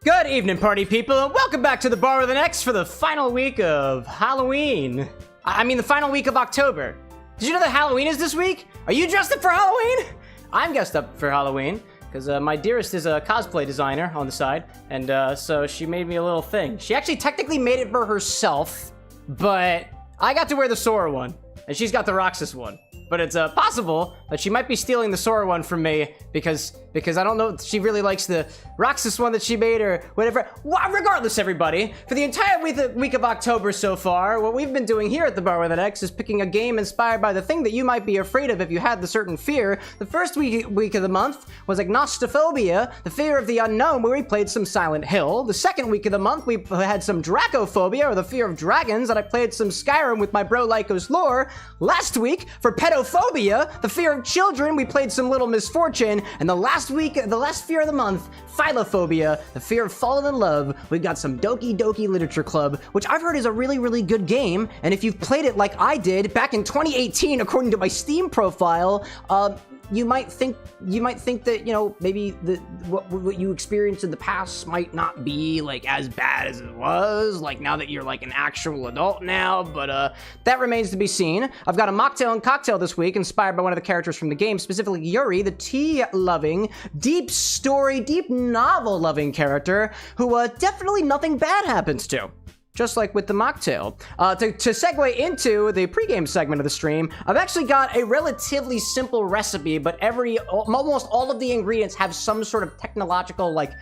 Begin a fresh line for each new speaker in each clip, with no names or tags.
Good evening, party people, and welcome back to the Bar with an X for the final week of Halloween. I mean, the final week of October. Did you know that Halloween is this week? Are you dressed up for Halloween? I'm dressed up for Halloween, because my dearest is a cosplay designer on the side, and so she made me a little thing. She actually technically made it for herself, but I got to wear the Sora one, and she's got the Roxas one. But it's possible that she might be stealing the Sora one from me because I don't know if she really likes the Roxas one that she made or whatever. Well, regardless, everybody, for the entire week of October so far, what we've been doing here at the Bar with an X is picking a game inspired by the thing that you might be afraid of if you had the certain fear. The first week of the month was agnostophobia, the fear of the unknown, where we played some Silent Hill. The second week of the month, we had some Dracophobia, or the fear of dragons, and I played some Skyrim with my bro Lycos Lore. Last week, for pedophobia, the fear of children, we played some Little Misfortune, and the last fear of the month, philophobia, the fear of falling in love, we got some Doki Literature Club, which I've heard is a really, really good game, and if you've played it like I did back in 2018, according to my Steam profile, you might think that, you know, maybe what you experienced in the past might not be like as bad as it was, like now that you're like an actual adult now, but that remains to be seen. I've got a mocktail and cocktail this week inspired by one of the characters from the game, specifically Yuri, the tea-loving, deep story, deep novel-loving character who definitely nothing bad happens to. Just like with the mocktail. To segue into the pregame segment of the stream, I've actually got a relatively simple recipe, but almost all of the ingredients have some sort of technological, like,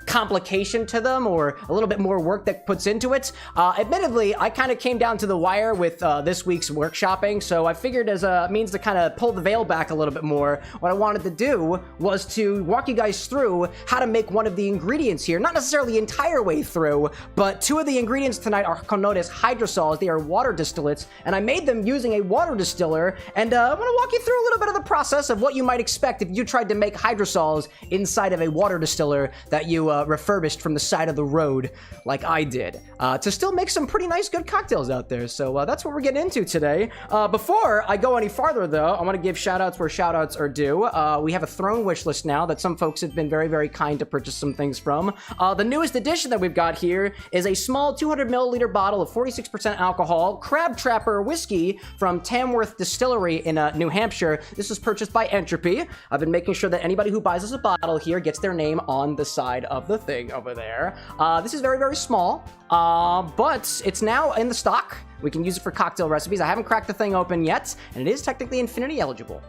complication to them or a little bit more work that puts into it. Admittedly, I kind of came down to the wire with this week's workshopping, so I figured as a means to kind of pull the veil back a little bit more, what I wanted to do was to walk you guys through how to make one of the ingredients here, not necessarily the entire way through, but two of the ingredients tonight are known as hydrosols. They are water distillates, and I made them using a water distiller, and I want to walk you through a little bit of the process of what you might expect if you tried to make hydrosols inside of a water distiller that you refurbished from the side of the road like I did, to still make some pretty nice good cocktails out there. So that's what we're getting into today. Before I go any farther though, I want to give shout outs where shout outs are due. We have a throne wish list now that some folks have been very, very kind to purchase some things from. The newest addition that we've got here is a small 200 milliliter bottle of 46% alcohol Crab Trapper whiskey from Tamworth Distillery in New Hampshire. This was purchased by Entropy. I've been making sure that anybody who buys us a bottle here gets their name on the side of the thing over there. This is very, very small, but it's now in the stock. We can use it for cocktail recipes. I haven't cracked the thing open yet, and it is technically Infinity eligible.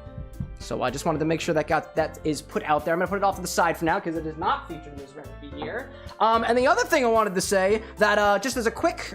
So I just wanted to make sure that is put out there. I'm gonna put it off to the side for now because it is not featured in this recipe here. And the other thing I wanted to say that just as a quick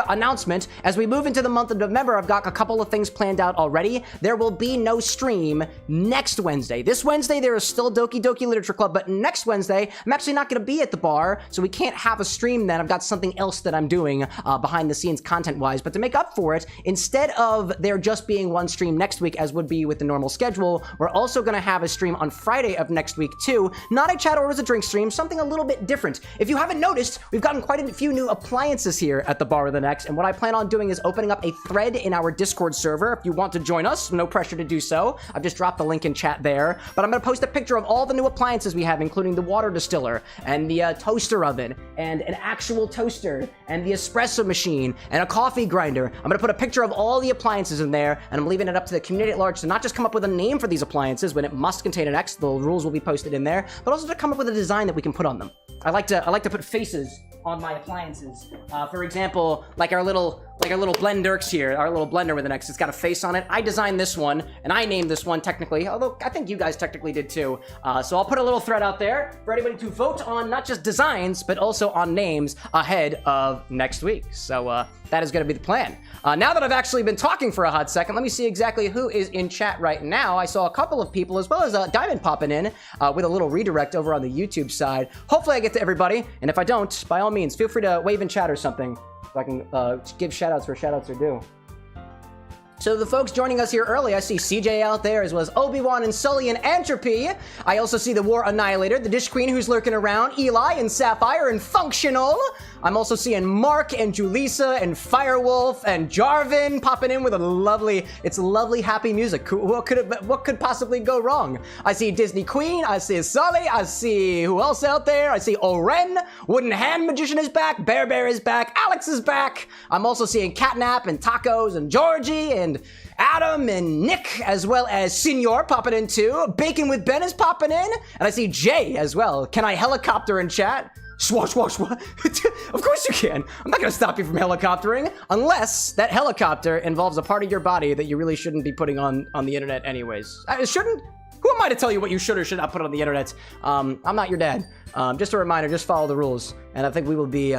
announcement, as we move into the month of November, I've got a couple of things planned out already. There will be no stream next Wednesday. This Wednesday there is still Doki Literature Club, but next Wednesday I'm actually not gonna be at the bar, so we can't have a stream then. I've got something else that I'm doing behind the scenes content-wise. But to make up for it, instead of there just being one stream next week as would be with the normal schedule, we're also going to have a stream on Friday of next week too. Not a chat orders a drink stream, something a little bit different. If you haven't noticed, we've gotten quite a few new appliances here at the Bar with an X, and what I plan on doing is opening up a thread in our Discord server. If you want to join us, no pressure to do so. I've just dropped the link in chat there, but I'm going to post a picture of all the new appliances we have, including the water distiller and the toaster oven and an actual toaster and the espresso machine and a coffee grinder. I'm going to put a picture of all the appliances in there, and I'm leaving it up to the community at large to not just come up with a name for these appliances when it must contain an X, the rules will be posted in there, but also to come up with a design that we can put on them. I like to put faces on my appliances. For example, like our little Blendurks here, our little blender with an X, it's got a face on it. I designed this one, and I named this one technically, although I think you guys technically did too. So I'll put a little thread out there for anybody to vote on not just designs, but also on names ahead of next week. So that is going to be the plan. Now that I've actually been talking for a hot second, let me see exactly who is in chat right now. I saw a couple of people, as well as Diamond popping in with a little redirect over on the YouTube side. Hopefully I get to everybody, and if I don't, by all means, feel free to wave in chat or something so I can give shoutouts where shoutouts are due. So the folks joining us here early, I see CJ out there, as well as Obi-Wan and Sully and Entropy. I also see the War Annihilator, the Dish Queen who's lurking around, Eli and Sapphire and Functional. I'm also seeing Mark and Julissa and Firewolf and Jarvin popping in with a lovely happy music. What could possibly go wrong? I see Disney Queen, I see Sully, I see who else out there? I see Oren, Wooden Hand Magician is back, Bear is back, Alex is back. I'm also seeing Catnap and Tacos and Georgie and Adam and Nick, as well as Senor popping in too. Bacon with Ben is popping in, and I see Jay as well. Can I helicopter in chat? Swash, swash, swash. Of course you can. I'm not gonna stop you from helicoptering, unless that helicopter involves a part of your body that you really shouldn't be putting on the internet anyways. Shouldn't? Who am I to tell you what you should or should not put on the internet? I'm not your dad. Just a reminder, just follow the rules, and I think we will be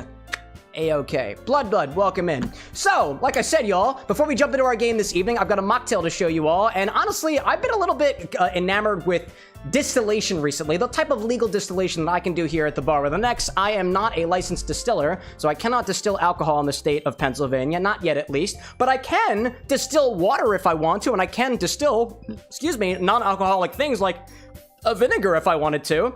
A-okay. Blood, welcome in. So, like I said, y'all, before we jump into our game this evening, I've got a mocktail to show you all, and honestly, I've been a little bit enamored with distillation recently, the type of legal distillation that I can do here at the Bar with an X. I am not a licensed distiller, so I cannot distill alcohol in the state of Pennsylvania, not yet at least, but I can distill water if I want to, and I can distill, non-alcoholic things like a vinegar if I wanted to.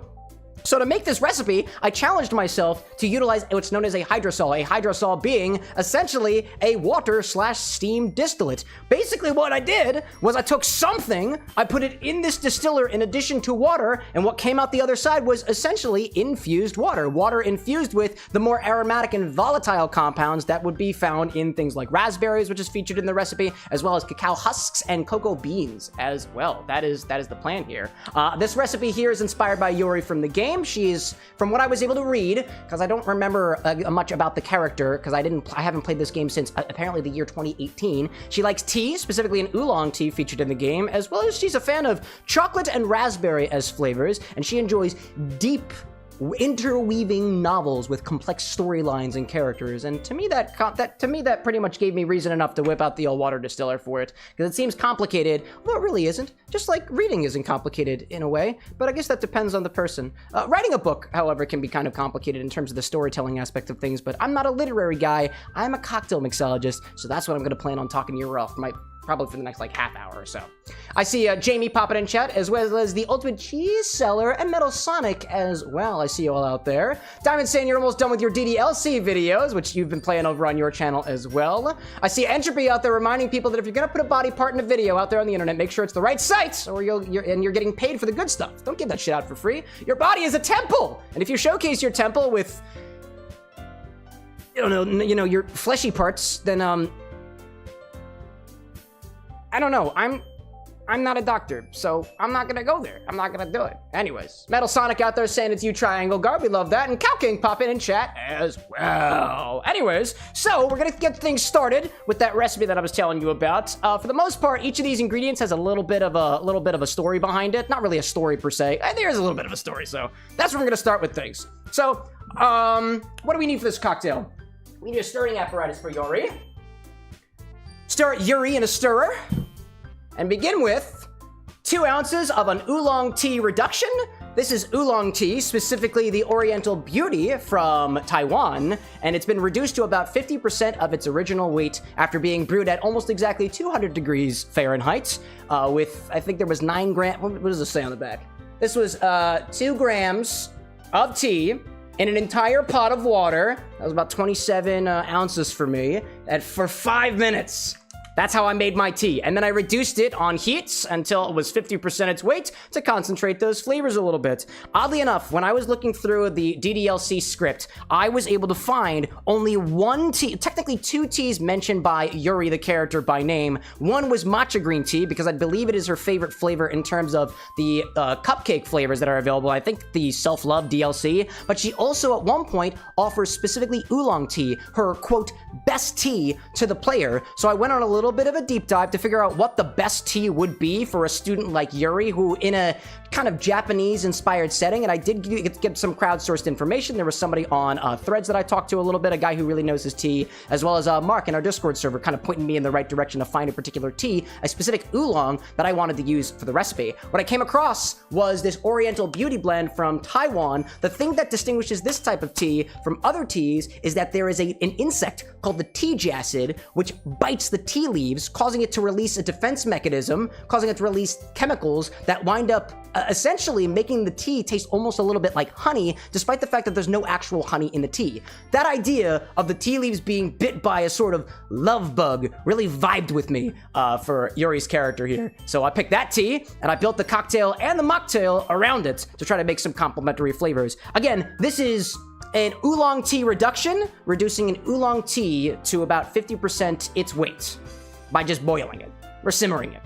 So to make this recipe, I challenged myself to utilize what's known as a hydrosol being essentially a water/steam distillate. Basically what I did was I took something, I put it in this distiller in addition to water, and what came out the other side was essentially infused water infused with the more aromatic and volatile compounds that would be found in things like raspberries, which is featured in the recipe, as well as cacao husks and cocoa beans as well. That is the plan here. This recipe here is inspired by Yuri from the game. She's, from what I was able to read, because I don't remember much about the character, because I haven't played this game since apparently the year 2018. She likes tea, specifically an oolong tea featured in the game, as well as she's a fan of chocolate and raspberry as flavors, and she enjoys deep interweaving novels with complex storylines and characters, and to me that pretty much gave me reason enough to whip out the old water distiller for it, because it seems complicated, although it really isn't. Just like reading isn't complicated in a way, but I guess that depends on the person. Writing a book, however, can be kind of complicated in terms of the storytelling aspect of things, but I'm not a literary guy, I'm a cocktail mixologist, so that's what I'm going to plan on talking to you about probably for the next half hour or so. I see Jamie popping in chat, as well as the Ultimate Cheese Seller and Metal Sonic as well. I see you all out there. Diamond saying you're almost done with your ddlc videos, which you've been playing over on your channel as well. I see Entropy out there reminding people that if you're gonna put a body part in a video out there on the internet, make sure it's the right site, or you're getting paid for the good stuff. Don't give that shit out for free. Your body is a temple, and if you showcase your temple with, your fleshy parts, then I don't know. I'm not a doctor, so I'm not gonna go there. I'm not gonna do it. Anyways, Metal Sonic out there saying it's you Triangle Garb. We love that. And Cow King popping in chat as well. Anyways, so we're gonna get things started with that recipe that I was telling you about. For the most part, each of these ingredients has a little bit of a story behind it. Not really a story per se. There is a little bit of a story, so that's where we're gonna start with things. So, what do we need for this cocktail? We need a stirring apparatus for Yuri. Stir Yuri in a stirrer, and begin with 2 ounces of an oolong tea reduction. This is oolong tea, specifically the Oriental Beauty from Taiwan, and it's been reduced to about 50% of its original weight after being brewed at almost exactly 200 degrees Fahrenheit, with, I think there was 9 grams, what does this say on the back? This was 2 grams of tea in an entire pot of water. That was about 27 ounces for me, for 5 minutes. That's how I made my tea. And then I reduced it on heats until it was 50% its weight to concentrate those flavors a little bit. Oddly enough, when I was looking through the ddlc script, I was able to find only 1 tea, technically 2 teas mentioned by Yuri, the character, by name. One was matcha green tea, because I believe it is her favorite flavor in terms of the cupcake flavors that are available. I think the self-love DLC, but she also at one point offers specifically oolong tea, her, quote, best tea to the player. So I went on a little bit of a deep dive to figure out what the best tea would be for a student like Yuri, who in a kind of Japanese inspired setting, and I did get some crowdsourced information. There was somebody on Threads that I talked to a little bit, a guy who really knows his tea, as well as Mark in our Discord server, kind of pointing me in the right direction to find a particular tea, a specific oolong that I wanted to use for the recipe. What I came across was this Oriental Beauty blend from Taiwan. The thing that distinguishes this type of tea from other teas is that there is an insect called the tea jacid, which bites the tea leaves, causing it to release a defense mechanism, causing it to release chemicals that wind up essentially making the tea taste almost a little bit like honey, despite the fact that there's no actual honey in the tea. That idea of the tea leaves being bit by a sort of love bug really vibed with me for Yuri's character here. So I picked that tea, and I built the cocktail and the mocktail around it to try to make some complementary flavors. Again, this is an oolong tea reduction, reducing an oolong tea to about 50% its weight by just boiling it or simmering it.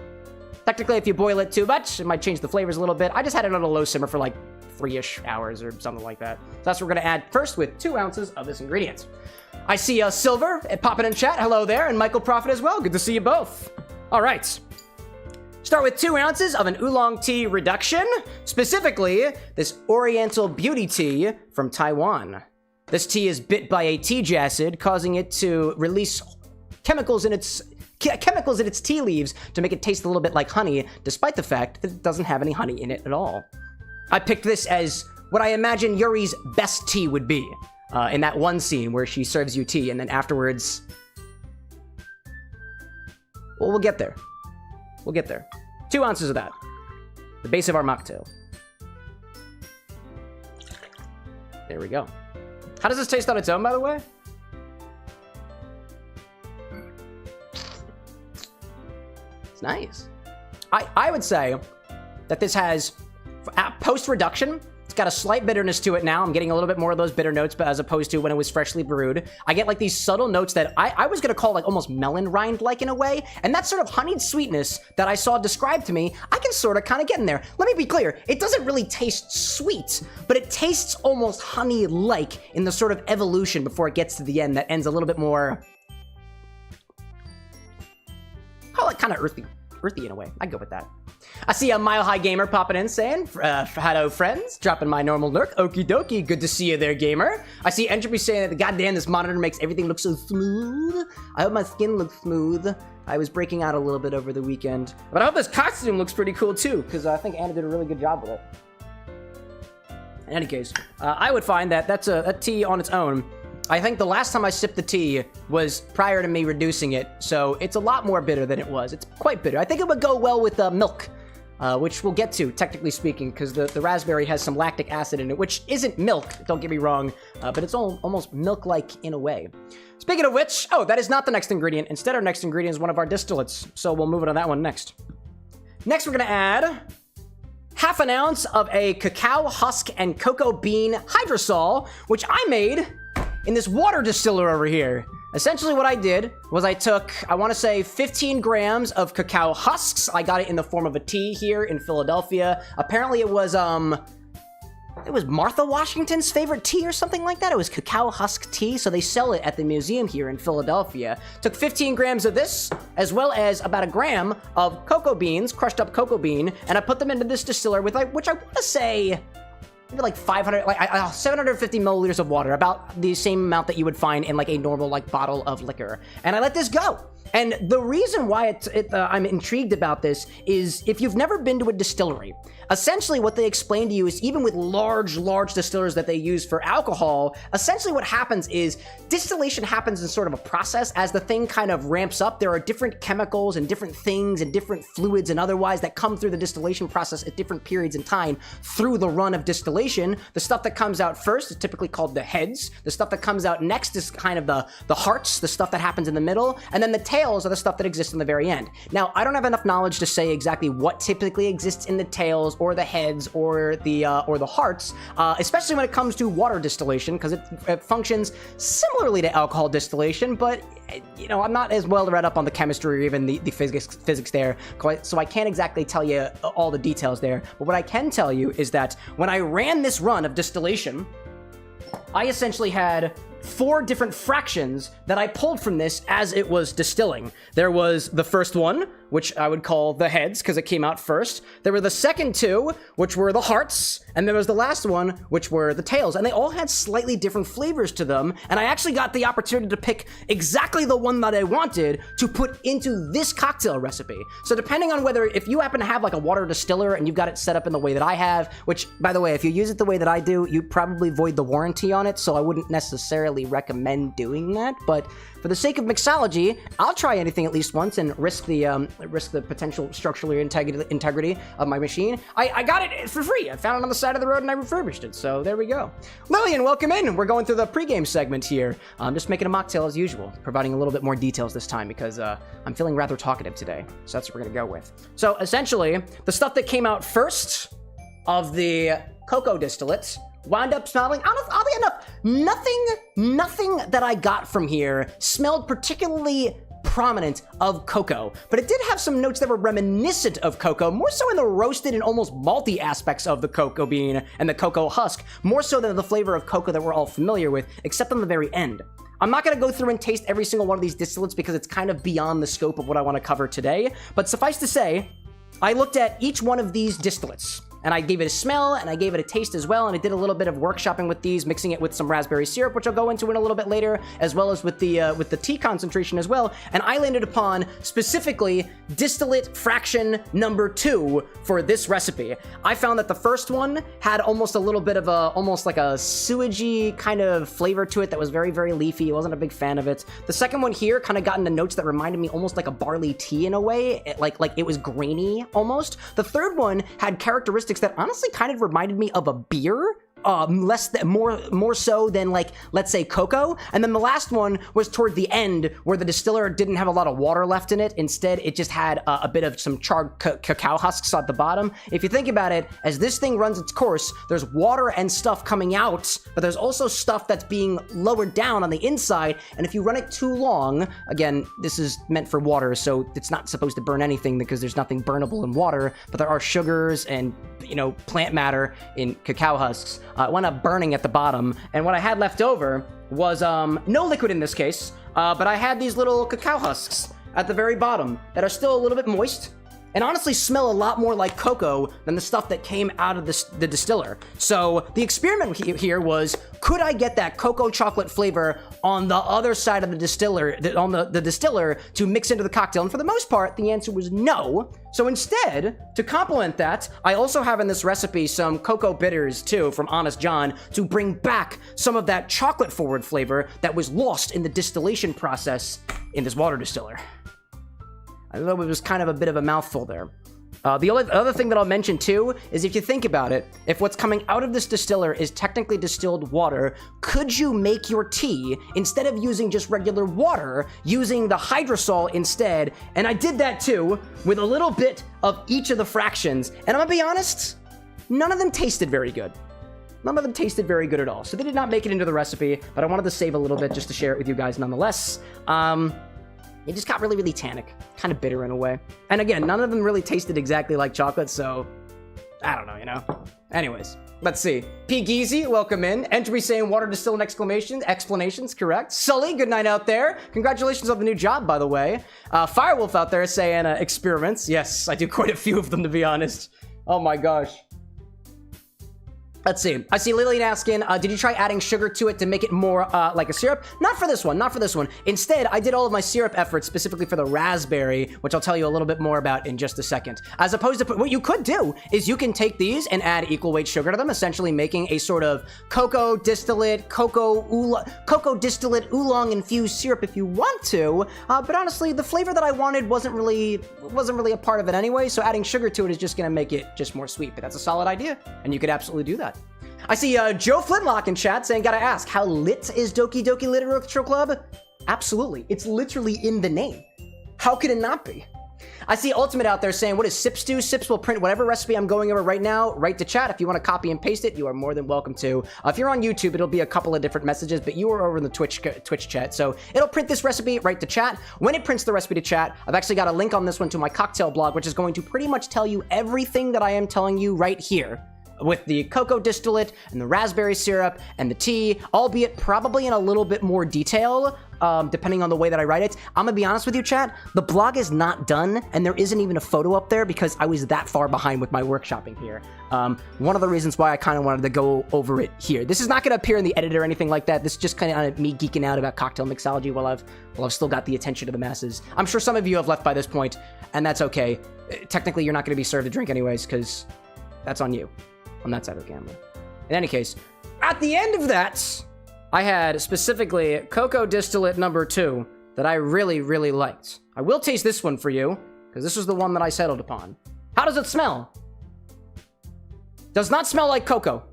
Technically, if you boil it too much, it might change the flavors a little bit. I just had it on a low simmer for like 3-ish hours or something like that. So that's what we're gonna add first with 2 ounces of this ingredient. I see Silver popping in chat. Hello there, and Michael Prophet as well. Good to see you both. All right. Start with 2 ounces of an oolong tea reduction, specifically this Oriental beauty tea from Taiwan. This tea is bit by a tea acid, causing it to release chemicals in its tea leaves to make it taste a little bit like honey, despite the fact that it doesn't have any honey in it at all. I picked this as what I imagine Yuri's best tea would be, in that one scene where she serves you tea, and then afterwards... Well, we'll get there. We'll get there. 2 ounces of that. The base of our mocktail. There we go. How does this taste on its own, by the way? It's nice. I would say that this has, post-reduction, it's got a slight bitterness to it now. I'm getting a little bit more of those bitter notes, but as opposed to when it was freshly brewed. I get like these subtle notes that I was gonna call like almost melon rind-like in a way, and that sort of honeyed sweetness that I saw described to me, I can sort of kind of get in there. Let me be clear, it doesn't really taste sweet, but it tastes almost honey-like in the sort of evolution before it gets to the end that ends a little bit more, call it kind of earthy in a way. I'd go with that. I see a Mile High Gamer popping in saying, hello friends, dropping my normal lurk, okie dokie, good to see you there, gamer. I see Entropy saying that, goddamn, this monitor makes everything look so smooth. I hope my skin looks smooth. I was breaking out a little bit over the weekend. But I hope this costume looks pretty cool too, because I think Anna did a really good job with it. In any case, I would find that that's a tea on its own. I think the last time I sipped the tea was prior to me reducing it, so it's a lot more bitter than it was. It's quite bitter. I think it would go well with milk, which we'll get to, technically speaking, because the raspberry has some lactic acid in it, which isn't milk, don't get me wrong, but it's almost milk-like in a way. Speaking of which, oh, that is not the next ingredient. Instead, our next ingredient is one of our distillates, so we'll move it on that one next. Next, we're gonna add half an ounce of a cacao husk and cocoa bean hydrosol, which I made in this water distiller over here. Essentially what I did was I took, I want to say 15 grams of cacao husks. I got it in the form of a tea here in Philadelphia. Apparently it was Martha Washington's favorite tea or something like that. It was cacao husk tea, so they sell it at the museum here in Philadelphia. Took 15 grams of this, as well as about a gram of cocoa beans, crushed up cocoa bean, and I put them into this distiller with, which I want to say, maybe like 750 milliliters of water, about the same amount that you would find in like a normal like bottle of liquor. And I let this go. And the reason why I'm intrigued about this is if you've never been to a distillery, essentially what they explain to you is even with large distillers that they use for alcohol, essentially what happens is distillation happens in sort of a process. As the thing kind of ramps up, there are different chemicals and different things and different fluids and otherwise that come through the distillation process at different periods in time through the run of distillation. The stuff that comes out first is typically called the heads. The stuff that comes out next is kind of the hearts, the stuff that happens in the middle, and then the tails are the stuff that exists in the very end. Now, I don't have enough knowledge to say exactly what typically exists in the tails or the heads or the hearts, especially when it comes to water distillation, because it functions similarly to alcohol distillation, but you know, I'm not as well read up on the chemistry or even the physics there, so I can't exactly tell you all the details there. But what I can tell you is that when I ran this run of distillation, I essentially had 4 different fractions that I pulled from this as it was distilling. There was the first one, which I would call the heads because it came out first. There were the second two, which were the hearts, and there was the last one, which were the tails, and they all had slightly different flavors to them, and I actually got the opportunity to pick exactly the one that I wanted to put into this cocktail recipe. So depending on whether, if you happen to have like a water distiller and you've got it set up in the way that I have, which, by the way, if you use it the way that I do, you probably void the warranty on it, so I wouldn't necessarily recommend doing that, but for the sake of mixology, I'll try anything at least once and risk the potential structural integrity of my machine. I got it for free. I found it on the side of the road and I refurbished it, so there we go. Lillian, welcome in. We're going through the pregame segment here. I'm just making a mocktail as usual, providing a little bit more details this time because I'm feeling rather talkative today, so that's what we're gonna go with. So essentially, the stuff that came out first of the cocoa distillate wound up smelling, oddly enough, nothing that I got from here smelled particularly prominent of cocoa, but it did have some notes that were reminiscent of cocoa, more so in the roasted and almost malty aspects of the cocoa bean and the cocoa husk, more so than the flavor of cocoa that we're all familiar with, except on the very end. I'm not going to go through and taste every single one of these distillates because it's kind of beyond the scope of what I want to cover today, but suffice to say, I looked at each one of these distillates, and I gave it a smell, and I gave it a taste as well, and I did a little bit of workshopping with these, mixing it with some raspberry syrup, which I'll go into in a little bit later, as well as with the tea concentration as well, and I landed upon, specifically, distillate fraction number 2 for this recipe. I found that the first one had almost a little bit of almost like a sewagey kind of flavor to it that was very, very leafy. I wasn't a big fan of it. The second one here kind of got into notes that reminded me almost like a barley tea in a way, like it was grainy almost. The third one had characteristics that honestly kind of reminded me of a beer, more so than, like, let's say cocoa. And then the last one was toward the end where the distiller didn't have a lot of water left in it. Instead, it just had a bit of some charred cacao husks at the bottom. If you think about it, as this thing runs its course, there's water and stuff coming out, but there's also stuff that's being lowered down on the inside. And if you run it too long, again, this is meant for water, so it's not supposed to burn anything because there's nothing burnable in water, but there are sugars and, you know, plant matter in cacao husks. It wound up burning at the bottom, and what I had left over was no liquid in this case, but I had these little cacao husks at the very bottom that are still a little bit moist and honestly smell a lot more like cocoa than the stuff that came out of the distiller. So the experiment here was, could I get that cocoa chocolate flavor on the other side of the distiller, on the distiller, to mix into the cocktail? And for the most part, the answer was no. So instead, to complement that, I also have in this recipe some cocoa bitters too from Honest John to bring back some of that chocolate forward flavor that was lost in the distillation process in this water distiller. I know it was kind of a bit of a mouthful there. The other thing that I'll mention too is, if you think about it, if what's coming out of this distiller is technically distilled water, could you make your tea, instead of using just regular water, using the hydrosol instead? And I did that too, with a little bit of each of the fractions. And I'm gonna be honest, none of them tasted very good. None of them tasted very good at all. So they did not make it into the recipe, but I wanted to save a little bit just to share it with you guys nonetheless. It just got really, really tannic, kind of bitter in a way. And again, none of them really tasted exactly like chocolate, so I don't know, you know? Anyways, let's see. P. Geezy, welcome in. Entry saying water distilling explanations, correct. Sully, good night out there. Congratulations on the new job, by the way. Firewolf out there saying experiments. Yes, I do quite a few of them, to be honest. Oh my gosh. Let's see. I see Lillian asking, did you try adding sugar to it to make it more like a syrup? Not for this one, not for this one. Instead, I did all of my syrup efforts specifically for the raspberry, which I'll tell you a little bit more about in just a second. As opposed to, what you could do is you can take these and add equal weight sugar to them, essentially making a sort of cocoa distillate, cocoa distillate oolong infused syrup if you want to. But honestly, the flavor that I wanted wasn't really a part of it anyway, so adding sugar to it is just gonna make it just more sweet. But that's a solid idea, and you could absolutely do that. I see Joe Flintlock in chat saying, gotta ask, how lit is Doki Doki Literature Club? Absolutely. It's literally in the name. How could it not be? I see Ultimate out there saying, what does Sips do? Sips will print whatever recipe I'm going over right now, right to chat. If you want to copy and paste it, you are more than welcome to. If you're on YouTube, it'll be a couple of different messages, but you are over in the Twitch chat. So it'll print this recipe right to chat. When it prints the recipe to chat, I've actually got a link on this one to my cocktail blog, which is going to pretty much tell you everything that I am telling you right here. with the cocoa distillate and the raspberry syrup and the tea, albeit probably in a little bit more detail, depending on the way that I write it. I'm gonna be honest with you, chat, the blog is not done, and there isn't even a photo up there because I was that far behind with my workshopping here. One of the reasons why I kind of wanted to go over it here. This is not gonna appear in the edit or anything like that. This is just kind of me geeking out about cocktail mixology while I've still got the attention of the masses. I'm sure some of you have left by this point, and that's okay. Technically, you're not gonna be served a drink anyways, because that's on you, on that side of the camera. In any case, at the end of that, I had specifically cocoa distillate number 2 that I really, really liked. I will taste this one for you, because this was the one that I settled upon. How does it smell? Does not smell like cocoa.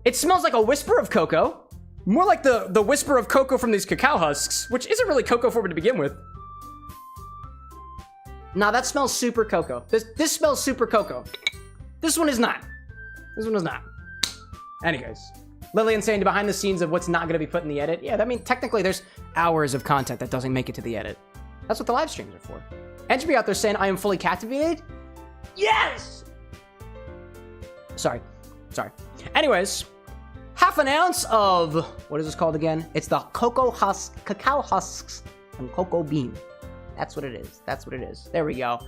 It smells like a whisper of cocoa. More like the whisper of cocoa from these cacao husks, which isn't really cocoa for me to begin with. Nah, that smells super cocoa. This smells super cocoa. This one is not. This one is not. Anyways. Lillian saying behind the scenes of what's not going to be put in the edit. Yeah, I mean, technically there's hours of content that doesn't make it to the edit. That's what the live streams are for. Entropy out there saying I am fully captivated. Yes! Sorry. Anyways, half an ounce of, what is this called again? It's the cacao husks and cocoa bean. That's what it is. There we go.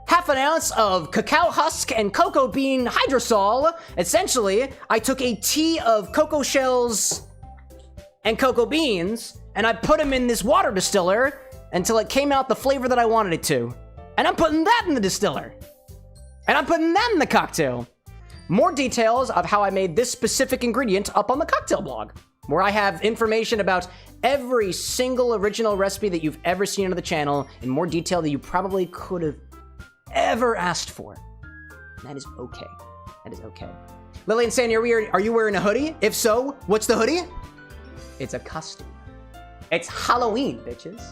Half an ounce of cacao husk and cocoa bean hydrosol. Essentially, I took a tea of cocoa shells and cocoa beans, and I put them in this water distiller until it came out the flavor that I wanted it to. And I'm putting that in the distiller. And I'm putting that in the cocktail. More details of how I made this specific ingredient up on the cocktail blog, where I have information about every single original recipe that you've ever seen on the channel in more detail than you probably could have ever asked for. And that is okay. That is okay. Lillian saying, are you wearing a hoodie? If so, what's the hoodie? It's a costume. It's Halloween, bitches.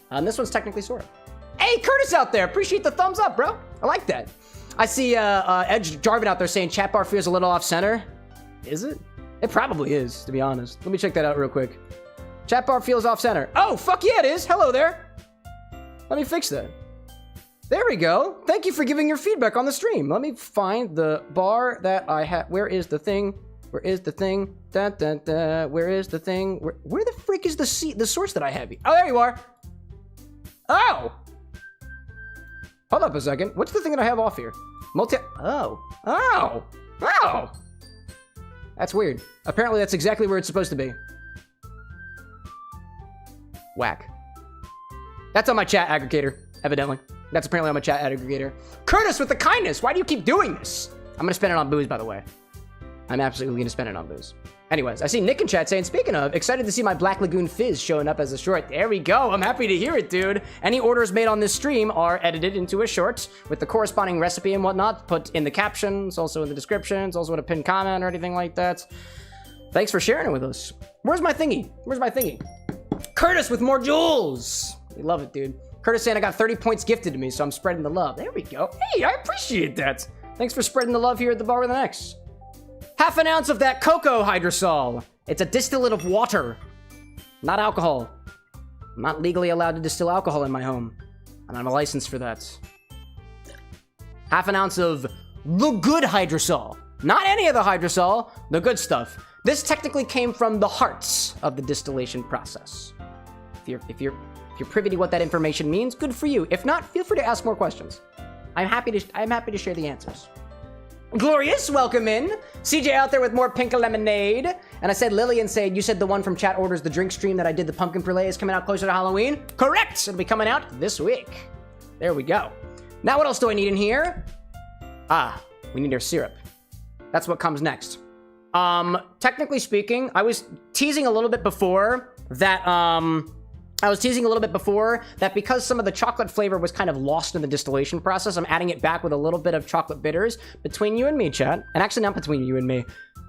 And this one's technically sort of. Hey, Curtis out there. Appreciate the thumbs up, bro. I like that. I see Edge Jarvin out there saying chat bar feels a little off center. Is it? It probably is, to be honest. Let me check that out real quick. Chat bar feels off center. Oh, fuck yeah, it is. Hello there. Let me fix that. There we go. Thank you for giving your feedback on the stream. Let me find the bar that I have. Where is the thing? Where is the thing? Da, da, da. Where is the thing? Where the frick is the source that I have? Oh, there you are. Oh! Hold up a second. What's the thing that I have off here? Oh. That's weird. Apparently that's exactly where it's supposed to be. Whack. That's on my chat aggregator, evidently. That's apparently on my chat aggregator. Curtis with the kindness. Why do you keep doing this? I'm going to spend it on booze, by the way. I'm absolutely going to spend it on booze. Anyways, I see Nick in chat saying, speaking of, excited to see my Black Lagoon Fizz showing up as a short. There we go. I'm happy to hear it, dude. Any orders made on this stream are edited into a short with the corresponding recipe and whatnot put in the captions, also in the descriptions, also in a pinned comment or anything like that. Thanks for sharing it with us. Where's my thingy? Curtis with more jewels. We love it, dude. Curtis saying I got 30 points gifted to me, so I'm spreading the love. There we go. Hey, I appreciate that. Thanks for spreading the love here at the bar with an X. Half an ounce of that cocoa hydrosol. It's a distillate of water, not alcohol. I'm not legally allowed to distill alcohol in my home, and I'm a license for that. Half an ounce of the good hydrosol. Not any of the hydrosol, the good stuff. This technically came from the hearts of the distillation process. If you're privy to what that information means, good for you. If not, feel free to ask more questions. I'm happy to share the answers. Glorious, welcome in. CJ out there with more pink lemonade. And I said Lillian said, you said the one from chat orders the drink stream that I did the pumpkin brulee is coming out closer to Halloween? Correct! It'll be coming out this week. There we go. Now what else do I need in here? We need our syrup. That's what comes next. Technically speaking, I was teasing a little bit before that, because some of the chocolate flavor was kind of lost in the distillation process, I'm adding it back with a little bit of chocolate bitters between you and me, chat. And actually not between you and me.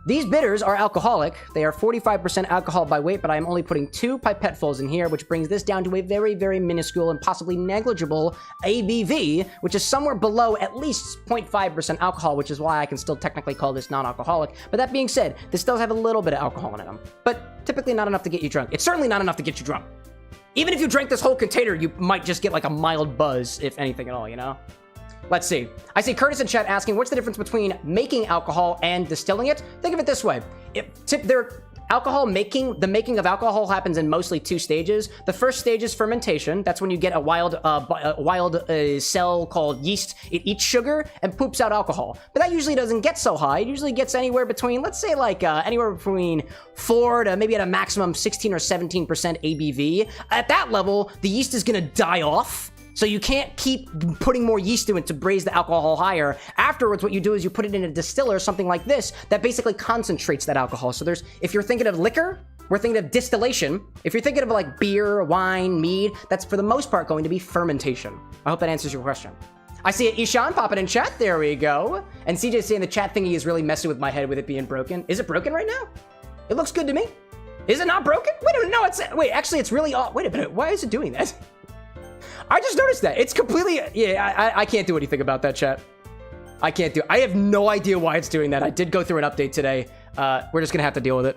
These bitters are alcoholic. They are 45% alcohol by weight, but I am only putting 2 pipettefuls in here, which brings this down to a very, very minuscule and possibly negligible ABV, which is somewhere below at least 0.5% alcohol, which is why I can still technically call this non-alcoholic. But that being said, this does have a little bit of alcohol in it, but typically not enough to get you drunk. It's certainly not enough to get you drunk. Even if you drank this whole container, you might just get like a mild buzz, if anything at all, you know? Let's see. I see Curtis in chat asking, what's the difference between making alcohol and distilling it? Think of it this way. The making of alcohol happens in mostly 2 stages. The first stage is fermentation. That's when you get a wild cell called yeast. It eats sugar and poops out alcohol. But that usually doesn't get so high. It usually gets anywhere between, let's say like anywhere between 4 to maybe at a maximum 16 or 17% ABV. At that level, the yeast is gonna die off. So you can't keep putting more yeast to it to raise the alcohol higher. Afterwards, what you do is you put it in a distiller, something like this, that basically concentrates that alcohol. So if you're thinking of liquor, we're thinking of distillation. If you're thinking of like beer, wine, mead, that's for the most part going to be fermentation. I hope that answers your question. I see Ishan popping in chat. There we go. And CJ saying the chat thingy is really messing with my head with it being broken. Is it broken right now? It looks good to me. Is it not broken? Wait a minute, no, wait, actually it's really off. Wait a minute, why is it doing that? I just noticed that. It's completely... Yeah, I can't do anything about that, chat. I have no idea why it's doing that. I did go through an update today. We're just going to have to deal with it.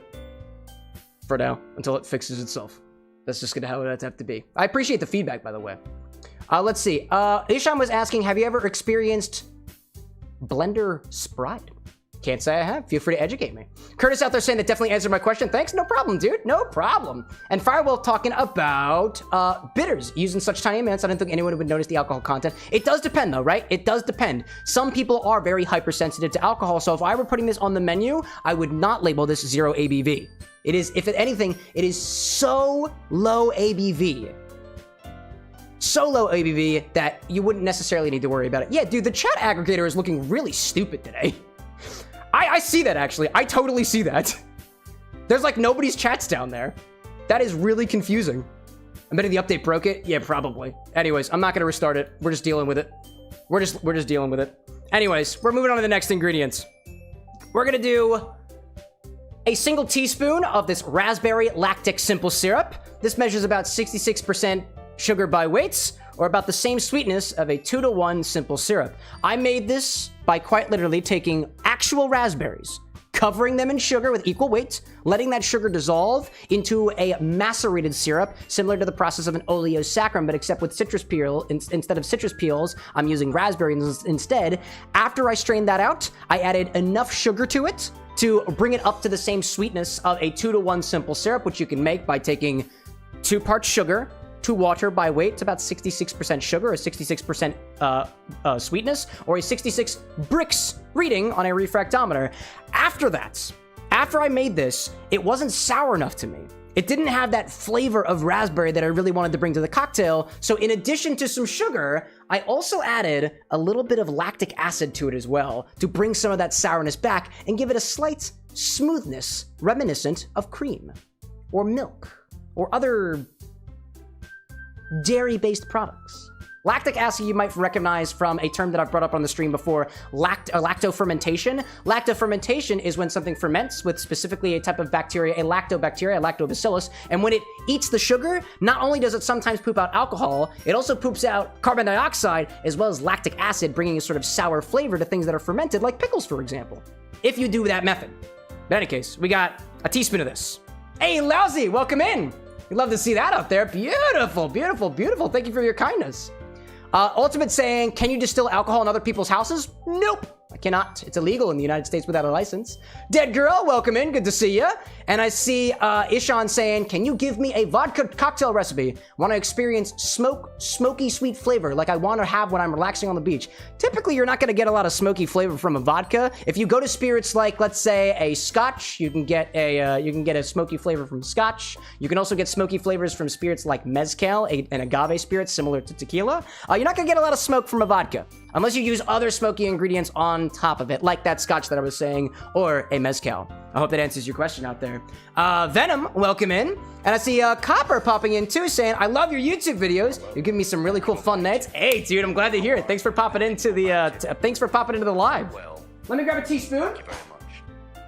For now. Until it fixes itself. That's just going to how it have to be. I appreciate the feedback, by the way. Let's see. Ishan was asking, have you ever experienced blender Sprite? Can't say I have. Feel free to educate me. Curtis out there saying that definitely answered my question. Thanks. No problem, dude. No problem. And Firewolf talking about bitters using such tiny amounts. I don't think anyone would notice the alcohol content. It does depend though, right? It does depend. Some people are very hypersensitive to alcohol. So if I were putting this on the menu, I would not label this 0 ABV. It is, if anything, it is so low ABV. So low ABV that you wouldn't necessarily need to worry about it. Yeah, dude, the chat aggregator is looking really stupid today. I see that, actually. I totally see that. There's, like, nobody's chats down there. That is really confusing. I bet the update broke it. Yeah, probably. Anyways, I'm not going to restart it. We're just dealing with it. We're just dealing with it. Anyways, we're moving on to the next ingredients. We're going to do a single teaspoon of this raspberry lactic simple syrup. This measures about 66% sugar by weight, or about the same sweetness of a 2-to-1 simple syrup. I made this by quite literally taking actual raspberries, covering them in sugar with equal weight, letting that sugar dissolve into a macerated syrup, similar to the process of an oleosaccharin, but except with citrus peel. Instead of citrus peels, I'm using raspberries instead. After I strained that out, I added enough sugar to it to bring it up to the same sweetness of a 2-to-1 simple syrup, which you can make by taking 2 parts sugar, 2 water by weight. It's about 66% sugar, or 66% sweetness, or a 66 Brix reading on a refractometer. After I made this, it wasn't sour enough to me. It didn't have that flavor of raspberry that I really wanted to bring to the cocktail. So in addition to some sugar, I also added a little bit of lactic acid to it as well to bring some of that sourness back and give it a slight smoothness reminiscent of cream or milk or other dairy-based products. Lactic acid you might recognize from a term that I've brought up on the stream before, lactofermentation. Lactofermentation is when something ferments with specifically a type of bacteria, a lactobacteria, a lactobacillus, and when it eats the sugar, not only does it sometimes poop out alcohol, it also poops out carbon dioxide as well as lactic acid, bringing a sort of sour flavor to things that are fermented, like pickles, for example, if you do that method. In any case, we got a teaspoon of this. Hey, Lousy, welcome in. We'd love to see that up there. Beautiful, beautiful, beautiful. Thank you for your kindness. Ultimate saying, can you distill alcohol in other people's houses? Nope, I cannot. It's illegal in the United States without a license. Dead Girl, welcome in. Good to see you. And I see Ishan saying, can you give me a vodka cocktail recipe? Want to experience smoky sweet flavor like I want to have when I'm relaxing on the beach. Typically, you're not going to get a lot of smoky flavor from a vodka. If you go to spirits like, let's say, a Scotch, you can get a smoky flavor from Scotch. You can also get smoky flavors from spirits like mezcal, an agave spirit similar to tequila. You're not going to get a lot of smoke from a vodka unless you use other smoky ingredients on top of it, like that Scotch that I was saying, or a mezcal. I hope that answers your question out there. Venom, welcome in. And I see Copper popping in too, saying, I love your YouTube videos. You're giving me some really cool fun nights. Hey, dude, I'm glad to hear it. Thanks for popping into the live.
Well,
let me grab a teaspoon.
thank you very much.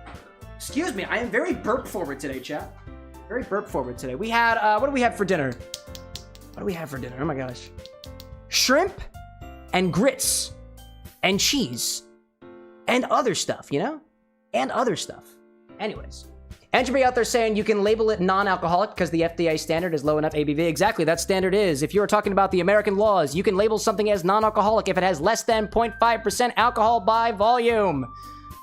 Excuse me, I am very burp forward today, chat. Very burp forward today. We had, what do we have for dinner? What do we have for dinner? Oh my gosh. Shrimp and grits and cheese and other stuff, you know? And other stuff. Anyways, Entropy out there saying you can label it non-alcoholic because the FDA standard is low enough ABV. Exactly, that standard is. If you're talking about the American laws, you can label something as non-alcoholic if it has less than 0.5% alcohol by volume.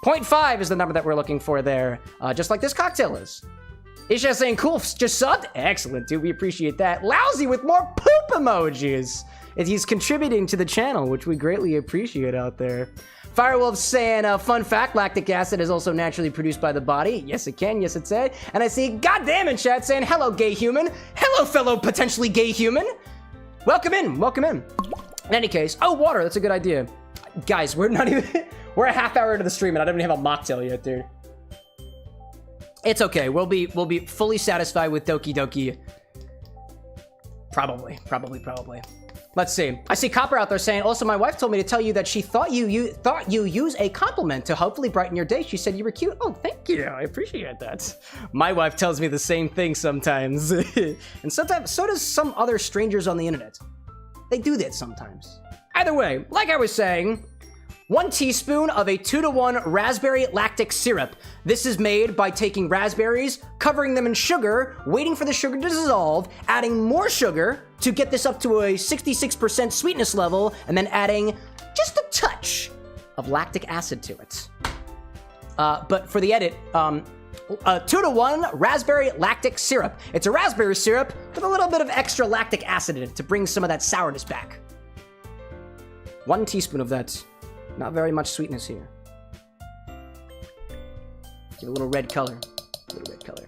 0.5 is the number that we're looking for there, just like this cocktail is. Isha saying, cool, just subbed? Excellent, dude, we appreciate that. Lousy with more poop emojis. He's contributing to the channel, which we greatly appreciate out there. Firewolf saying, fun fact, lactic acid is also naturally produced by the body. Yes, it can. Yes, it said. And I see goddamn in chat saying, hello, gay human. Hello, fellow potentially gay human. Welcome in. Welcome in. In any case, oh, water. That's a good idea. Guys, we're not even, we're a half hour into the stream and I don't even have a mocktail yet, dude. It's okay. We'll be fully satisfied with Doki Doki. Probably. Let's see. I see Copper out there saying, also, my wife told me to tell you that she thought you use a compliment to hopefully brighten your day. She said you were cute. Oh, thank you. I appreciate that. My wife tells me the same thing sometimes. And sometimes, so does some other strangers on the internet. They do that sometimes. Either way, like I was saying, 1 teaspoon of a 2-to-1 raspberry lactic syrup. This is made by taking raspberries, covering them in sugar, waiting for the sugar to dissolve, adding more sugar to get this up to a 66% sweetness level, and then adding just a touch of lactic acid to it. But for the edit, 2-to-1 raspberry lactic syrup. It's a raspberry syrup with a little bit of extra lactic acid in it to bring some of that sourness back. 1 teaspoon of that. Not very much sweetness here. Give a little red color. A little red color.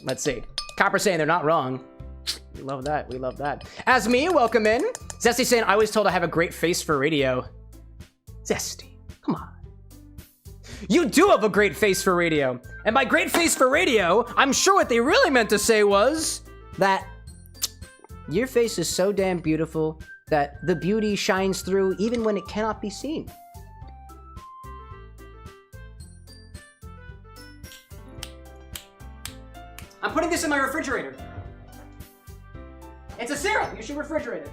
Let's see. Copper saying they're not wrong. We love that. We love that. As me, welcome in. Zesty saying, I was told I have a great face for radio. Zesty, come on. You do have a great face for radio. And by great face for radio, I'm sure what they really meant to say was that your face is so damn beautiful that the beauty shines through even when it cannot be seen. I'm putting this in my refrigerator. It's a syrup. You should refrigerate it.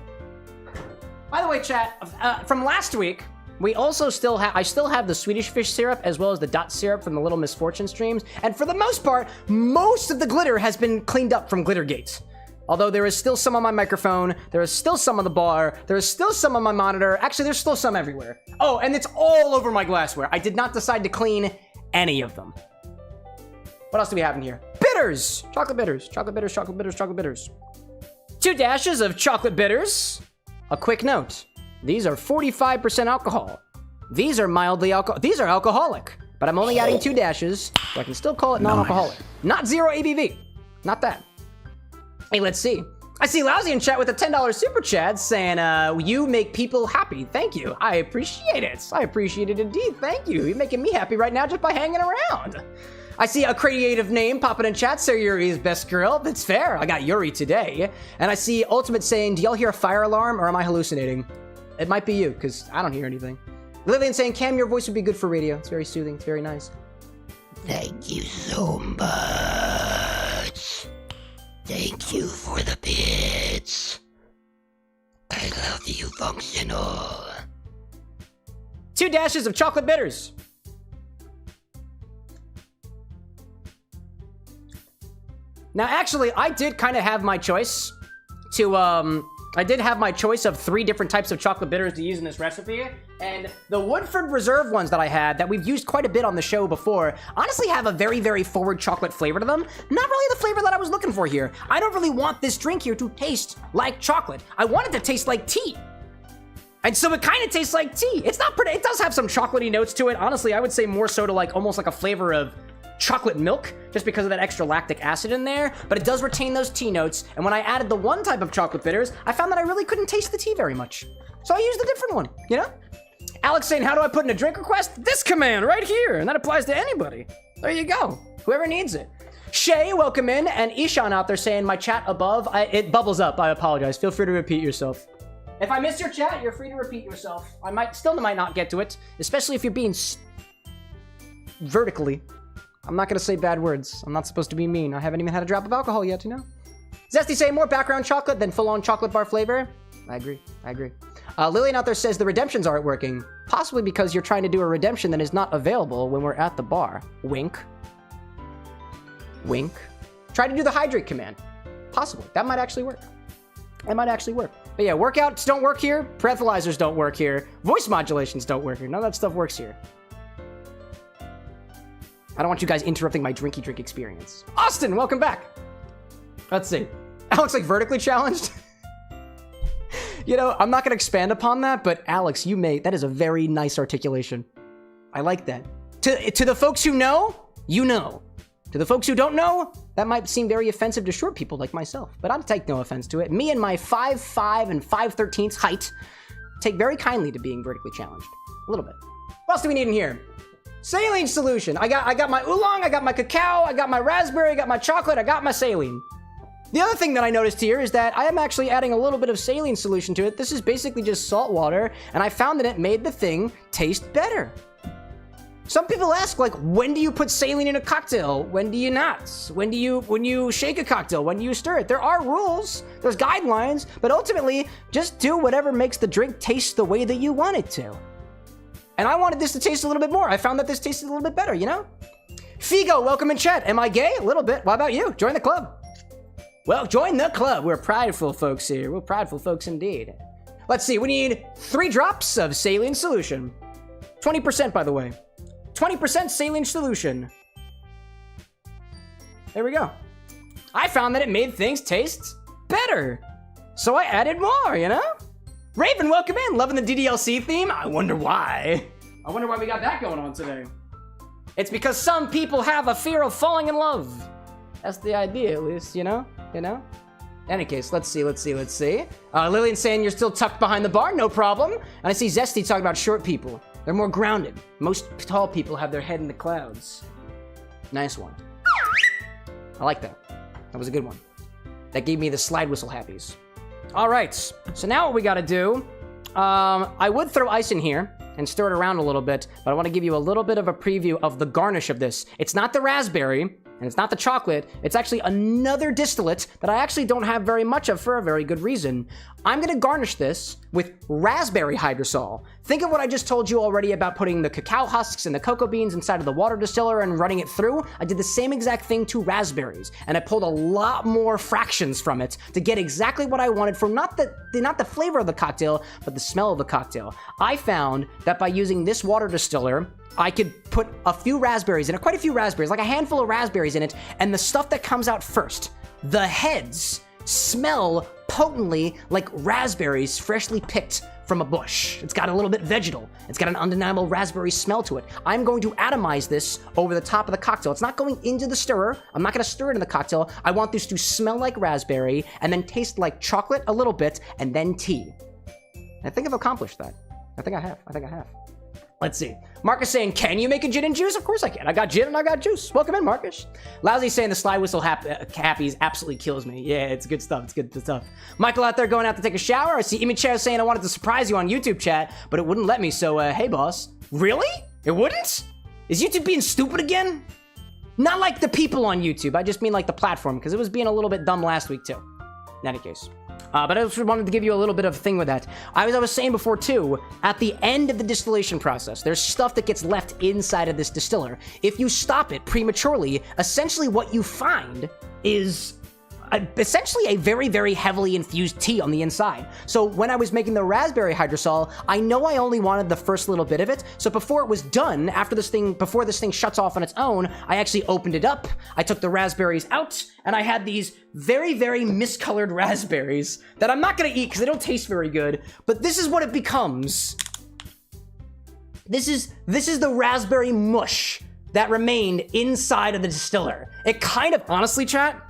By the way, chat, from last week, we also I still have the Swedish fish syrup as well as the dot syrup from the Little Misfortune streams. And for the most part, most of the glitter has been cleaned up from Glittergate. Although there is still some on my microphone, there is still some on the bar, there is still some on my monitor. Actually, there's still some everywhere. Oh, and it's all over my glassware. I did not decide to clean any of them. What else do we have in here? Bitters! Chocolate bitters, chocolate bitters, chocolate bitters, chocolate bitters. 2 dashes of chocolate bitters. A quick note. These are 45% alcohol. These are mildly these are alcoholic, but I'm only adding 2 dashes, so I can still call it non-alcoholic. Not 0 ABV. Not that. Hey, let's see. I see Lousy in chat with a $10 super chat saying, you make people happy. Thank you. I appreciate it. I appreciate it indeed. Thank you. You're making me happy right now just by hanging around. I see a creative name popping in chat, so Yuri's best girl. That's fair. I got Yuri today. And I see Ultimate saying, do y'all hear a fire alarm or am I hallucinating? It might be you, because I don't hear anything. Lillian saying, Cam, your voice would be good for radio. It's very soothing. It's very nice.
Thank you so much. Thank you for the bits. I love you, functional.
2 dashes of chocolate bitters. Now, actually, I did kind of have my choice to, I did have my choice of 3 different types of chocolate bitters to use in this recipe, and the Woodford Reserve ones that I had, that we've used quite a bit on the show before, honestly have a very, very forward chocolate flavor to them. Not really the flavor that I was looking for here. I don't really want this drink here to taste like chocolate. I want it to taste like tea. And so it kind of tastes like tea. It's not pretty, it does have some chocolatey notes to it. Honestly, I would say more so to like, almost like a flavor of chocolate milk, just because of that extra lactic acid in there, but it does retain those tea notes, and when I added the 1 type of chocolate bitters, I found that I really couldn't taste the tea very much. So I used a different one, you know? Alex saying, how do I put in a drink request? This command right here, and that applies to anybody. There you go, whoever needs it. Shay, welcome in, and Ishan out there saying, my chat above, it bubbles up, I apologize. Feel free to repeat yourself. If I missed your chat, you're free to repeat yourself. I still might not get to it, especially if you're being vertically. I'm not gonna say bad words. I'm not supposed to be mean. I haven't even had a drop of alcohol yet, you know? Zesty saying more background chocolate than full-on chocolate bar flavor. I agree. Lillian out there says the redemptions aren't working. Possibly because you're trying to do a redemption that is not available when we're at the bar. Wink. Wink. Try to do the hydrate command. Possibly. That might actually work. That might actually work. But yeah, workouts don't work here. Breathalyzers don't work here. Voice modulations don't work here. None of that stuff works here. I don't want you guys interrupting my Drinky Drink experience. Austin, welcome back. Let's see. Alex, like, vertically challenged? You know, I'm not going to expand upon that, but Alex, that is a very nice articulation. I like that. To the folks who know, you know. To the folks who don't know, that might seem very offensive to short people like myself, but I'll take no offense to it. Me and my 5'5" and 5'13" height take very kindly to being vertically challenged. A little bit. What else do we need in here? Saline Solution. I got my Oolong, I got my Cacao, I got my raspberry, I got my chocolate, I got my saline. The other thing that I noticed here is that I am actually adding a little bit of saline solution to it. This is basically just salt water, and I found that it made the thing taste better. Some people ask, like, when do you put saline in a cocktail? When do you not? When you shake a cocktail? When do you stir it? There are rules, there's guidelines, but ultimately, just do whatever makes the drink taste the way that you want it to. And I wanted this to taste a little bit more. I found that this tasted a little bit better, you know? Figo, welcome in chat. Am I gay? A little bit. What about you? Join the club. Well, join the club. We're prideful folks here. We're prideful folks indeed. Let's see. We need 3 drops of saline solution. 20%, by the way. 20% saline solution. There we go. I found that it made things taste better. So I added more, you know? Raven, welcome in. Loving the DDLC theme? I wonder why. I wonder why we got that going on today. It's because some people have a fear of falling in love. That's the idea, at least, you know? In any case, let's see. Lillian saying you're still tucked behind the bar, no problem. And I see Zesty talking about short people. They're more grounded. Most tall people have their head in the clouds. Nice one. I like that. That was a good one. That gave me the slide whistle happies. All right, so now what we gotta do, I would throw ice in here and stir it around a little bit, but I wanna give you a little bit of a preview of the garnish of this. It's not the raspberry, and it's not the chocolate, it's actually another distillate that I actually don't have very much of for a very good reason. I'm gonna garnish this with raspberry hydrosol. Think of what I just told you already about putting the cacao husks and the cocoa beans inside of the water distiller and running it through. I did the same exact thing to raspberries, and I pulled a lot more fractions from it to get exactly what I wanted from not the flavor of the cocktail, but the smell of the cocktail. I found that by using this water distiller, I could put a few raspberries in it, quite a few raspberries, like a handful of raspberries in it, and the stuff that comes out first, the heads, smell potently like raspberries freshly picked from a bush. It's got a little bit vegetal. It's got an undeniable raspberry smell to it. I'm going to atomize this over the top of the cocktail. It's not going into the stirrer. I'm not gonna stir it in the cocktail. I want this to smell like raspberry and then taste like chocolate a little bit and then tea. I think I've accomplished that. I think I have. Let's see. Marcus saying, can you make a gin and juice? Of course I can. I got gin and I got juice. Welcome in, Marcus. Lousy saying the slide whistle happies absolutely kills me. Yeah, it's good stuff. It's good stuff. Michael out there going out to take a shower. I see Imichair saying I wanted to surprise you on YouTube chat, but it wouldn't let me. So, hey, boss. Really? It wouldn't? Is YouTube being stupid again? Not like the people on YouTube. I just mean like the platform, because it was being a little bit dumb last week, too. In any case. But I just wanted to give you a little bit of a thing with that. I was saying before, too, at the end of the distillation process, there's stuff that gets left inside of this distiller. If you stop it prematurely, essentially what you find is essentially a very, very heavily infused tea on the inside. So when I was making the raspberry hydrosol, I know I only wanted the first little bit of it. So before it was done, before this thing shuts off on its own, I actually opened it up. I took the raspberries out, and I had these very, very miscolored raspberries that I'm not gonna eat because they don't taste very good. But this is what it becomes. This is the raspberry mush that remained inside of the distiller. It kind of, honestly, chat,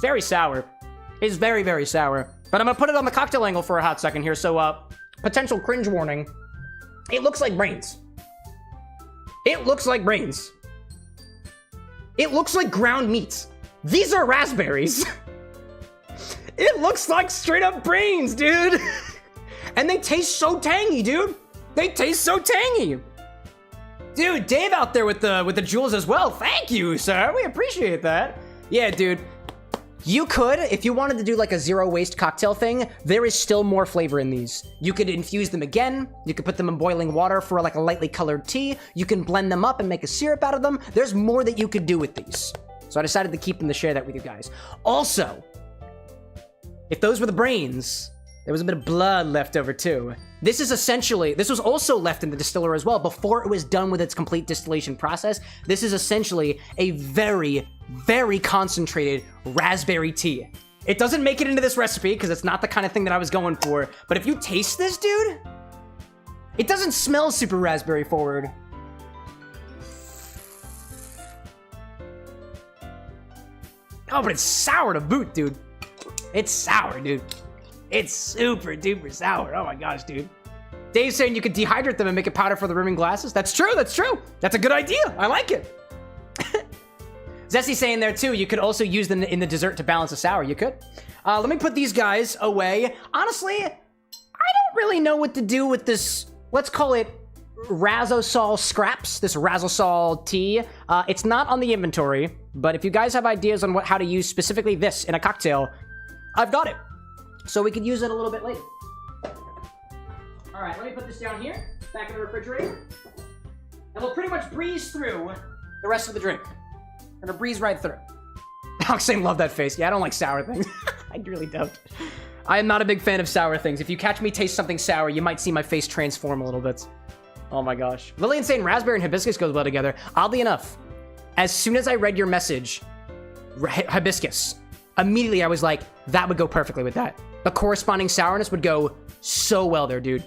very sour. It's very, very sour. But I'm gonna put it on the cocktail angle for a hot second here, so potential cringe warning. It looks like brains. It looks like brains. It looks like ground meat. These are raspberries. It looks like straight up brains, dude. And they taste so tangy, dude. They taste so tangy. Dude, Dave out there with the jewels as well. Thank you, sir. We appreciate that. Yeah, dude. You could, if you wanted to do like a zero waste cocktail thing, there is still more flavor in these. You could infuse them again. You could put them in boiling water for like a lightly colored tea. You can blend them up and make a syrup out of them. There's more that you could do with these. So I decided to keep them to share that with you guys. Also, if those were the brains, there was a bit of blood left over too. This was also left in the distiller as well before it was done with its complete distillation process. This is essentially a very, very concentrated raspberry tea. It doesn't make it into this recipe because it's not the kind of thing that I was going for. But if you taste this, dude, it doesn't smell super raspberry forward. Oh, but it's sour to boot, dude. It's sour, dude. It's super duper sour. Oh my gosh, dude. Dave's saying you could dehydrate them and make a powder for the rimming glasses. That's true, that's true. That's a good idea. I like it. Zessy's saying there too, you could also use them in the dessert to balance the sour. You could. Let me put these guys away. Honestly, I don't really know what to do with this, let's call it Hydrosol scraps, this Hydrosol tea. It's not on the inventory, but if you guys have ideas on how to use specifically this in a cocktail, I've got it. So we could use it a little bit later. All right, let me put this down here, back in the refrigerator. And we'll pretty much breeze through the rest of the drink. We're gonna breeze right through. Alex saying, love that face. Yeah, I don't like sour things. I really don't. I am not a big fan of sour things. If you catch me taste something sour, you might see my face transform a little bit. Oh my gosh. Lillian saying raspberry and hibiscus goes well together. Oddly enough, as soon as I read your message, hibiscus, immediately I was like, that would go perfectly with that. The corresponding sourness would go so well there, dude.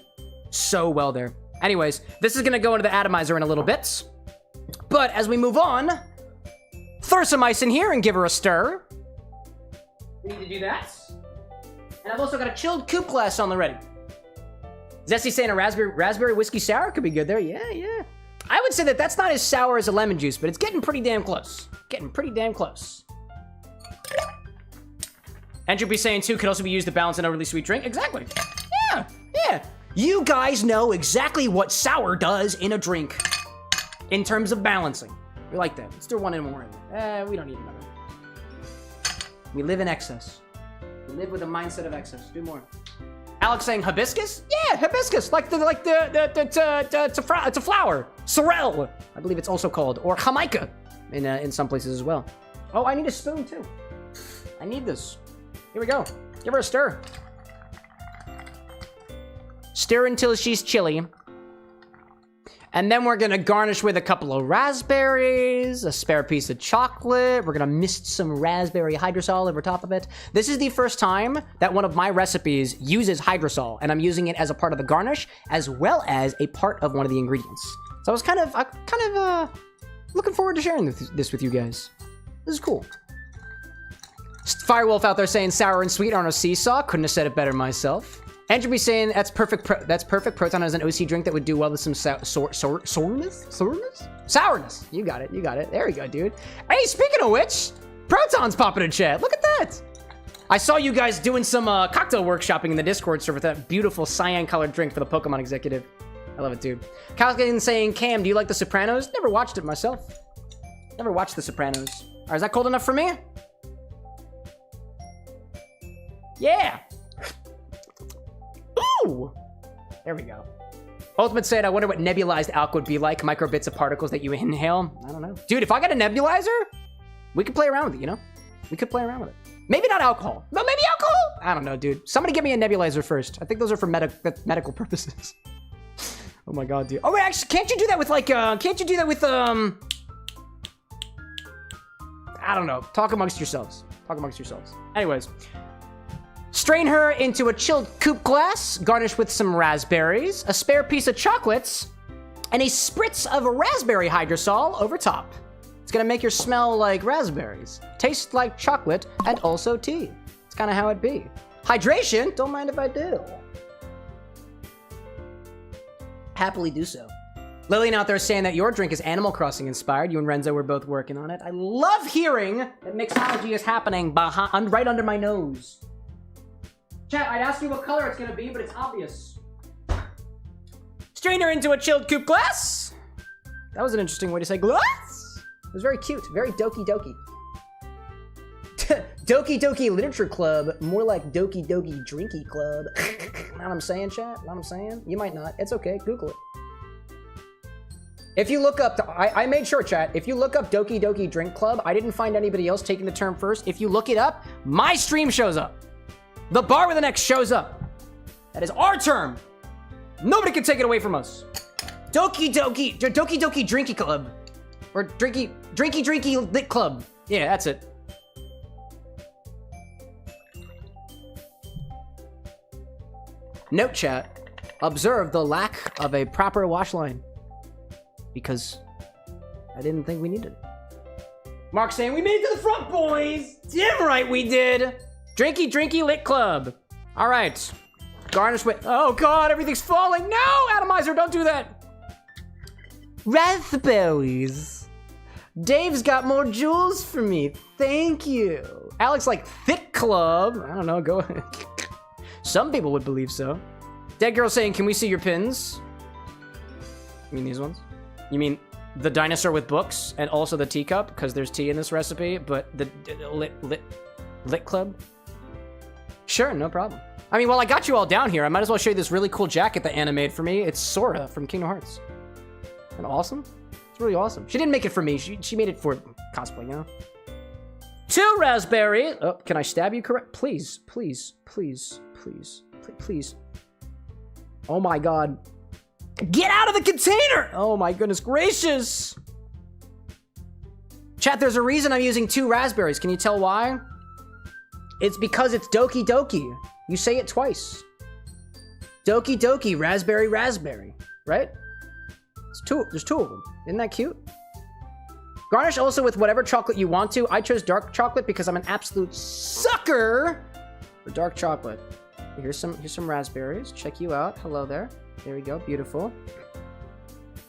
So well there. Anyways, this is gonna go into the atomizer in a little bit. But as we move on, throw some ice in here and give her a stir. We need to do that. And I've also got a chilled coupe glass on the ready. Zesty saying a raspberry whiskey sour could be good there. Yeah, yeah. I would say that that's not as sour as a lemon juice, but it's getting pretty damn close. Getting pretty damn close. Entropy saying too could also be used to balance an overly sweet drink. Exactly. Yeah, yeah. You guys know exactly what sour does in a drink in terms of balancing. We like that. Let's do one and more. We don't need another. We live in excess. We live with a mindset of excess. Do more. Alex saying hibiscus? Yeah, hibiscus. It's a flower. Sorrel, I believe it's also called, or Jamaica in some places as well. Oh, I need a spoon too. I need this. Here we go. Give her a stir. Stir until she's chilly. And then we're gonna garnish with a couple of raspberries, a spare piece of chocolate. We're gonna mist some raspberry hydrosol over top of it. This is the first time that one of my recipes uses hydrosol, and I'm using it as a part of the garnish, as well as a part of one of the ingredients. So I was kind of looking forward to sharing this with you guys. This is cool. Firewolf out there saying sour and sweet are on a seesaw. Couldn't have said it better myself. Entropy saying that's perfect. That's perfect. Proton as an OC drink that would do well with some sourness. Sourness. You got it. You got it. There we go, dude. Hey, speaking of which, Proton's popping in chat. Look at that. I saw you guys doing some cocktail workshopping in the Discord server with that beautiful cyan-colored drink for the Pokemon executive. I love it, dude. Calculating saying, Cam, do you like The Sopranos? Never watched it myself. Never watched The Sopranos. All right, is that cold enough for me? Yeah. Ooh. There we go. Ultimate said, I wonder what nebulized alk would be like. Microbits of particles that you inhale. I don't know. Dude, if I got a nebulizer, we could play around with it, you know? We could play around with it. Maybe not alcohol, but maybe alcohol? I don't know, dude. Somebody get me a nebulizer first. I think those are for medical purposes. Oh my god, dude. Oh, wait, actually, can't you do that with, like, can't you do that with, I don't know. Talk amongst yourselves. Talk amongst yourselves. Anyways. Strain her into a chilled coupe glass, garnish with some raspberries, a spare piece of chocolates, and a spritz of raspberry hydrosol over top. It's gonna make your smell like raspberries, taste like chocolate, and also tea. It's kind of how it be. Hydration? Don't mind if I do. Happily do so. Lillian out there saying that your drink is Animal Crossing inspired. You and Renzo were both working on it. I love hearing that mixology is happening right under my nose. Chat, I'd ask you what color it's gonna be, but it's obvious. Strain her into a chilled coupe glass. That was an interesting way to say glass. It was very cute, very Doki Doki. Doki Doki Literature Club, more like Doki Doki Drinky Club. Know what I'm saying, chat? Know what I'm saying? You might not. It's okay. Google it. If you look up, I made sure, chat, if you look up Doki Doki Drink Club, I didn't find anybody else taking the term first. If you look it up, my stream shows up. The Bar with an X shows up. That is our term. Nobody can take it away from us. Doki Doki Drinky Club. Or Drinky Lit Club. Yeah, that's it. Note, chat, observe the lack of a proper wash line. Because I didn't think we needed it. Mark saying, we made it to the front, boys! Damn right we did! Drinky Lit Club. All right. Garnish with... Oh, God, everything's falling. No, Atomizer, don't do that. Raspberries. Dave's got more jewels for me. Thank you. Alex like Thick Club. I don't know, go ahead. Some people would believe so. Dead Girl saying, can we see your pins? You mean these ones? You mean the dinosaur with books and also the teacup because there's tea in this recipe, but the lit club? Sure, no problem. I mean, while I got you all down here, I might as well show you this really cool jacket that Anna made for me. It's Sora from Kingdom Hearts. Isn't that awesome? It's really awesome. She didn't make it for me. She made it for cosplay, you know? 2 raspberries. Oh, can I stab you correct? Please, please, please, please, please. Oh my God. Get out of the container! Oh my goodness gracious. Chat, there's a reason I'm using 2 raspberries. Can you tell why? It's because it's Doki Doki. You say it twice. Doki Doki, raspberry, raspberry. Right? There's 2 of them. Isn't that cute? Garnish also with whatever chocolate you want to. I chose dark chocolate because I'm an absolute sucker for dark chocolate. Here's some raspberries. Check you out. Hello there. There we go. Beautiful.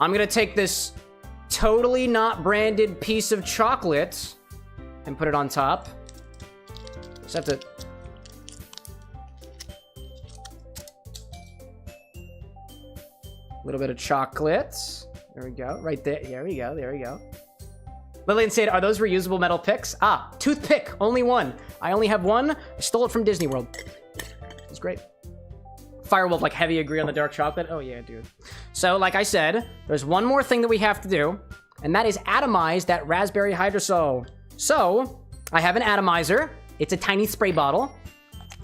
I'm gonna take this totally not branded piece of chocolate and put it on top. Just have to... A little bit of chocolate. There we go. Right there. There we go. There we go. Lillian said, are those reusable metal picks? Ah, toothpick. Only one. I only have one. I stole it from Disney World. It's great. Firewolf, like, heavy agree on the dark chocolate. Oh, yeah, dude. So, like I said, there's one more thing that we have to do, and that is atomize that raspberry hydrosol. So, I have an atomizer. It's a tiny spray bottle.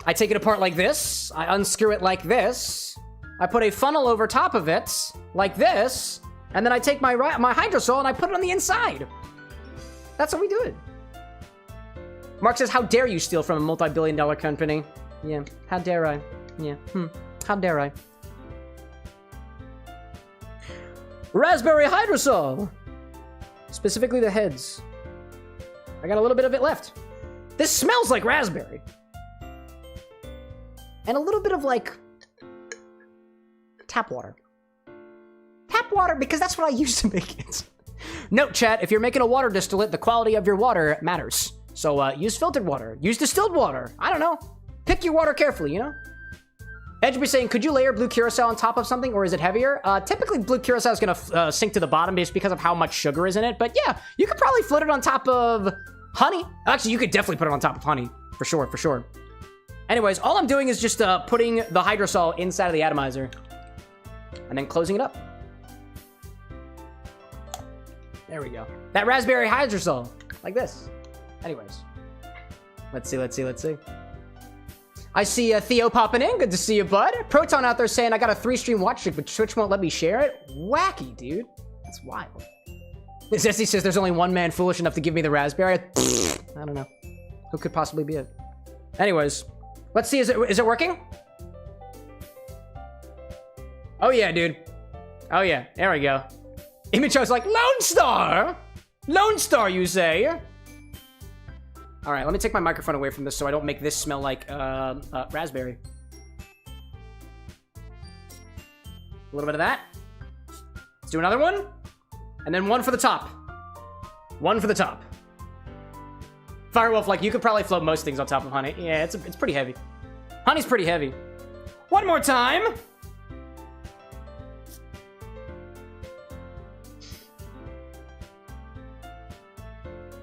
I take it apart like this. I unscrew it like this. I put a funnel over top of it, like this, and then I take my hydrosol and I put it on the inside. That's how we do it. Mark says, how dare you steal from a multi-billion-dollar company? Yeah, how dare I? Yeah, how dare I? Raspberry hydrosol! Specifically the heads. I got a little bit of it left. This smells like raspberry. And a little bit of, like, tap water. Tap water, because that's what I used to make it. Note, chat, if you're making a water distillate, the quality of your water matters. So, use filtered water. Use distilled water. I don't know. Pick your water carefully, you know? Edge be saying, could you layer blue curacao on top of something, or is it heavier? Typically, blue curacao is gonna sink to the bottom just because of how much sugar is in it. But yeah, you could probably float it on top of honey. Actually, you could definitely put it on top of honey. For sure, for sure. Anyways, all I'm doing is just putting the hydrosol inside of the atomizer. And then closing it up. There we go. That raspberry hydrosol. Like this. Anyways. Let's see. I see Theo popping in. Good to see you, bud. Proton out there saying, I got a 3-stream watch streak, but Twitch won't let me share it. Wacky, dude. That's wild. Zesty says there's only one man foolish enough to give me the raspberry. I don't know. Who could possibly be it? Anyways. Let's see. Is it working? Oh, yeah, dude. Oh, yeah. There we go. Image was like, Lone Star! Lone Star, you say? All right, let me take my microphone away from this so I don't make this smell like raspberry. A little bit of that. Let's do another one. And then one for the top. One for the top. Firewolf, like, you could probably float most things on top of honey. Yeah, it's pretty heavy. Honey's pretty heavy. One more time.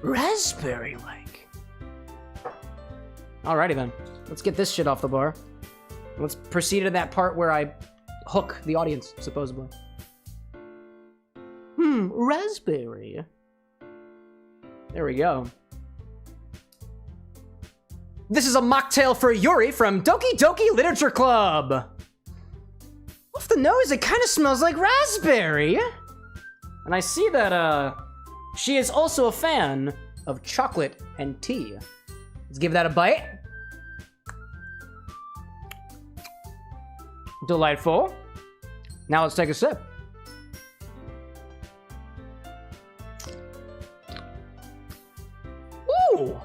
Raspberry-like. Alrighty then. Let's get this shit off the bar. Let's proceed to that part where I hook the audience, supposedly. Raspberry. There we go. This is a mocktail for Yuri from Doki Literature Club. Off the nose, it kind of smells like raspberry. And I see that, she is also a fan of chocolate and tea. Let's give that a bite. Delightful. Now let's take a sip. Ooh.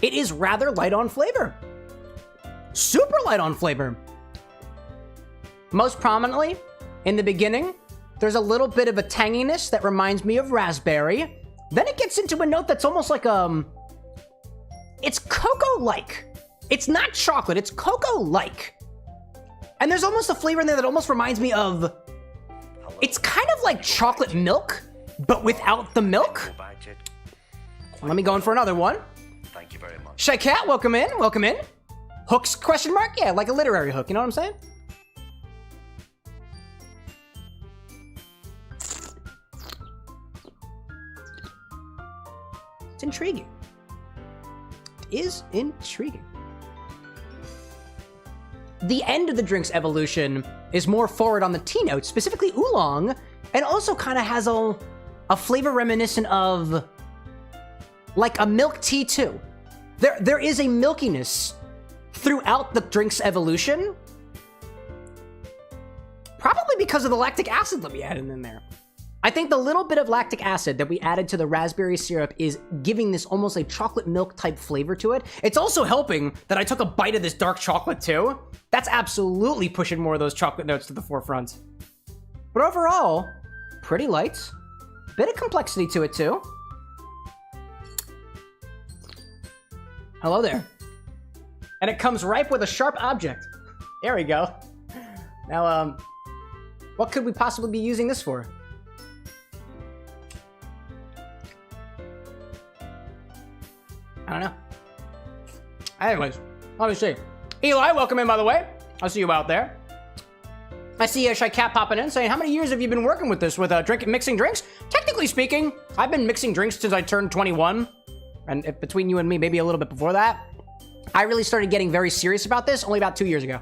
It is rather light on flavor. Super light on flavor. Most prominently, in the beginning, there's a little bit of a tanginess that reminds me of raspberry. Then it gets into a note that's almost like, it's cocoa-like. It's not chocolate, it's cocoa-like. And there's almost a flavor in there that almost reminds me of, it's kind of like chocolate milk, but without the milk. Let me go in for another one.
Thank you very much.
Shy Cat, welcome in, welcome in. Hooks, question mark? Yeah, like a literary hook, you know what I'm saying? It's intriguing. It is intriguing. The end of the drink's evolution is more forward on the tea notes, specifically oolong, and also kind of has a flavor reminiscent of like a milk tea too. There is a milkiness throughout the drink's evolution, probably because of the lactic acid that we added in there. I think the little bit of lactic acid that we added to the raspberry syrup is giving this almost a chocolate milk type flavor to it. It's also helping that I took a bite of this dark chocolate too. That's absolutely pushing more of those chocolate notes to the forefront. But overall, pretty light. Bit of complexity to it too. Hello there. And it comes ripe with a sharp object. There we go. Now, what could we possibly be using this for? I don't know. Anyways, let me see. Eli, welcome in, by the way. I see you out there. I see Shy Cat popping in saying, how many years have you been working with this, with mixing drinks? Technically speaking, I've been mixing drinks since I turned 21. And if between you and me, maybe a little bit before that. I really started getting very serious about this only about 2 years ago,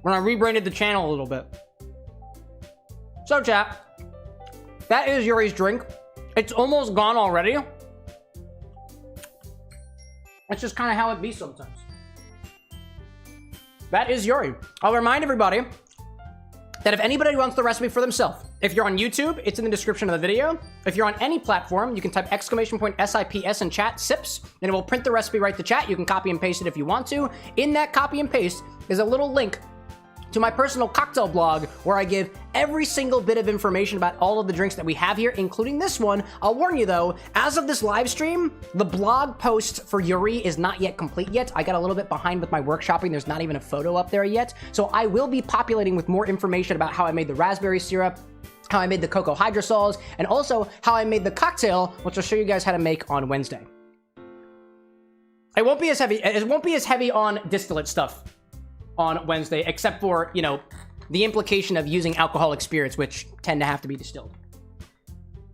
when I rebranded the channel a little bit. So chat, that is Yuri's drink. It's almost gone already. That's just kind of how it be sometimes. That is Yuri. I'll remind everybody that if anybody wants the recipe for themselves, if you're on YouTube, it's in the description of the video. If you're on any platform, you can type !SIPS in chat, SIPS, and it will print the recipe right to chat. You can copy and paste it if you want to. In that copy and paste is a little link to my personal cocktail blog, where I give every single bit of information about all of the drinks that we have here, including this one. I'll warn you though, as of this live stream, the blog post for Yuri is not yet complete yet. I got a little bit behind with my workshopping. There's not even a photo up there yet. So I will be populating with more information about how I made the raspberry syrup, how I made the cocoa hydrosols, and also how I made the cocktail, which I'll show you guys how to make on Wednesday. It won't be as heavy on distillate stuff on Wednesday, except for, you know, the implication of using alcoholic spirits, which tend to have to be distilled.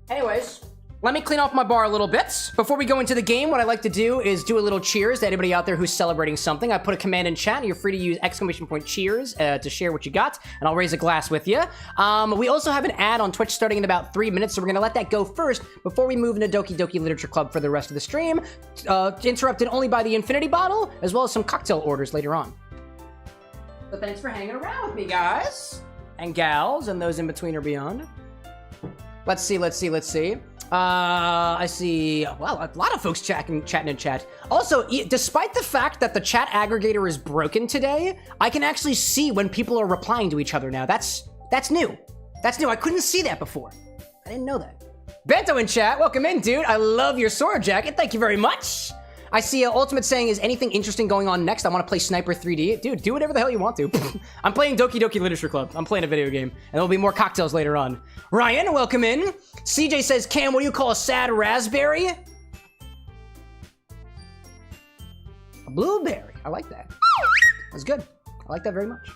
Anyways, let me clean off my bar a little bit. Before we go into the game, what I like to do is do a little cheers to anybody out there who's celebrating something. I put a command in chat, and you're free to use !cheers to share what you got, and I'll raise a glass with you. We also have an ad on Twitch starting in about 3 minutes, so we're gonna let that go first before we move into Doki Literature Club for the rest of the stream, interrupted only by the infinity bottle, as well as some cocktail orders later on. So thanks for hanging around with me, guys and gals, and those in between or beyond. Let's see. I see, well, a lot of folks chatting in chat. Also, despite the fact that the chat aggregator is broken today, I can actually see when people are replying to each other now. That's new. That's new. I couldn't see that before. I didn't know that. Bento in chat, welcome in, dude. I love your sword jacket. Thank you very much. I see Ultimate saying, is anything interesting going on next? I want to play Sniper 3D. Dude, do whatever the hell you want to. I'm playing Doki Literature Club. I'm playing a video game, and there'll be more cocktails later on. Ryan, welcome in. CJ says, Cam, what do you call a sad raspberry? A blueberry. I like that. That's good. I like that very much.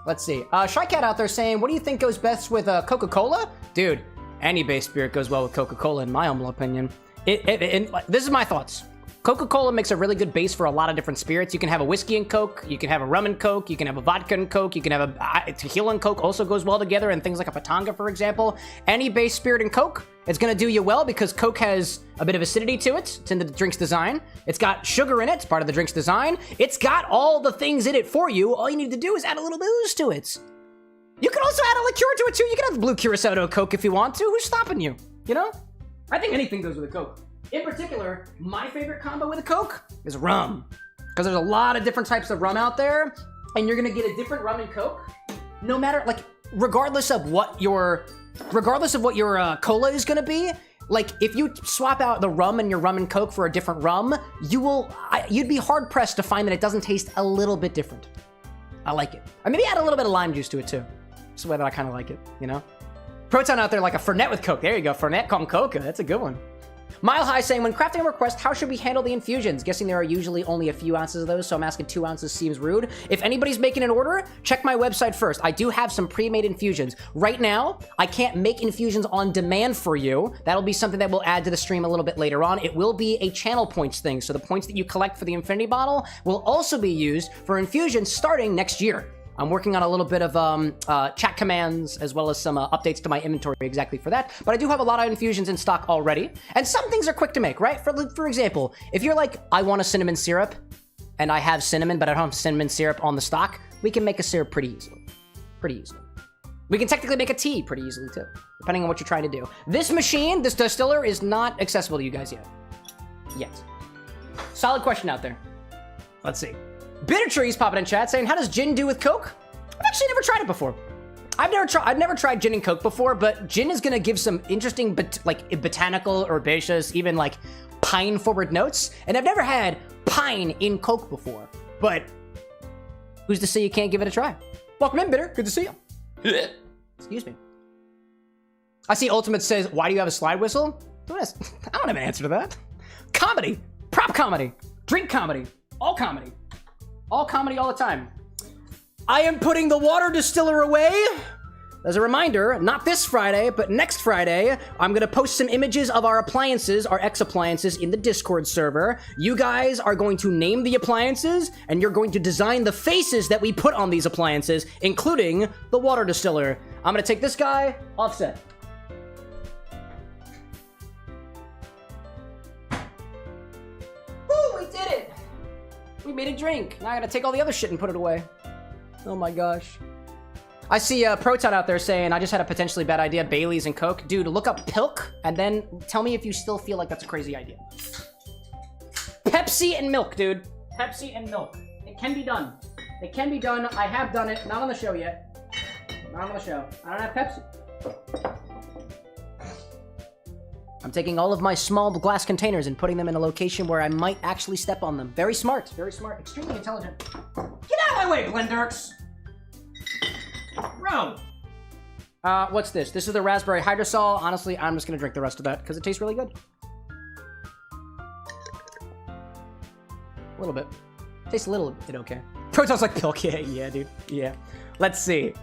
Let's see. Shycat out there saying, what do you think goes best with Coca-Cola? Dude, any base spirit goes well with Coca-Cola in my humble opinion. This is my thoughts. Coca-Cola makes a really good base for a lot of different spirits. You can have a whiskey and Coke, you can have a rum and Coke, you can have a vodka and Coke, you can have a tequila and Coke also goes well together, and things like a Patanga, for example. Any base spirit in Coke, it's gonna do you well because Coke has a bit of acidity to it. It's in the drink's design. It's got sugar in it, it's part of the drink's design. It's got all the things in it for you. All you need to do is add a little booze to it. You can also add a liqueur to it too. You can have blue curacao to a Coke if you want to. Who's stopping you? You know? I think anything goes with a Coke. In particular, my favorite combo with a Coke is rum. Because there's a lot of different types of rum out there, and you're gonna get a different rum and Coke, no matter, like, regardless of what your cola is gonna be. Like, if you swap out the rum and your rum and Coke for a different rum, you'd be hard pressed to find that it doesn't taste a little bit different. I like it. I maybe add a little bit of lime juice to it too. That's the way that I kind of like it, you know? Proton out there like a Fernet with Coke. There you go, Fernet con Coca. That's a good one. Mile High saying, when crafting a request, how should we handle the infusions? Guessing there are usually only a few ounces of those, so I'm asking 2 ounces seems rude. If anybody's making an order, check my website first. I do have some pre-made infusions. Right now, I can't make infusions on demand for you. That'll be something that we'll add to the stream a little bit later on. It will be a channel points thing, so the points that you collect for the Infinity Bottle will also be used for infusions starting next year. I'm working on a little bit of chat commands as well as some updates to my inventory exactly for that. But I do have a lot of infusions in stock already. And some things are quick to make, right? For example, if you're like, I want a cinnamon syrup and I have cinnamon, but I don't have cinnamon syrup on the stock, we can make a syrup pretty easily. Pretty easily. We can technically make a tea pretty easily too, depending on what you're trying to do. This machine, this distiller, is not accessible to you guys yet. Yet. Solid question out there. Let's see. Bitter Trees popping in chat saying, how does gin do with Coke? I've actually never tried it before. I've never tried gin and Coke before, but gin is gonna give some interesting, botanical, herbaceous, even like pine forward notes. And I've never had pine in Coke before, but who's to say you can't give it a try? Welcome in, Bitter. Good to see you. Excuse me. I see Ultimate says, why do you have a slide whistle? I don't have an answer to that. Comedy, prop comedy, drink comedy, all comedy. All comedy all the time. I am putting the water distiller away. As a reminder, not this Friday, but next Friday, I'm gonna post some images of our appliances, our X appliances, in the Discord server. You guys are going to name the appliances, and you're going to design the faces that we put on these appliances, including the water distiller. I'm gonna take this guy, offset. Woo, we did it! We made a drink. Now I gotta take all the other shit and put it away. Oh my gosh. I see Proton out there saying, I just had a potentially bad idea, Bailey's and Coke. Dude, look up Pilk and then tell me if you still feel like that's a crazy idea. Pepsi and milk, dude. Pepsi and milk. It can be done. It can be done. I have done it. Not on the show yet. Not on the show. I don't have Pepsi. I'm taking all of my small glass containers and putting them in a location where I might actually step on them. Very smart, extremely intelligent. Get out of my way, Blendurks! Bro! What's this? This is the raspberry hydrosol. Honestly, I'm just gonna drink the rest of that because it tastes really good. A little bit. Tastes a little bit okay. Proton's like Pilk. Yeah, dude. Yeah. Let's see.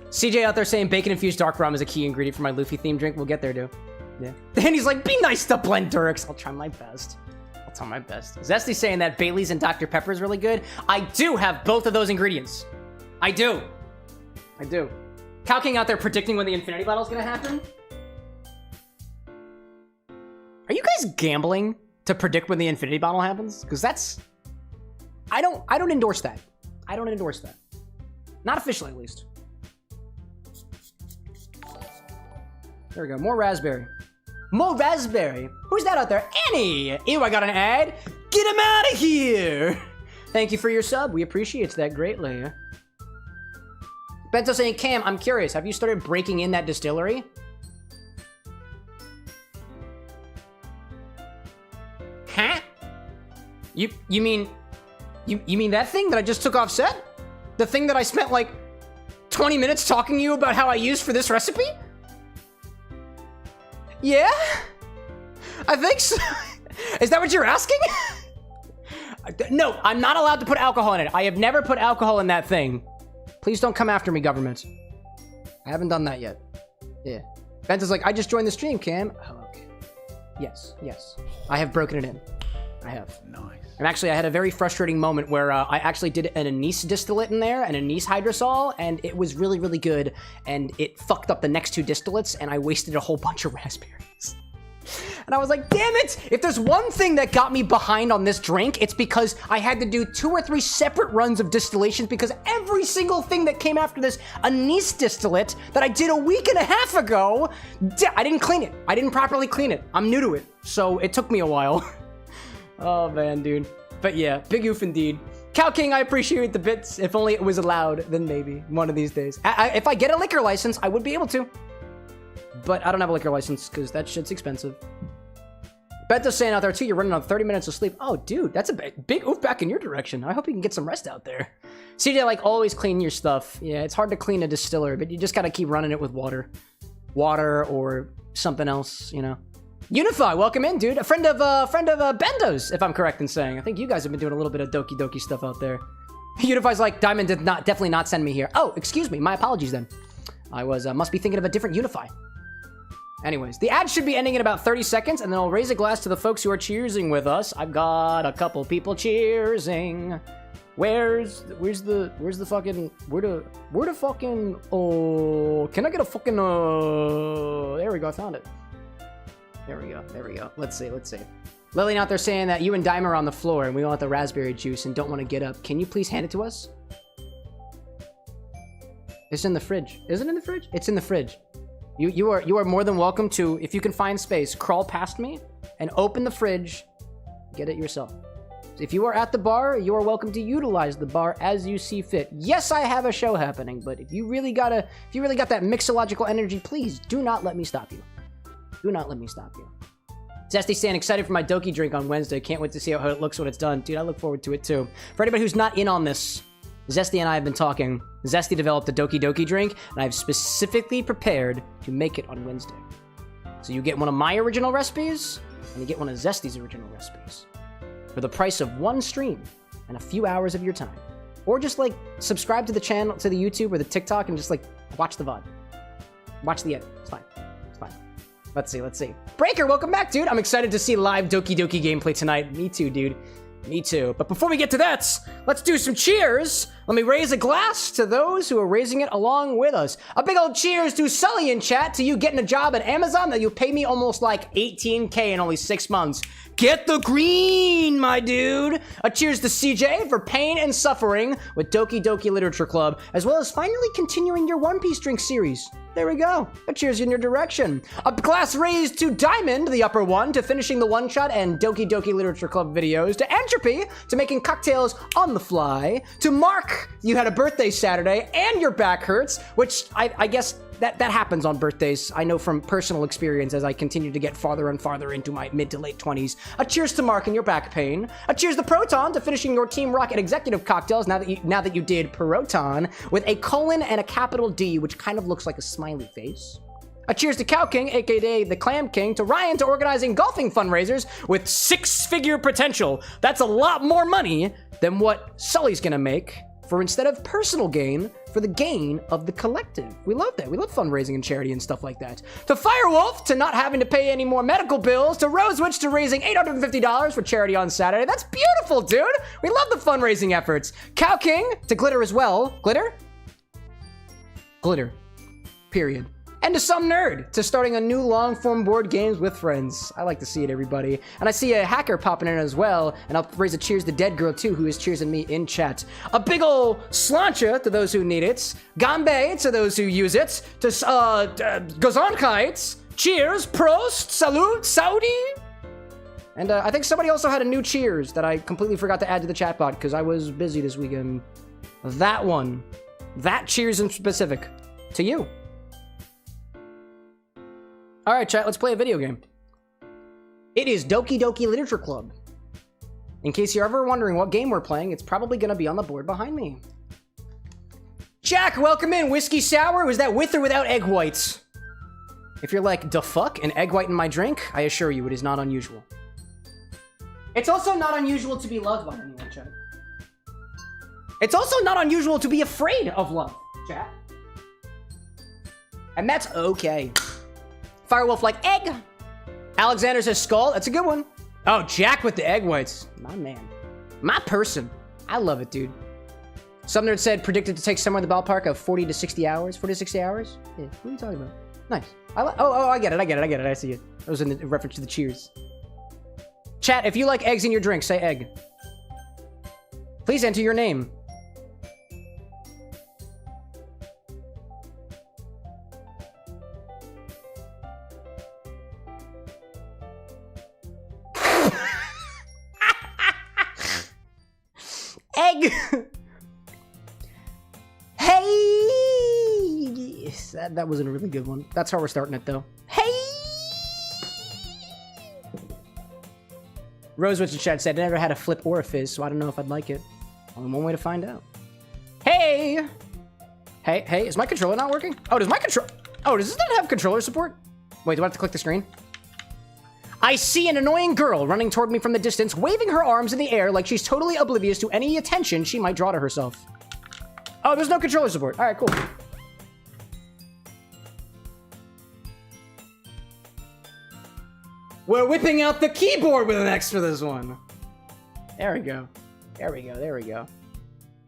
CJ out there saying bacon-infused dark rum is a key ingredient for my Luffy-themed drink. We'll get there, dude. Yeah. Danny's like, be nice to Blendurks. I'll try my best. I'll try my best. Zesty saying that Bailey's and Dr. Pepper is really good. I do have both of those ingredients. I do. Cow King out there predicting when the Infinity Battle is gonna happen. Are you guys gambling to predict when the Infinity Battle happens? Because that's... I don't endorse that. I don't endorse that. Not officially, at least. There we go. More raspberry. More raspberry. Who's that out there? Annie! Ew, I got an ad. Get him out of here! Thank you for your sub. We appreciate that greatly. Bento saying, Cam, I'm curious. Have you started breaking in that distillery? Huh? You mean that thing that I just took off set? The thing that I spent like 20 minutes talking to you about how I used for this recipe? Yeah? I think so. Is that what you're asking? No, I'm not allowed to put alcohol in it. I have never put alcohol in that thing. Please don't come after me, government. I haven't done that yet. Yeah. Benta's like, I just joined the stream, Cam. Oh, okay. Yes. I have broken it in. I have.
Nice.
And actually, I had a very frustrating moment where I actually did an anise distillate in there, an anise hydrosol, and it was really, really good, and it fucked up the next 2 distillates, and I wasted a whole bunch of raspberries. And I was like, damn it! If there's one thing that got me behind on this drink, it's because I had to do 2 or 3 separate runs of distillations because every single thing that came after this anise distillate that I did a week and a half ago, I didn't clean it. I didn't properly clean it. I'm new to it, so it took me a while. Oh, man, dude. But yeah, big oof indeed. Cow King, I appreciate the bits. If only it was allowed, then maybe one of these days. If I get a liquor license, I would be able to. But I don't have a liquor license because that shit's expensive. Benta's saying out there too, you're running on 30 minutes of sleep. Oh, dude, that's a big oof back in your direction. I hope you can get some rest out there. CJ, like, always clean your stuff. Yeah, it's hard to clean a distiller, but you just gotta keep running it with water. Water or something else, you know. Unify, welcome in, dude. A friend of Bendo's, if I'm correct in saying. I think you guys have been doing a little bit of Doki stuff out there. Unify's like, Diamond did definitely not send me here. Oh, excuse me, my apologies then. I must be thinking of a different Unify. Anyways, the ad should be ending in about 30 seconds, and then I'll raise a glass to the folks who are cheersing with us. I've got a couple people cheersing. Where's the fucking, where the fucking, oh, can I get a fucking, there we go, I found it. There we go. Let's see. Lillian out there saying that you and Dime are on the floor, and we want the raspberry juice and don't want to get up. Can you please hand it to us? It's in the fridge. Is it in the fridge? It's in the fridge. You are more than welcome to, if you can find space, crawl past me and open the fridge, get it yourself. If you are at the bar, you are welcome to utilize the bar as you see fit. Yes, I have a show happening, but if you really got that mixological energy, please do not let me stop you. Do not let me stop you. Zesty saying, excited for my Doki drink on Wednesday. Can't wait to see how it looks when it's done. Dude, I look forward to it too. For anybody who's not in on this, Zesty and I have been talking. Zesty developed a Doki drink, and I've specifically prepared to make it on Wednesday. So you get one of my original recipes, and you get one of Zesty's original recipes. For the price of one stream and a few hours of your time. Or just like subscribe to the channel, to the YouTube or the TikTok, and just like watch the VOD. Watch the edit. It's fine. Let's see. Breaker, welcome back, dude. I'm excited to see live Doki gameplay tonight. Me too, dude. Me too. But before we get to that, let's do some cheers. Let me raise a glass to those who are raising it along with us. A big old cheers to Sully in chat, to you getting a job at Amazon that you pay me almost like $18K in only 6 months. Get the green, my dude. A cheers to CJ for pain and suffering with Doki Literature Club, as well as finally continuing your One Piece drink series. There we go. A cheers in your direction. A glass raised to Diamond, the upper one, to finishing the one-shot and Doki Literature Club videos, to Entropy, to making cocktails on the fly, to Mark, you had a birthday Saturday and your back hurts, which I guess that happens on birthdays. I know from personal experience as I continue to get farther and farther into my mid to late 20s. A cheers to Mark and your back pain. A cheers to Proton to finishing your Team Rocket executive cocktails now that you did Proton with a colon and a capital D, which kind of looks like a smiley face. A cheers to Cow King, aka the Clam King, to Ryan to organizing golfing fundraisers with 6-figure potential. That's a lot more money than what Sully's gonna make for, instead of personal gain, for the gain of the collective. We love that. We love fundraising and charity and stuff like that. To Firewolf, to not having to pay any more medical bills. To Rosewitch, to raising $850 for charity on Saturday. That's beautiful, dude. We love the fundraising efforts. Cow King, to Glitter as well. Glitter? Glitter. Period. And to Some Nerd, to starting a new long-form board games with friends. I like to see it, everybody. And I see a hacker popping in as well, and I'll raise a cheers to Dead Girl, too, who is cheersing me in chat. A big ol' slancha to those who need it. Gambe to those who use it. To Gazonkites. Cheers, Prost, Salute, Saudi. And I think somebody also had a new cheers that I completely forgot to add to the chat bot because I was busy this weekend. That one. That cheers in specific. To you. All right, chat, let's play a video game. It is Doki Literature Club. In case you're ever wondering what game we're playing, it's probably going to be on the board behind me. Jack, welcome in. Whiskey sour, was that with or without egg whites? If you're like, the fuck, an egg white in my drink? I assure you, it is not unusual. It's also not unusual to be loved by anyone, chat. It's also not unusual to be afraid of love, chat. And that's okay. Firewolf like egg. Alexander says skull. That's a good one. Oh, Jack with the egg whites. My man. My person. I love it, dude. Some nerd said predicted to take somewhere in the ballpark of 40 to 60 hours. 40 to 60 hours? Yeah, what are you talking about? Nice. I get it. I see it. That was in reference to the cheers. Chat, if you like eggs in your drink, say egg. Please enter your name. Egg! Hey! That wasn't a really good one. That's how we're starting it, though. Hey! Rosewitch in chat said, I never had a flip or a fizz, so I don't know if I'd like it. Only one way to find out. Hey! Hey, is my controller not working? Oh, does this not have controller support? Wait, do I have to click the screen? I see an annoying girl running toward me from the distance, waving her arms in the air like she's totally oblivious to any attention she might draw to herself. Oh, there's no controller support. All right, cool. We're whipping out the keyboard with an X for this one. There we go. There we go.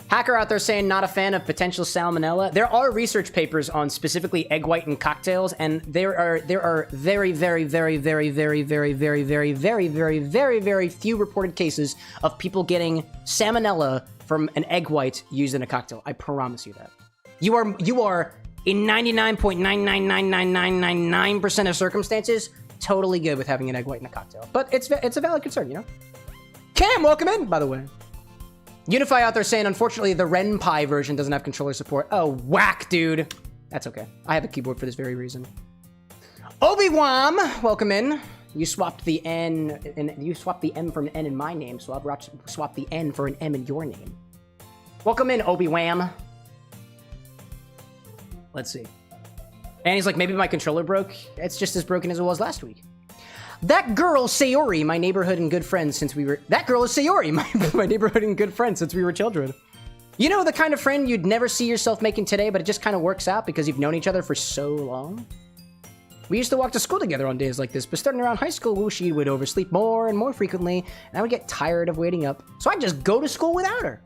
Hacker out there saying not a fan of potential salmonella. There are research papers on specifically egg white and cocktails, and there are very few reported cases of people getting salmonella from an egg white used in a cocktail. I promise you that. You are in 99.9999999% of circumstances totally good with having an egg white in a cocktail. But it's a valid concern, you know? Cam, welcome in, by the way. Unify out there saying, unfortunately, the Ren Pi version doesn't have controller support. Oh, whack, dude. That's okay. I have a keyboard for this very reason. Obi-Wan, welcome in. You swapped the N, and you swapped the M for an N in my name, so I've swapped the N for an M in your name. Welcome in, Obi-Wham. Let's see. And he's like, maybe my controller broke. It's just as broken as it was last week. That girl, Sayori, my neighborhood and good friend since we were... That girl is Sayori, my neighborhood and good friend since we were children. You know, the kind of friend you'd never see yourself making today, but it just kind of works out because you've known each other for so long. We used to walk to school together on days like this, but starting around high school, she would oversleep more and more frequently, and I would get tired of waiting up. So I'd just go to school without her.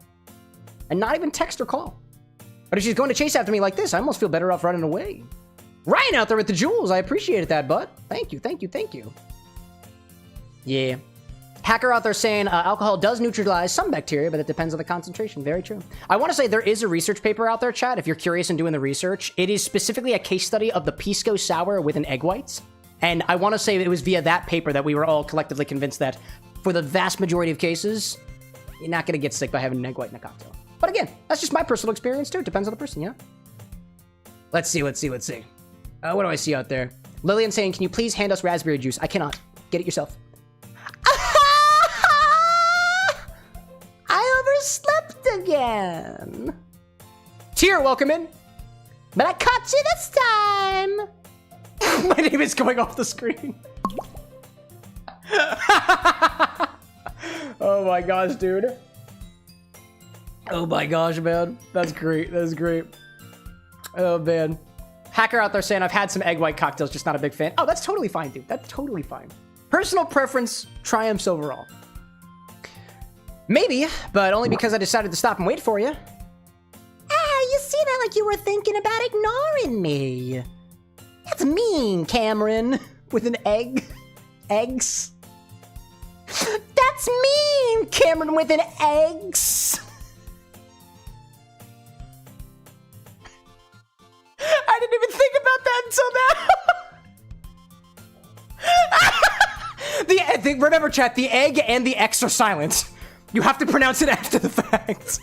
And not even text or call. But if she's going to chase after me like this, I almost feel better off running away. Ryan out there with the jewels. I appreciated that, bud. Thank you. Yeah. Hacker out there saying alcohol does neutralize some bacteria, but it depends on the concentration. Very true. I want to say there is a research paper out there, chat, if you're curious in doing the research. It is specifically a case study of the pisco sour with an egg whites. And I want to say it was via that paper that we were all collectively convinced that for the vast majority of cases, you're not going to get sick by having an egg white in a cocktail. But again, that's just my personal experience too. It depends on the person, yeah? Let's see. What do I see out there? Lillian saying, can you please hand us raspberry juice? I cannot. Get it yourself. I overslept again. Tier, welcome in. But I caught you this time. My name is going off the screen. Oh my gosh, dude. Oh my gosh, man. That's great. Oh, man. Hacker out there saying, I've had some egg white cocktails, just not a big fan. Oh, that's totally fine, dude. That's totally fine. Personal preference triumphs overall. Maybe, but only because I decided to stop and wait for you. You see that like you were thinking about ignoring me. That's mean, Cameron. With an egg. Eggs. That's mean, Cameron with an eggs. I didn't even think about that until now. Remember, chat, the egg and the X are silent. You have to pronounce it after the fact.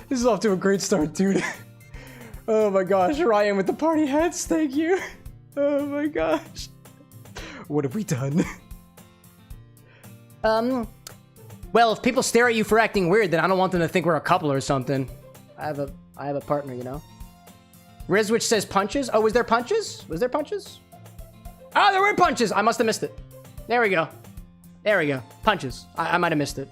This is off to a great start, dude. Oh my gosh, Ryan with the party hats, thank you. Oh my gosh. What have we done? Well, if people stare at you for acting weird, then I don't want them to think we're a couple or something. I have a partner, you know? Rizwich says punches. Oh, was there punches? Oh, there were punches. I must have missed it. There we go. There we go. Punches. I might have missed it.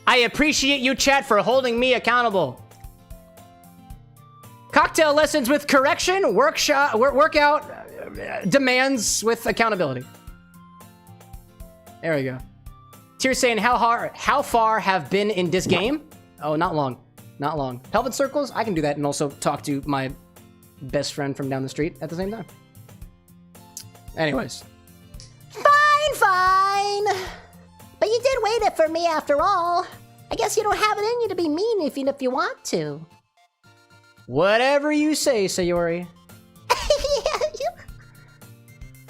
I appreciate you, chat, for holding me accountable. Cocktail lessons with correction, workout demands with accountability. There we go. Tears saying, how far have been in this game? Oh, not long. Not long. Pelvic circles, I can do that and also talk to my best friend from down the street at the same time. Anyways.
Fine. But you did wait it for me after all. I guess you don't have it in you to be mean even if you want to.
Whatever you say, Sayori.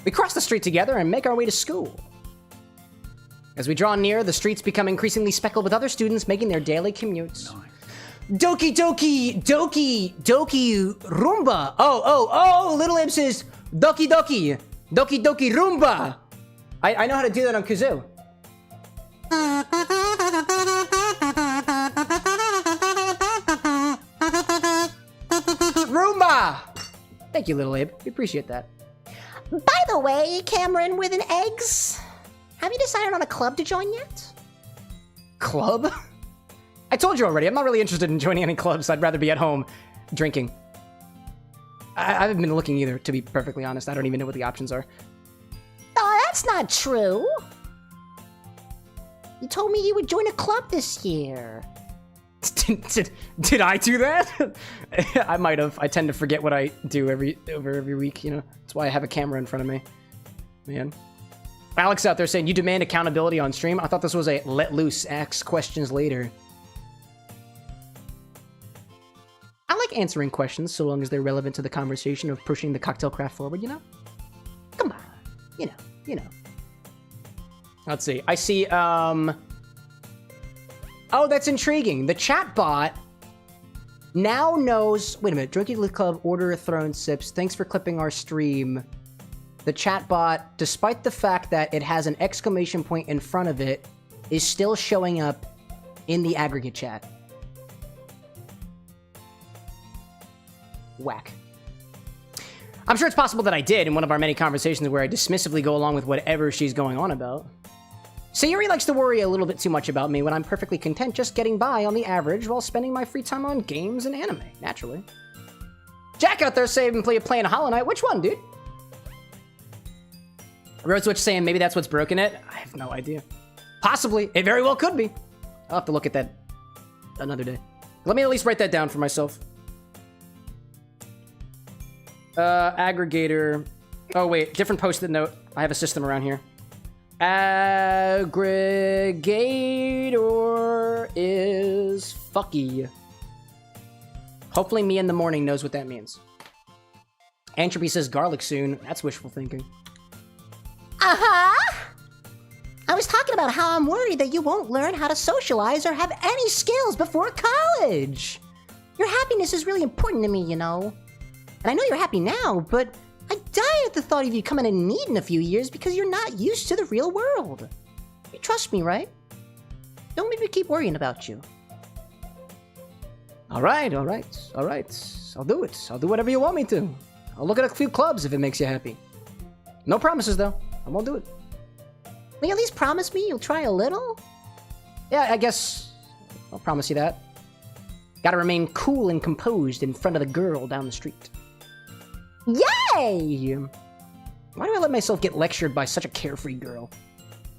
We cross the street together and make our way to school. As we draw near, the streets become increasingly speckled with other students making their daily commutes. Nice. Doki Roomba. Oh, Little Imp says Doki Roomba. I know how to do that on kazoo. Roomba! Thank you, Little Abe. We appreciate that.
By the way, Cameron with an eggs, have you decided on a club to join yet?
Club? I told you already, I'm not really interested in joining any clubs. I'd rather be at home drinking. I haven't been looking either, to be perfectly honest. I don't even know what the options are.
Oh, that's not true. You told me you would join a club this year.
Did I do that? I might have. I tend to forget what I do every week, you know? That's why I have a camera in front of me. Man. Alex out there saying, you demand accountability on stream? I thought this was a let loose, ask questions later. I like answering questions so long as they're relevant to the conversation of pushing the cocktail craft forward, you know? Come on. You know. Let's see. I see, oh, that's intriguing. The chatbot now knows... Wait a minute. Drinky Club, Order of Throne Sips. Thanks for clipping our stream. The chatbot, despite the fact that it has an exclamation point in front of it, is still showing up in the aggregate chat. Whack. I'm sure it's possible that I did in one of our many conversations where I dismissively go along with whatever she's going on about. Sayuri likes to worry a little bit too much about me when I'm perfectly content just getting by on the average while spending my free time on games and anime, naturally. Jack out there saying playing Hollow Knight. Which one, dude? Rosewitch saying maybe that's what's broken it. I have no idea. Possibly. It very well could be. I'll have to look at that another day. Let me at least write that down for myself. Aggregator. Oh, wait. Different post-it note. I have a system around here. Aggregator is fucky. Hopefully me in the morning knows what that means. Entropy says garlic soon. That's wishful thinking.
Uh-huh. I was talking about how I'm worried that you won't learn how to socialize or have any skills before college. Your happiness is really important to me, you know. And I know you're happy now, but I die at the thought of you coming in need in a few years because you're not used to the real world. You trust me, right? Don't make me keep worrying about you.
All right. I'll do it. I'll do whatever you want me to. I'll look at a few clubs if it makes you happy. No promises, though. I won't do it.
Will you at least promise me you'll try a little?
Yeah, I guess I'll promise you that. Gotta remain cool and composed in front of the girl down the street.
Yay!
Why do I let myself get lectured by such a carefree girl?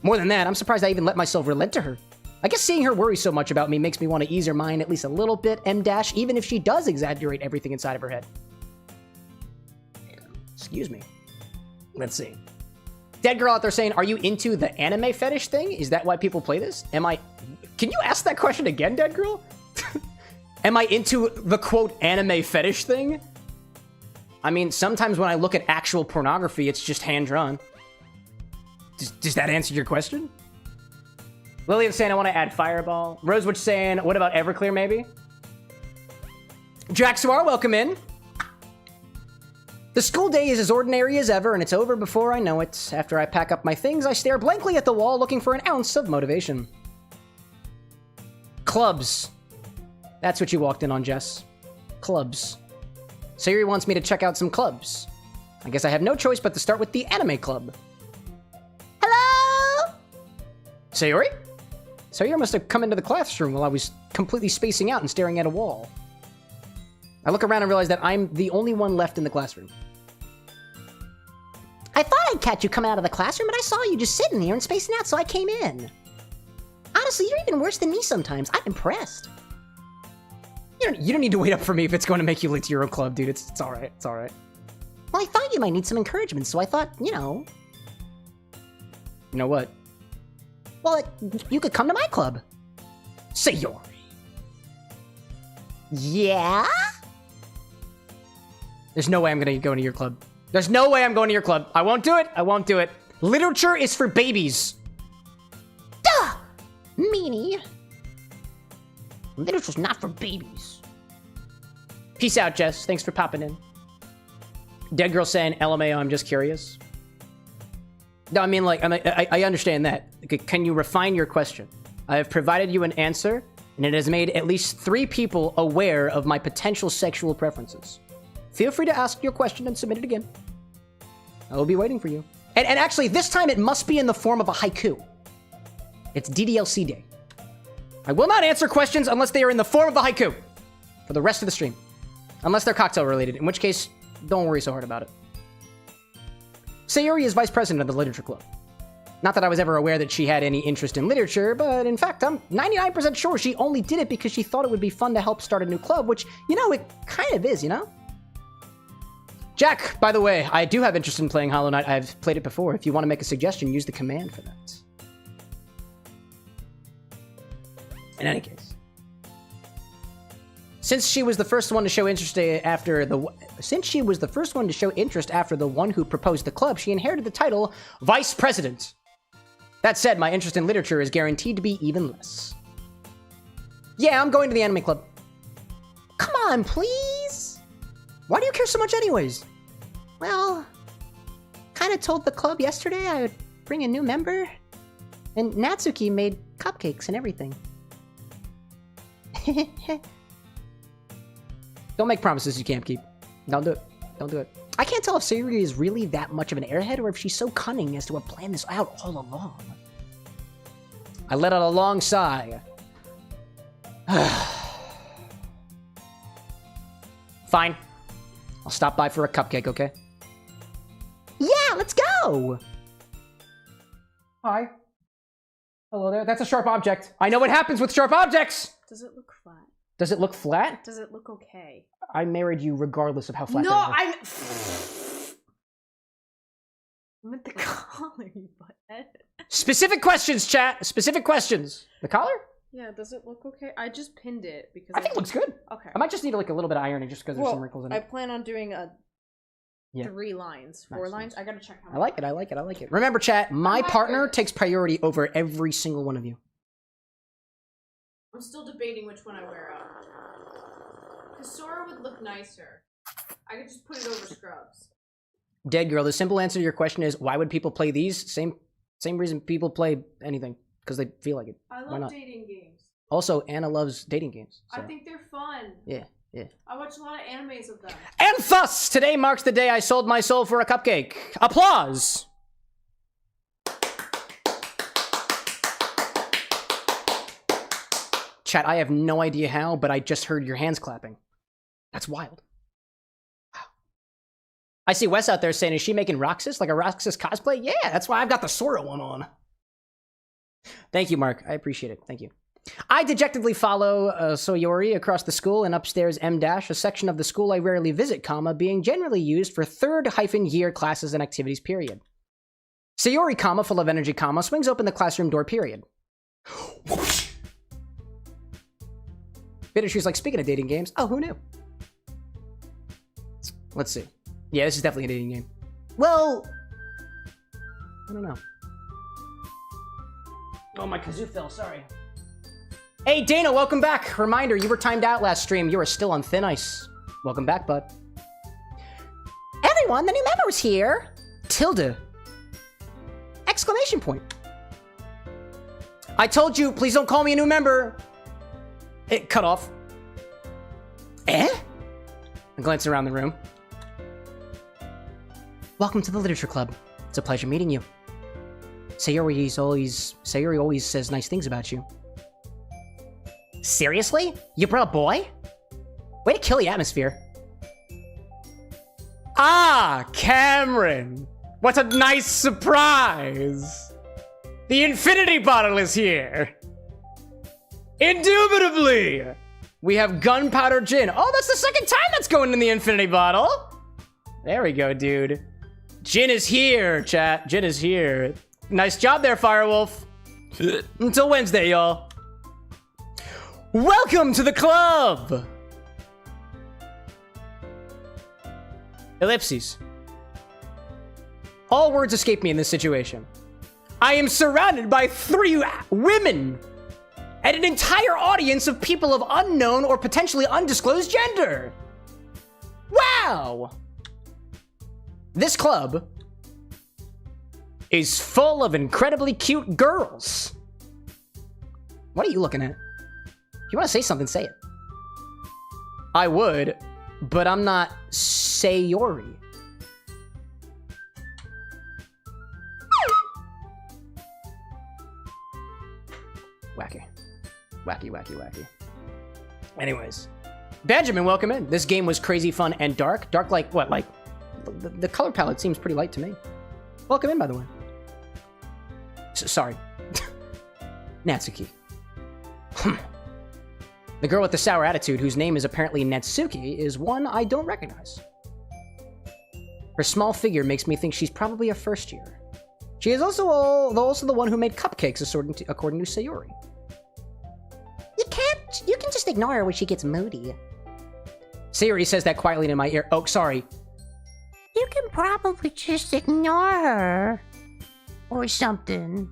More than that, I'm surprised I even let myself relent to her. I guess seeing her worry so much about me makes me want to ease her mind at least a little bit, M-dash, even if she does exaggerate everything inside of her head. Excuse me. Let's see. Dead girl out there saying, are you into the anime fetish thing? Is that why people play this? Can you ask that question again, dead girl? Am I into the, quote, anime fetish thing? I mean, sometimes when I look at actual pornography, it's just hand-drawn. Does that answer your question? Lillian saying, I want to add Fireball. Rosewitch saying, what about Everclear, maybe? Jaxwar, welcome in. The school day is as ordinary as ever, and it's over before I know it. After I pack up my things, I stare blankly at the wall looking for an ounce of motivation. Clubs. That's what you walked in on, Jess. Clubs. Sayuri wants me to check out some clubs. I guess I have no choice but to start with the anime club.
Hello?
Sayori? Sayori must have come into the classroom while I was completely spacing out and staring at a wall. I look around and realize that I'm the only one left in the classroom.
I thought I'd catch you coming out of the classroom, but I saw you just sitting here and spacing out, so I came in. Honestly, you're even worse than me sometimes. I'm impressed.
You don't need to wait up for me if it's going to make you late to your own club, dude. It's all right. It's all right.
Well, I thought you might need some encouragement, so I thought, you know...
You know what?
Well, you could come to my club.
Sayori.
Yeah?
There's no way I'm going to go into your club. There's no way I'm going to your club. I won't do it. I won't do it. Literature is for babies.
Duh! Meanie. Literature's not for babies.
Peace out, Jess. Thanks for popping in. Dead Girl saying, LMAO, I'm just curious. No, I mean, like, I understand that. Okay, can you refine your question? I have provided you an answer, and it has made at least 3 people aware of my potential sexual preferences. Feel free to ask your question and submit it again. I will be waiting for you. And actually, this time it must be in the form of a haiku. It's DDLC day. I will not answer questions unless they are in the form of a haiku for the rest of the stream. Unless they're cocktail related, in which case, don't worry so hard about it. Sayori is vice president of the literature club. Not that I was ever aware that she had any interest in literature, but in fact, I'm 99% sure she only did it because she thought it would be fun to help start a new club, which, you know, it kind of is, you know? Jack, by the way, I do have interest in playing Hollow Knight. I've played it before. If you want to make a suggestion, use the command for that. In any case. Since she was the first one to show interest after the one who proposed the club, she inherited the title Vice President. That said, my interest in literature is guaranteed to be even less. Yeah, I'm going to the anime club.
Come on, please.
Why do you care so much anyways?
Well, kind of told the club yesterday I would bring a new member. And Natsuki made cupcakes and everything.
Don't make promises you can't keep. Don't do it. Don't do it. I can't tell if Sayori is really that much of an airhead or if she's so cunning as to have planned this out all along. I let out a long sigh. Fine. I'll stop by for a cupcake, okay?
Yeah, let's go!
Hi. Hello there. That's a sharp object. I know what happens with sharp objects!
Does it look flat?
Does it look flat?
Does it look okay?
I married you regardless of how flat
No,
that is.
I'm at the collar, you butthead.
Specific questions, chat! Specific questions. The collar?
Yeah, does it look okay? I just pinned it because
I think it looks good.
Okay.
I might just need like a little bit of ironing just because there's some wrinkles in
I
it.
plan on doing a 3 lines, 4
Nice,
lines.
nice.
I gotta check how
I like it, I like it, I like it. Remember, chat, my partner takes priority over every single one of you.
I'm still debating which one I wear out. Because Sora would look nicer. I could just put it over scrubs.
Dead girl, the simple answer to your question is, why would people play these? Same reason people play anything. Because they feel like it.
I
Why
love
not?
dating games.
Also, Anna loves dating games. So.
I think they're fun.
Yeah, yeah.
I watch a lot of animes of them.
And thus, today marks the day I sold my soul for a cupcake. Applause! Chat, I have no idea how, but I just heard your hands clapping. That's wild. Wow. I see Wes out there saying, is she making Roxas? Like a Roxas cosplay? Yeah, that's why I've got the Sora one on. Thank you, Mark. I appreciate it. Thank you. I dejectedly follow Sayori across the school and upstairs M-, a section of the school I rarely visit, being generally used for third-year classes and activities, period. Sayori, full of energy, swings open the classroom door, period. Bittershoe's like, speaking of dating games, oh, who knew? Let's see. Yeah, this is definitely a dating game. Well, I don't know. Oh, my kazoo fell, sorry. Hey, Dana, welcome back. Reminder, you were timed out last stream. You are still on thin ice. Welcome back, bud.
Everyone, the new member's here!
Tilda.
Exclamation point.
I told you, please don't call me a new member. It cut off.
Eh?
I glance around the room.
welcome to the Literature Club. It's a pleasure meeting you. Sayori always says nice things about you. Seriously? You brought a boy? Way to kill the atmosphere.
Ah, Cameron! What a nice surprise! The infinity bottle is here! Indubitably! We have gunpowder gin. Oh, that's the second time that's going in the infinity bottle! There we go, dude. Gin is here, chat. Gin is here. Nice job there, Firewolf. Until Wednesday, y'all. Welcome to the club! Ellipses. All words escape me in this situation. I am surrounded by 3 women and an entire audience of people of unknown or potentially undisclosed gender. Wow! This club is full of incredibly cute girls. What are you looking at? If you want to say something, say it. I would, but I'm not Sayori. Wacky. Wacky, wacky, wacky. Anyways. Benjamin, welcome in. This game was crazy fun and dark. Dark like what? Like, the color palette seems pretty light to me. Welcome in, by the way. Sorry. Natsuki. The girl with the sour attitude, whose name is apparently Natsuki, is one I don't recognize. Her small figure makes me think she's probably a first year. She is also the one who made cupcakes, according to Sayori.
You can just ignore her when she gets moody.
Sayori says that quietly in my ear. Oh, sorry.
You can probably just ignore her. Or something.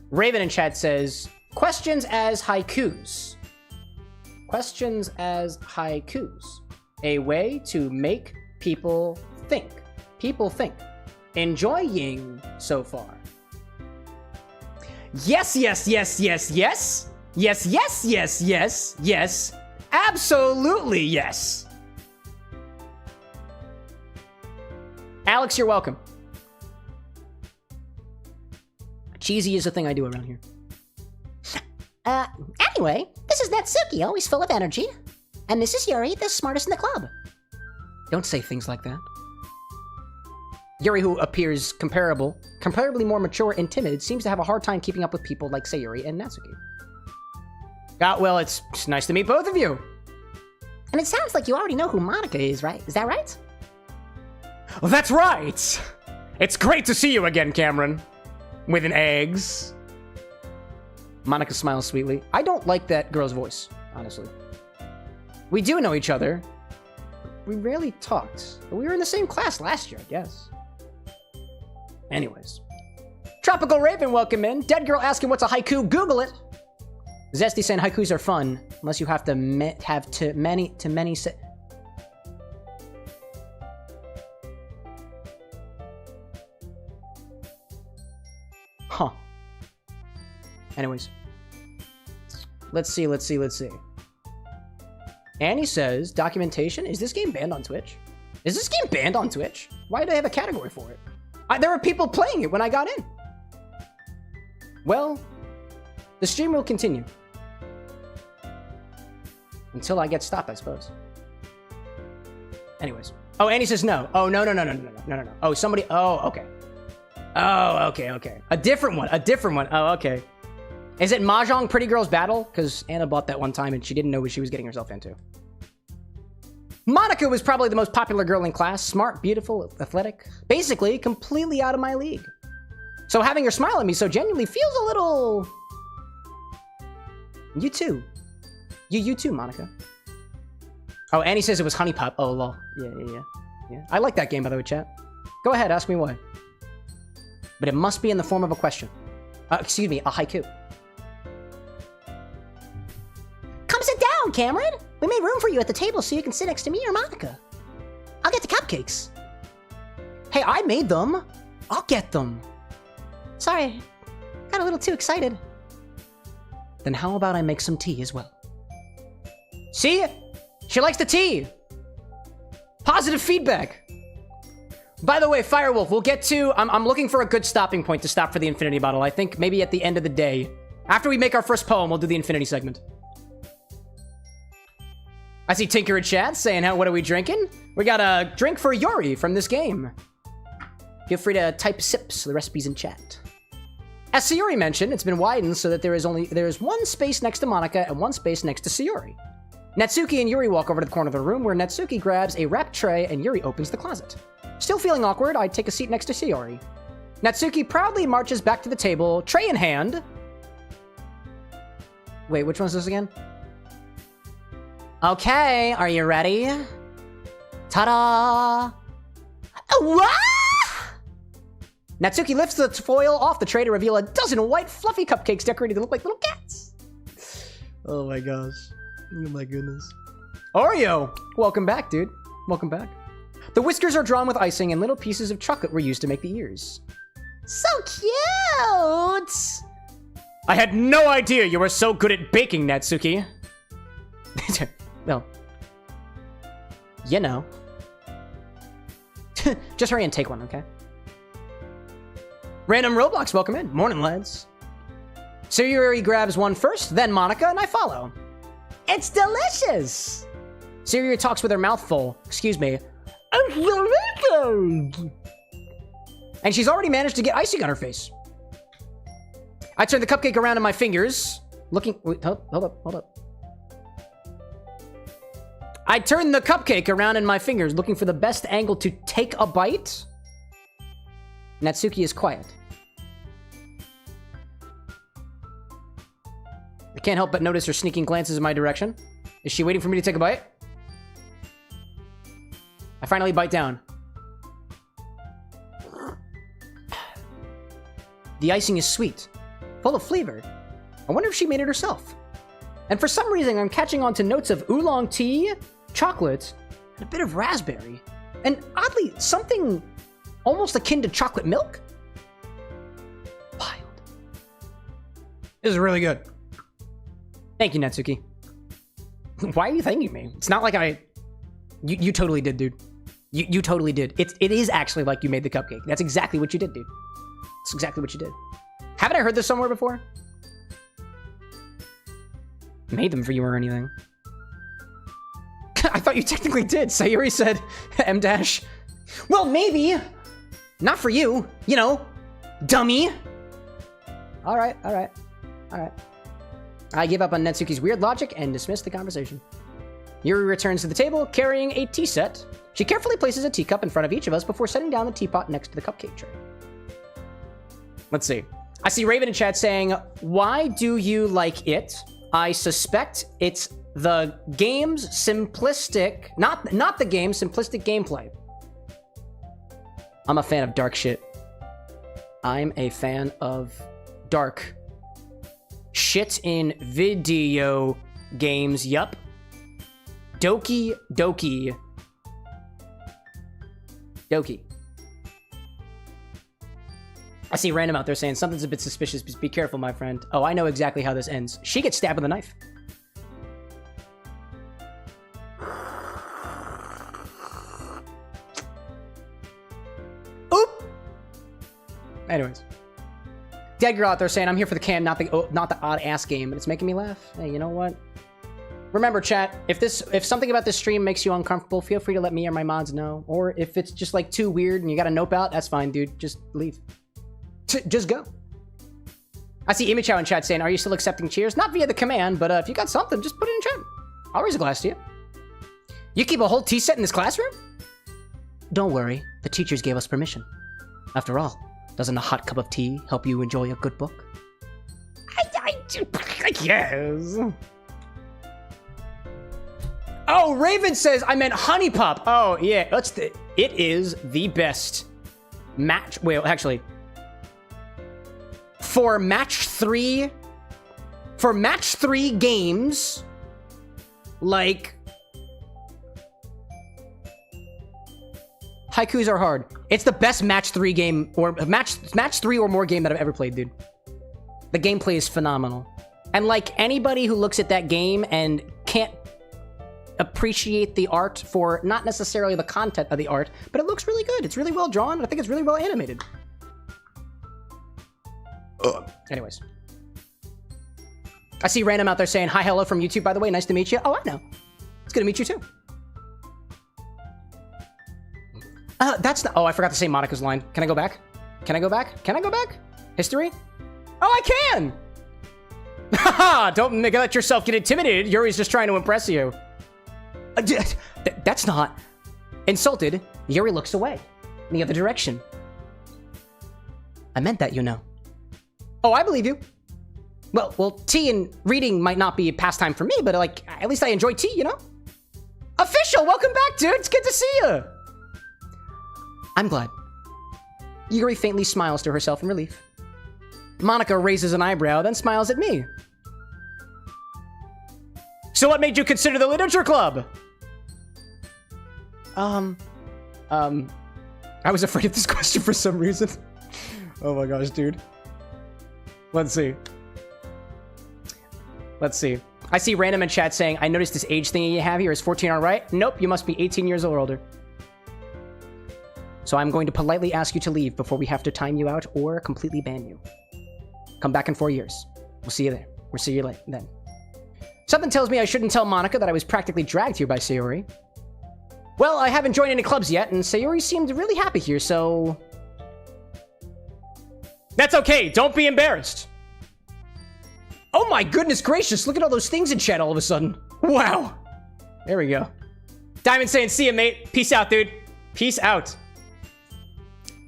Raven in chat says, questions as haikus. Questions as haikus. A way to make people think. People think. Enjoying so far. Yes, yes, yes, yes, yes. Yes, yes, yes, yes, yes. Absolutely yes. Alex, you're welcome. Cheesy is a thing I do around here.
Anyway, this is Natsuki, always full of energy. And this is Yuri, the smartest in the club.
Don't say things like that. Yuri, who appears comparably more mature and timid, seems to have a hard time keeping up with people like Sayori and Natsuki. Well, it's nice to meet both of you.
And it sounds like you already know who Monica is, right? Is that right?
Well, that's right. It's great to see you again, Cameron. With an eggs. Monica smiles sweetly. I don't like that girl's voice, honestly. We do know each other. We rarely talked. But we were in the same class last year, I guess. Anyways. Tropical Raven, welcome in. Dead Girl asking what's a haiku. Google it. Zesty saying haikus are fun, unless you have to many say. Huh. Anyways. Let's see. Annie says, documentation? Is this game banned on Twitch? Is this game banned on Twitch? Why do they have a category for it? There were people playing it when I got in. Well, the stream will continue. Until I get stopped, I suppose. Anyways. Oh, Annie says no. Oh, no. Oh, somebody. Oh, okay. Oh, okay. A different one. Oh, okay. Is it Mahjong Pretty Girls Battle? Because Anna bought that one time and she didn't know what she was getting herself into. Monica was probably the most popular girl in class. Smart, beautiful, athletic. Basically, completely out of my league. So having her smile at me so genuinely feels a little... You too. You too, Monica. Oh, Annie says it was Honey Pop. Oh, lol. Yeah. I like that game, by the way, chat. Go ahead, ask me why. But it must be in the form of a question. Excuse me, a haiku.
Come sit down, Cameron. We made room for you at the table so you can sit next to me or Monica. I'll get the cupcakes.
Hey, I made them. I'll get them.
Sorry, got a little too excited.
Then how about I make some tea as well? See? She likes the tea. Positive feedback. By the way, Firewolf, we'll get to... I'm looking for a good stopping point to stop for the Infinity Bottle. I think maybe at the end of the day. After we make our first poem, we'll do the Infinity segment. I see Tinker in chat saying, what are we drinking? We got a drink for Yuri from this game. Feel free to type sips. The recipe's in chat. As Sayuri mentioned, it's been widened so that there is one space next to Monica and one space next to Sayuri. Natsuki and Yuri walk over to the corner of the room where Natsuki grabs a wrapped tray and Yuri opens the closet. Still feeling awkward, I take a seat next to Sayuri. Natsuki proudly marches back to the table, tray in hand. Wait, which one's this again? Okay, are you ready? Ta-da! What? Natsuki lifts the foil off the tray to reveal a dozen white, fluffy cupcakes decorated to look like little cats. Oh my gosh. Oh my goodness. Oreo! Welcome back, dude. Welcome back. The whiskers are drawn with icing and little pieces of chocolate were used to make the ears.
So cute!
I had no idea you were so good at baking, Natsuki. Well, you know. Just hurry and take one, okay? Random Roblox, welcome in. Morning, lads. Sayuri grabs one first, then Monica, and I follow. It's delicious! Sayuri talks with her mouth full. Excuse me. It's delicious! And she's already managed to get icing on her face. I turn the cupcake around in my fingers, looking... Wait, hold up. I turn the cupcake around in my fingers, looking for the best angle to take a bite. Natsuki is quiet. I can't help but notice her sneaking glances in my direction. Is she waiting for me to take a bite? I finally bite down. The icing is sweet, full of flavor. I wonder if she made it herself. And for some reason, I'm catching on to notes of oolong tea, chocolate, and a bit of raspberry. And oddly, something almost akin to chocolate milk? Wild. This is really good. Thank you, Natsuki. Why are you thanking me? It's not like You totally did, dude. You totally did. It is actually like you made the cupcake. That's exactly what you did, dude. That's exactly what you did. Haven't I heard this somewhere before? Made them for you or anything. I thought you technically did. Sayuri said, M dash. Well, maybe. Not for you. You know, dummy. All right. I give up on Natsuki's weird logic and dismiss the conversation. Yuri returns to the table, carrying a tea set. She carefully places a teacup in front of each of us before setting down the teapot next to the cupcake tray. Let's see. I see Raven in chat saying, why do you like it? I suspect it's the game's simplistic, not the game's simplistic gameplay. I'm a fan of dark shit. I'm a fan of dark shit in video games. Yup. Doki. I see Random out there saying something's a bit suspicious. Be careful, my friend. Oh, I know exactly how this ends. She gets stabbed with a knife. Oop! Anyways. Dead girl out there saying, I'm here for the cam, not the odd ass game, but it's making me laugh. Hey, you know what? Remember, chat, if something about this stream makes you uncomfortable, feel free to let me or my mods know. Or if it's just like too weird and you got a nope out, that's fine, dude. Just leave. Just go. I see Imichow in chat saying, are you still accepting cheers? Not via the command, but if you got something, just put it in chat. I'll raise a glass to you. You keep a whole tea set in this classroom? Don't worry, the teachers gave us permission. After all, doesn't a hot cup of tea help you enjoy a good book? I guess. Oh, Raven says I meant Honey Pop. Oh, yeah, it is the best match. Well, actually, for match three games, like, haikus are hard. It's the best match 3 game, or match 3 or more game that I've ever played, dude. The gameplay is phenomenal. And like anybody who looks at that game and can't appreciate the art for not necessarily the content of the art, but it looks really good. It's really well drawn, and I think it's really well animated. Anyways. I see Random out there saying, hi, hello from YouTube, by the way. Nice to meet you. Oh, I know. It's good to meet you, too. That's the... Oh, I forgot to say Monica's line. Can I go back? Can I go back? Can I go back? History? Oh, I can! Haha! Don't let yourself get intimidated. Yuri's just trying to impress you. That's not... Insulted, Yuri looks away. In the other direction. I meant that, you know. Oh, I believe you. Well, tea and reading might not be a pastime for me, but, like, at least I enjoy tea, you know? Official! Welcome back, dude! It's good to see you! I'm glad. Yuri faintly smiles to herself in relief. Monica raises an eyebrow, then smiles at me. So what made you consider the literature club? I was afraid of this question for some reason. Oh my gosh, dude. Let's see. Let's see. I see Random in chat saying, I noticed this age thingy you have here is 14, all right? Nope, you must be 18 years or older. So I'm going to politely ask you to leave before we have to time you out or completely ban you. Come back in 4 years. We'll see you there. We'll see you then. Something tells me I shouldn't tell Monica that I was practically dragged here by Sayori. Well, I haven't joined any clubs yet, and Sayori seemed really happy here, so... That's okay, don't be embarrassed. Oh my goodness gracious, look at all those things in chat all of a sudden. Wow. There we go. Diamond saying, see ya, mate. Peace out, dude. Peace out.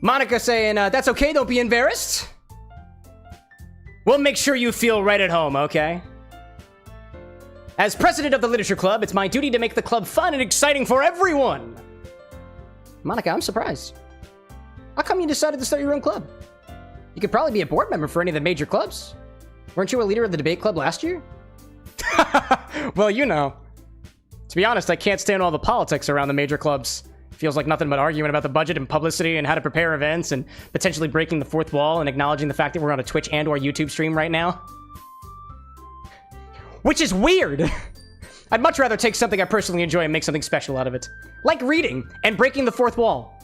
Monica saying, that's okay, don't be embarrassed. We'll make sure you feel right at home, okay? As president of the Literature Club, it's my duty to make the club fun and exciting for everyone. Monica, I'm surprised. How come you decided to start your own club? You could probably be a board member for any of the major clubs. Weren't you a leader of the debate club last year? Well, you know. To be honest, I can't stand all the politics around the major clubs. Feels like nothing but arguing about the budget and publicity and how to prepare events and potentially breaking the fourth wall and acknowledging the fact that we're on a Twitch and or YouTube stream right now. Which is weird. I'd much rather take something I personally enjoy and make something special out of it. Like reading and breaking the fourth wall.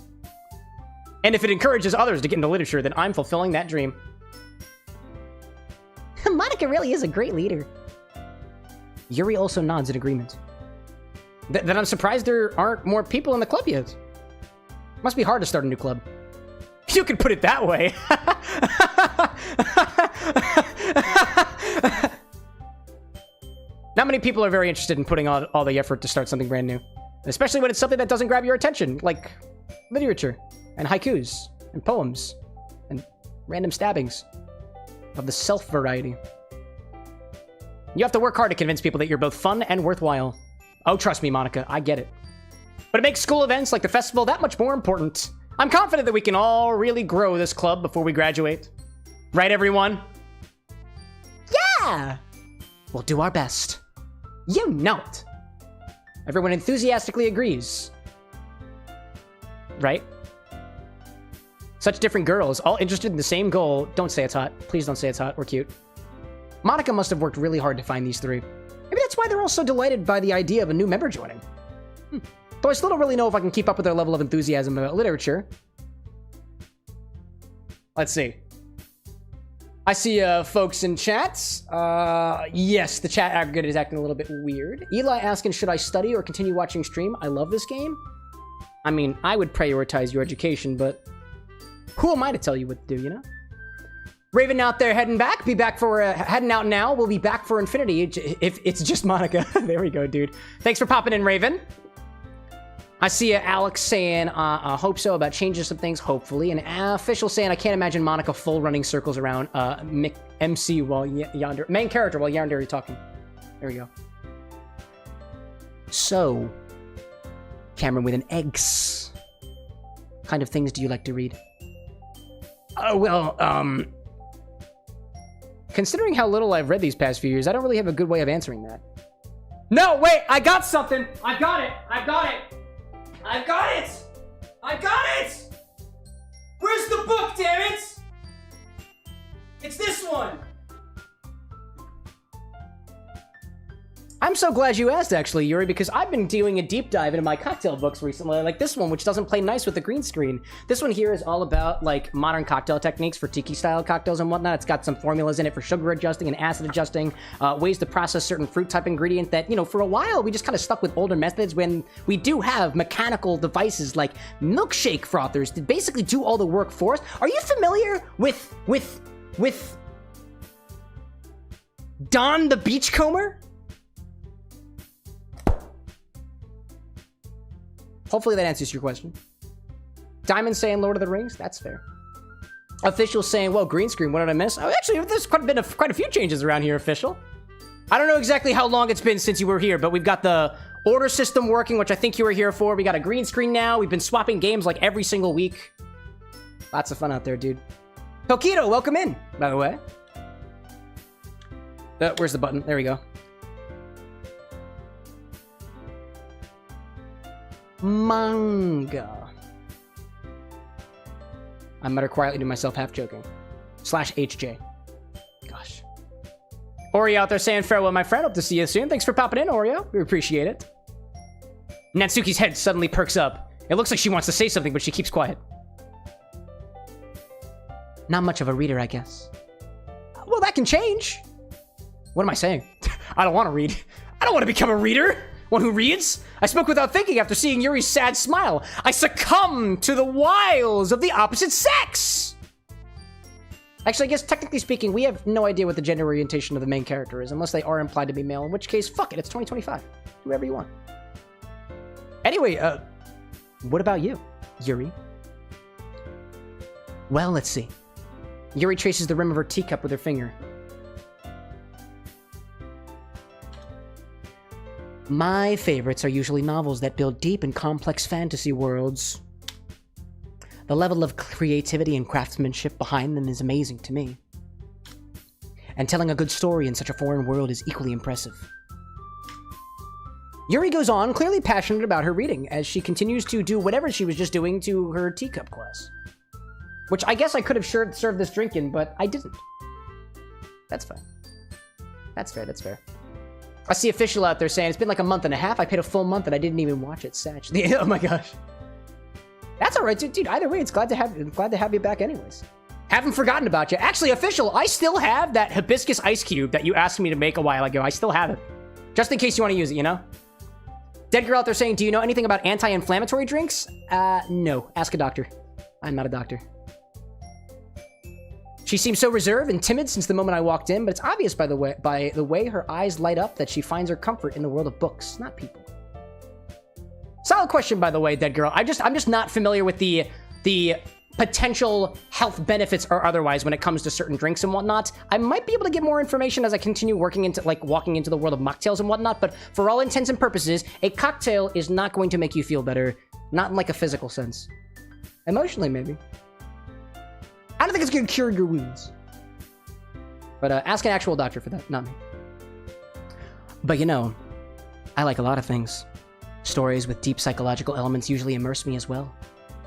And if it encourages others to get into literature, then I'm fulfilling that dream.
Monica really is a great leader.
Yuri also nods in agreement. Then I'm surprised there aren't more people in the club yet. Must be hard to start a new club. You could put it that way. Not many people are very interested in putting all the effort to start something brand new. Especially when it's something that doesn't grab your attention, like literature, and haikus, and poems, and random stabbings of the self variety. You have to work hard to convince people that you're both fun and worthwhile. Oh, trust me, Monica, I get it. But it makes school events like the festival that much more important. I'm confident that we can all really grow this club before we graduate. Right, everyone?
Yeah!
We'll do our best. You know it. Everyone enthusiastically agrees. Right? Such different girls, all interested in the same goal. Don't say it's hot. Please don't say it's hot or cute. Monica must have worked really hard to find these three. Maybe that's why they're all so delighted by the idea of a new member joining. Though I still don't really know if I can keep up with their level of enthusiasm about literature. Let's see. I see folks in chats. Yes, the chat aggregate is acting a little bit weird. Eli asking, should I study or continue watching stream? I love this game. I mean, I would prioritize your education, but who am I to tell you what to do, you know? Raven out there heading back. Be back for heading out now. We'll be back for Infinity if it's just Monica. There we go, dude. Thanks for popping in, Raven. I see Alex saying, I hope so, about changing some things, hopefully. And Official saying, I can't imagine Monica full running circles around MC while yonder, main character while yonder is talking. There we go. So, Cameron with an X. What kind of things do you like to read? Considering how little I've read these past few years, I don't really have a good way of answering that. No, wait, I got something. I got it. I got it. I got it. I got it. Where's the book, damn it? It's this one. I I'm so glad you asked, actually, Yuri, because I've been doing a deep dive into my cocktail books recently, like this one, which doesn't play nice with the green screen. This one here is all about, like, modern cocktail techniques for tiki-style cocktails and whatnot. It's got some formulas in it for sugar adjusting and acid adjusting, ways to process certain fruit-type ingredient that, you know, for a while, we just kind of stuck with older methods when we do have mechanical devices like milkshake frothers that basically do all the work for us. Are you familiar with Don the Beachcomber? Hopefully that answers your question. Diamond saying Lord of the Rings, that's fair. Official saying, well, green screen, what did I miss? Oh, actually, there's quite a few changes around here, Official. I don't know exactly how long it's been since you were here, but we've got the order system working, which I think you were here for. We got a green screen now. We've been swapping games like every single week. Lots of fun out there, dude. Tokido, welcome in, by the way. Where's the button? There we go. Manga. I mutter quietly to myself, half joking. /HJ. Gosh. Oreo out there saying farewell, my friend. Hope to see you soon. Thanks for popping in, Oreo. We appreciate it. Natsuki's head suddenly perks up. It looks like she wants to say something, but she keeps quiet. Not much of a reader, I guess. Well, that can change. What am I saying? I don't want to read. I don't want to become a reader. One who reads? I spoke without thinking after seeing Yuri's sad smile. I succumb to the wiles of the opposite sex! Actually, I guess technically speaking, we have no idea what the gender orientation of the main character is, unless they are implied to be male, in which case, fuck it, it's 2025. Do whatever you want. Anyway, what about you, Yuri? Well, let's see. Yuri traces the rim of her teacup with her finger. My favorites are usually novels that build deep and complex fantasy worlds. The level of creativity and craftsmanship behind them is amazing to me. And telling a good story in such a foreign world is equally impressive. Yuri goes on, clearly passionate about her reading, as she continues to do whatever she was just doing to her teacup class. Which I guess I could have served this drink in, but I didn't. That's fine. That's fair, that's fair. I see Official out there saying, it's been like a month and a half. I paid a full month and I didn't even watch it. Satch. Oh my gosh. That's all right, dude. Either way, it's glad to have you back anyways. Haven't forgotten about you. Actually, Official, I still have that hibiscus ice cube that you asked me to make a while ago. I still have it. Just in case you want to use it, you know? Dead Girl out there saying, do you know anything about anti-inflammatory drinks? No. Ask a doctor. I'm not a doctor. She seems so reserved and timid since the moment I walked in, but it's obvious by the way her eyes light up that she finds her comfort in the world of books, not people. Solid question, by the way, Dead Girl. I'm just not familiar with the potential health benefits or otherwise when it comes to certain drinks and whatnot. I might be able to get more information as I continue walking into the world of mocktails and whatnot, but for all intents and purposes, a cocktail is not going to make you feel better, not in like a physical sense. Emotionally, maybe. I don't think it's going to cure your wounds. But ask an actual doctor for that, not me. But you know, I like a lot of things. Stories with deep psychological elements usually immerse me as well.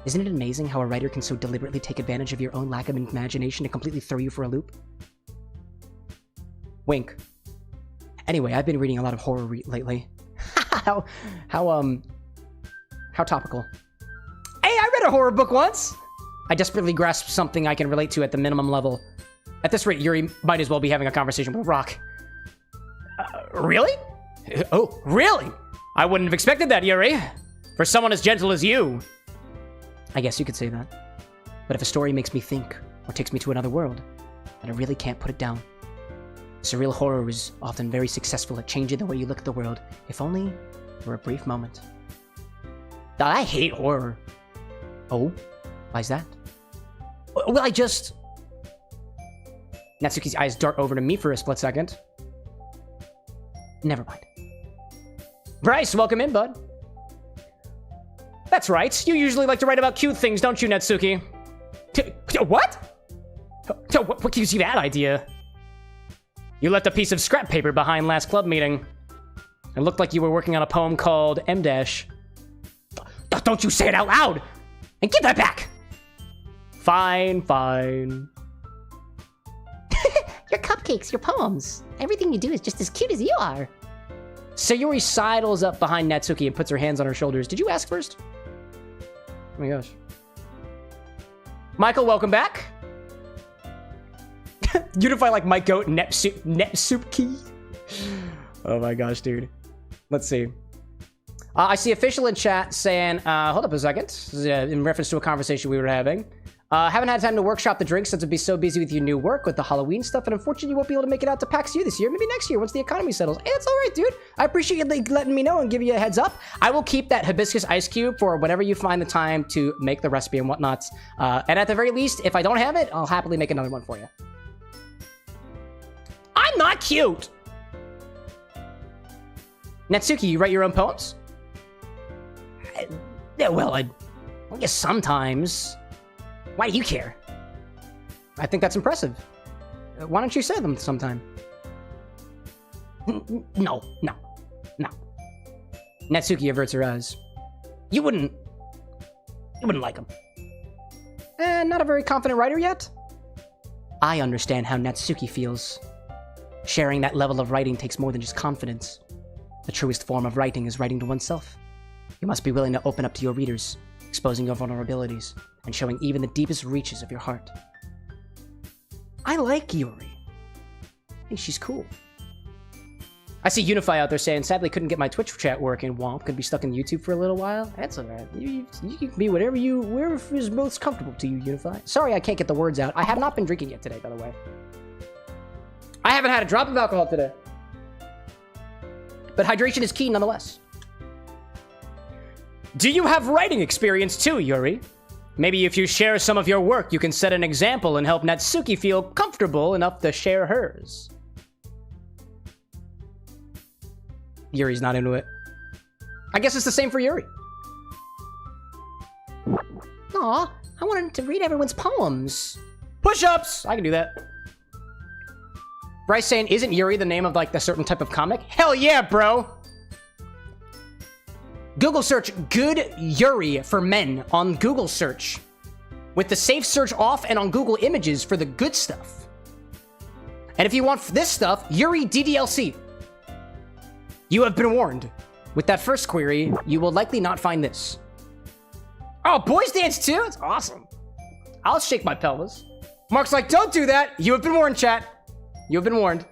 Isn't it amazing how a writer can so deliberately take advantage of your own lack of imagination to completely throw you for a loop? Wink. Anyway, I've been reading a lot of horror lately. How topical. Hey, I read a horror book once! I desperately grasped something I can relate to at the minimum level. At this rate, Yuri might as well be having a conversation with a rock. Really? Oh, really? I wouldn't have expected that, Yuri. For someone as gentle as you. I guess you could say that. But if a story makes me think, or takes me to another world, then I really can't put it down. Surreal horror is often very successful at changing the way you look at the world, if only for a brief moment. I hate horror. Oh? Why's that? Well, Natsuki's eyes dart over to me for a split second. Never mind. Bryce, welcome in, bud. That's right. You usually like to write about cute things, don't you, Natsuki? What? What gives you that idea? You left a piece of scrap paper behind last club meeting. It looked like you were working on a poem called M-. Don't you say it out loud! And give that back! Fine.
Your cupcakes, your poems. Everything you do is just as cute as you are.
Sayuri sidles up behind Natsuki and puts her hands on her shoulders. Did you ask first? Oh my gosh. Michael, welcome back. Unify like Mike Goat, Nepsuki. Oh my gosh, dude. Let's see. I see official in chat saying, hold up a second. This is, in reference to a conversation we were having. Haven't had time to workshop the drinks since I'd be so busy with your new work with the Halloween stuff, and unfortunately you won't be able to make it out to PAX U this year. Maybe next year once the economy settles. Hey, it's all right, dude. I appreciate you letting me know and give you a heads up. I will keep that hibiscus ice cube for whenever you find the time to make the recipe and whatnot. And at the very least, if I don't have it, I'll happily make another one for you. I'm not cute! Natsuki, you write your own poems? Yeah, well, I guess sometimes. Why do you care? I think that's impressive. Why don't you say them sometime? No. Natsuki averts her eyes. You wouldn't like them. Not a very confident writer yet? I understand how Natsuki feels. Sharing that level of writing takes more than just confidence. The truest form of writing is writing to oneself. You must be willing to open up to your readers, exposing your vulnerabilities, and showing even the deepest reaches of your heart. I like Yuri. I think she's cool. I see Unify out there saying, sadly couldn't get my Twitch chat working. Womp, could be stuck in YouTube for a little while. That's alright. You can be whatever is most comfortable to you, Unify. Sorry I can't get the words out. I have not been drinking yet today, by the way. I haven't had a drop of alcohol today. But hydration is key nonetheless. Do you have writing experience too, Yuri? Maybe if you share some of your work, you can set an example and help Natsuki feel comfortable enough to share hers. Yuri's not into it. I guess it's the same for Yuri.
Aw, I wanted to read everyone's poems.
Push-ups! I can do that. Bryce saying, isn't Yuri the name of like the certain type of comic? Hell yeah, bro! Google search good Yuri for men on Google search. With the safe search off and on Google Images for the good stuff. And if you want this stuff, Yuri ddlc. You have been warned. With that first query, you will likely not find this. Oh, boys dance too? It's awesome. I'll shake my pelvis. Mark's like, don't do that. You have been warned, chat. You have been warned.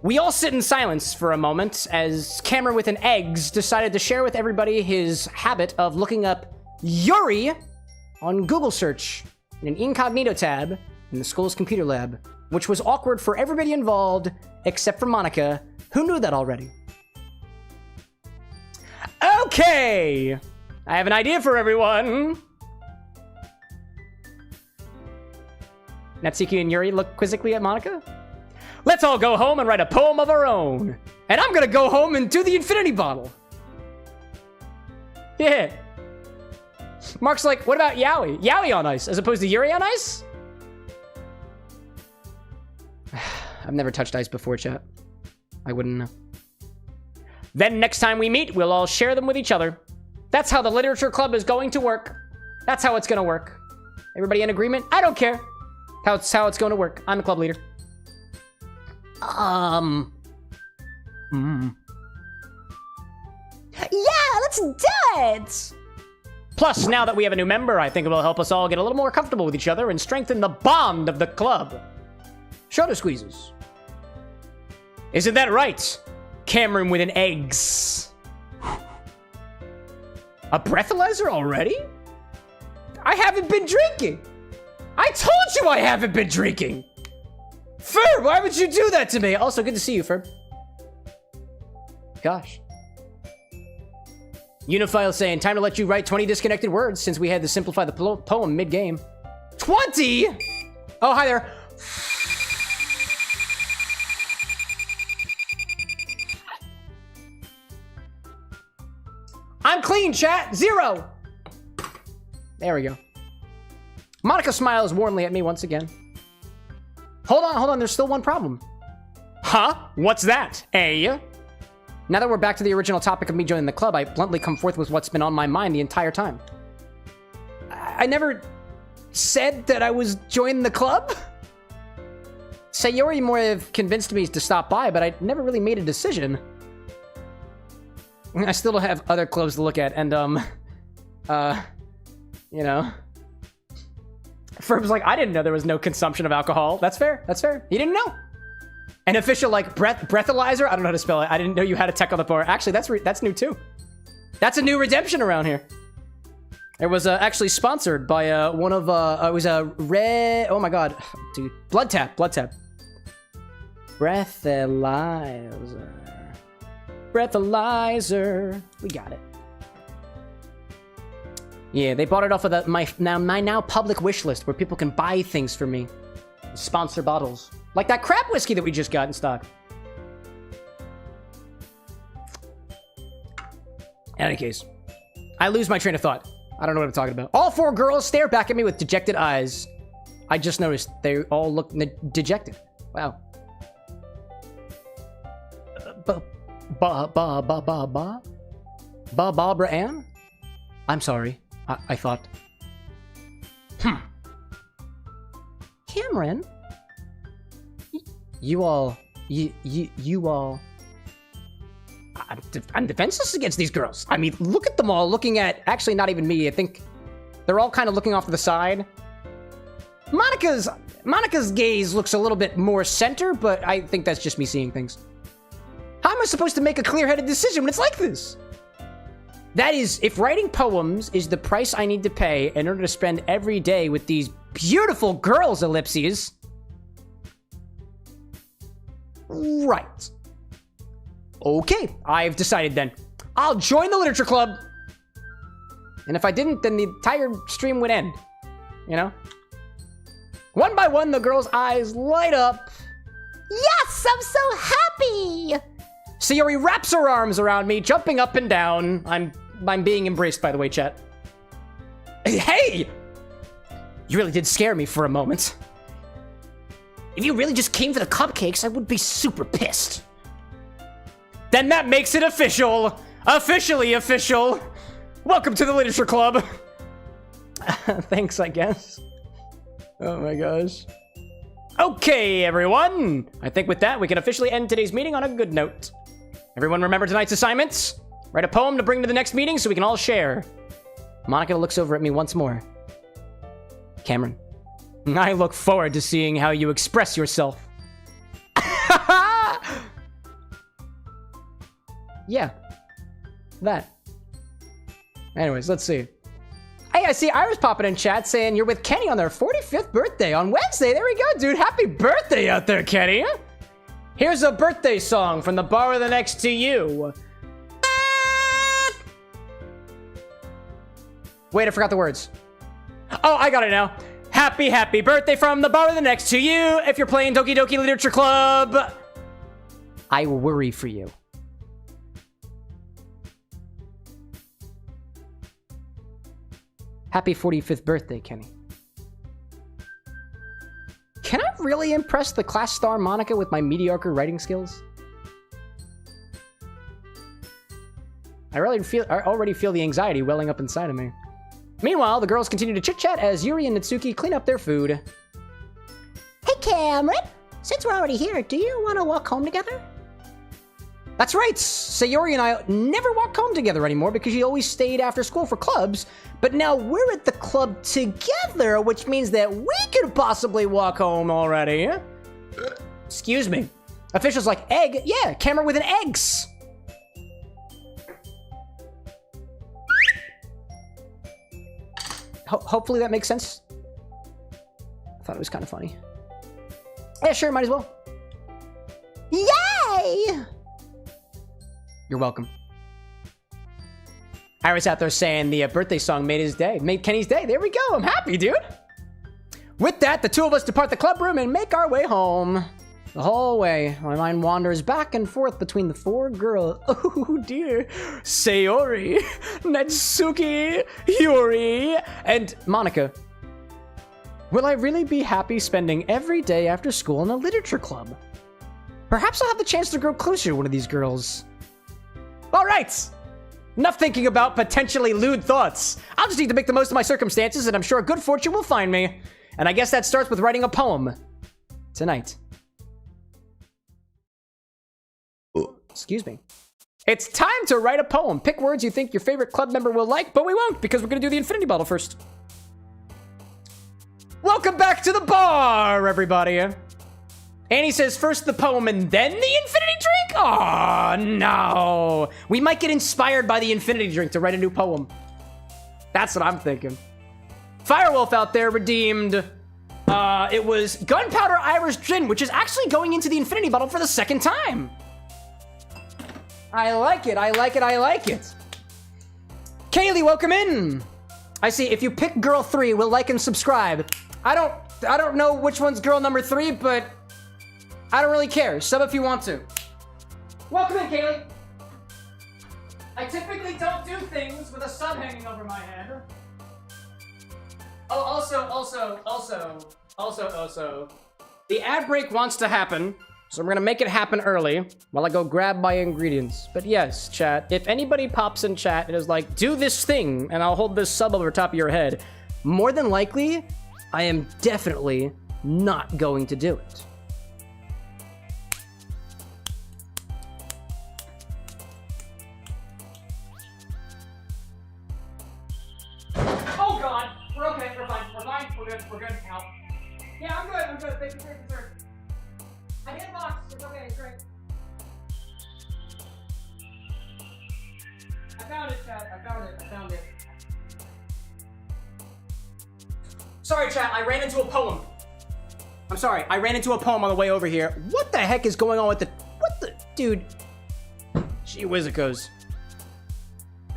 We all sit in silence for a moment as CameroxnWithAnX decided to share with everybody his habit of looking up Yuri on Google search in an incognito tab in the school's computer lab, which was awkward for everybody involved except for Monica, who knew that already. Okay, I have an idea for everyone. Natsuki and Yuri look quizzically at Monica. Let's all go home and write a poem of our own. And I'm gonna go home and do the infinity bottle. Yeah. Mark's like, what about Yowie? Yowie on ice as opposed to Yuri on ice? I've never touched ice before, chat. I wouldn't know. Then next time we meet, we'll all share them with each other. That's how the literature club is going to work. That's how it's gonna work. Everybody in agreement? I don't care. That's how it's going to work. I'm the club leader.
Yeah, let's do it!
Plus, now that we have a new member, I think it will help us all get a little more comfortable with each other and strengthen the bond of the club. Shoulder squeezes. Isn't that right? Cameron with an eggs. A breathalyzer already? I haven't been drinking. I told you I haven't been drinking. Ferb, why would you do that to me? Also, good to see you, Ferb. Gosh. Unifile saying, time to let you write 20 disconnected words since we had to simplify the poem mid-game. 20? Oh, hi there. I'm clean, chat. 0. There we go. Monica smiles warmly at me once again. Hold on, there's still one problem. Huh? What's that? Eh? Now that we're back to the original topic of me joining the club, I bluntly come forth with what's been on my mind the entire time. I never said that I was joining the club. Sayori more have convinced me to stop by, but I never really made a decision. I still don't have other clothes to look at, and, you know. Ferb's like, I didn't know there was no consumption of alcohol. That's fair, that's fair. He didn't know. An official, like, breathalyzer? I don't know how to spell it. I didn't know you had a tech on the bar. Actually, that's new, too. That's a new redemption around here. It was actually sponsored by one of it was a red. Oh my god, dude, blood tap. Breathalyzer. We got it. Yeah, they bought it off of my now public wish list where people can buy things for me, sponsor bottles like that crap whiskey that we just got in stock. In any case, I lose my train of thought. I don't know what I'm talking about. All 4 girls stare back at me with dejected eyes. I just noticed they all look dejected. Wow. Barbara Ann? I'm sorry. I thought. Cameron? You all... I'm defenseless against these girls. I mean, look at them all looking at... Actually, not even me. I think they're all kind of looking off to the side. Monica's gaze looks a little bit more center, but I think that's just me seeing things. How am I supposed to make a clear-headed decision when it's like this? That is, if writing poems is the price I need to pay in order to spend every day with these beautiful girls, ellipses. Right. Okay, I've decided then. I'll join the literature club. And if I didn't, then the entire stream would end. You know? One by one, the girls' eyes light up. Yes, I'm so happy! Sayori wraps her arms around me, jumping up and down. I'm being embraced, by the way, chat. Hey! You really did scare me for a moment. If you really just came for the cupcakes, I would be super pissed. Then that makes it official. Officially official. Welcome to the literature club. Thanks, I guess. Oh my gosh. Okay, everyone. I think with that, we can officially end today's meeting on a good note. Everyone remember tonight's assignments? Write a poem to bring to the next meeting so we can all share. Monica looks over at me once more. Cameron, I look forward to seeing how you express yourself. Yeah. That. Anyways, let's see. Hey, I see Iris popping in chat saying you're with Kenny on their 45th birthday on Wednesday. There we go, dude. Happy birthday out there, Kenny. Here's a birthday song from the bar the next to you. Wait, I forgot the words. Oh, I got it now. Happy, happy birthday from the bar the next to you. If you're playing Doki Doki Literature Club, I worry for you. Happy 45th birthday, Kenny. Can I really impress the class star Monica with my mediocre writing skills? I already feel the anxiety welling up inside of me. Meanwhile, the girls continue to chit-chat as Yuri and Natsuki clean up their food.
Hey, Cameron! Since we're already here, do you want to walk home together?
That's right! Sayori and I never walk home together anymore because she always stayed after school for clubs, but now we're at the club together, which means that we could possibly walk home already. Excuse me. Officials like egg? Yeah, camera with an eggs! Hopefully that makes sense. I thought it was kind of funny. Yeah, sure, might as well.
Yay!
You're welcome. Iris out there saying the birthday song made his day. Made Kenny's day. There we go. I'm happy, dude. With that, the two of us depart the club room and make our way home. The whole way, my mind wanders back and forth between the 4 girls. Oh dear. Sayori, Natsuki, Yuri, and Monica. Will I really be happy spending every day after school in a literature club? Perhaps I'll have the chance to grow closer to one of these girls. Alright! Enough thinking about potentially lewd thoughts. I'll just need to make the most of my circumstances, and I'm sure good fortune will find me. And I guess that starts with writing a poem. Tonight. Excuse me. It's time to write a poem. Pick words you think your favorite club member will like, but we won't because we're gonna do the infinity bottle first. Welcome back to the bar, everybody. Annie says first the poem and then the Infini-Drink? Oh, no. We might get inspired by the Infini-Drink to write a new poem. That's what I'm thinking. Firewolf out there redeemed. It was Gunpowder Irish Gin, which is actually going into the Infinity Bottle for the second time. I like it, I like it, I like it. Kaylee, welcome in. I see, if you pick girl 3, we'll like and subscribe. I don't know which one's girl number 3, but I don't really care. Sub if you want to. Welcome in, Kaylee. I typically don't do things with a sub hanging over my head. Oh, also. The ad break wants to happen, so I'm gonna make it happen early while I go grab my ingredients. But yes, chat, if anybody pops in chat and is like, do this thing, and I'll hold this sub over top of your head, more than likely, I am definitely not going to do it. Oh god! We're okay, we're fine, we're good, out. Yeah, I'm good, thank you for your concern. I hit a box, it's okay, it's great. I found it, chat, I found it. Sorry, chat, I ran into a poem. I'm sorry, I ran into a poem on the way over here. What the heck is going on with the, what the, dude? Gee whizzicos.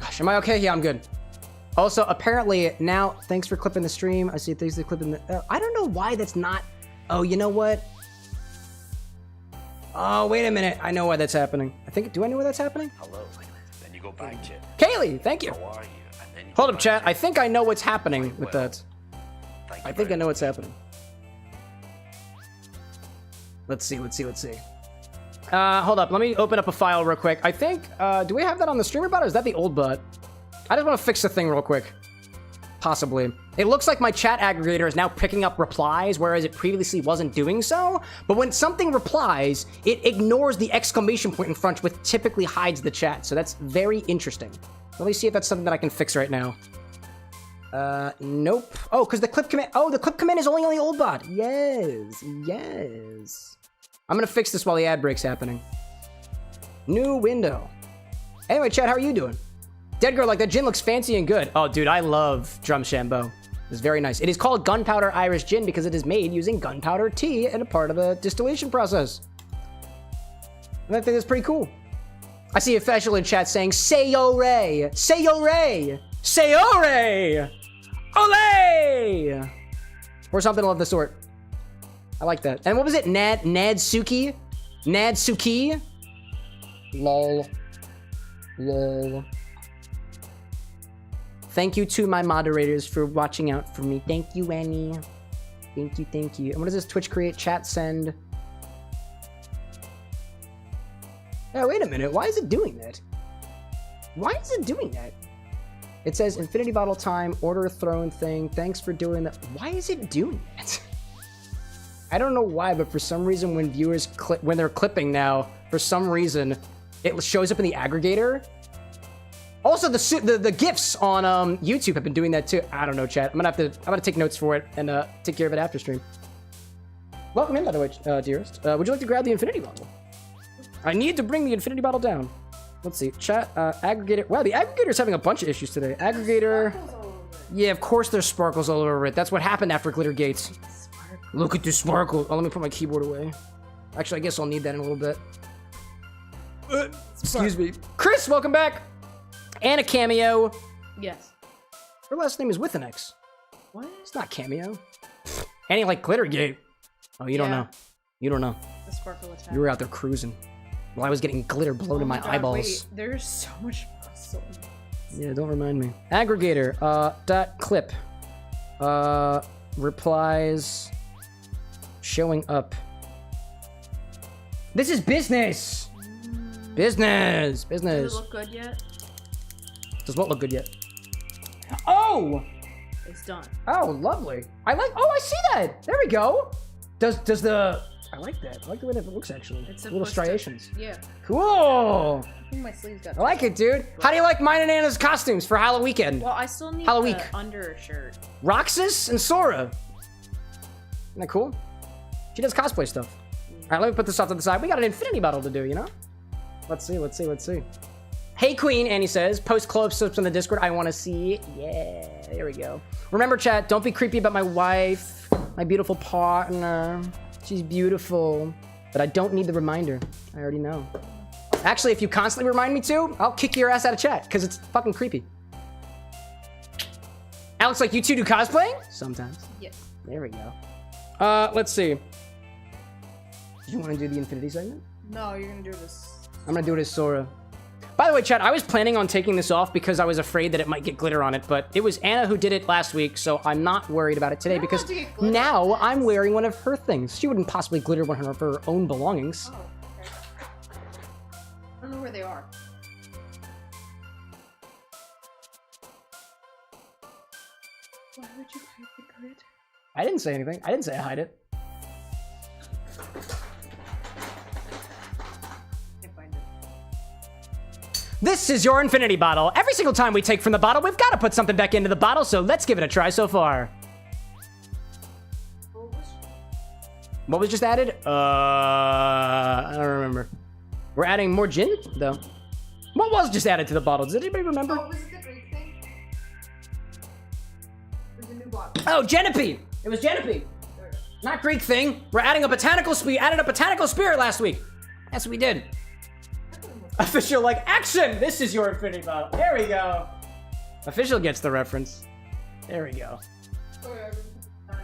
Gosh, am I okay? Yeah, I'm good. Also, apparently, now, thanks for clipping the stream. I see things that clipping the... I don't know why that's not... Oh, you know what? Oh, wait a minute. I know why that's happening. Do I know why that's happening?
Hello. Then you go back to...
Kaylee, thank you.
How are you? And then you
Hold
go
up, chat.
back
I think I know what's happening with
well.
that.
Thank
I
you
think I
very
know
much.
what's happening. Let's see. Hold up. Let me open up a file real quick. I think... do we have that on the streamer bot, or is that the old bot? I just want to fix the thing real quick. Possibly. It looks like my chat aggregator is now picking up replies, whereas it previously wasn't doing so. But when something replies, it ignores the exclamation point in front, which typically hides the chat. So that's very interesting. Let me see if that's something that I can fix right now. Nope. Oh, because the clip command... Oh, the clip command is only on the old bot. Yes. I'm going to fix this while the ad break's happening. New window. Anyway, chat, how are you doing? Dead girl, like that gin looks fancy and good. Oh, dude, I love Drumshanbo. It's very nice. It is called Gunpowder Irish Gin because it is made using gunpowder tea and a part of the distillation process. And I think that's pretty cool. I see a official in chat saying, Sayore! Sayore! Sayore! Ole! Or something of the sort. I like that. And what was it? Nadsuki? Nadsuki? Lol. Thank you to my moderators for watching out for me. Thank you, Annie. Thank you. And what does this Twitch create? Chat send. Oh, wait a minute. Why is it doing that? It says infinity bottle time, order a throne thing. Thanks for doing that. Why is it doing that? I don't know why, but for some reason when viewers when they're clipping now, for some reason, it shows up in the aggregator. Also, the GIFs on YouTube have been doing that too. I don't know, chat. I'm gonna take notes for it and take care of it after stream. Welcome in, by the way, dearest. Would you like to grab the infinity bottle? I need to bring the infinity bottle down. Let's see, chat, aggregator. Wow, the aggregator's having a bunch of issues today. Aggregator. Yeah, of course there's sparkles all over it. That's what happened after Glitter Gates. Look at the sparkle. Oh, let me put my keyboard away. Actually, I guess I'll need that in a little bit. Excuse me. Chris, welcome back. And a cameo.
Yes.
Her last name is with an X.
What?
It's not cameo. Annie like Glittergate. Oh, you don't know. You don't know.
The sparkle attack.
You were out there cruising while I was getting glitter blown in my eyeballs.
Wait, there's so much muscle.
Yeah, don't remind me. Aggregator. Dot clip. Replies. Showing up. This is business. Business.
Does it look good yet?
Does what look good yet? Oh!
It's done.
Oh, lovely. I see that. There we go. Does the I like that. I like the way that it looks, actually.
It's
Little
supposed to-
striations.
Yeah.
Cool!
I think my sleeves got.
I like it, dude. How do you like mine and Anna's costumes for Halloween weekend?
Well, I still need
Halloween.
the undershirt.
Roxas and Sora. Isn't that cool? She does cosplay stuff. All right, let me put this off to the side. We got an infinity bottle to do, you know? Let's see. Hey, Queen, Annie says. Post close-ups in the Discord. I want to see. Yeah, there we go. Remember, chat, don't be creepy about my wife, my beautiful partner. She's beautiful. But I don't need the reminder. I already know. Actually, if you constantly remind me to, I'll kick your ass out of chat, because it's fucking creepy. Alex, like, you two do cosplaying? Sometimes.
Yes.
There we go. Let's see. Do you want to do the infinity segment?
No, you're gonna do this.
I'm gonna do it as Sora. By the way, chat, I was planning on taking this off because I was afraid that it might get glitter on it, but it was Anna who did it last week, so I'm not worried about it today
You don't
because
have to get glitter
now
on
I'm wearing one of her things. She wouldn't possibly glitter one of her own belongings.
Oh, okay. I don't know where they are. Why would you hide the glitter?
I didn't say anything. I didn't say I hide it.
Can't find it.
This is your infinity bottle. Every single time we take from the bottle, we've got to put something back into the bottle, so let's give it a try so far. What was just added? I don't remember. We're adding more gin, though. What was just added to the bottle? Does anybody remember?
Oh, was it the Greek thing? There's a new bottle.
Oh, Genepi! It was Genepi. Not Greek thing. We're adding a botanical added a botanical spirit last week. That's what we did. Official, like, action! This is your infinity bottle. There we go. Official gets the reference. There we go.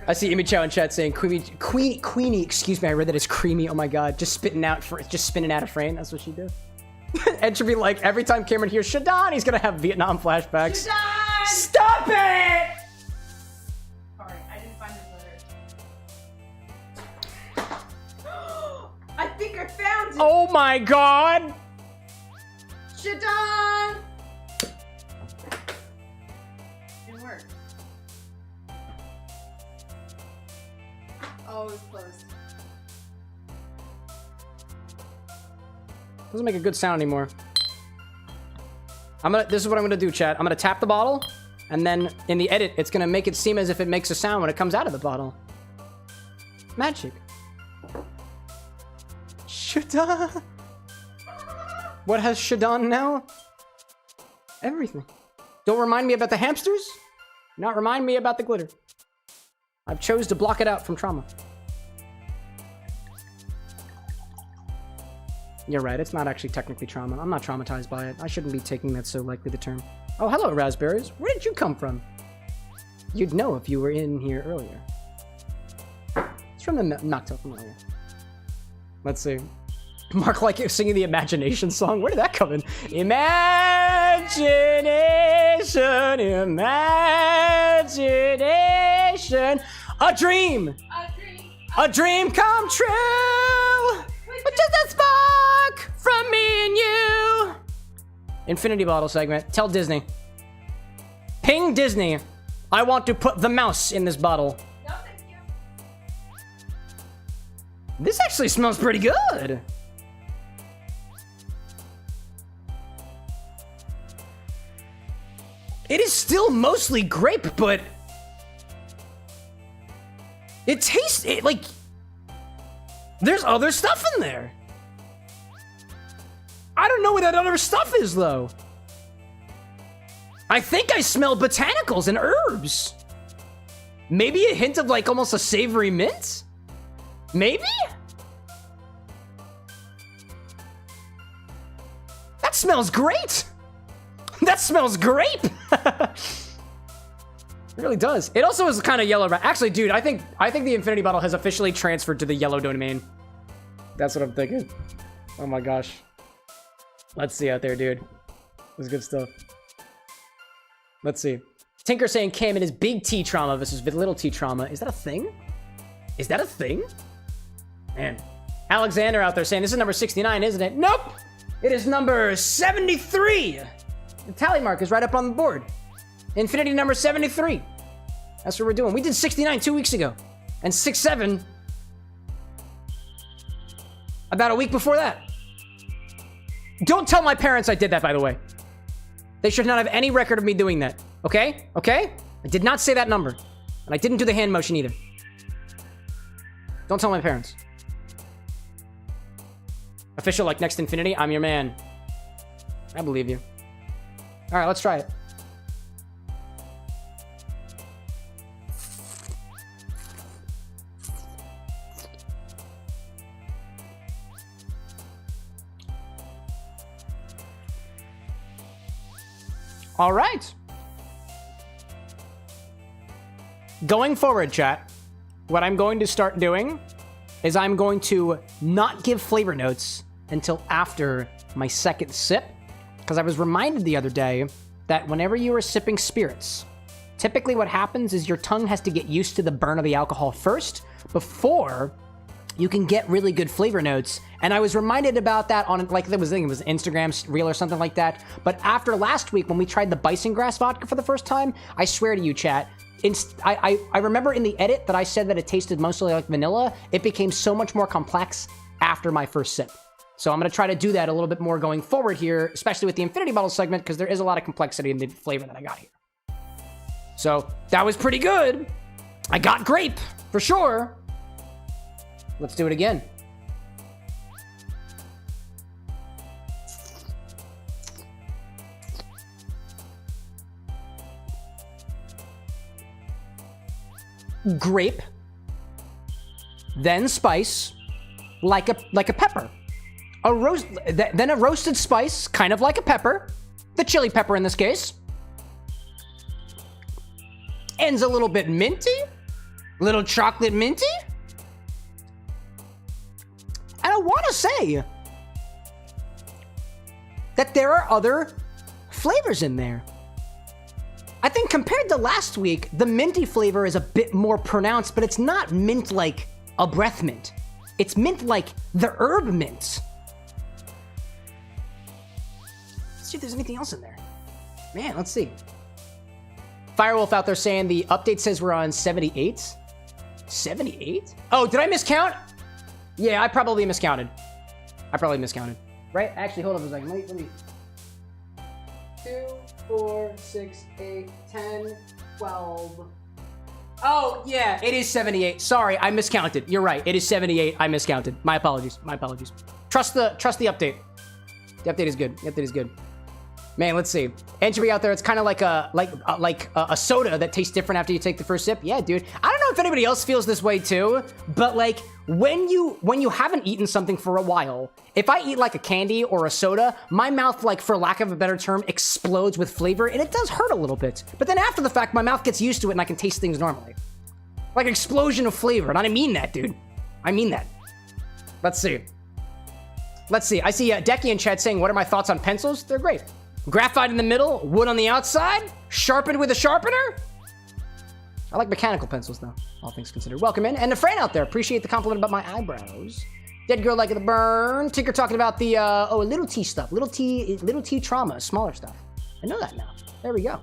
I see Imi Chow in chat saying Queenie, excuse me, I read that as creamy. Oh my god, just spinning out a frame. That's what she did. And she'll be like, every time Cameron hears Shadon, he's gonna have Vietnam flashbacks.
Shadon!
Stop it!
Sorry, I didn't find the glitter. I think I found it!
Oh my god!
Shadon! Didn't work. Oh, it's closed.
Doesn't make a good sound anymore. This is what I'm gonna do, chat. I'm gonna tap the bottle, and then in the edit, it's gonna make it seem as if it makes a sound when it comes out of the bottle. Magic. Shadon. What has Shadon now? Everything. Don't remind me about the hamsters. Not remind me about the glitter. I've chose to block it out from trauma. You're right, it's not actually technically trauma. I'm not traumatized by it. I shouldn't be taking that so lightly the term. Oh, hello, raspberries. Where did you come from? You'd know if you were in here earlier. It's from the Mocktail from earlier. Let's see. Mark like singing the imagination song. Where did that come in? Imagination, imagination. A dream. A dream come true. But just a spark from me and you. Infinity bottle segment. Tell Disney. Ping Disney. I want to put the mouse in this bottle.
No, thank you.
This actually smells pretty good. It is still mostly grape, but it tastes like there's other stuff in there. I don't know what that other stuff is, though. I think I smell botanicals and herbs. Maybe a hint of like almost a savory mint? Maybe? That smells great. That smells grape. It really does. It also is kind of yellow. Actually, dude, I think the infinity bottle has officially transferred to the yellow domain. That's what I'm thinking. Oh my gosh. Let's see out there, dude. This is good stuff. Let's see. Tinker saying Cam in his big T trauma versus little T trauma. Is that a thing? Is that a thing? Man. Alexander out there saying this is number 69, isn't it? Nope. It is number 73. The tally mark is right up on the board. Infinity number 73. That's what we're doing. We did 69 2 weeks ago. And 67 About a week before that. Don't tell my parents I did that, by the way. They should not have any record of me doing that. Okay? Okay? I did not say that number. And I didn't do the hand motion either. Don't tell my parents. Official like Next Infinity, I'm your man. I believe you. Alright, let's try it. All right. Going forward, chat, what I'm going to start doing is I'm going to not give flavor notes until after my second sip, because I was reminded the other day that whenever you are sipping spirits, typically what happens is your tongue has to get used to the burn of the alcohol first before you can get really good flavor notes. And I was reminded about that on, like, I think it was Instagram reel or something like that. But after last week, when we tried the bison grass vodka for the first time, I swear to you, chat, I remember in the edit that I said that it tasted mostly like vanilla. It became so much more complex after my first sip. So I'm going to try to do that a little bit more going forward here, especially with the Infinity Bottle segment, because there is a lot of complexity in the flavor that I got here. So that was pretty good. I got grape, for sure. Let's do it again. Grape, then spice, like a pepper. Then a roasted spice, kind of like a pepper, the chili pepper in this case. Ends a little bit minty, little chocolate minty. And I want to say that there are other flavors in there. I think compared to last week, the minty flavor is a bit more pronounced, but it's not mint like a breath mint. It's mint like the herb mint. Let's see if there's anything else in there. Man, let's see. Firewolf out there saying the update says we're on 78. 78? Oh, did I miscount? Yeah, I probably miscounted. Right? Actually, hold on a second. Let me. 2, 4, 6, 8, 10, 12. Oh, yeah, it is 78. Sorry, I miscounted. You're right. It is 78. I miscounted. My apologies. Trust the update. The update is good. Man, let's see. Entry out there, it's kind of like a soda that tastes different after you take the first sip. Yeah, dude. I don't know if anybody else feels this way too, but like when you haven't eaten something for a while, if I eat like a candy or a soda, my mouth, like for lack of a better term, explodes with flavor, and it does hurt a little bit. But then after the fact, my mouth gets used to it and I can taste things normally. Like explosion of flavor, and I mean that, dude. I mean that. Let's see. I see Decky in chat saying, what are my thoughts on pencils? They're great. Graphite in the middle, wood on the outside, sharpened with a sharpener. I like mechanical pencils, though, all things considered. Welcome in. And a friend out there, appreciate the compliment about my eyebrows. Dead girl like the burn. Tinker talking about the, little T stuff. Little T trauma, smaller stuff. I know that now. There we go.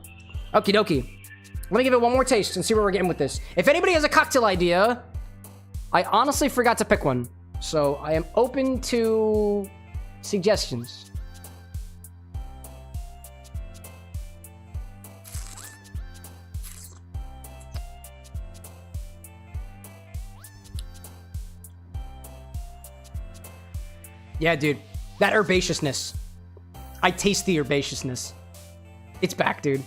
Okie dokie. Let me give it one more taste and see where we're getting with this. If anybody has a cocktail idea, I honestly forgot to pick one. So I am open to suggestions. Yeah, dude. That herbaceousness. I taste the herbaceousness. It's back, dude.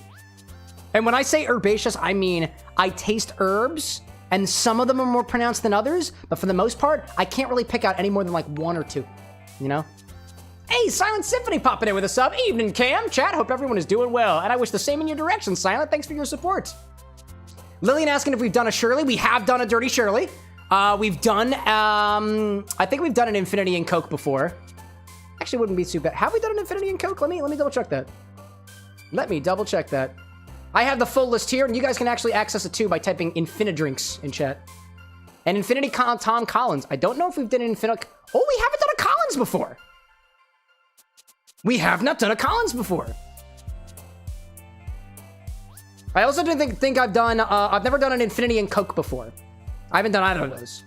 And when I say herbaceous, I mean I taste herbs, and some of them are more pronounced than others, but for the most part, I can't really pick out any more than like one or two, you know? Hey, Silent Symphony popping in with a sub. Evening, Cam. Chat, hope everyone is doing well, and I wish the same in your direction, Silent. Thanks for your support. Lillian asking if we've done a Shirley. We have done a Dirty Shirley. We've done, I think we've done an Infinity and Coke before. Actually, wouldn't be too bad. Have we done an Infinity and Coke? Let me double check that. I have the full list here, and you guys can actually access it too by typing Infini-Drinks in chat. And Infinity Tom Collins. I don't know if we've done an Infinity. Oh, we haven't done a Collins before. We have not done a Collins before. I also didn't think I've done, I've never done an Infinity and Coke before. I haven't done either of those.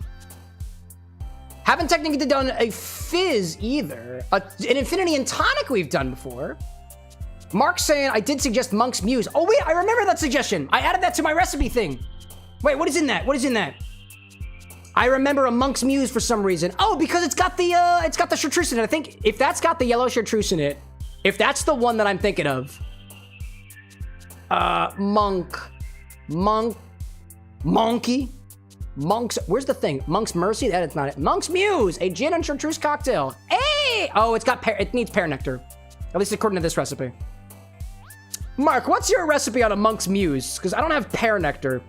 Haven't technically done a fizz either. An Infinity and Tonic we've done before. Mark's saying, I did suggest Monk's Muse. Oh wait, I remember that suggestion. I added that to my recipe thing. Wait, what is in that? What is in that? I remember a Monk's Muse for some reason. Oh, because it's got the chartreuse in it. I think if that's got the yellow chartreuse in it, if that's the one that I'm thinking of. Monk's, where's the thing? Monk's Mercy? That is not it. Monk's Muse, a gin and chartreuse cocktail. Hey! Oh, it needs pear nectar. At least according to this recipe. Mark, what's your recipe on a Monk's Muse? Because I don't have pear nectar.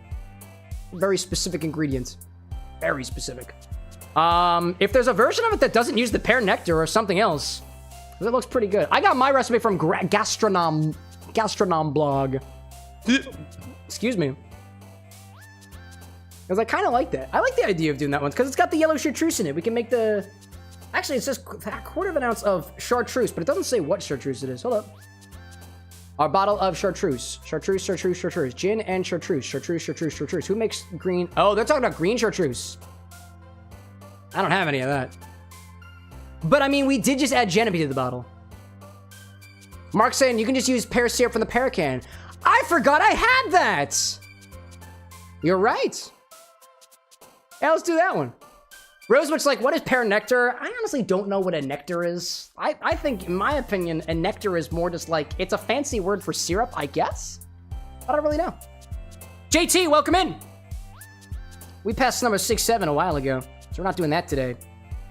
Very specific ingredients. Very specific. If there's a version of it that doesn't use the pear nectar or something else, it looks pretty good. I got my recipe from Gastronom blog. Excuse me. Because I kind of like that. I like the idea of doing that one because it's got the yellow chartreuse in it. We can make the... Actually, it says a quarter of an ounce of chartreuse, but it doesn't say what chartreuse it is. Hold up. Our bottle of chartreuse. Chartreuse. Gin and chartreuse. Chartreuse. Who makes green? Oh, they're talking about green chartreuse. I don't have any of that. But I mean, we did just add Genepi to the bottle. Mark's saying you can just use pear syrup from the pear can. I forgot I had that. You're right. Yeah, let's do that one. Rosewood's like, what is pear nectar? I honestly don't know what a nectar is. I think, in my opinion, a nectar is more just like, it's a fancy word for syrup, I guess? I don't really know. JT, welcome in. We passed number 6-7 a while ago, so we're not doing that today.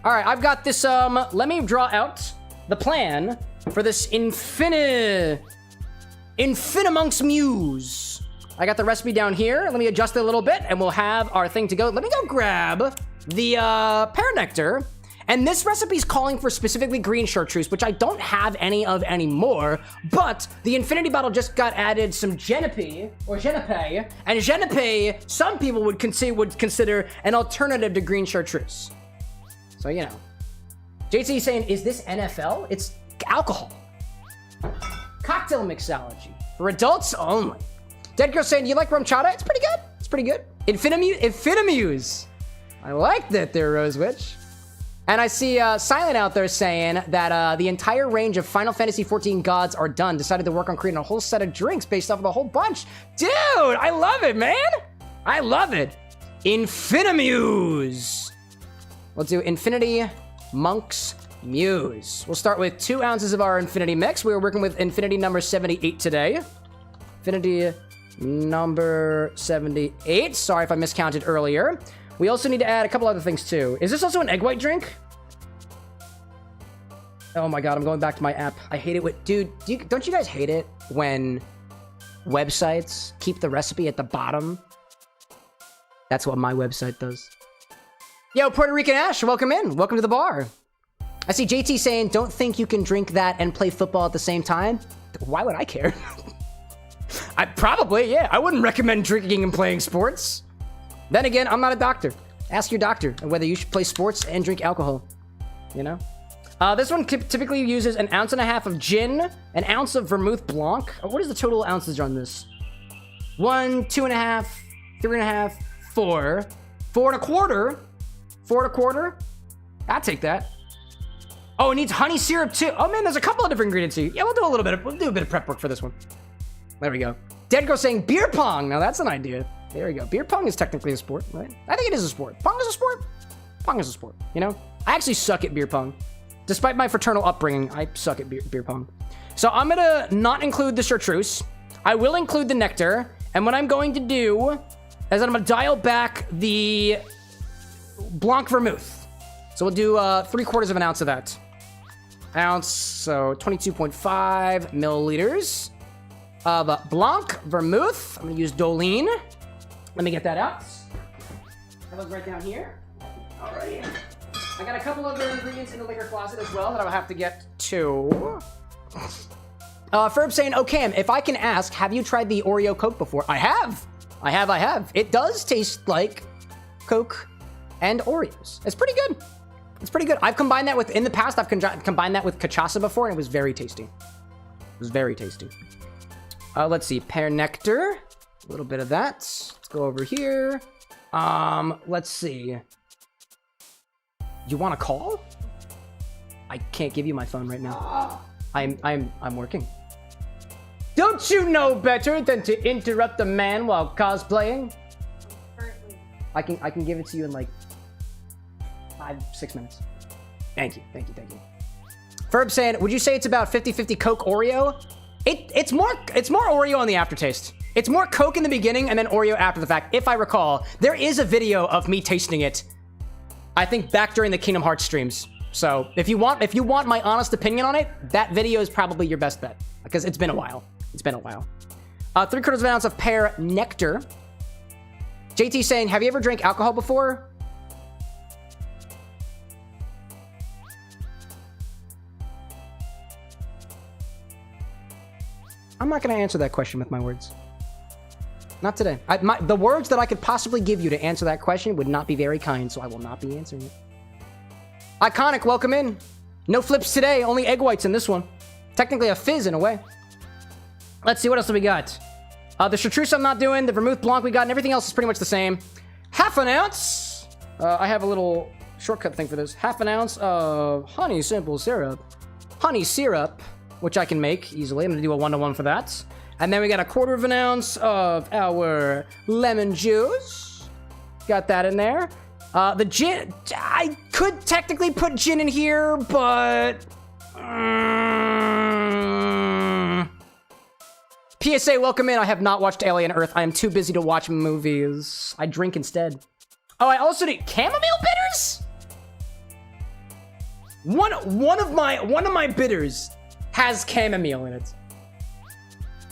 All right, I've got this, let me draw out the plan for this Infini-Monk's Muse. I got the recipe down here. Let me adjust it a little bit, and we'll have our thing to go. Let me go grab the pear nectar. And this recipe is calling for specifically green chartreuse, which I don't have any of anymore. But the Infinity bottle just got added some Genepi, or Genepi. And Genepi, some people would consider an alternative to green chartreuse. So, you know. JT saying, is this NFL? It's alcohol. Cocktail mixology. For adults only. Dead Girl saying, do you like rum chata? It's pretty good. It's pretty good. Infini-Muse. I like that there, Rose Witch. And I see Silent out there saying that the entire range of Final Fantasy XIV gods are done. Decided to work on creating a whole set of drinks based off of a whole bunch. Dude, I love it, man. I love it. Infini-Muse. We'll do Monk's Muse. We'll start with 2 ounces of our Infinity mix. We were working with Infinity number 78 today. Infinity number 78. Sorry if I miscounted earlier. We also need to add a couple other things too. Is this also an egg white drink? Oh my god, I'm going back to my app. I hate it with... Dude, don't you guys hate it when websites keep the recipe at the bottom? That's what my website does. Yo, Puerto Rican Ash, welcome in. Welcome to the bar. I see JT saying, don't think you can drink that and play football at the same time. Why would I care? I probably, yeah. I wouldn't recommend drinking and playing sports. Then again, I'm not a doctor. Ask your doctor whether you should play sports and drink alcohol. You know? This one typically uses 1.5 ounces of gin, 1 ounce of Vermouth Blanc. What is the total ounces on this? 1, 2.5, 3.5, 4. 4.25. 4.25. I'll take that. Oh, it needs honey syrup too. Oh man, there's a couple of different ingredients here. Yeah, we'll do a bit of prep work for this one. There we go. Dead Girl saying beer pong. Now that's an idea. There we go. Beer pong is technically a sport, right? I think it is a sport. Pong is a sport. Pong is a sport, you know? I actually suck at beer pong. Despite my fraternal upbringing, I suck at beer pong. So I'm gonna not include the chartreuse. I will include the nectar. And what I'm going to do is I'm gonna dial back the Blanc Vermouth. So we'll do 3/4 of an ounce of that. Ounce, so 22.5 milliliters of Blanc Vermouth. I'm gonna use Dolin. Let me get that out. That was right down here. All right. I got a couple other ingredients in the liquor closet as well that I'll have to get to. Ferb saying, oh, Cam, if I can ask, have you tried the Oreo Coke before? I have. It does taste like Coke and Oreos. It's pretty good. It's pretty good. I've combined that with, in the past, I've combined that with cachaça before, and it was very tasty. It was very tasty. Let's see. Pear Nectar. A little bit of that. Let's go over here. Let's see. You want to call? I can't give you my phone right now. I'm working. Don't you know better than to interrupt a man while cosplaying?
Currently.
I can give it to you in like 5-6 minutes. Thank you. Ferb saying, would you say it's about 50-50 Coke Oreo? It's more Oreo on the aftertaste. It's more Coke in the beginning and then Oreo after the fact. If I recall, there is a video of me tasting it. I think back during the Kingdom Hearts streams. So if you want my honest opinion on it, that video is probably your best bet because it's been a while. 3/4 of an ounce of Pear Nectar. JT saying, have you ever drank alcohol before? I'm not going to answer that question with my words. Not today. The words that I could possibly give you to answer that question would not be very kind, so I will not be answering it. Iconic, welcome in. No flips today, only egg whites in this one. Technically a fizz in a way. Let's see, what else do we got? The chartreuse I'm not doing, the vermouth blanc we got, and everything else is pretty much the same. Half an ounce. I have a little shortcut thing for this. Half an ounce of honey simple syrup. Honey syrup, which I can make easily. I'm gonna do a 1-to-1 for that. And then we got 1/4 of an ounce of our lemon juice. Got that in there. The gin, I could technically put gin in here, but... PSA, welcome in. I have not watched Alien Earth. I am too busy to watch movies. I drink instead. Oh, I also need chamomile bitters? One of my bitters has chamomile in it.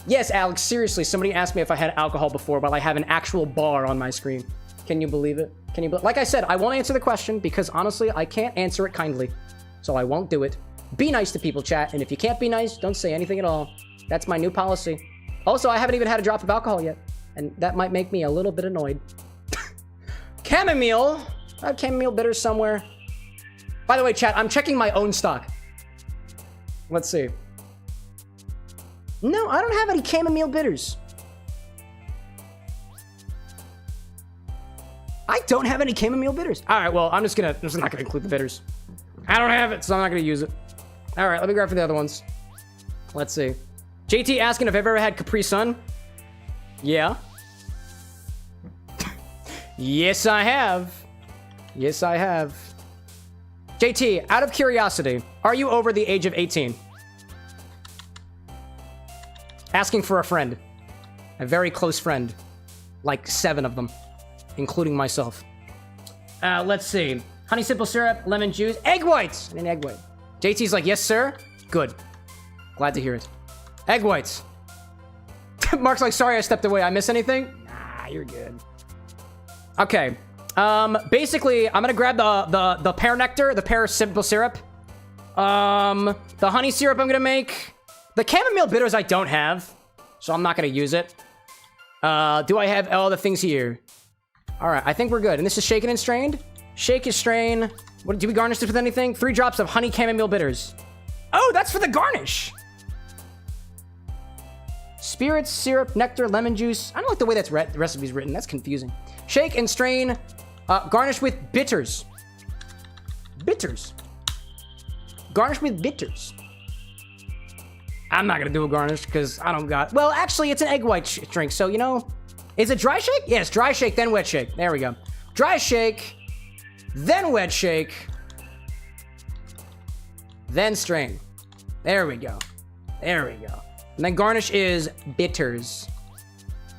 Yes, Alex, seriously, somebody asked me if I had alcohol before, but I have an actual bar on my screen. Can you believe it? Like I said, I won't answer the question because honestly, I can't answer it kindly. So I won't do it. Be nice to people, chat, and if you can't be nice, don't say anything at all. That's my new policy. Also, I haven't even had a drop of alcohol yet, and that might make me a little bit annoyed. Chamomile. I have chamomile bitters somewhere. By the way, chat, I'm checking my own stock. Let's see. No, I don't have any chamomile bitters. I don't have any chamomile bitters. All right, well, I'm just not gonna include the bitters. I don't have it, so I'm not gonna use it. All right, let me grab for the other ones. Let's see. JT asking if I've ever had Capri Sun. Yeah. Yes, I have. Yes, I have. JT, out of curiosity, are you over the age of 18? Asking for a friend. A very close friend. Like 7 of them. Including myself. Let's see. Honey simple syrup, lemon juice, egg whites! And an egg white. JT's like, yes, sir? Good. Glad to hear it. Egg whites. Mark's like, sorry I stepped away. I miss anything? Nah, you're good. Okay. Basically, I'm gonna grab the pear nectar, the pear simple syrup. The honey syrup I'm gonna make. The chamomile bitters I don't have, so I'm not gonna use it. Do I have all the things here? All right, I think we're good. And this is shaken and strained. Shake is strain. What, do we garnish this with anything? 3 drops of honey chamomile bitters. Oh, that's for the garnish. Spirits, syrup, nectar, lemon juice. I don't like the way that's the recipe's written. That's confusing. Shake and strain. Garnish with bitters. Bitters. Garnish with bitters. I'm not gonna do a garnish because I don't got... Well, actually, it's an egg white drink, so, you know... Is it dry shake? Yes, dry shake, then wet shake. There we go. Dry shake, then wet shake, then strain. There we go. There we go. And then garnish is bitters.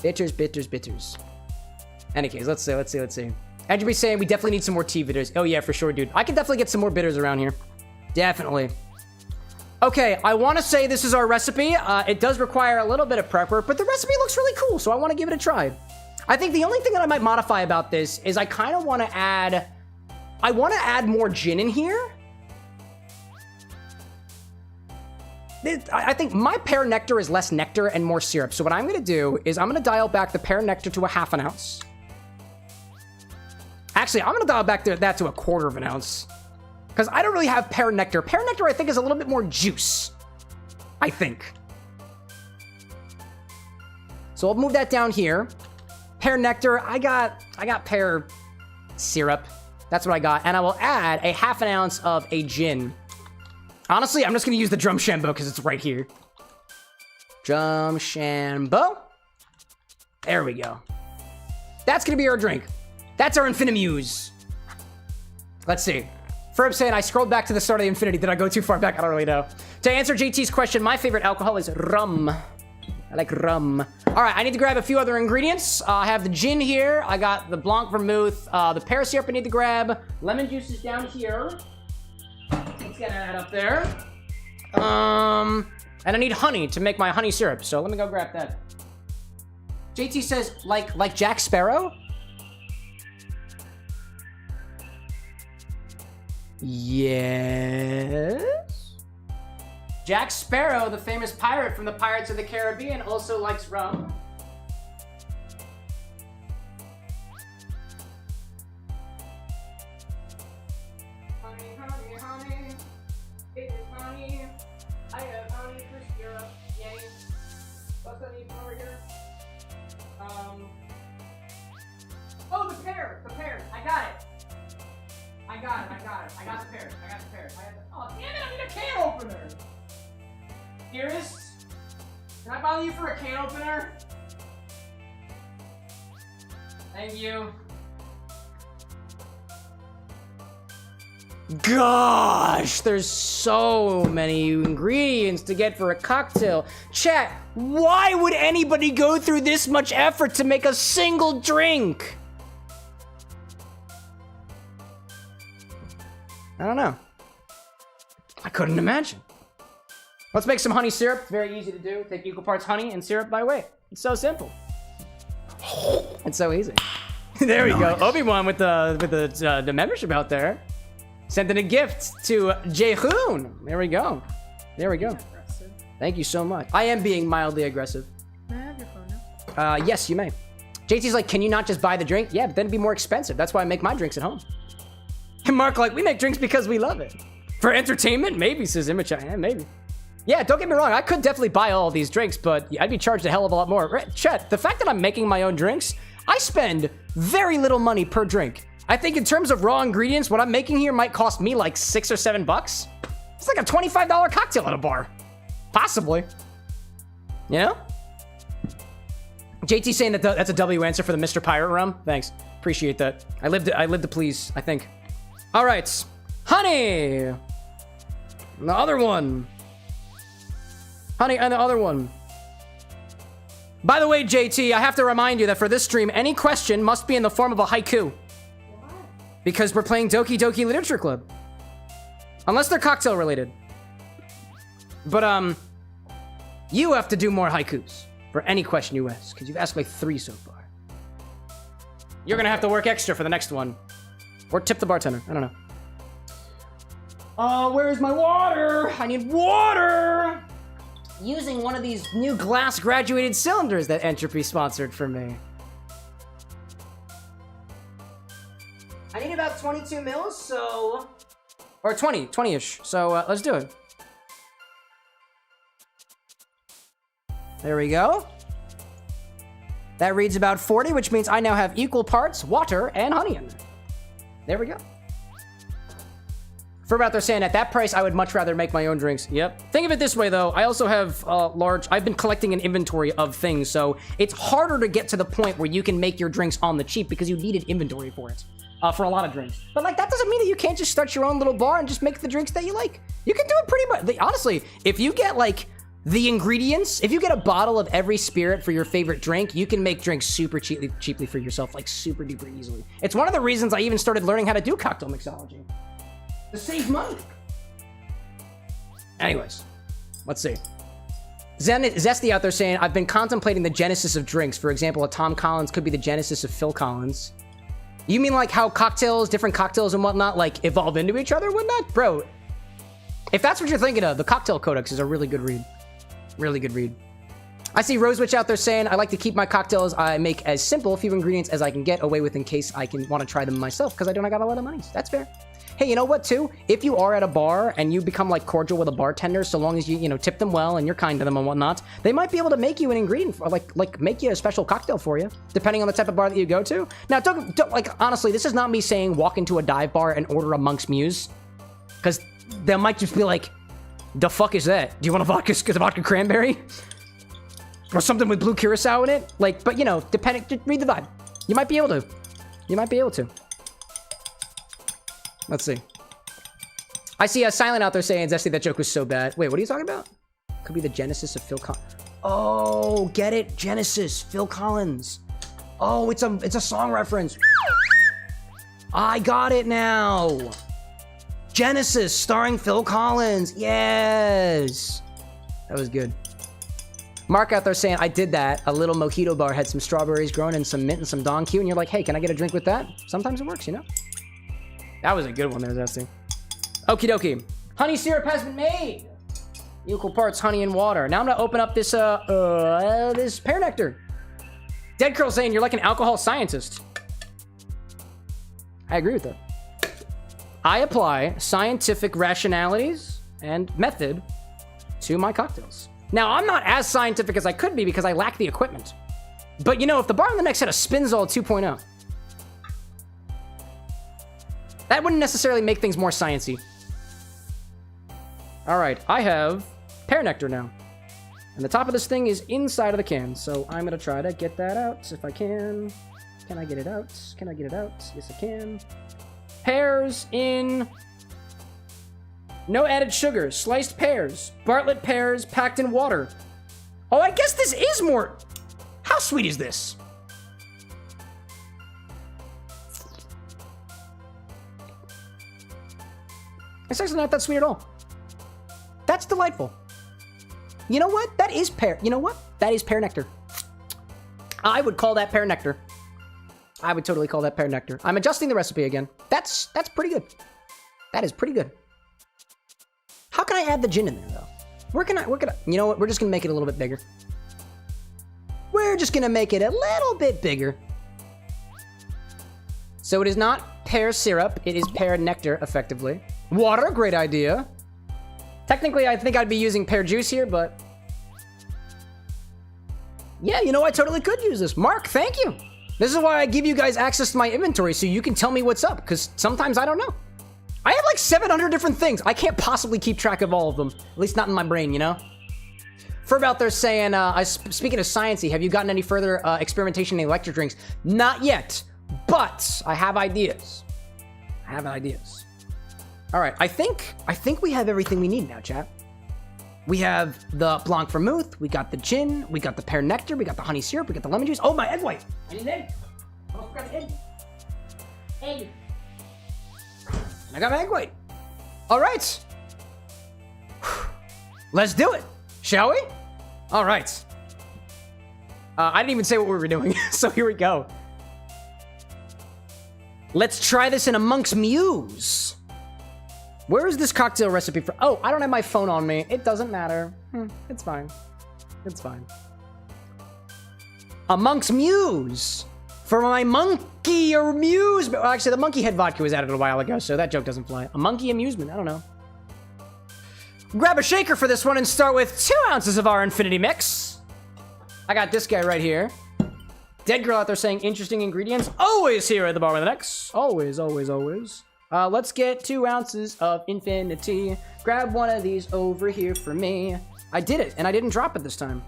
Bitters, bitters, bitters. Any case, let's see. Andrew saying we definitely need some more tea bitters. Oh yeah, for sure, dude. I can definitely get some more bitters around here. Definitely. Okay, I want to say this is our recipe. It does require a little bit of prep work, but the recipe looks really cool, so I want to give it a try. I think the only thing that I might modify about this is I kind of want to add... I want to add more gin in here. I think my pear nectar is less nectar and more syrup, so what I'm going to do is I'm going to dial back the pear nectar to a 1/2 ounce. Actually, I'm going to dial back that to a 1/4 ounce. Because I don't really have pear nectar. Pear nectar, I think, is a little bit more juice. I think. So I'll move that down here. Pear nectar, I got pear syrup. That's what I got. And I will add a half an ounce of a gin. Honestly, I'm just going to use the Drumshanbo because it's right here. Drumshanbo. There we go. That's going to be our drink. That's our Infini-Muse. Let's see. Ferb saying, I scrolled back to the start of the Infinity. Did I go too far back? I don't really know. To answer JT's question, my favorite alcohol is rum. I like rum. All right, I need to grab a few other ingredients. I have the gin here. I got the Blanc Vermouth. The pear syrup I need to grab. Lemon juice is down here. Let's get that up there. And I need honey to make my honey syrup. So let me go grab that. JT says, like Jack Sparrow? Yes. Jack Sparrow, the famous pirate from the Pirates of the Caribbean, also likes rum. Honey, honey, honey. It is honey. I have honey for syrup. Yay. What's that need over here? Oh, the pear. The pear. I got it. I got it. I got the pear. Oh, damn it, I need a can opener. Dearest, can I bother you for a can opener? Thank you. Gosh, there's so many ingredients to get for a cocktail. Chat, why would anybody go through this much effort to make a single drink? I don't know. I couldn't imagine. Let's make some honey syrup. Very easy to do. Take equal parts honey and syrup by weight. It's so simple. It's so easy. There we go. Obi-Wan with the membership out there. Sending a gift to Jaehoon. There we go. There we go. Thank you so much. I am being mildly aggressive.
May I have your phone now?
Yes, you may. JT's like, can you not just buy the drink? Yeah, but then it'd be more expensive. That's why I make my drinks at home. And Mark like, we make drinks because we love it. For entertainment? Maybe, says Image. Yeah, maybe. Yeah, don't get me wrong. I could definitely buy all of these drinks, but I'd be charged a hell of a lot more. Chet, the fact that I'm making my own drinks, I spend very little money per drink. I think in terms of raw ingredients, what I'm making here might cost me like $6 or $7. It's like a $25 cocktail at a bar. Possibly. You know? JT saying that that's a W answer for the Mr. Pirate rum. Thanks. Appreciate that. I lived to please, I think. All right. Honey. The other one. Honey, and the other one. By the way, JT, I have to remind you that for this stream, any question must be in the form of a haiku. Because we're playing Doki Doki Literature Club. Unless they're cocktail related. But, you have to do more haikus for any question you ask, because you've asked like 3 so far. You're gonna have to work extra for the next one. Or tip the bartender, I don't know. Where's my water? I need water! Using one of these new glass graduated cylinders that Entropy sponsored for me. I need about 22 mils, so... Or 20-ish, so let's do it. There we go. That reads about 40, which means I now have equal parts water and honey in there. There we go. For about they're saying at that price, I would much rather make my own drinks. Yep. Think of it this way, though. I also have I've been collecting an inventory of things, so it's harder to get to the point where you can make your drinks on the cheap because you need an inventory for it. For a lot of drinks. But, like, that doesn't mean that you can't just start your own little bar and just make the drinks that you like. You can do it pretty much. Honestly, if you get, like, the ingredients, if you get a bottle of every spirit for your favorite drink, you can make drinks super cheaply for yourself, like, super duper easily. It's one of the reasons I even started learning how to do cocktail mixology. To save money. Anyways, let's see. Zesty out there saying, I've been contemplating the genesis of drinks. For example, a Tom Collins could be the genesis of Phil Collins. You mean like how cocktails, different cocktails and whatnot, like evolve into each other and whatnot? Bro, if that's what you're thinking of, the Cocktail Codex is a really good read. Really good read. I see Rosewitch out there saying, I like to keep my cocktails I make as simple, few ingredients as I can get away with in case I can want to try them myself because I don't got a lot of money. That's fair. Hey, you know what, too? If you are at a bar and you become, like, cordial with a bartender, so long as you tip them well and you're kind to them and whatnot, they might be able to make you an ingredient, or, like make you a special cocktail for you, depending on the type of bar that you go to. Now, don't like, honestly, this is not me saying walk into a dive bar and order a Monk's Muse, because they might just be like, the fuck is that? Do you want a vodka cranberry? Or something with blue curacao in it? Like, but, depending, just read the vibe. You might be able to. You might be able to. Let's see. I see a Silent out there saying, Zesty, that joke was so bad. Wait, what are you talking about? Could be the genesis of Phil Collins. Oh, get it? Genesis, Phil Collins. Oh, it's a song reference. I got it now. Genesis, starring Phil Collins. Yes. That was good. Mark out there saying, I did that. A little mojito bar had some strawberries grown and some mint and some Don Q. And you're like, hey, can I get a drink with that? Sometimes it works, That was a good one there, Zesty. Okie dokie. Honey syrup has been made. Equal parts honey and water. Now I'm gonna open up this this pear nectar. Dead Curl saying you're like an alcohol scientist. I agree with that. I apply scientific rationalities and method to my cocktails. Now, I'm not as scientific as I could be because I lack the equipment. But if the bar on the next had a Spinzall 2.0, that wouldn't necessarily make things more sciencey. All right, I have pear nectar now. And the top of this thing is inside of the can, so I'm gonna try to get that out if I can. Can I get it out? Can I get it out? Yes, I can. Pears in... No added sugar. Sliced pears. Bartlett pears packed in water. Oh, I guess this is more... How sweet is this? It's actually not that sweet at all. That's delightful. You know what? That is pear. You know what? That is pear nectar. I would call that pear nectar. I would totally call that pear nectar. I'm adjusting the recipe again. That's pretty good. That is pretty good. How can I add the gin in there, though? We're gonna, you know what? We're just gonna make it a little bit bigger. We're just gonna make it a little bit bigger. So it is not pear syrup, it is pear nectar, effectively. Water, great idea. Technically, I think I'd be using pear juice here, but... Yeah, I totally could use this. Mark, thank you. This is why I give you guys access to my inventory, so you can tell me what's up, because sometimes I don't know. I have like 700 different things. I can't possibly keep track of all of them. At least not in my brain, Ferb out there saying, speaking of sciencey, have you gotten any further experimentation in electric drinks? Not yet, but I have ideas. All right, I think we have everything we need now, chat. We have the Blanc Vermouth, we got the gin, we got the pear nectar, we got the honey syrup, we got the lemon juice. Oh, my egg white. I need an egg. Oh, I forgot an egg. Egg. I got my egg white. All right. Let's do it, shall we? All right. I didn't even say what we were doing, so here we go. Let's try this in a Monk's Muse. Where is this cocktail recipe for? Oh, I don't have my phone on me. It doesn't matter. It's fine. It's fine. A Monk's Muse. For my monkey amusement. Well, actually, the monkey head vodka was added a while ago, so that joke doesn't fly. A monkey amusement. I don't know. Grab a shaker for this one and start with 2 ounces of our Infini-Mix. I got this guy right here. Dead Girl out there saying interesting ingredients. Always here at the bar with an X. Always, always, always. Let's get 2 ounces of Infinity. Grab one of these over here for me. I did it, and I didn't drop it this time.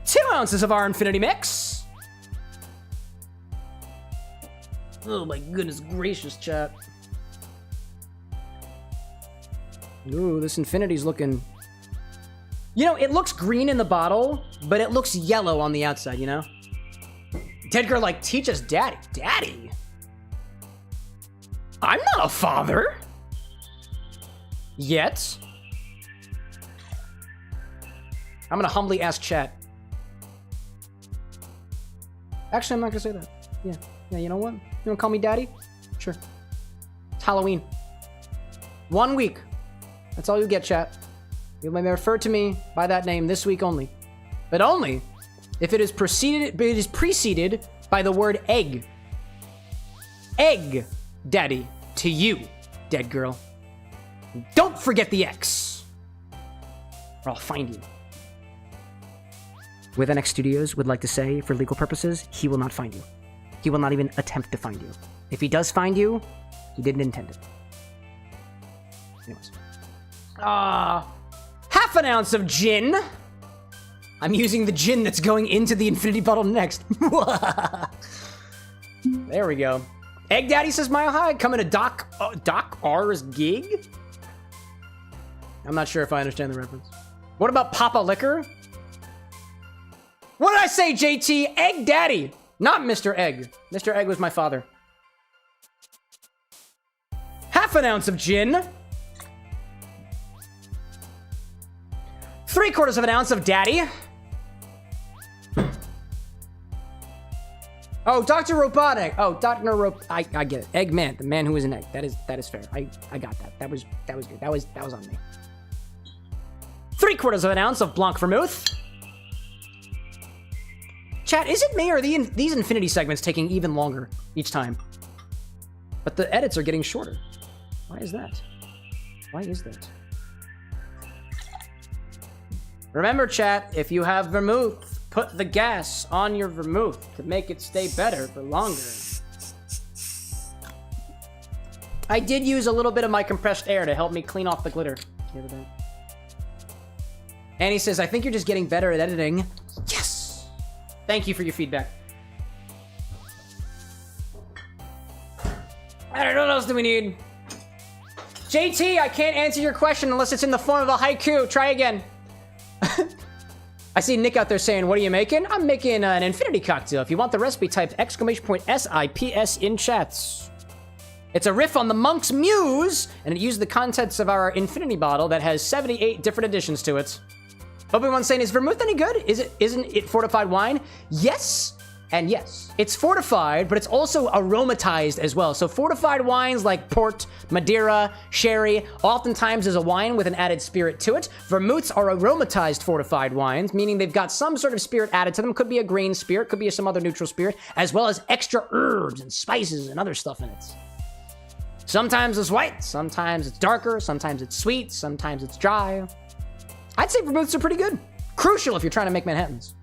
2 ounces of our Infini-Mix. Oh my goodness gracious, chat. Ooh, this Infinity's looking... it looks green in the bottle, but it looks yellow on the outside, Dead Girl like, teach us daddy. Daddy? I'm not a father. Yet. I'm gonna humbly ask chat. Actually, I'm not gonna say that. Yeah, you know what? You wanna call me daddy? Sure. It's Halloween. 1 week. That's all you get, chat. You may refer to me by that name this week only. But only if it is preceded by the word egg. Egg, daddy, to you. dead girl. Don't forget the X, or I'll find you. With NX Studios would like to say, for legal purposes, he will not find you. He will not even attempt to find you. If he does find you, he didn't intend it. Anyways. Half an ounce of gin. I'm using the gin that's going into the infinity bottle next. There we go. Egg Daddy says Mile High. Coming to Doc R's gig? I'm not sure if I understand the reference. What about Papa Liquor? What did I say, JT? Egg Daddy, not Mr. Egg. Mr. Egg was my father. Half an ounce of gin. 3/4 of an ounce of Daddy. Oh, Dr. Robotic. Oh, Dr. I get it. Eggman, the man who is an egg. That is fair. I got that. That was good. That was on me. 3/4 of an ounce of Blanc Vermouth. Chat, is it me or are these Infinity segments taking even longer each time? But the edits are getting shorter. Why is that? Why is that? Remember, chat, if you have Vermouth, put the gas on your Vermouth to make it stay better for longer. I did use a little bit of my compressed air to help me clean off the glitter. Hear that? And he says, I think you're just getting better at editing. Yes! Thank you for your feedback. I don't know what else do we need. JT, I can't answer your question unless it's in the form of a haiku. Try again. I see Nick out there saying, what are you making? I'm making an infinity cocktail. If you want the recipe, type !SIPS in chats. It's a riff on the Monk's Muse, and it used the contents of our infinity bottle that has 78 different additions to it. Obi-Wan's saying, is Vermouth any good? Isn't it fortified wine? Yes, and yes. It's fortified, but it's also aromatized as well. So fortified wines like port, Madeira, sherry, oftentimes is a wine with an added spirit to it. Vermouths are aromatized fortified wines, meaning they've got some sort of spirit added to them. Could be a grain spirit, could be some other neutral spirit, as well as extra herbs and spices and other stuff in it. Sometimes it's white, sometimes it's darker, sometimes it's sweet, sometimes it's dry. I'd say Vermouths are pretty good. Crucial if you're trying to make Manhattans.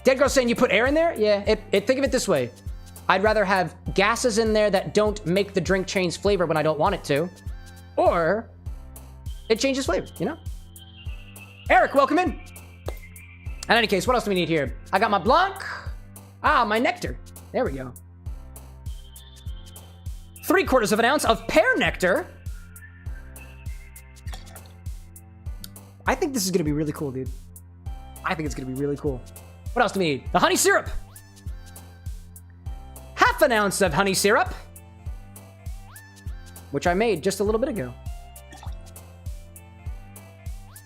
Dead Girl saying you put air in there? Yeah, think of it this way. I'd rather have gases in there that don't make the drink change flavor when I don't want it to. Or it changes flavor, you know? Eric, welcome in. In any case, what else do we need here? I got my Blanc. My Nectar. There we go. 3/4 of an ounce of Pear Nectar. I think this is gonna be really cool, dude. I think it's gonna be really cool. What else do we need? The honey syrup. Half an ounce of honey syrup, which I made just a little bit ago.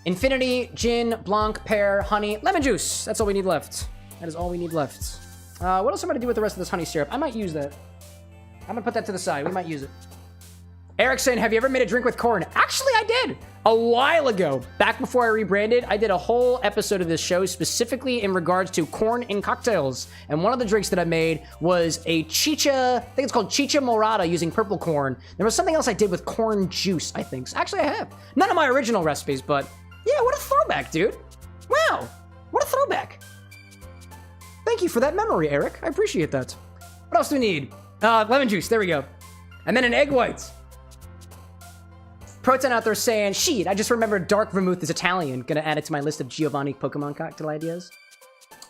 Infinity, gin, Blanc, pear, honey, lemon juice. That's all we need left. That is all we need left. What else am I gonna do with the rest of this honey syrup? I might use that. I'm gonna put that to the side. We might use it. Eric saying, have you ever made a drink with corn? Actually, I did. A while ago. Back before I rebranded, I did a whole episode of this show specifically in regards to corn in cocktails. And one of the drinks that I made was a chicha, I think it's called chicha morada using purple corn. There was something else I did with corn juice, I think. So actually, I have. None of my original recipes, but yeah, what a throwback, dude. Wow, what a throwback. Thank you for that memory, Eric. I appreciate that. What else do we need? Lemon juice, there we go. And then an egg white. Proton out there saying, shit, I just remembered dark vermouth is Italian. Gonna add it to my list of Giovanni Pokemon cocktail ideas.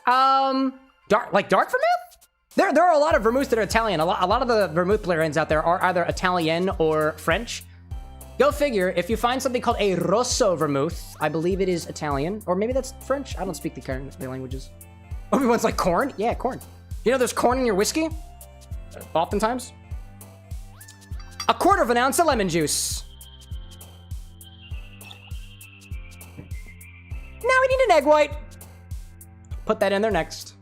Dark vermouth? There are a lot of vermouths that are Italian. A lot of the vermouth blends out there are either Italian or French. Go figure, if you find something called a rosso vermouth, I believe it is Italian, or maybe that's French. I don't speak the languages. Everyone's like, corn? Yeah, corn. You know there's corn in your whiskey? Oftentimes. 1/4 of an ounce of lemon juice. Now we need an egg white. Put that in there next.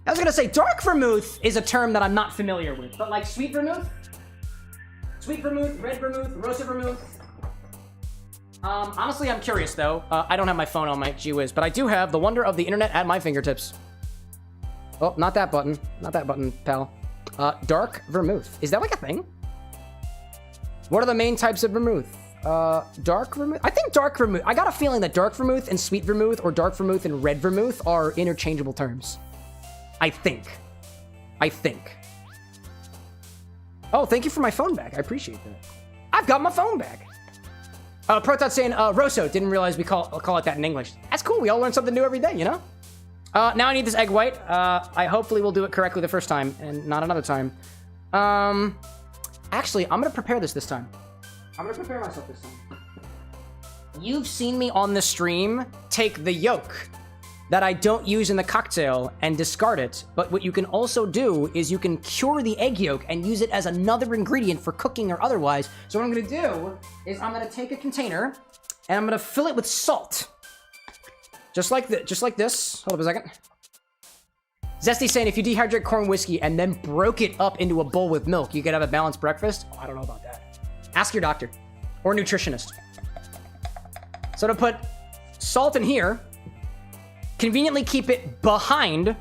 I was gonna say dark vermouth is a term that I'm not familiar with, but like sweet vermouth, red vermouth, rosa vermouth. Honestly, I'm curious though. I don't have my phone on my gee whiz, but I do have the wonder of the internet at my fingertips. Oh, not that button, pal. Dark vermouth. Is that like a thing? What are the main types of vermouth? Dark vermouth? I think dark vermouth. I got a feeling that dark vermouth and sweet vermouth or dark vermouth and red vermouth are interchangeable terms. I think. Oh, thank you for my phone back. I appreciate that. I've got my phone back. Proton's saying, Rosso. Didn't realize we call it that in English. That's cool. We all learn something new every day, you know? Now I need this egg white. I hopefully will do it correctly the first time and not another time. Actually, I'm gonna prepare this time. I'm gonna prepare myself this time. You've seen me on the stream take the yolk that I don't use in the cocktail and discard it, but what you can also do is you can cure the egg yolk and use it as another ingredient for cooking or otherwise. So what I'm gonna do is I'm gonna take a container and I'm gonna fill it with salt. Just like this. Hold up a second. Zesty saying if you dehydrate corn whiskey and then broke it up into a bowl with milk, you could have a balanced breakfast. Oh, I don't know about that. Ask your doctor or nutritionist. So to put salt in here, conveniently keep it behind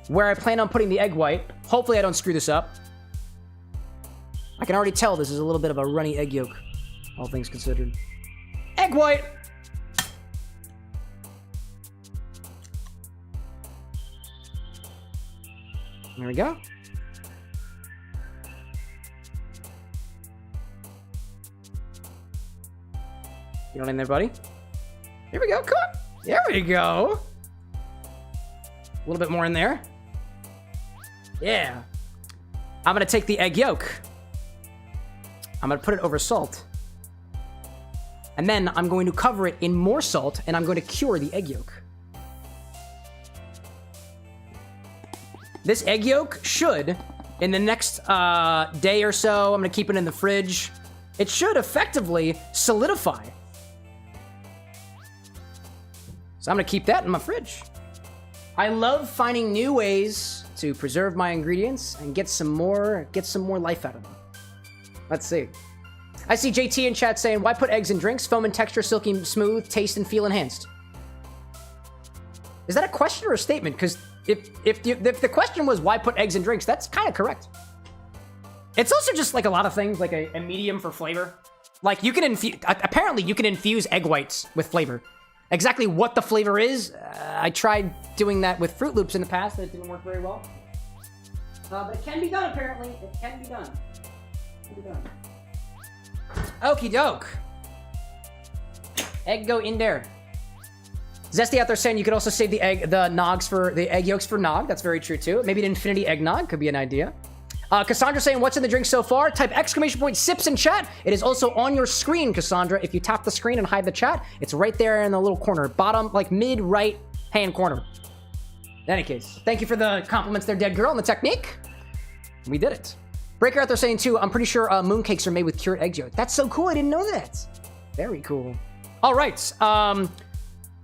where I plan on putting the egg white. Hopefully I don't screw this up. I can already tell this is a little bit of a runny egg yolk, all things considered. Egg white! There we go. Get on in there, buddy. Here we go, come on. There we go. A little bit more in there. Yeah. I'm gonna take the egg yolk. I'm gonna put it over salt. And then I'm going to cover it in more salt and I'm going to cure the egg yolk. This egg yolk should, in the next day or so, I'm gonna keep it in the fridge. It should effectively solidify. So I'm gonna keep that in my fridge. I love finding new ways to preserve my ingredients and get some more life out of them. Let's see. I see JT in chat saying, why put eggs in drinks? Foam and texture, silky smooth, taste and feel enhanced. Is that a question or a statement? Because if the question was why put eggs in drinks, that's kind of correct. It's also just like a lot of things, like a medium for flavor. Like you can apparently you can infuse egg whites with flavor. Exactly what the flavor is, I tried doing that with Fruit Loops in the past, and it didn't work very well. But it can be done, apparently. It can be done. Okie doke. Egg go in there. Zesty out there saying you could also save the egg yolks for nog. That's very true too. Maybe an infinity eggnog could be an idea. Cassandra saying, what's in the drink so far? Type !sips in chat. It is also on your screen, Cassandra. If you tap the screen and hide the chat, it's right there in the little corner. Bottom, like mid-right hand corner. In any case, thank you for the compliments there, dead girl, and the technique. We did it. Breaker out there saying, too, I'm pretty sure mooncakes are made with cured egg yolk. That's so cool. I didn't know that. Very cool. All right. Let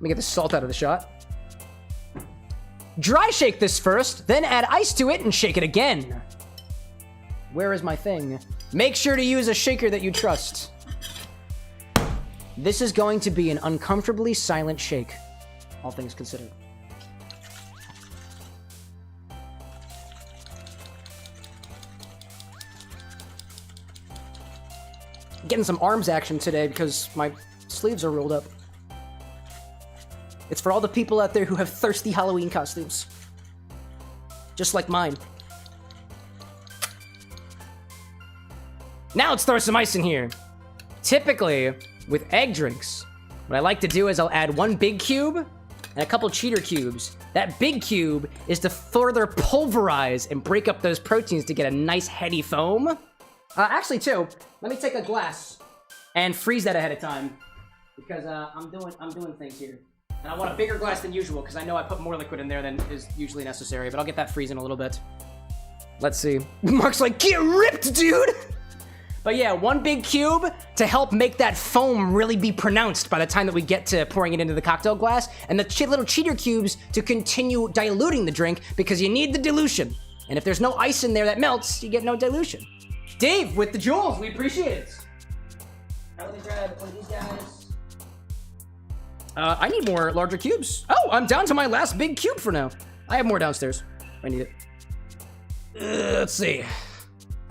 me get the salt out of the shot. Dry shake this first, then add ice to it and shake it again. Where is my thing? Make sure to use a shaker that you trust. This is going to be an uncomfortably silent shake, all things considered. Getting some arms action today because my sleeves are rolled up. It's for all the people out there who have thirsty Halloween costumes. Just like mine. Now let's throw some ice in here. Typically, with egg drinks, what I like to do is I'll add one big cube and a couple cheater cubes. That big cube is to further pulverize and break up those proteins to get a nice heady foam. Actually, too, let me take a glass and freeze that ahead of time because I'm doing things here. And I want a bigger glass than usual because I know I put more liquid in there than is usually necessary, but I'll get that freezing a little bit. Let's see. Mark's like, get ripped, dude! But yeah, one big cube to help make that foam really be pronounced by the time that we get to pouring it into the cocktail glass, and the little cheater cubes to continue diluting the drink because you need the dilution. And if there's no ice in there that melts, you get no dilution. Dave with the jewels, we appreciate it. Let me grab one of these guys. I need more larger cubes. Oh, I'm down to my last big cube for now. I have more downstairs. I need it. Let's see.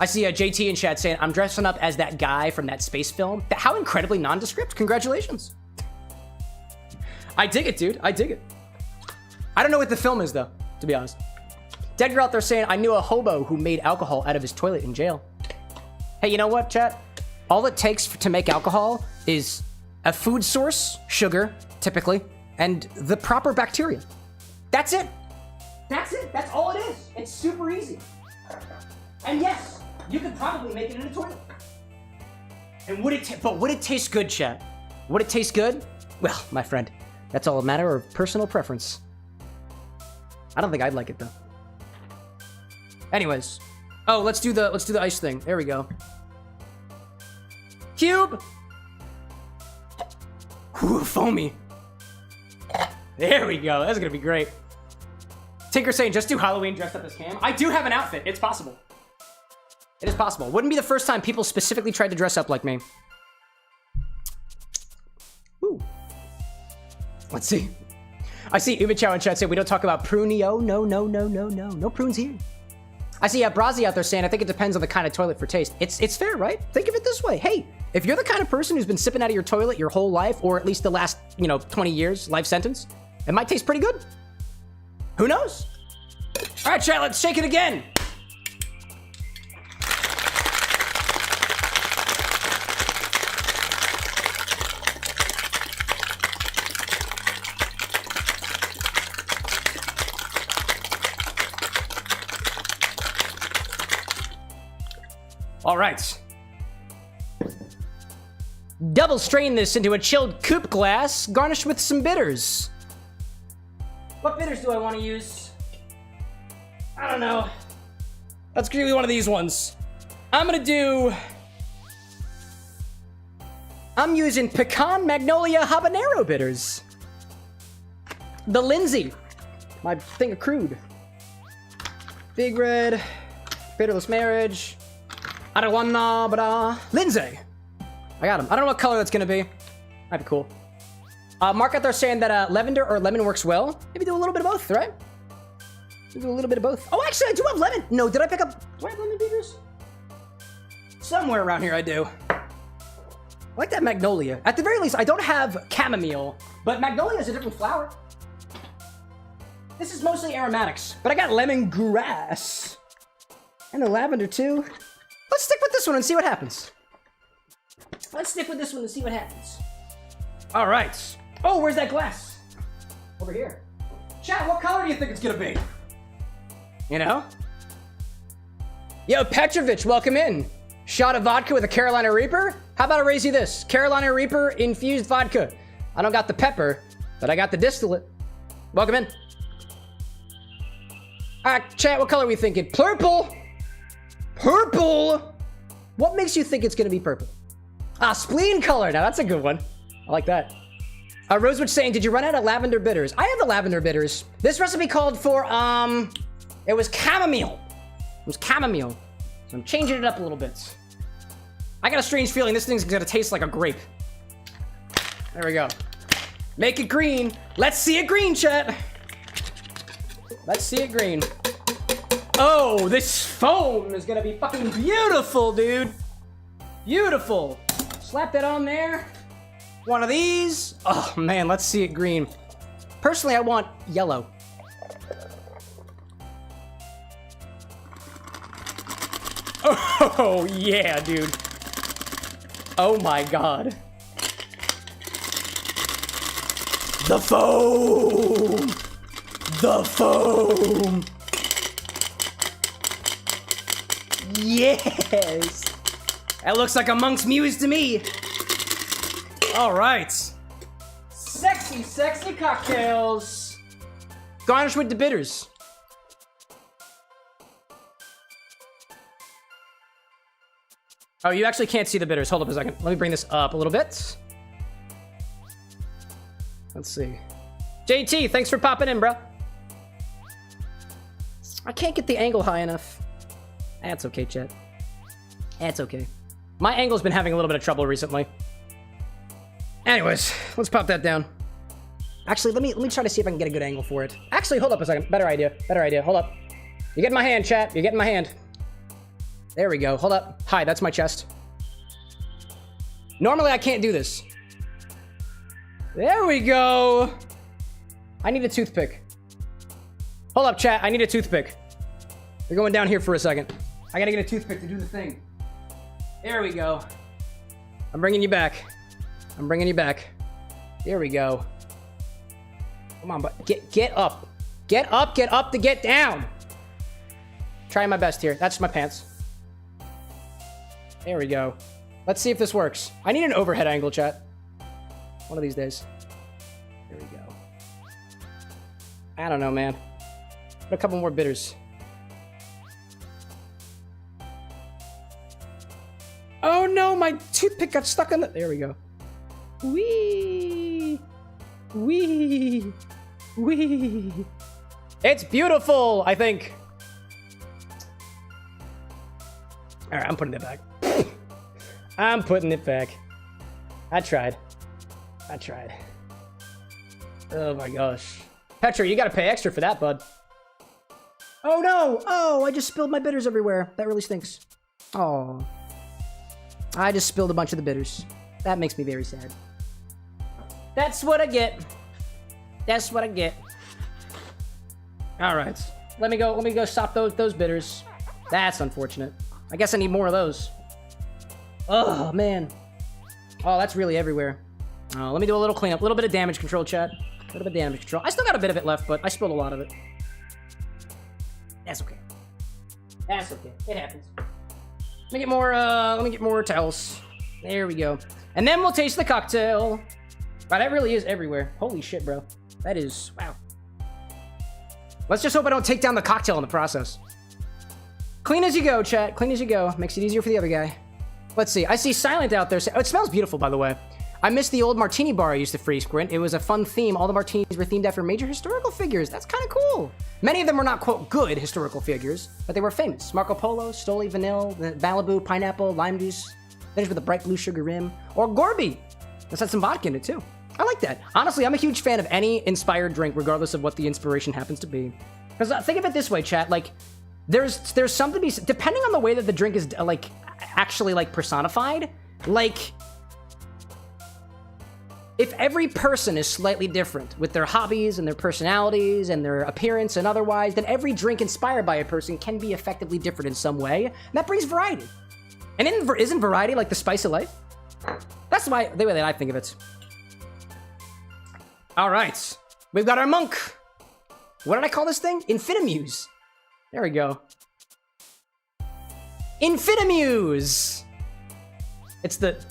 I see JT in chat saying, I'm dressing up as that guy from that space film. How incredibly nondescript. Congratulations. I dig it, dude. I dig it. I don't know what the film is, though, to be honest. Dead girl out there saying, I knew a hobo who made alcohol out of his toilet in jail. Hey, you know what, chat? All it takes to make alcohol is a food source, sugar, typically, and the proper bacteria. That's it. That's it. That's all it is. It's super easy. And yes, you could probably make it in a toilet. And would it taste good, chat? Would it taste good? Well, my friend, that's all a matter of personal preference. I don't think I'd like it though. Anyways, oh, let's do the ice thing. There we go. Cube. Ooh, foamy. There we go. That's gonna be great. Tinker saying, just do Halloween dressed up as Cam. I do have an outfit. It's possible. It is possible. Wouldn't be the first time people specifically tried to dress up like me. Ooh. Let's see. I see Uba Chow in chat say we don't talk about prunio. No. No prunes here. I see Brazi out there saying I think it depends on the kind of toilet for taste. It's fair, right? Think of it this way. Hey, if you're the kind of person who's been sipping out of your toilet your whole life, or at least the last, 20 years, life sentence, it might taste pretty good. Who knows? All right, chat, let's shake it again. All right. Double strain this into a chilled coupe glass, garnished with some bitters. What bitters do I want to use? I don't know. Let's give me one of these ones. I'm using Pecan Magnolia Habanero bitters. The Lindsay. My thing of crude. Big Red. Bitterless Marriage. Lindsay. I got him. I don't know what color that's gonna be. Might be cool. Mark out there saying that lavender or lemon works well. Maybe do a little bit of both, right? Maybe do a little bit of both. Oh, actually, I do have lemon. No, did I pick up? Do I have lemon beaters? Somewhere around here I do. I like that magnolia. At the very least, I don't have chamomile, but magnolia is a different flower. This is mostly aromatics, but I got lemongrass. And the lavender too. Let's stick with this one and see what happens. All right. Oh, where's that glass? Over here. Chat, what color do you think it's gonna be? You know? Yo, Petrovich, welcome in. Shot of vodka with a Carolina Reaper? How about I raise you this? Carolina Reaper infused vodka. I don't got the pepper, but I got the distillate. Welcome in. All right, chat, what color are we thinking? Purple! Purple! What makes you think it's gonna be purple? Spleen color. Now that's a good one. I like that. Rosewood saying, did you run out of lavender bitters? I have the lavender bitters. This recipe called for, it was chamomile. So I'm changing it up a little bit. I got a strange feeling this thing's gonna taste like a grape. There we go. Make it green. Let's see it green, chat. Let's see it green. Oh, this foam is gonna be fucking beautiful, dude. Beautiful. Slap that on there. One of these. Oh, man, let's see it green. Personally, I want yellow. Oh, yeah, dude. Oh, my God. The foam. The foam. Yes. That looks like a monk's muse to me. All right. Sexy, sexy cocktails. Garnish with the bitters. Oh, you actually can't see the bitters. Hold up a second. Let me bring this up a little bit. Let's see. JT, thanks for popping in, bro. I can't get the angle high enough. That's okay, chat. That's okay. My angle's been having a little bit of trouble recently. Anyways, let's pop that down. Actually, let me try to see if I can get a good angle for it. Actually, hold up a second. Better idea. Hold up. You're getting my hand, chat. You're getting my hand. There we go. Hold up. Hi, that's my chest. Normally, I can't do this. There we go. I need a toothpick. Hold up, chat. I need a toothpick. We're going down here for a second. I gotta get a toothpick to do the thing. There we go. I'm bringing you back. I'm bringing you back. There we go. Come on, but get up. Get up to get down. Trying my best here. That's my pants. There we go. Let's see if this works. I need an overhead angle, chat. One of these days. There we go. I don't know, man. Put a couple more bitters. Oh no, my toothpick got stuck on the... There we go. Wee. Wee. Wee. It's beautiful, I think. All right, I'm putting it back. I'm putting it back. I tried. Oh my gosh. Petra, you gotta pay extra for that, bud. Oh no! Oh, I just spilled my bitters everywhere. That really stinks. Oh. I just spilled a bunch of the bitters. That makes me very sad. That's what I get. That's what I get. All right. Let me go stop those bitters. That's unfortunate. I guess I need more of those. Oh, man. Oh, that's really everywhere. Let me do a little cleanup. A little bit of damage control, chat. A little bit of damage control. I still got a bit of it left, but I spilled a lot of it. That's okay. That's okay. It happens. Let me get more towels. There we go. And then we'll taste the cocktail. Wow, that really is everywhere. Holy shit, bro. That is... Wow. Let's just hope I don't take down the cocktail in the process. Clean as you go, chat. Clean as you go. Makes it easier for the other guy. Let's see. I see Silent out there. Oh, it smells beautiful, by the way. I miss the old martini bar I used to frequent. It was a fun theme. All the martinis were themed after major historical figures. That's kind of cool. Many of them were not, quote, good historical figures, but they were famous. Marco Polo, Stoli, Vanille, Malibu, Pineapple, Lime Juice, finished with a bright blue sugar rim. Or Gorby. Let's had some vodka in it, too. I like that. Honestly, I'm a huge fan of any inspired drink, regardless of what the inspiration happens to be. Because think of it this way, chat. Like, there's something to be... Depending on the way that the drink is, like, actually, like, personified, like... If every person is slightly different with their hobbies and their personalities and their appearance and otherwise, then every drink inspired by a person can be effectively different in some way. And that brings variety. And isn't variety like the spice of life? That's the way that I think of it. All right. We've got our monk. What did I call this thing? Infini-Muse. There we go. Infini-Muse. It's the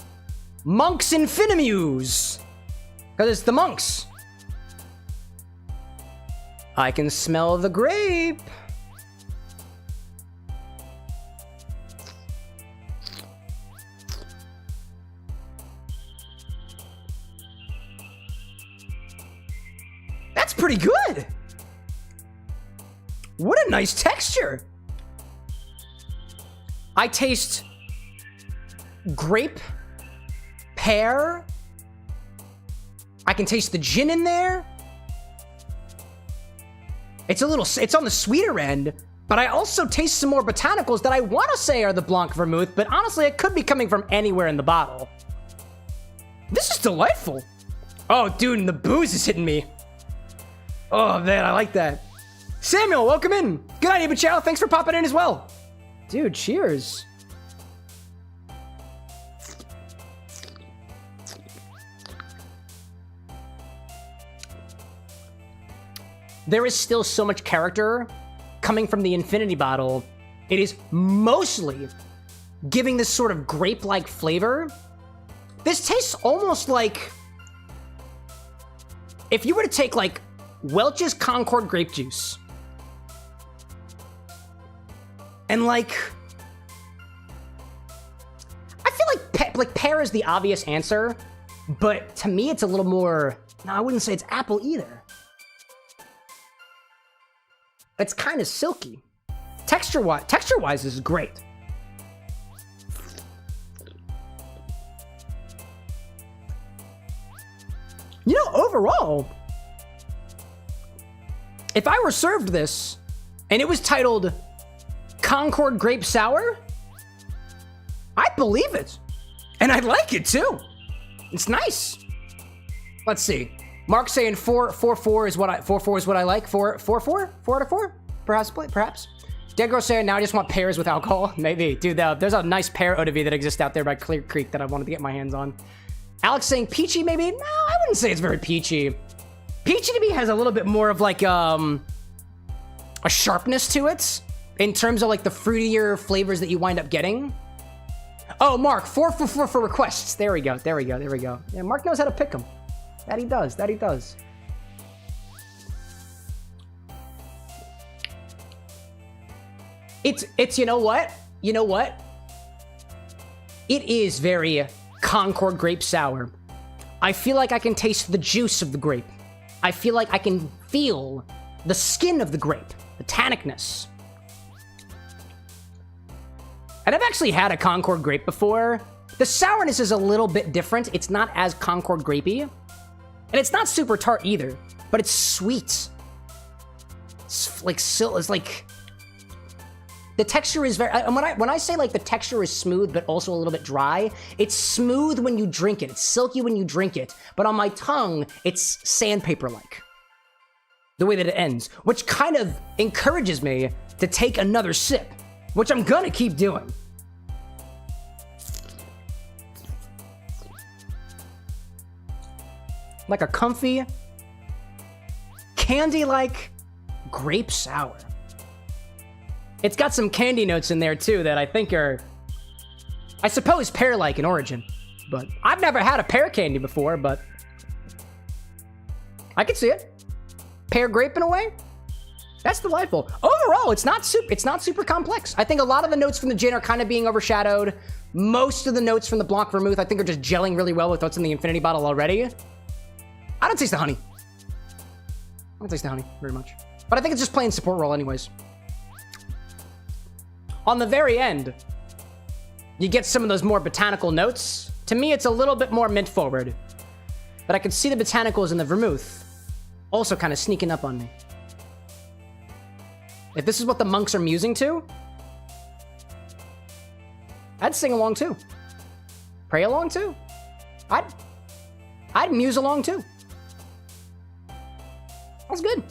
monk's Infini-Muse. Because it's the monks. I can smell the grape. That's pretty good. What a nice texture. I taste grape, pear. I can taste the gin in there. It's on the sweeter end, but I also taste some more botanicals that I want to say are the Blanc Vermouth, but honestly, it could be coming from anywhere in the bottle. This is delightful. Oh, dude, and the booze is hitting me. Oh, man, I like that. Samuel, welcome in. Good night, Ibuchao. Thanks for popping in as well. Dude, cheers. There is still so much character coming from the Infinity bottle. It is mostly giving this sort of grape-like flavor. This tastes almost like if you were to take like Welch's Concord grape juice and like I feel like pear is the obvious answer, but to me it's a little more. No, I wouldn't say it's apple either. It's kind of silky. Texture-wise, this is great. You know, overall, if I were served this and it was titled Concord Grape Sour, I believe it. And I like it too. It's nice. Let's see. Mark's saying 4 is what I like. 4 out of 4? Perhaps. Dead Girl saying now I just want pears with alcohol. Maybe. Dude, there's a nice pear eau de vie that exists out there by Clear Creek that I wanted to get my hands on. Alex saying peachy maybe? No, I wouldn't say it's very peachy. Peachy to me has a little bit more of like a sharpness to it in terms of like the fruitier flavors that you wind up getting. Oh, Mark, 4 for requests. There we go. Yeah, Mark knows how to pick them. That he does. It's you know what? It is very Concord grape sour. I feel like I can taste the juice of the grape. I feel like I can feel the skin of the grape, the tannicness. And I've actually had a Concord grape before. The sourness is a little bit different. It's not as Concord grapey. And it's not super tart either, but it's sweet. It's like the texture is very, when I say like the texture is smooth but also a little bit dry, it's smooth when you drink it. It's silky when you drink it, but on my tongue, it's sandpaper-like. The way that it ends, which kind of encourages me to take another sip, which I'm gonna keep doing. Like a comfy, candy-like grape sour. It's got some candy notes in there too that I think are, I suppose, pear-like in origin. But I've never had a pear candy before, but I can see it. Pear grape in a way. That's delightful. Overall, it's not super complex. I think a lot of the notes from the gin are kind of being overshadowed. Most of the notes from the Blanc Vermouth, I think, are just gelling really well with what's in the Infinity bottle already. I don't taste the honey. I don't taste the honey very much. But I think it's just playing support role anyways. On the very end, you get some of those more botanical notes. To me, it's a little bit more mint forward. But I can see the botanicals in the vermouth also kind of sneaking up on me. If this is what the monks are musing to, I'd sing along too. Pray along too. I'd muse along too. That's good.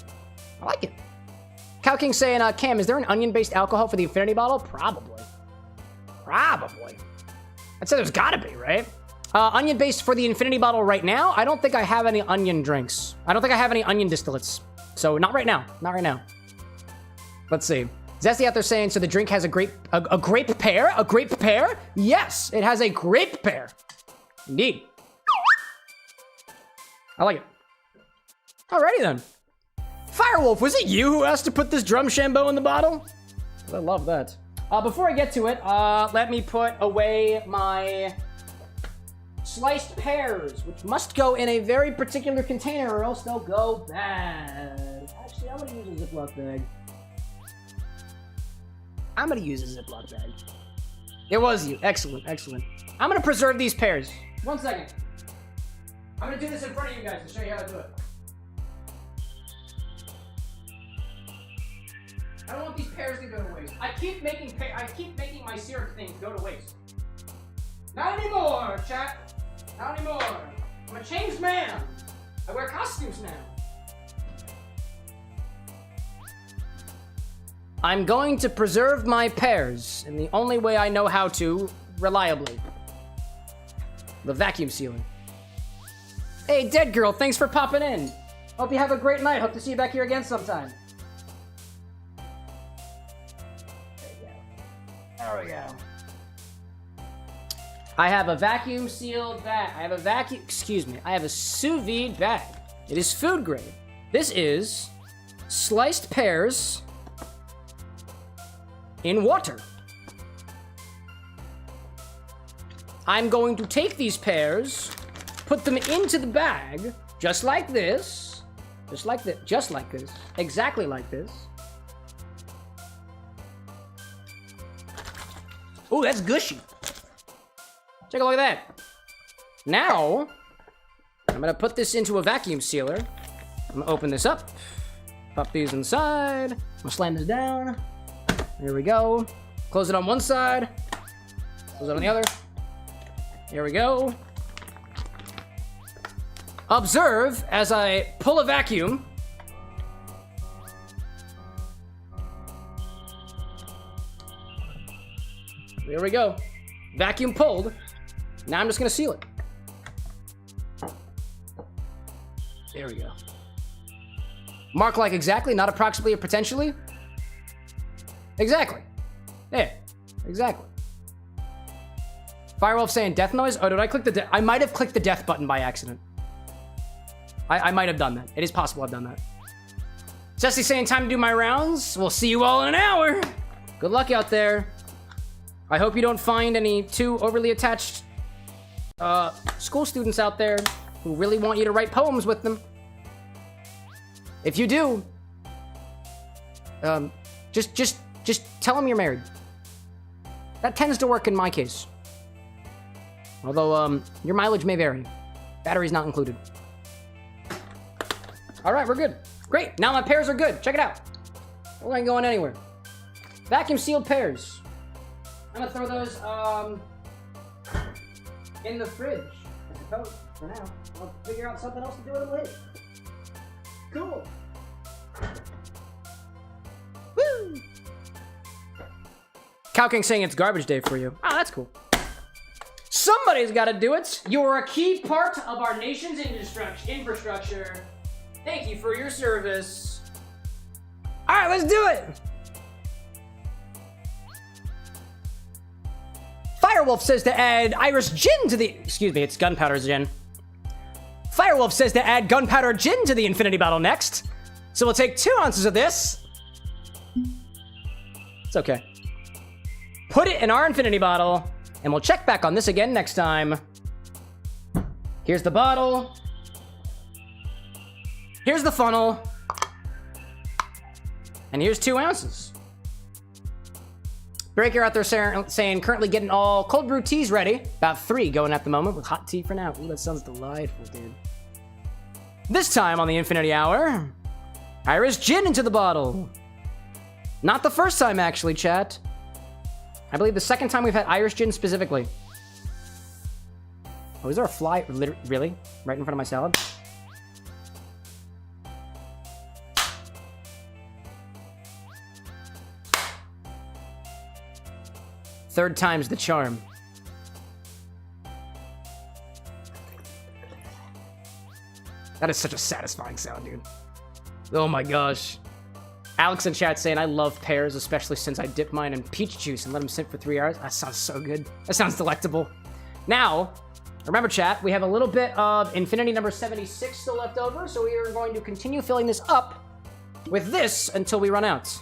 I like it. Cow King saying, Cam, is there an onion-based alcohol for the Infinity bottle? Probably. I'd say there's gotta be, right? Onion-based for the Infinity bottle right now? I don't think I have any onion drinks. I don't think I have any onion distillates. So not right now. Let's see. Zesty out there saying, so the drink has a grape pear? A grape pear? Yes, it has a grape pear. Indeed. I like it. Alrighty then. Firewolf, was it you who asked to put this Drumshanbo in the bottle? I love that. Before I get to it, let me put away my sliced pears, which must go in a very particular container or else they'll go bad. Actually, I'm gonna use a Ziploc bag. It was you. Excellent. I'm gonna preserve these pears. 1 second. I'm gonna do this in front of you guys to show you how to do it. I don't want these pears to go to waste. I keep making my syrup things go to waste. Not anymore, chat. Not anymore. I'm a changed man. I wear costumes now. I'm going to preserve my pears in the only way I know how to, reliably. The vacuum sealer. Hey, Dead Girl, thanks for popping in. Hope you have a great night. Hope to see you back here again sometime. There we go. I have a vacuum sealed bag. I have a sous vide bag. It is food grade. This is sliced pears in water. I'm going to take these pears, put them into the bag, just like this, exactly like this. Ooh, that's gushy. Take a look at that. Now, I'm gonna put this into a vacuum sealer. I'm gonna open this up, pop these inside. I'm gonna slam this down. There we go. Close it on one side. Close it on the other. Here we go. Observe as I pull a vacuum. There we go. Vacuum pulled. Now I'm just gonna seal it. There we go. Mark like exactly, not approximately or potentially. Exactly. There. Exactly. Firewolf saying death noise. Oh, did I click the I might have clicked the death button by accident. I might have done that. It is possible I've done that. Jesse saying time to do my rounds. We'll see you all in an hour. Good luck out there. I hope you don't find any too overly attached school students out there who really want you to write poems with them. If you do, just tell them you're married. That tends to work in my case. Although, your mileage may vary. Batteries not included. All right, we're good. Great, now my pears are good. Check it out. We ain't going anywhere. Vacuum sealed pears. I'm gonna throw those, in the fridge, I suppose, for now. I'll figure out something else to do with them later. Cool. Woo! Cow King saying it's garbage day for you. Oh, that's cool. Somebody's got to do it. You're a key part of our nation's infrastructure. Thank you for your service. All right, let's do it. Firewolf says to add Irish gin to the... Excuse me, it's gunpowder gin. Firewolf says to add gunpowder gin to the infinity bottle next. So we'll take 2 ounces of this. It's okay. Put it in our infinity bottle, and we'll check back on this again next time. Here's the bottle. Here's the funnel. And here's 2 ounces. Breaker out there saying currently getting all cold brew teas ready. About 3 going at the moment with hot tea for now. Ooh, that sounds delightful, dude. This time on the Infinity Hour, Irish gin into the bottle. Not the first time, actually, chat. I believe the second time we've had Irish gin specifically. Oh, is there a fly? Really? Right in front of my salad? Third time's the charm. That is such a satisfying sound, dude. Oh my gosh. Alex in chat saying, I love pears, especially since I dip mine in peach juice and let them sit for 3 hours. That sounds so good. That sounds delectable. Now, remember chat, we have a little bit of Infinity number 76 still left over, so we are going to continue filling this up with this until we run out.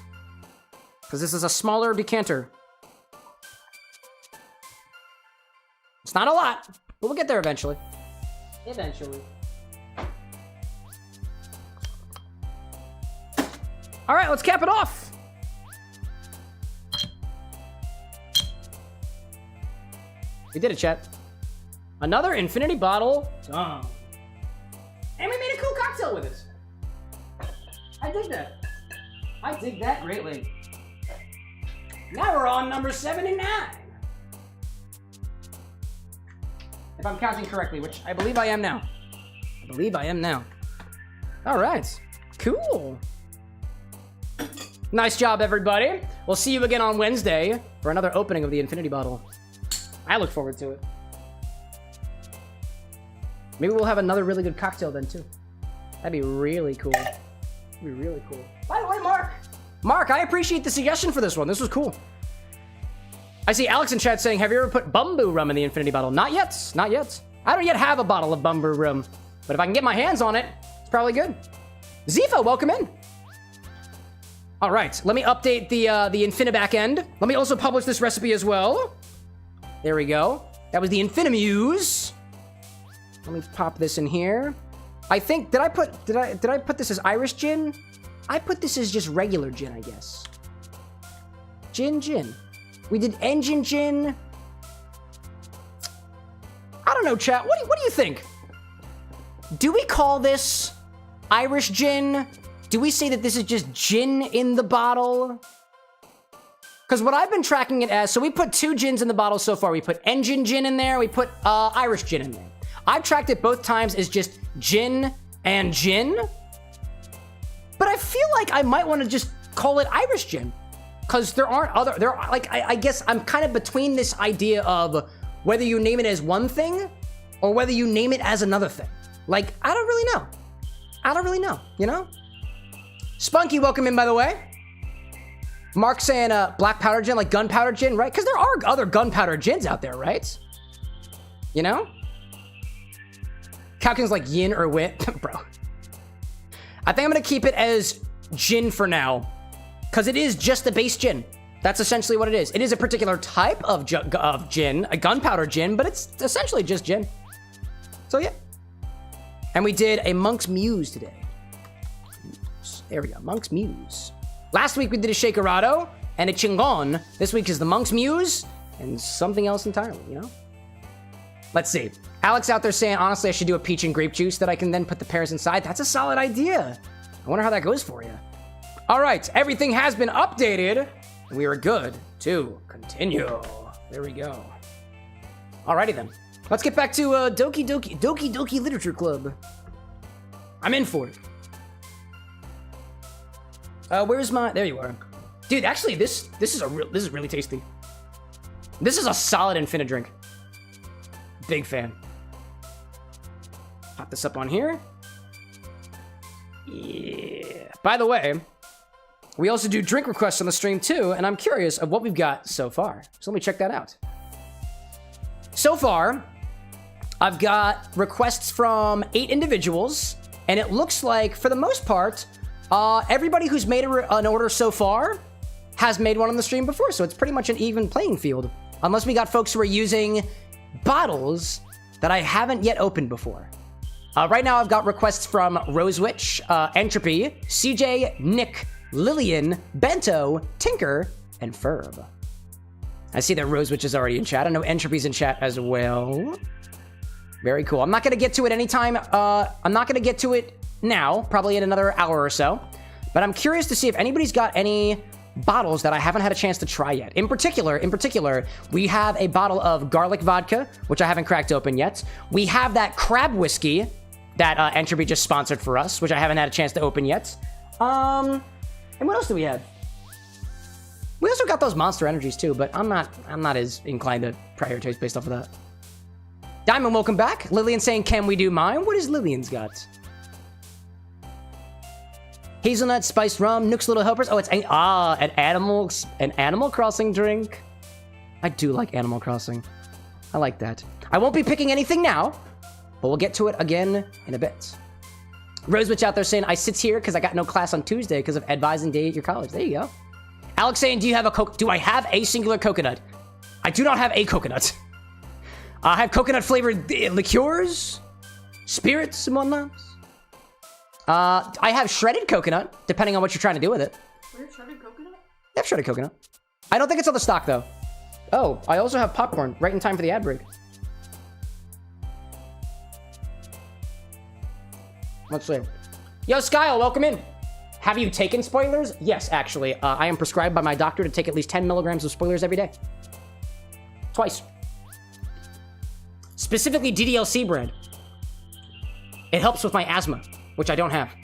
Because this is a smaller decanter. It's not a lot, but we'll get there eventually. Eventually. All right, let's cap it off. We did it, chat. Another infinity bottle. And we made a cool cocktail with it. I dig that. I dig that greatly. Now we're on number 79. If I'm counting correctly, which I believe I am now. All right, cool. Nice job, everybody. We'll see you again on Wednesday for another opening of the Infinity Bottle. I look forward to it. Maybe we'll have another really good cocktail then, too. That'd be really cool. By the way, Mark, I appreciate the suggestion for this one. This was cool. I see Alex in chat saying, have you ever put bamboo rum in the Infinity Bottle? Not yet. I don't yet have a bottle of bamboo rum, but if I can get my hands on it, it's probably good. Zifa, welcome in. All right, let me update the Infini back end. Let me also publish this recipe as well. There we go. That was the Infini-Muse. Let me pop this in here. I think, did I put this as Irish gin? I put this as just regular gin, I guess. Gin. We did engine gin. I don't know, chat. What do you think? Do we call this Irish gin? Do we say that this is just gin in the bottle? Because what I've been tracking it as, so we put 2 gins in the bottle so far. We put Engine gin in there. We put Irish gin in there. I've tracked it both times as just gin and gin. But I feel like I might want to just call it Irish gin. Because there aren't other, I guess I'm kind of between this idea of whether you name it as one thing or whether you name it as another thing. Like, I don't really know. I don't really know, you know? Spunky, welcome in, by the way. Mark saying black powder gin, like gunpowder gin, right? Because there are other gunpowder gins out there, right? You know? Calkin's like yin or wit. Bro. I think I'm going to keep it as gin for now. Because it is just the base gin. That's essentially what it is. It is a particular type of gin, a gunpowder gin, but it's essentially just gin. So yeah. And we did a Monk's Muse today. There we go, Monk's Muse. Last week we did a Shakerado and a Chingon. This week is the Monk's Muse and something else entirely, you know? Let's see. Alex out there saying, honestly, I should do a peach and grape juice that I can then put the pears inside. That's a solid idea. I wonder how that goes for you. All right, everything has been updated. We are good to continue. There we go. Alrighty then. Let's get back to Doki Literature Club. I'm in for it. Where's my? There you are, dude. Actually, this is really tasty. This is a solid Infini-Drink. Big fan. Pop this up on here. Yeah. By the way, we also do drink requests on the stream too, and I'm curious of what we've got so far. So let me check that out. So far, I've got requests from 8 individuals, and it looks like, for the most part, everybody who's made an order so far has made one on the stream before, so it's pretty much an even playing field. Unless we got folks who are using bottles that I haven't yet opened before. Right now, I've got requests from Rosewitch, Entropy, CJ, Nick, Lillian, Bento, Tinker, and Ferb. I see that Rosewitch is already in chat. I know Entropy's in chat as well. Very cool. I'm not going to get to it anytime. I'm not going to get to it now, probably in another hour or so. But I'm curious to see if anybody's got any bottles that I haven't had a chance to try yet. In particular, we have a bottle of garlic vodka, which I haven't cracked open yet. We have that crab whiskey that Entropy just sponsored for us, which I haven't had a chance to open yet. And what else do we have? We also got those Monster Energies too, but I'm not as inclined to prioritize based off of that. Diamond, welcome back. Lillian saying, can we do mine? What is Lillian's got? Hazelnut, spiced rum, Nook's Little Helpers. Oh, it's an Animal Crossing drink. I do like Animal Crossing. I like that. I won't be picking anything now, but we'll get to it again in a bit. Rosewitch out there saying, I sit here because I got no class on Tuesday because of advising day at your college. There you go. Alex saying, do I have a singular coconut? I do not have a coconut. I have coconut flavored liqueurs, spirits, and whatnot. I have shredded coconut, depending on what you're trying to do with it.
Where's shredded coconut?
I have shredded coconut. I don't think it's on the stock, though. Oh, I also have popcorn, right in time for the ad break. Let's see. Yo, Skyle, welcome in. Have you taken spoilers? Yes, actually. I am prescribed by my doctor to take at least 10 milligrams of spoilers every day. Twice. Specifically DDLC brand. It helps with my asthma, which I don't have.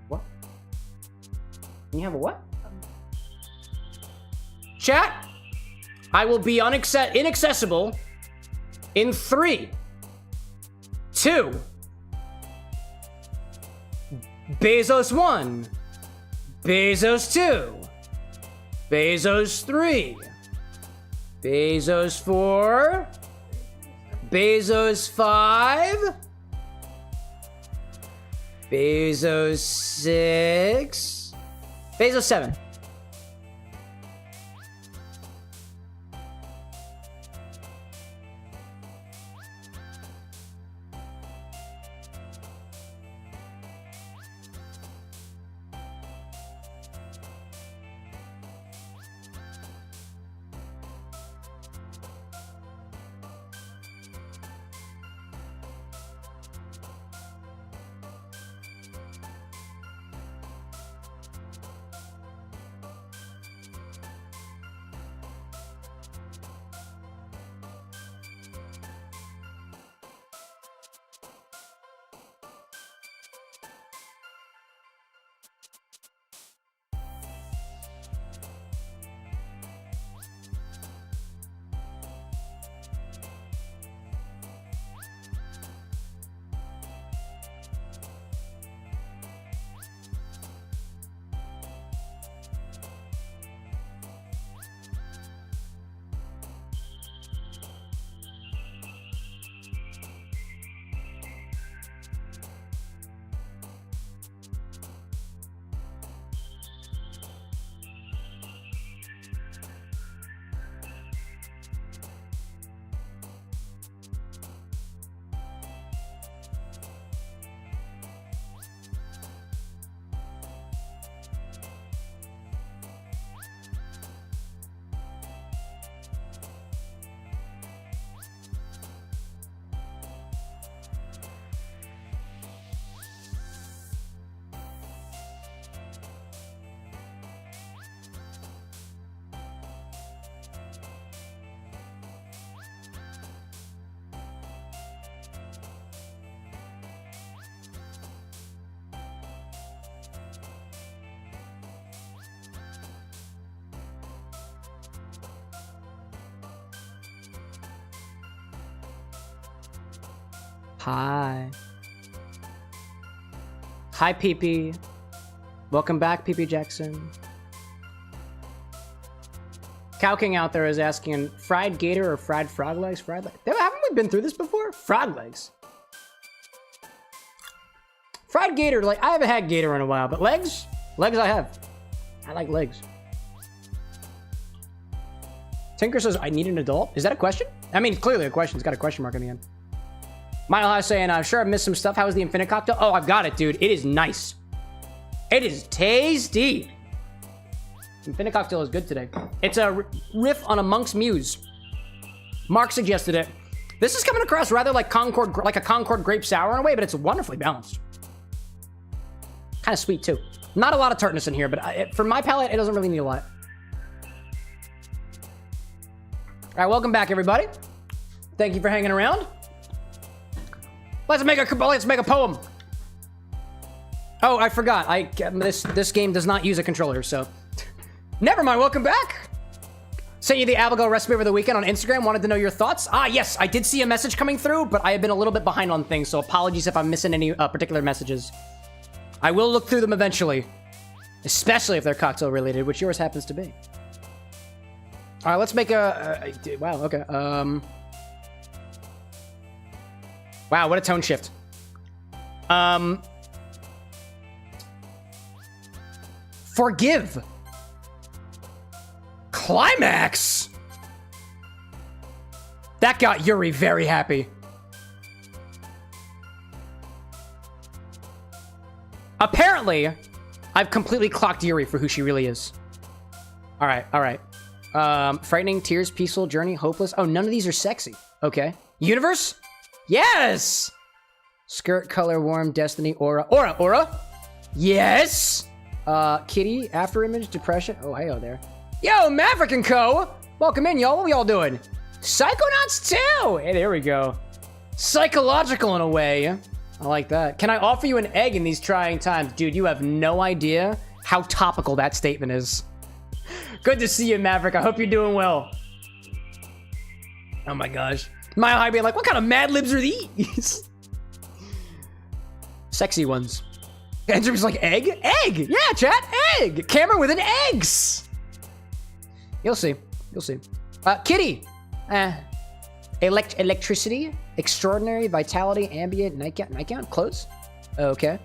What? You have a what? Chat, I will be inaccessible in 3, 2, Bezos 1, Bezos 2, Bezos 3, Bezos 4, Bezos 5, Bezos 6, Bezos 7. Hi. Hi, PP. Welcome back, PP Jackson. Cow King out there is asking, fried gator or fried frog legs? Fried legs. Haven't we been through this before? Frog legs. Fried gator, like, I haven't had gator in a while, but legs? Legs I have. I like legs. Tinker says, I need an adult. Is that a question? I mean, clearly a question. It's got a question mark in the end. Mile High saying, I'm sure I've missed some stuff. How is the Infini cocktail? Oh, I've got it, dude. It is nice. It is tasty. Infini cocktail is good today. It's a riff on a Monk's Muse. Mark suggested it. This is coming across rather like Concord, like a Concord grape sour in a way, but it's wonderfully balanced. Kind of sweet too. Not a lot of tartness in here, but for my palate, it doesn't really need a lot. All right, welcome back, everybody. Thank you for hanging around. Let's make a poem. Oh, I forgot. This game does not use a controller, so never mind. Welcome back. Sent you the Abigail recipe over the weekend on Instagram. Wanted to know your thoughts. Ah, yes, I did see a message coming through, but I have been a little bit behind on things, so apologies if I'm missing any particular messages. I will look through them eventually, especially if they're cocktail related, which yours happens to be. All right, let's make a wow. Okay. Wow, what a tone shift. Forgive. Climax. That got Yuri very happy. Apparently, I've completely clocked Yuri for who she really is. All right, all right. Frightening, tears, peaceful, journey, hopeless. Oh, none of these are sexy. Okay. Universe? Yes! Skirt, color, warm, destiny, aura. Aura! Yes! Kitty, after image, depression. Oh, hey, there. Yo, Maverick and Co! Welcome in, y'all. What we all doing? Psychonauts 2! Hey, there we go. Psychological in a way. I like that. Can I offer you an egg in these trying times? Dude, you have no idea how topical that statement is. Good to see you, Maverick. I hope you're doing well. Oh my gosh. Mile High being like, what kind of Mad Libs are these? Sexy ones. Andrew's like, egg? Egg! Yeah, chat, egg! Camera with an eggs! You'll see. You'll see. Kitty! Electricity, extraordinary, vitality, ambient, nightgown, clothes. Okay.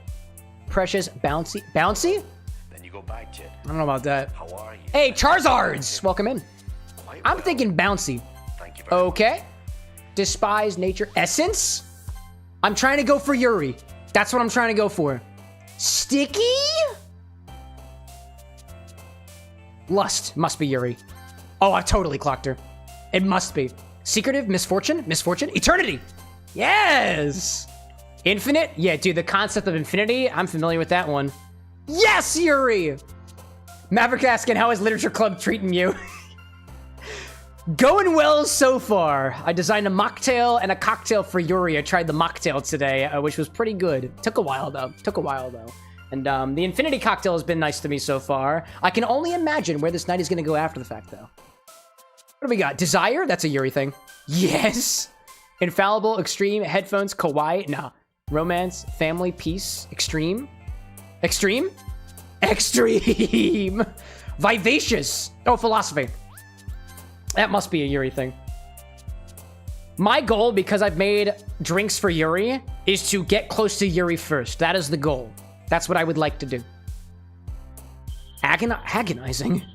Precious, bouncy. Bouncy?
Then you go back, kid.
I don't know about that.
How are you?
Hey, Charizards! Welcome in.
Quite
I'm
well.
thinking bouncy.
Thank you very much.
Okay. Despise nature. Essence? I'm trying to go for Yuri. That's what I'm trying to go for. Sticky? Lust. Must be Yuri. Oh, I totally clocked her. It must be. Secretive? Misfortune? Misfortune? Eternity! Yes! Infinite? Yeah, dude, the concept of infinity, I'm familiar with that one. Yes, Yuri! Maverick asking, how is Literature Club treating you? Going well so far. I designed a mocktail and a cocktail for Yuri. I tried the mocktail today, which was pretty good. Took a while, though. And the Infinity cocktail has been nice to me so far. I can only imagine where this night is going to go after the fact, though. What do we got? Desire? That's a Yuri thing. Yes! Infallible, extreme, headphones, kawaii. Nah. Romance, family, peace, extreme. Extreme? Extreme! Vivacious. Oh, philosophy. That must be a Yuri thing. My goal, because I've made drinks for Yuri, is to get close to Yuri first. That is the goal. That's what I would like to do. Agonizing?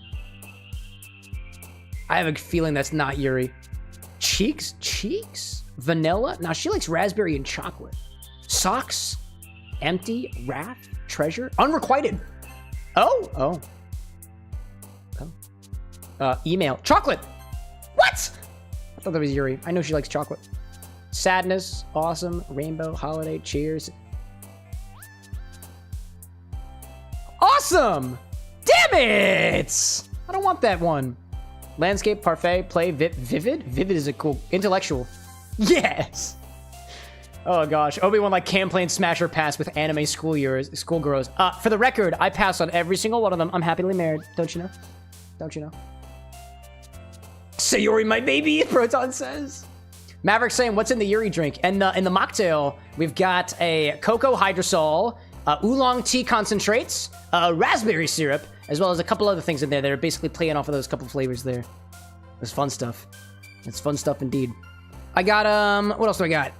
I have a feeling that's not Yuri. Cheeks? Cheeks? Vanilla? Now she likes raspberry and chocolate. Socks? Empty? Wrath? Treasure? Unrequited? Oh. Email. Chocolate! What? I thought that was Yuri. I know she likes chocolate. Sadness. Awesome. Rainbow. Holiday. Cheers. Awesome! Damn it! I don't want that one. Landscape, parfait, play, vivid? Vivid is a cool... Intellectual. Yes! Oh gosh. Obi-Wan like can play and smash or pass with anime schoolgirls. For the record, I pass on every single one of them. I'm happily married. Don't you know? Don't you know? Sayori, my baby, Proton says. Maverick saying, what's in the Yuri drink? And in the mocktail, we've got a cocoa hydrosol, oolong tea concentrates, raspberry syrup, as well as a couple other things in there that are basically playing off of those couple flavors there. It's fun stuff. It's fun stuff indeed. I got, what else do I got?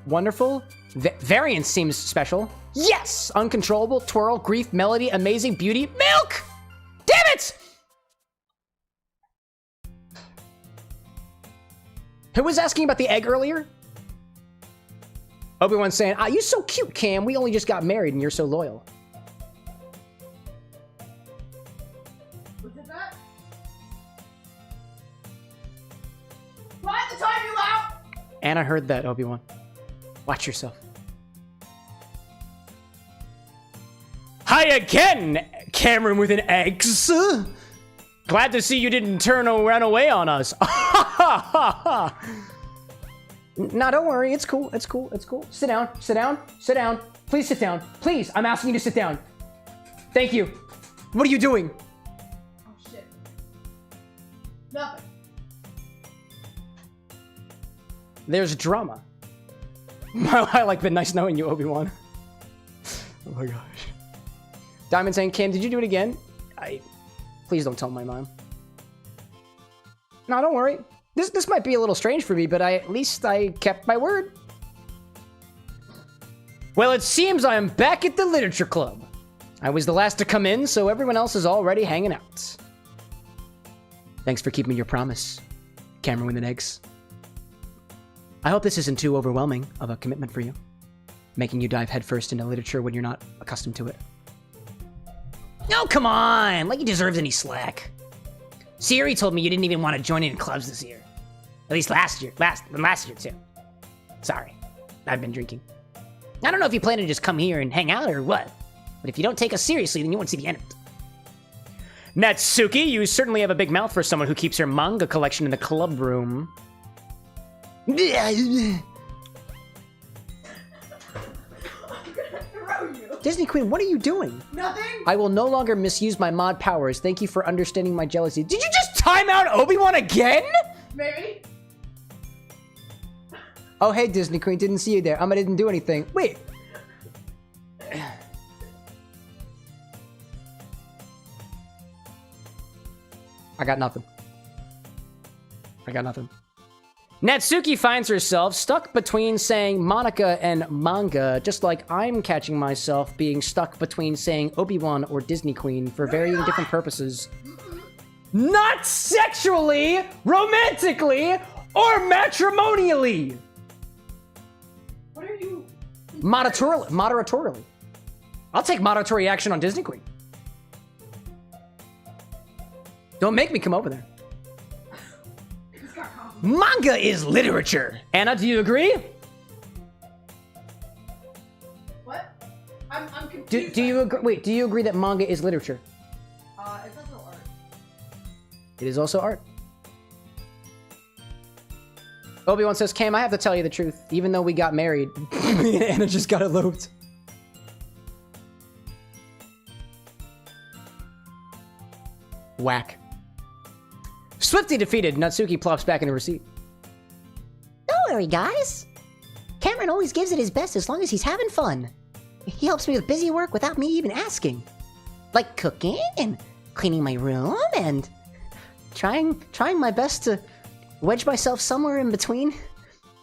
Wonderful. Variance seems special. Yes! Uncontrollable, twirl, grief, melody, amazing, beauty, milk! Damn it! Who was asking about the egg earlier? Obi-Wan's saying, you're so cute, Cam. We only just got married and you're so loyal.
What is that? What? The time you out?
And I heard that, Obi-Wan. Watch yourself. Hi again, Cameron with an X. Glad to see you didn't run away on us. No, don't worry. It's cool. It's cool. It's cool. Sit down. Sit down. Sit down. Please sit down. Please. I'm asking you to sit down. Thank you. What are you doing?
Oh, shit. Nothing.
There's drama. I like been nice knowing you, Obi-Wan. Oh my gosh. Diamond saying, Cam, did you do it again? Please don't tell my mom. No, don't worry. This might be a little strange for me, but at least I kept my word. Well, it seems I am back at the literature club. I was the last to come in, so everyone else is already hanging out. Thanks for keeping your promise, Cameron with an X. I hope this isn't too overwhelming of a commitment for you, making you dive headfirst into literature when you're not accustomed to it. No, come on! Like he deserves any slack. Siri told me you didn't even want to join in clubs this year. At least last year. Last year, too. Sorry. I've been drinking. I don't know if you plan to just come here and hang out or what, but if you don't take us seriously, then you won't see the end of it. Natsuki, you certainly have a big mouth for someone who keeps her manga collection in the club room. Disney Queen, what are you doing?
Nothing?
I will no longer misuse my mod powers. Thank you for understanding my jealousy. Did you just time out Obi-Wan again?
Maybe.
Oh, hey, Disney Queen. Didn't see you there. I didn't do anything. Wait. I got nothing. Natsuki finds herself stuck between saying Monica and manga, just like I'm catching myself being stuck between saying Obi-Wan or Disney Queen for varying different purposes. Not sexually, romantically, or matrimonially.
What are you?
Moderatorily. I'll take moderatory action on Disney Queen. Don't make me come over there. Manga is literature. Anna, do you agree?
What? I'm confused.
Do you agree? Wait, do you agree that manga is literature?
It's also art.
It is also art. Obi-Wan says, Cam, I have to tell you the truth. Even though we got married, me and Anna just got eloped. Whack. Swiftly defeated, Natsuki plops back in her seat.
Don't worry, guys. Cameron always gives it his best as long as he's having fun. He helps me with busy work without me even asking. Like cooking and cleaning my room and trying my best to wedge myself somewhere in between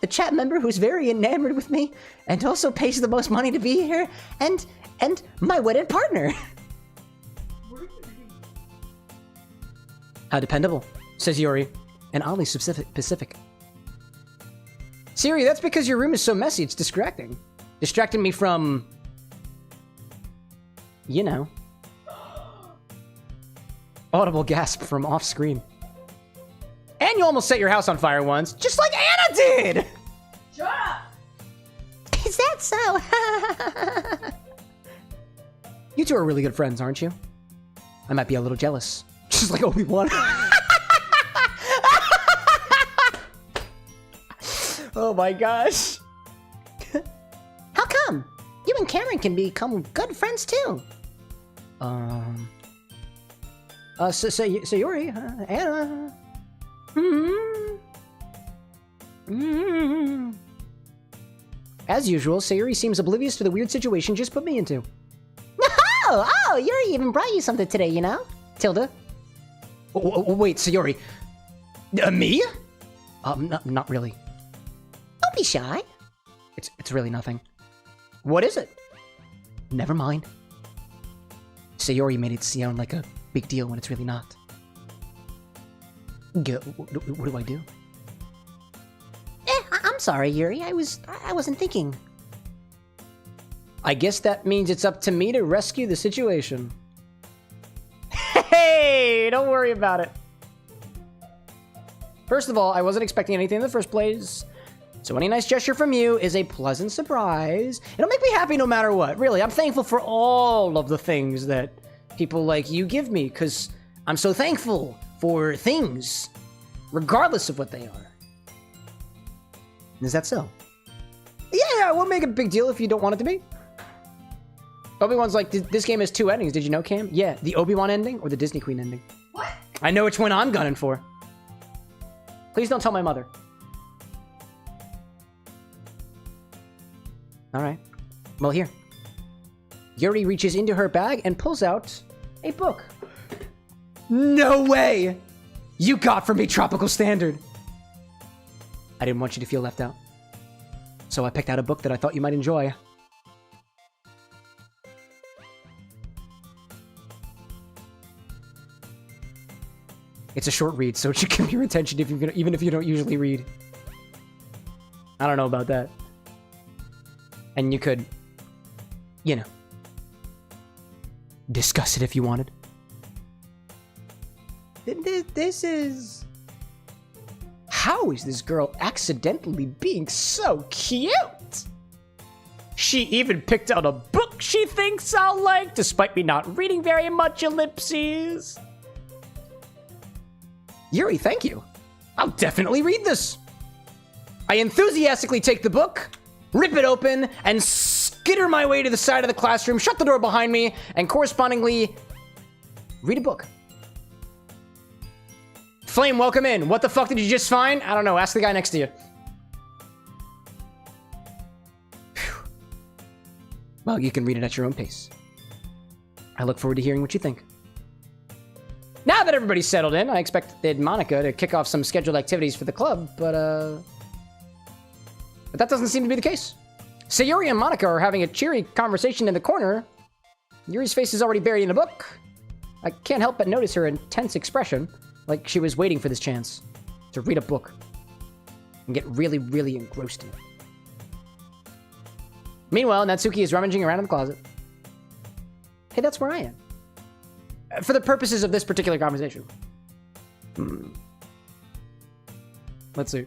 the chat member who's very enamored with me and also pays the most money to be here and my wedded partner.
How dependable, says Yuri, and oddly specific. Siri, that's because your room is so messy, it's distracting. Distracting me from, you know. Audible gasp from off screen. And you almost set your house on fire once, just like Anna did!
Shut up!
Is that so?
You two are really good friends, aren't you? I might be a little jealous. Just like Obi-Wan. Oh my gosh.
How come? You and Cameron can become good friends too.
So Yuri, Anna. As usual, Sayuri seems oblivious to the weird situation just put me into.
Oh, Yuri even brought you something today, you know?
Tilda? Wait, Sayuri. Me? Not really.
Don't be shy.
It's really nothing. What is it? Never mind. Sayuri made it sound like a big deal when it's really not. What do I do?
I'm sorry, Yuri. I wasn't thinking.
I guess that means it's up to me to rescue the situation. Hey, don't worry about it. First of all, I wasn't expecting anything in the first place. So any nice gesture from you is a pleasant surprise. It'll make me happy no matter what. Really, I'm thankful for all of the things that people like you give me, because I'm so thankful for things, regardless of what they are. Is that so? Yeah, it won't make a big deal if you don't want it to be. Obi-Wan's like, this game has 2 endings. Did you know, Cam? Yeah, the Obi-Wan ending or the Disney Queen ending.
What?
I know which one I'm gunning for. Please don't tell my mother. All right. Well, here. Yuri reaches into her bag and pulls out a book. No way! You got for me Tropical Standard. I didn't want you to feel left out. So I picked out a book that I thought you might enjoy. It's a short read, so it should give your attention even if you don't usually read. I don't know about that. And you could, you know, discuss it if you wanted. This is... How is this girl accidentally being so cute? She even picked out a book she thinks I'll like, despite me not reading very much, ellipses. Yuri, thank you. I'll definitely read this. I enthusiastically take the book, rip it open, and skitter my way to the side of the classroom, shut the door behind me, and correspondingly read a book. Flame, welcome in. What the fuck did you just find? I don't know. Ask the guy next to you. Whew. Well, you can read it at your own pace. I look forward to hearing what you think. Now that everybody's settled in, I expected Monica to kick off some scheduled activities for the club, but that doesn't seem to be the case. Sayuri and Monica are having a cheery conversation in the corner. Yuri's face is already buried in a book. I can't help but notice her intense expression, like she was waiting for this chance to read a book and get really, really engrossed in it. Meanwhile, Natsuki is rummaging around in the closet. Hey, that's where I am. For the purposes of this particular conversation. Let's see.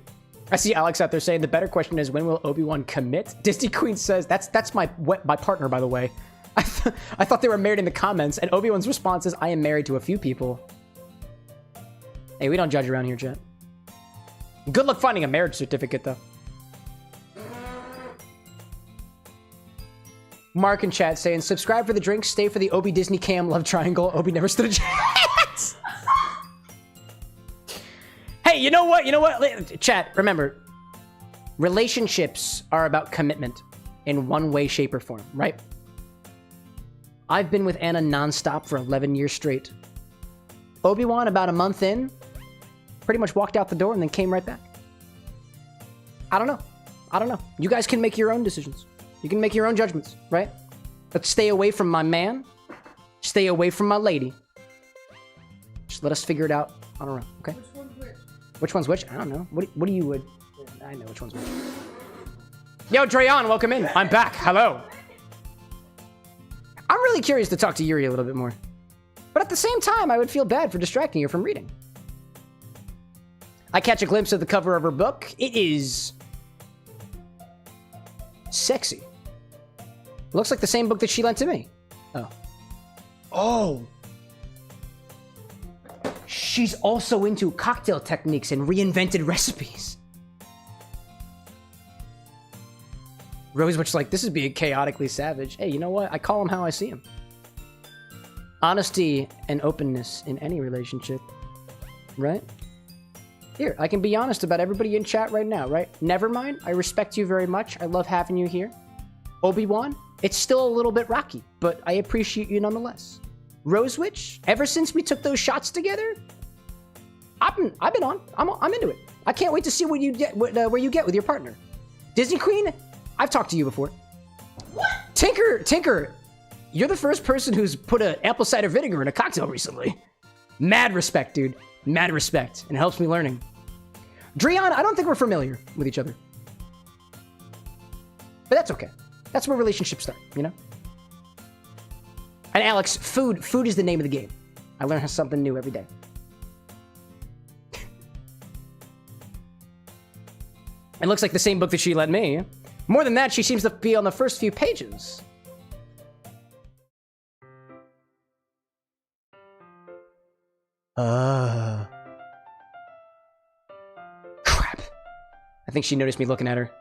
I see Alex out there saying the better question is, when will Obi-Wan commit? Disney Queen says, that's my partner, by the way. I thought they were married in the comments, and Obi-Wan's response is, I am married to a few people. Hey, we don't judge around here, chat. Good luck finding a marriage certificate, though. Mark in chat saying, subscribe for the drink, stay for the Obi Disney Cam love triangle. Obi never stood a chance. Hey, you know what? You know what? Chat, remember, relationships are about commitment in one way, shape, or form, right? I've been with Anna nonstop for 11 years straight. Obi-Wan, about a month in, pretty much walked out the door and then came right back. I don't know. I don't know. You guys can make your own decisions. You can make your own judgments, right? But stay away from my man. Stay away from my lady. Just let us figure it out on our own, okay?
Which one's which?
Which one's which? I don't know. What do you would? I know which one's which. Yo, Drayon, welcome in. I'm back. Hello. I'm really curious to talk to Yuri a little bit more. But at the same time, I would feel bad for distracting her from reading. I catch a glimpse of the cover of her book. It is sexy. Looks like the same book that she lent to me. Oh. Oh. She's also into cocktail techniques and reinvented recipes. Rosewitch's like, this is being chaotically savage. Hey, you know what? I call him how I see him. Honesty and openness in any relationship, right? Here, I can be honest about everybody in chat right now, right? Nevermind, I respect you very much. I love having you here. Obi-Wan, it's still a little bit rocky, but I appreciate you nonetheless. Rose Witch, ever since we took those shots together, I've been on. I'm into it. I can't wait to see what you get, where you get with your partner. Disney Queen, I've talked to you before. What? Tinker, you're the first person who's put an apple cider vinegar in a cocktail recently. Mad respect, dude. Mad respect. And it helps me learning. Dreon, I don't think we're familiar with each other. But that's okay. That's where relationships start, you know? And Alex, food is the name of the game. I learn something new every day. It looks like the same book that she lent me. More than that, she seems to be on the first few pages. Crap. I think she noticed me looking at her.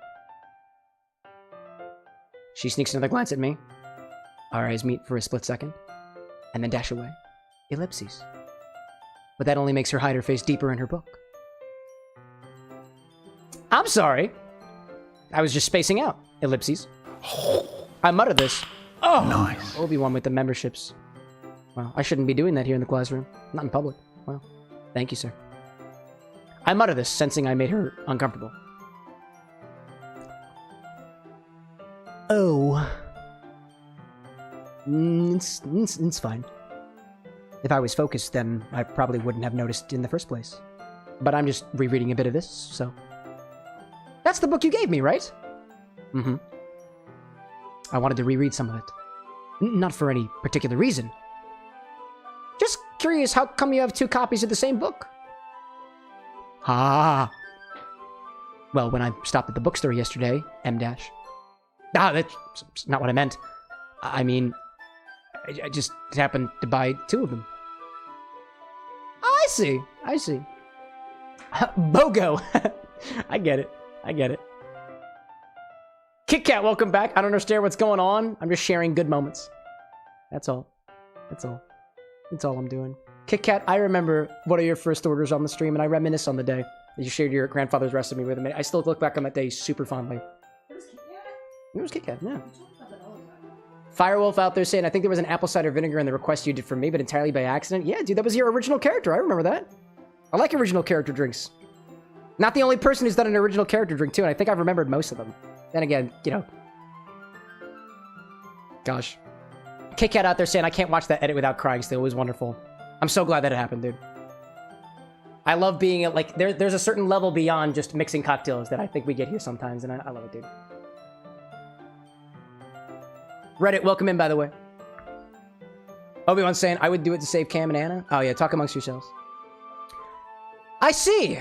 She sneaks another glance at me. Our eyes meet for a split second, and then dash away. Ellipses. But that only makes her hide her face deeper in her book. I'm sorry. I was just spacing out. Ellipses. I muttered this. Oh, nice. Obi-Wan with the memberships. Well, I shouldn't be doing that here in the classroom. Not in public. Well, thank you, sir. I mutter this, sensing I made her uncomfortable. Oh. It's fine. If I was focused, then I probably wouldn't have noticed in the first place. But I'm just rereading a bit of this, so... That's the book you gave me, right? Mm-hmm. I wanted to reread some of it. Not for any particular reason. Just curious, how come you have 2 copies of the same book? Ah. Well, when I stopped at the bookstore yesterday, M-dash. Ah, that's not what I meant. I mean, I just happened to buy 2 of them. Oh, I see. I see. BOGO. I get it. I get it. Kit Kat, welcome back. I don't understand what's going on. I'm just sharing good moments. That's all. That's all. That's all I'm doing. Kit Kat, I remember one of your first orders on the stream, and I reminisce on the day that you shared your grandfather's recipe with me. I still look back on that day super fondly. It was Kit Kat, yeah. Firewolf out there saying, I think there was an apple cider vinegar in the request you did for me, but entirely by accident. Yeah, dude, that was your original character. I remember that. I like original character drinks. Not the only person who's done an original character drink, too, and I think I've remembered most of them. Then again, you know. Gosh. Kit Kat out there saying, I can't watch that edit without crying still. It was wonderful. I'm so glad that it happened, dude. I love being, like, there's a certain level beyond just mixing cocktails that I think we get here sometimes, and I love it, dude. Reddit, welcome in, by the way. Obi-Wan's saying, I would do it to save Cam and Anna. Oh, yeah, talk amongst yourselves. I see.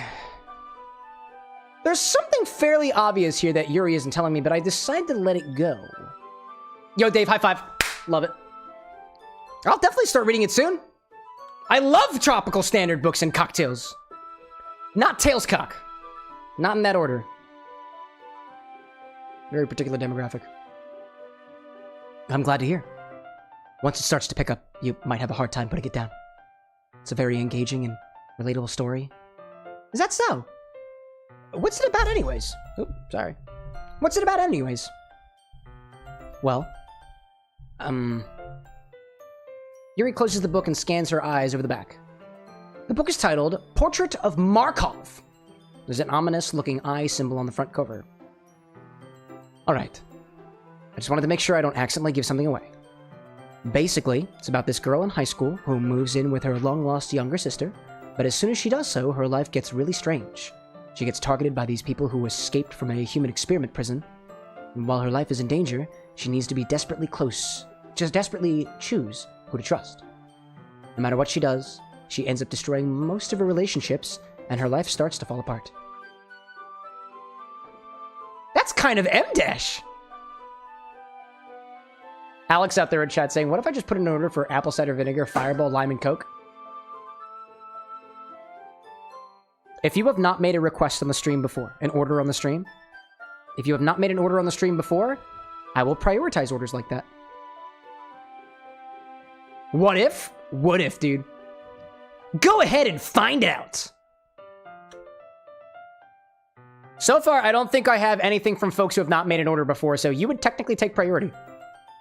There's something fairly obvious here that Yuri isn't telling me, but I decided to let it go. Yo, Dave, high five. Love it. I'll definitely start reading it soon. I love tropical standard books and cocktails. Not Tailscock. Not in that order. Very particular demographic. I'm glad to hear. Once it starts to pick up, you might have a hard time putting it down. It's a very engaging and relatable story. Is that so? What's it about anyways? Oop, sorry. What's it about anyways? Well, Yuri closes the book and scans her eyes over the back. The book is titled Portrait of Markov. There's an ominous-looking eye symbol on the front cover. Alright. I just wanted to make sure I don't accidentally give something away. Basically, it's about this girl in high school who moves in with her long-lost younger sister, but as soon as she does so, her life gets really strange. She gets targeted by these people who escaped from a human experiment prison, and while her life is in danger, she needs to be desperately close, just desperately choose who to trust. No matter what she does, she ends up destroying most of her relationships, and her life starts to fall apart. That's kind of M-dash! Alex out there in chat saying, what if I just put in an order for apple cider vinegar, fireball, lime, and Coke? If you have not made a request on the stream before, an order on the stream, if you have not made an order on the stream before, I will prioritize orders like that. What if? What if, dude? Go ahead and find out! So far, I don't think I have anything from folks who have not made an order before, so you would technically take priority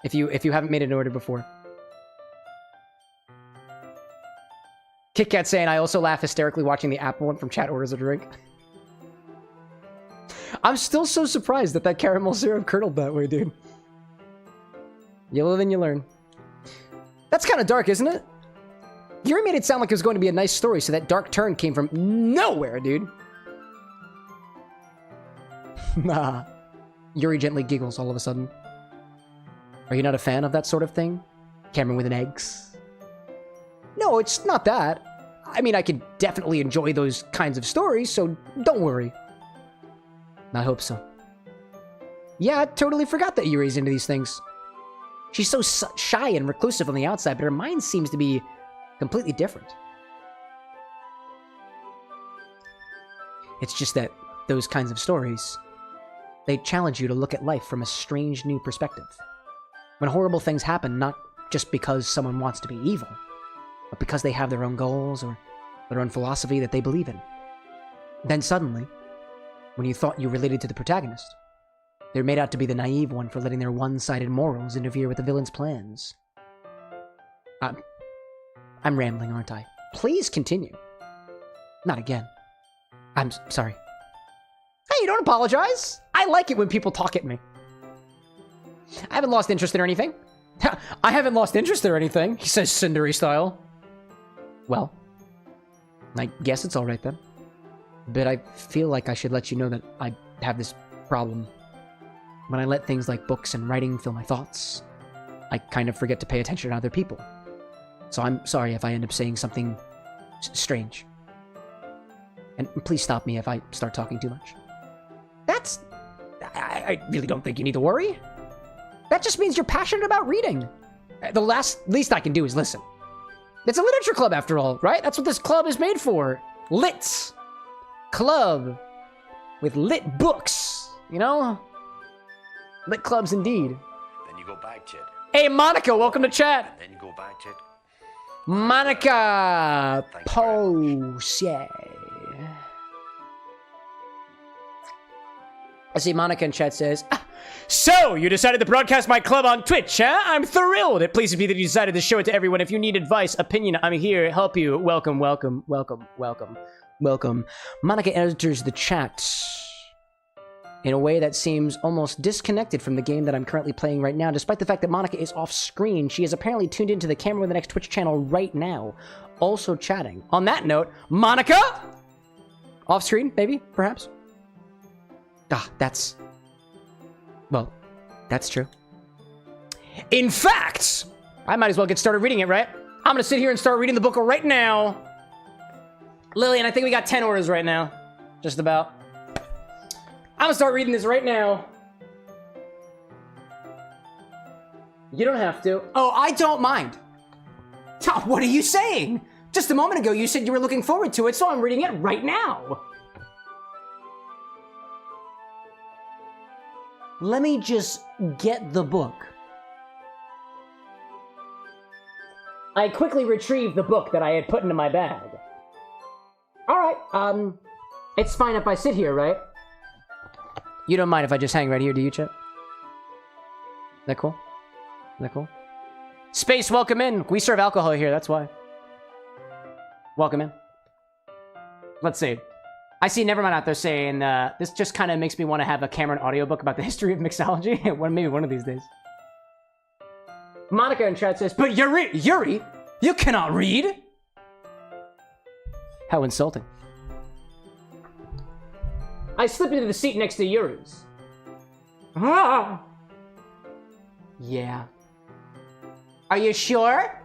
if you haven't made an order before. Kit Kat saying, I also laugh hysterically watching the Apple one from chat orders a drink. I'm still so surprised that caramel syrup curdled that way, dude. You live and you learn. That's kind of dark, isn't it? Yuri made it sound like it was going to be a nice story, so that dark turn came from nowhere, dude. Nah. Yuri gently giggles all of a sudden. Are you not a fan of that sort of thing? Cameron with an X? No, it's not that. I mean, I could definitely enjoy those kinds of stories, so don't worry. I hope so. Yeah, I totally forgot that Yuri's into these things. She's so shy and reclusive on the outside, but her mind seems to be completely different. It's just that those kinds of stories, they challenge you to look at life from a strange new perspective. When horrible things happen, not just because someone wants to be evil, but because they have their own goals or their own philosophy that they believe in. Then suddenly, when you thought you related to the protagonist, they're made out to be the naive one for letting their one-sided morals interfere with the villain's plans. I'm rambling, aren't I? Please continue. Not again. I'm sorry. Hey, don't apologize. I like it when people talk at me. I haven't lost interest in anything. I haven't lost interest in anything, he says Cindery style. Well, I guess it's alright then. But I feel like I should let you know that I have this problem. When I let things like books and writing fill my thoughts, I kind of forget to pay attention to other people. So I'm sorry if I end up saying something strange. And please stop me if I start talking too much. I really don't think you need to worry. That just means you're passionate about reading. The least I can do is listen. It's a literature club after all, right? That's what this club is made for. Lits. Club. With lit books, you know? Lit clubs indeed.
Then you go back to it.
Hey, Monica, welcome to chat.
Then you go back to it.
Monica
Thank you very
Pose. I see Monica in chat says, so, you decided to broadcast my club on Twitch, huh? I'm thrilled. It pleases me that you decided to show it to everyone. If you need advice, opinion, I'm here to help you. Welcome, welcome, welcome, welcome, welcome. Monica enters the chat in a way that seems almost disconnected from the game that I'm currently playing right now. Despite the fact that Monica is off screen, she is apparently tuned into the CameroxnWithAnX Twitch channel right now, also chatting. On that note, Monica! Off screen, maybe, perhaps? That's true. In fact, I might as well get started reading it, right? I'm gonna sit here and start reading the book right now. Lillian, I think we got 10 orders right now. Just about. I'm gonna start reading this right now. You don't have to. Oh, I don't mind. What are you saying? Just a moment ago, you said you were looking forward to it, so I'm reading it right now. Let me just get the book. I quickly retrieved the book that I had put into my bag. Alright, it's fine if I sit here, right? You don't mind if I just hang right here, do you, Chip? That cool? That cool? Space, welcome in. We serve alcohol here, that's why. Welcome in. Let's see. I see Nevermind out there saying, this just kind of makes me want to have a Cameron audiobook about the history of mixology. Maybe one of these days. Monica in chat says, but Yuri, you cannot read? How insulting. I slipped into the seat next to Yuri's. Ah! Yeah. Are you sure?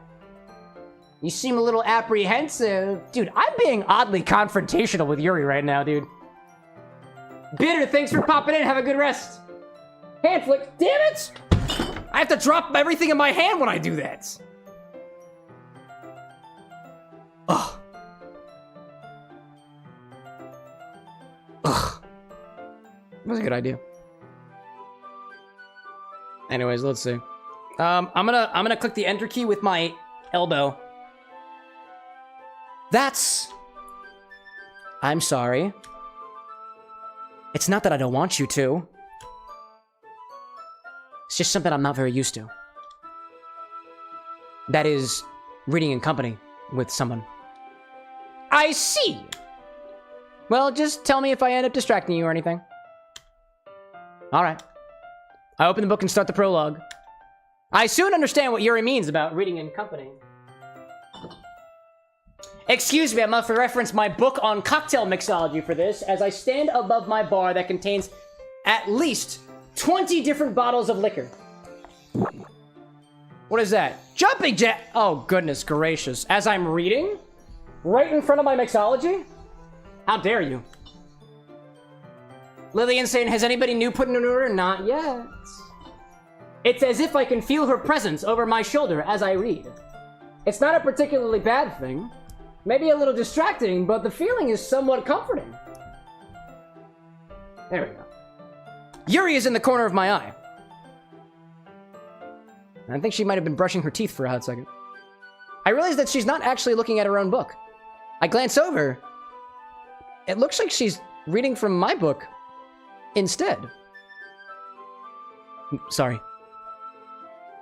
You seem a little apprehensive. Dude, I'm being oddly confrontational with Yuri right now, dude. Bitter, thanks for popping in. Have a good rest. Hand flick. Damn it! I have to drop everything in my hand when I do that. Ugh. Ugh. That was a good idea. Anyways, let's see. I'm gonna click the enter key with my elbow. I'm sorry. It's not that I don't want you to. It's just something I'm not very used to. That is, reading in company with someone. I see! Well, just tell me if I end up distracting you or anything. Alright. I open the book and start the prologue. I soon understand what Yuri means about reading in company. Excuse me, I must reference my book on cocktail mixology for this, as I stand above my bar that contains at least 20 different bottles of liquor. What is that? Jumping jack! Oh, goodness gracious. As I'm reading? Right in front of my mixology? How dare you? Lillian saying, has anybody new put in an order? Not yet. It's as if I can feel her presence over my shoulder as I read. It's not a particularly bad thing. Maybe a little distracting, but the feeling is somewhat comforting. There we go. Yuri is in the corner of my eye. I think she might have been brushing her teeth for a hot second. I realize that she's not actually looking at her own book. I glance over. It looks like she's reading from my book instead. Sorry.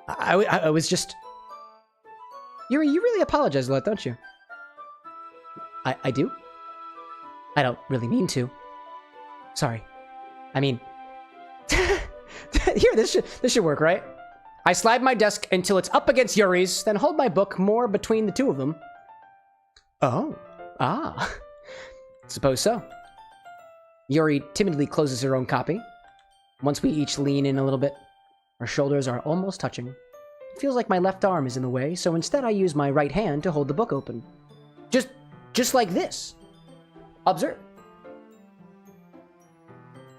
I was just... Yuri, you really apologize a lot, don't you? I do? I don't really mean to. Sorry. I mean... Here, this should work, right? I slide my desk until it's up against Yuri's, then hold my book more between the two of them. Oh. Ah. Suppose so. Yuri timidly closes her own copy. Once we each lean in a little bit, our shoulders are almost touching. It feels like my left arm is in the way, so instead I use my right hand to hold the book open. Just like this. Observe.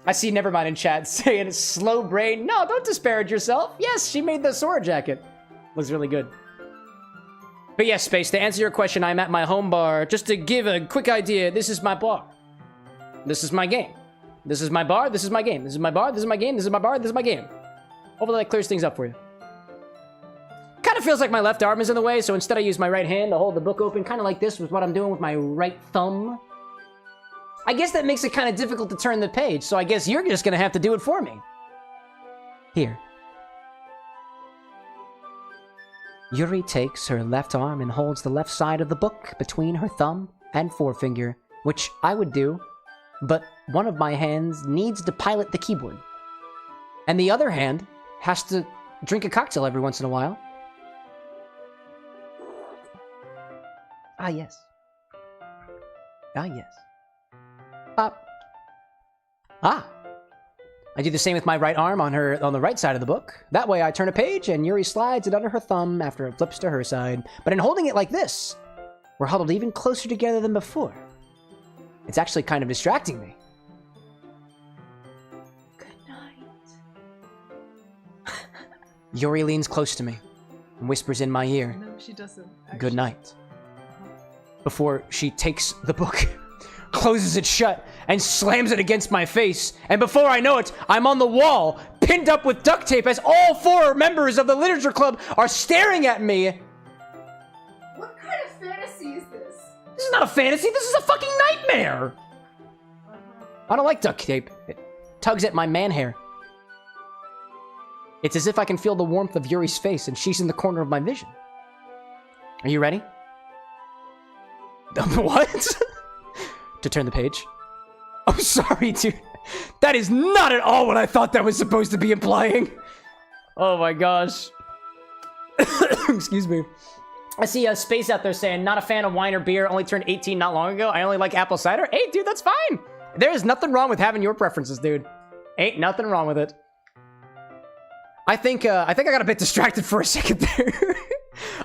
I see Nevermind in chat saying, slow brain. No, don't disparage yourself. Yes, she made the Sora jacket. Looks really good. But yes, Space, to answer your question, I'm at my home bar. Just to give a quick idea, this is my bar. This is my game. This is my bar, this is my game. This is my bar, this is my game, this is my bar, this is my game. Hopefully that clears things up for you. Kind of feels like my left arm is in the way, so instead I use my right hand to hold the book open, kind of like this was what I'm doing with my right thumb. I guess that makes it kind of difficult to turn the page, so I guess you're just gonna have to do it for me. Here. Yuri takes her left arm and holds the left side of the book between her thumb and forefinger, which I would do, but one of my hands needs to pilot the keyboard. And the other hand has to drink a cocktail every once in a while. Ah, yes. Ah, yes. Pop. Ah. I do the same with my right arm on the right side of the book. That way I turn a page and Yuri slides it under her thumb after it flips to her side. But in holding it like this, we're huddled even closer together than before. It's actually kind of distracting me.
Good night.
Yuri leans close to me and whispers in my ear.
No, she doesn't. Actually.
Good night. Before she takes the book, closes it shut, and slams it against my face. And before I know it, I'm on the wall, pinned up with duct tape as all 4 members of the literature club are staring at me.
What kind of fantasy is this?
This is not a fantasy, this is a fucking nightmare! I don't like duct tape. It tugs at my man hair. It's as if I can feel the warmth of Yuri's face and she's in the corner of my vision. Are you ready? What? To turn the page. Oh, sorry, dude. That is not at all what I thought that was supposed to be implying. Oh my gosh. Excuse me. I see a Space out there saying, not a fan of wine or beer, only turned 18 not long ago. I only like apple cider. Hey, dude, that's fine. There is nothing wrong with having your preferences, dude. Ain't nothing wrong with it. I think I got a bit distracted for a second there.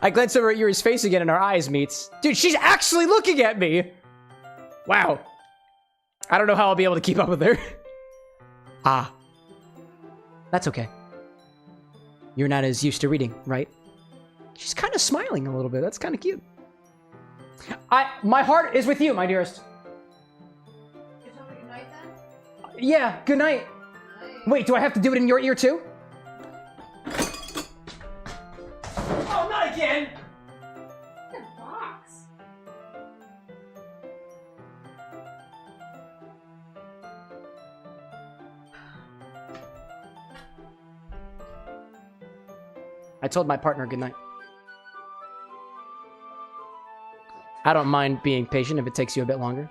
I glance over at Yuri's face again and our eyes meets. Dude, she's actually looking at me. Wow. I don't know how I'll be able to keep up with her. Ah. That's okay. You're not as used to reading, right? She's kind of smiling a little bit. That's kind of cute. My heart is with you, my dearest.
You're telling me good night then?
Yeah, good night. Wait, do I have to do it in your ear too? Oh, not again!
The box.
I told my partner goodnight. I don't mind being patient if it takes you a bit longer.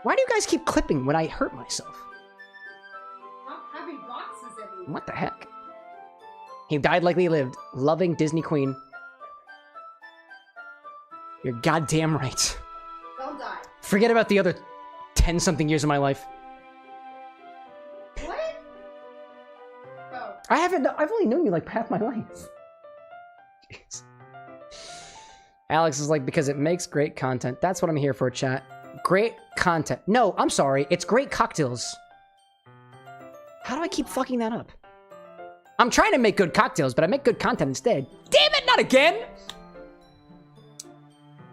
Why do you guys keep clipping when I hurt myself?
Stop having boxes everywhere.
What the heck? He died like he lived, loving Disney Queen. You're goddamn right.
Don't die.
Forget about the other 10-something years of my life.
What? Oh.
I've only known you like half my life. Jeez. Alex is like, because it makes great content. That's what I'm here for, chat. Great content. No, I'm sorry. It's great cocktails. How do I keep fucking that up? I'm trying to make good cocktails, but I make good content instead. Damn it, not again!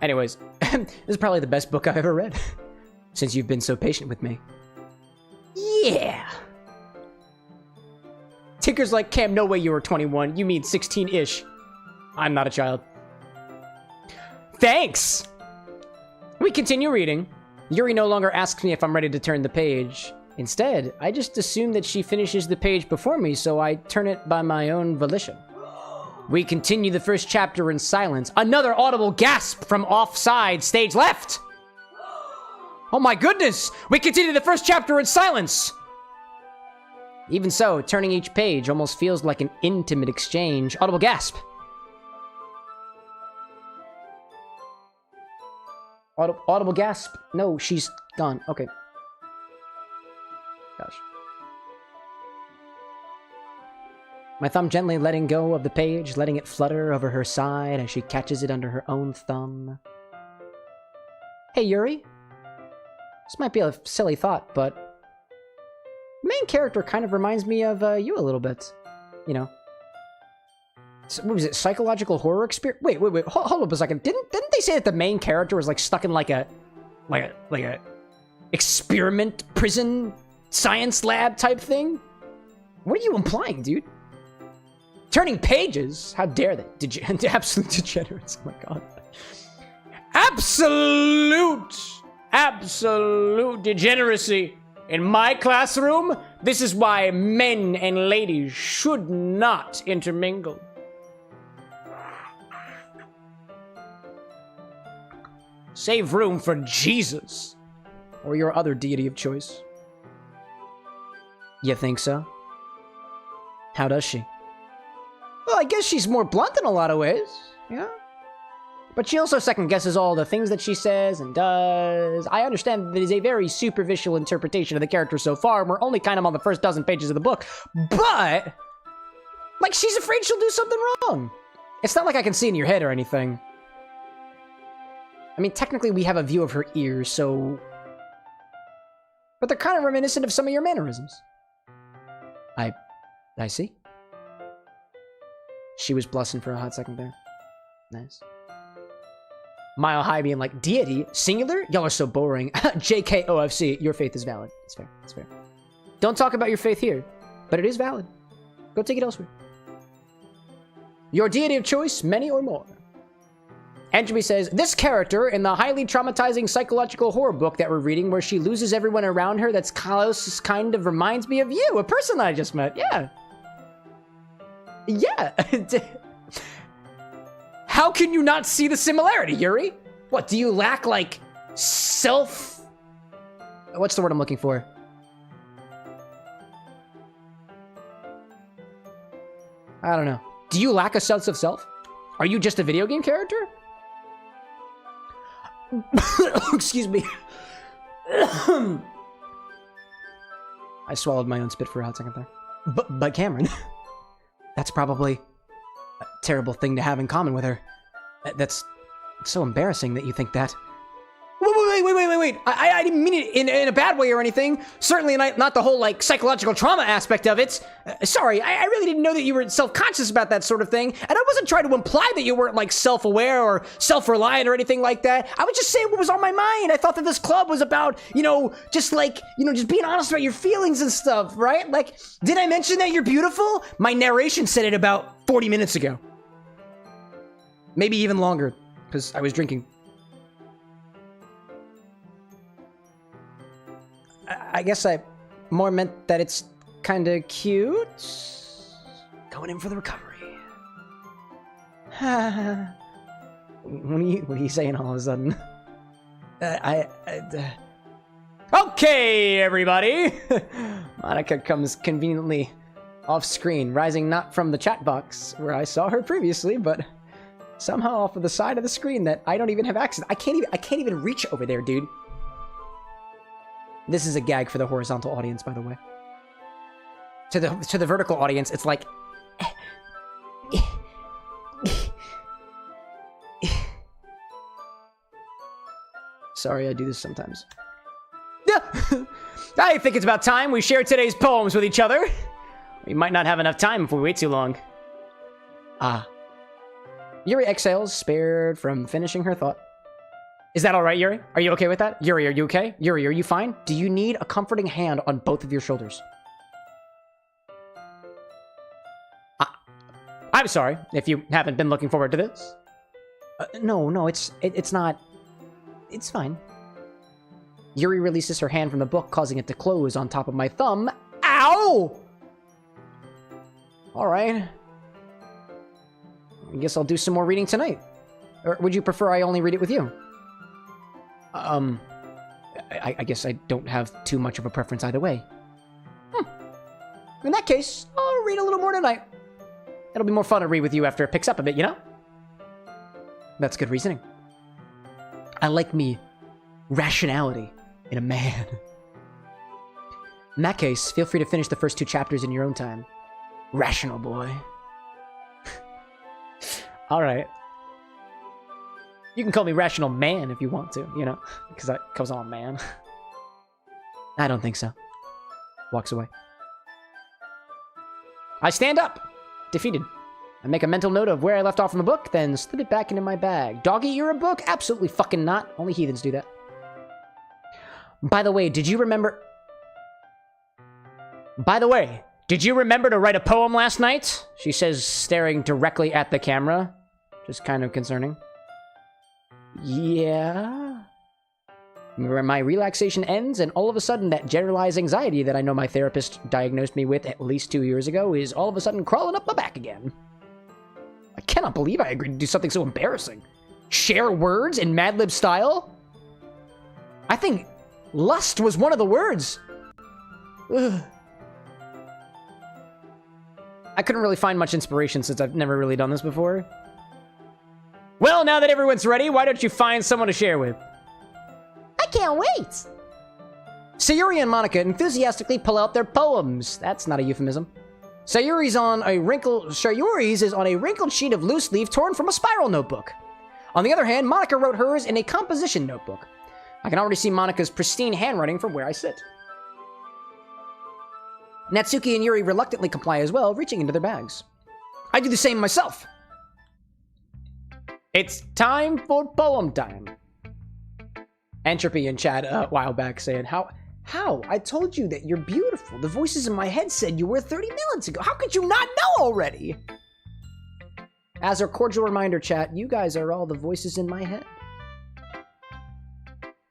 Anyways, this is probably the best book I've ever read. Since you've been so patient with me. Yeah! Tinker's like, Cam, no way you were 21. You mean 16-ish. I'm not a child. Thanks! We continue reading. Yuri no longer asks me if I'm ready to turn the page. Instead, I just assume that she finishes the page before me, so I turn it by my own volition. We continue the first chapter in silence. Another audible gasp from offside, stage left! Oh my goodness! We continue the first chapter in silence! Even so, turning each page almost feels like an intimate exchange. Audible gasp. Audible gasp. No, she's gone. Okay. Gosh. My thumb gently letting go of the page, letting it flutter over her side as she catches it under her own thumb. Hey, Yuri. This might be a silly thought, but the main character kind of reminds me of you a little bit. You know. What was it? Psychological horror experience? Wait. Hold up a second. Didn't they say that the main character was like stuck in like a experiment prison science lab type thing? What are you implying, dude? Turning pages? How dare they? Absolute degenerates. Oh my god. Absolute degeneracy. In my classroom, this is why men and ladies should not intermingle. Save room for Jesus. Or your other deity of choice. You think so? How does she? Well, I guess she's more blunt in a lot of ways. Yeah. But she also second-guesses all the things that she says and does. I understand that it is a very superficial interpretation of the character so far. We're only kind of on the first dozen pages of the book. But, like, she's afraid she'll do something wrong. It's not like I can see in your head or anything. I mean, technically we have a view of her ears, so... But they're kind of reminiscent of some of your mannerisms. I see. She was blushing for a hot second there. Nice. Mile High being like, deity? Singular? Y'all are so boring. JKOFC, your faith is valid. It's fair. It's fair. Don't talk about your faith here, but it is valid. Go take it elsewhere. Your deity of choice, many or more. Entropy says, this character in the highly traumatizing psychological horror book that we're reading where she loses everyone around her that's close kind of reminds me of you, a person I just met. Yeah. Yeah. How can you not see the similarity, Yuri? What, do you lack, like, self... What's the word I'm looking for? I don't know. Do you lack a sense of self? Are you just a video game character? Excuse me. I swallowed my own spit for a hot second there. But Cameron, that's probably a terrible thing to have in common with her. That's so embarrassing that you think that. Wait. I didn't mean it in a bad way or anything. Certainly not the whole, like, psychological trauma aspect of it. Sorry, I really didn't know that you were self-conscious about that sort of thing. And I wasn't trying to imply that you weren't, like, self-aware or self-reliant or anything like that. I was just saying what was on my mind. I thought that this club was about, just being honest about your feelings and stuff, right? Like, did I mention that you're beautiful? My narration said it about 40 minutes ago. Maybe even longer, because I was drinking. I guess I more meant that it's kinda cute. Going in for the recovery. What are you saying all of a sudden? Okay, everybody! Monica comes conveniently off screen, rising not from the chat box where I saw her previously, but somehow off of the side of the screen that I don't even have access. I can't even reach over there, dude. This is a gag for the horizontal audience, by the way. To the vertical audience, it's like sorry, I do this sometimes. I think it's about time we share today's poems with each other. We might not have enough time if we wait too long. Yuri exhales, spared from finishing her thought. Is that alright, Yuri? Are you okay with that? Yuri, are you okay? Yuri, are you fine? Do you need a comforting hand on both of your shoulders? I'm sorry if you haven't been looking forward to this. No, it's not. It's fine. Yuri releases her hand from the book, causing it to close on top of my thumb. Ow! Alright. I guess I'll do some more reading tonight. Or would you prefer I only read it with you? I guess I don't have too much of a preference either way. In that case, I'll read a little more tonight. It'll be more fun to read with you after it picks up a bit, you know? That's good reasoning. I like me rationality in a man. In that case, feel free to finish the first 2 chapters in your own time. Rational boy. Alright. You can call me Rational Man if you want to, you know? Because I'm a man. I don't think so. Walks away. I stand up, defeated. I make a mental note of where I left off in the book, then slip it back into my bag. Doggy, you're a book? Absolutely fucking not. Only heathens do that. By the way, did you remember to write a poem last night? She says, staring directly at the camera. Just kind of concerning. Yeah. My relaxation ends, and all of a sudden, that generalized anxiety that I know my therapist diagnosed me with at least 2 years ago is all of a sudden crawling up my back again. I cannot believe I agreed to do something so embarrassing. Share words in Mad Lib style? I think lust was one of the words. Ugh. I couldn't really find much inspiration since I've never really done this before. Well, now that everyone's ready, why don't you find someone to share with?
I can't wait!
Sayuri and Monica enthusiastically pull out their poems. That's not a euphemism. Sayuri's is on a wrinkled sheet of loose leaf torn from a spiral notebook. On the other hand, Monica wrote hers in a composition notebook. I can already see Monica's pristine handwriting from where I sit. Natsuki and Yuri reluctantly comply as well, reaching into their bags. I do the same myself. It's time for poem time. Entropy in chat a while back saying, How? I told you that you're beautiful. The voices in my head said you were 30 minutes ago. How could you not know already? As a cordial reminder, chat, you guys are all the voices in my head.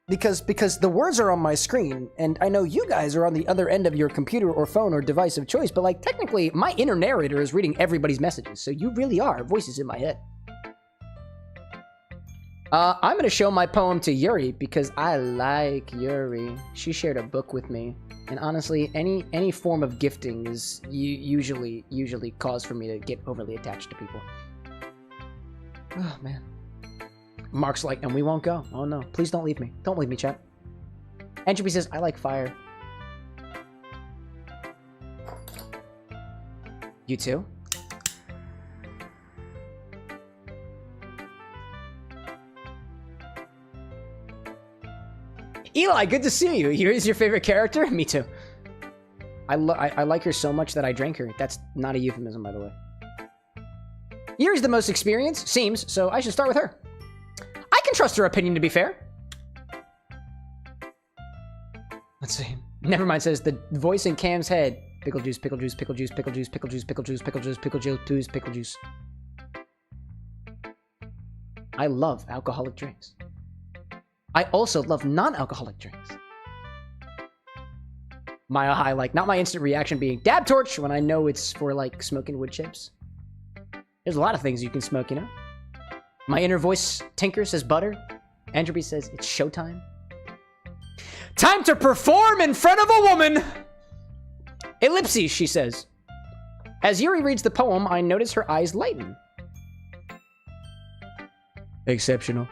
Because the words are on my screen, and I know you guys are on the other end of your computer or phone or device of choice, but like technically, my inner narrator is reading everybody's messages, so you really are voices in my head. I'm gonna show my poem to Yuri because I like Yuri. She shared a book with me, and honestly, any form of gifting is usually cause for me to get overly attached to people. Oh man. Mark's like, and we won't go. Oh no, please don't leave me. Don't leave me, chat. Entropy says, I like fire. You too? Eli, good to see you. Yuri's your favorite character? Me too. I like her so much that I drank her. That's not a euphemism, by the way. Yuri's the most experienced, seems, so I should start with her. I can trust her opinion, to be fair. Let's see. Nevermind says, the voice in Cam's head. Pickle juice, pickle juice, pickle juice, pickle juice, pickle juice, pickle juice, pickle juice, pickle juice, pickle juice. I love alcoholic drinks. I also love non-alcoholic drinks. Not my instant reaction being dab torch when I know it's for like smoking wood chips. There's a lot of things you can smoke, you know? My inner voice tinker says butter. Entropy says it's showtime. Time to perform in front of a woman! Ellipses, she says. As Yuri reads the poem, I notice her eyes lighten. Exceptional.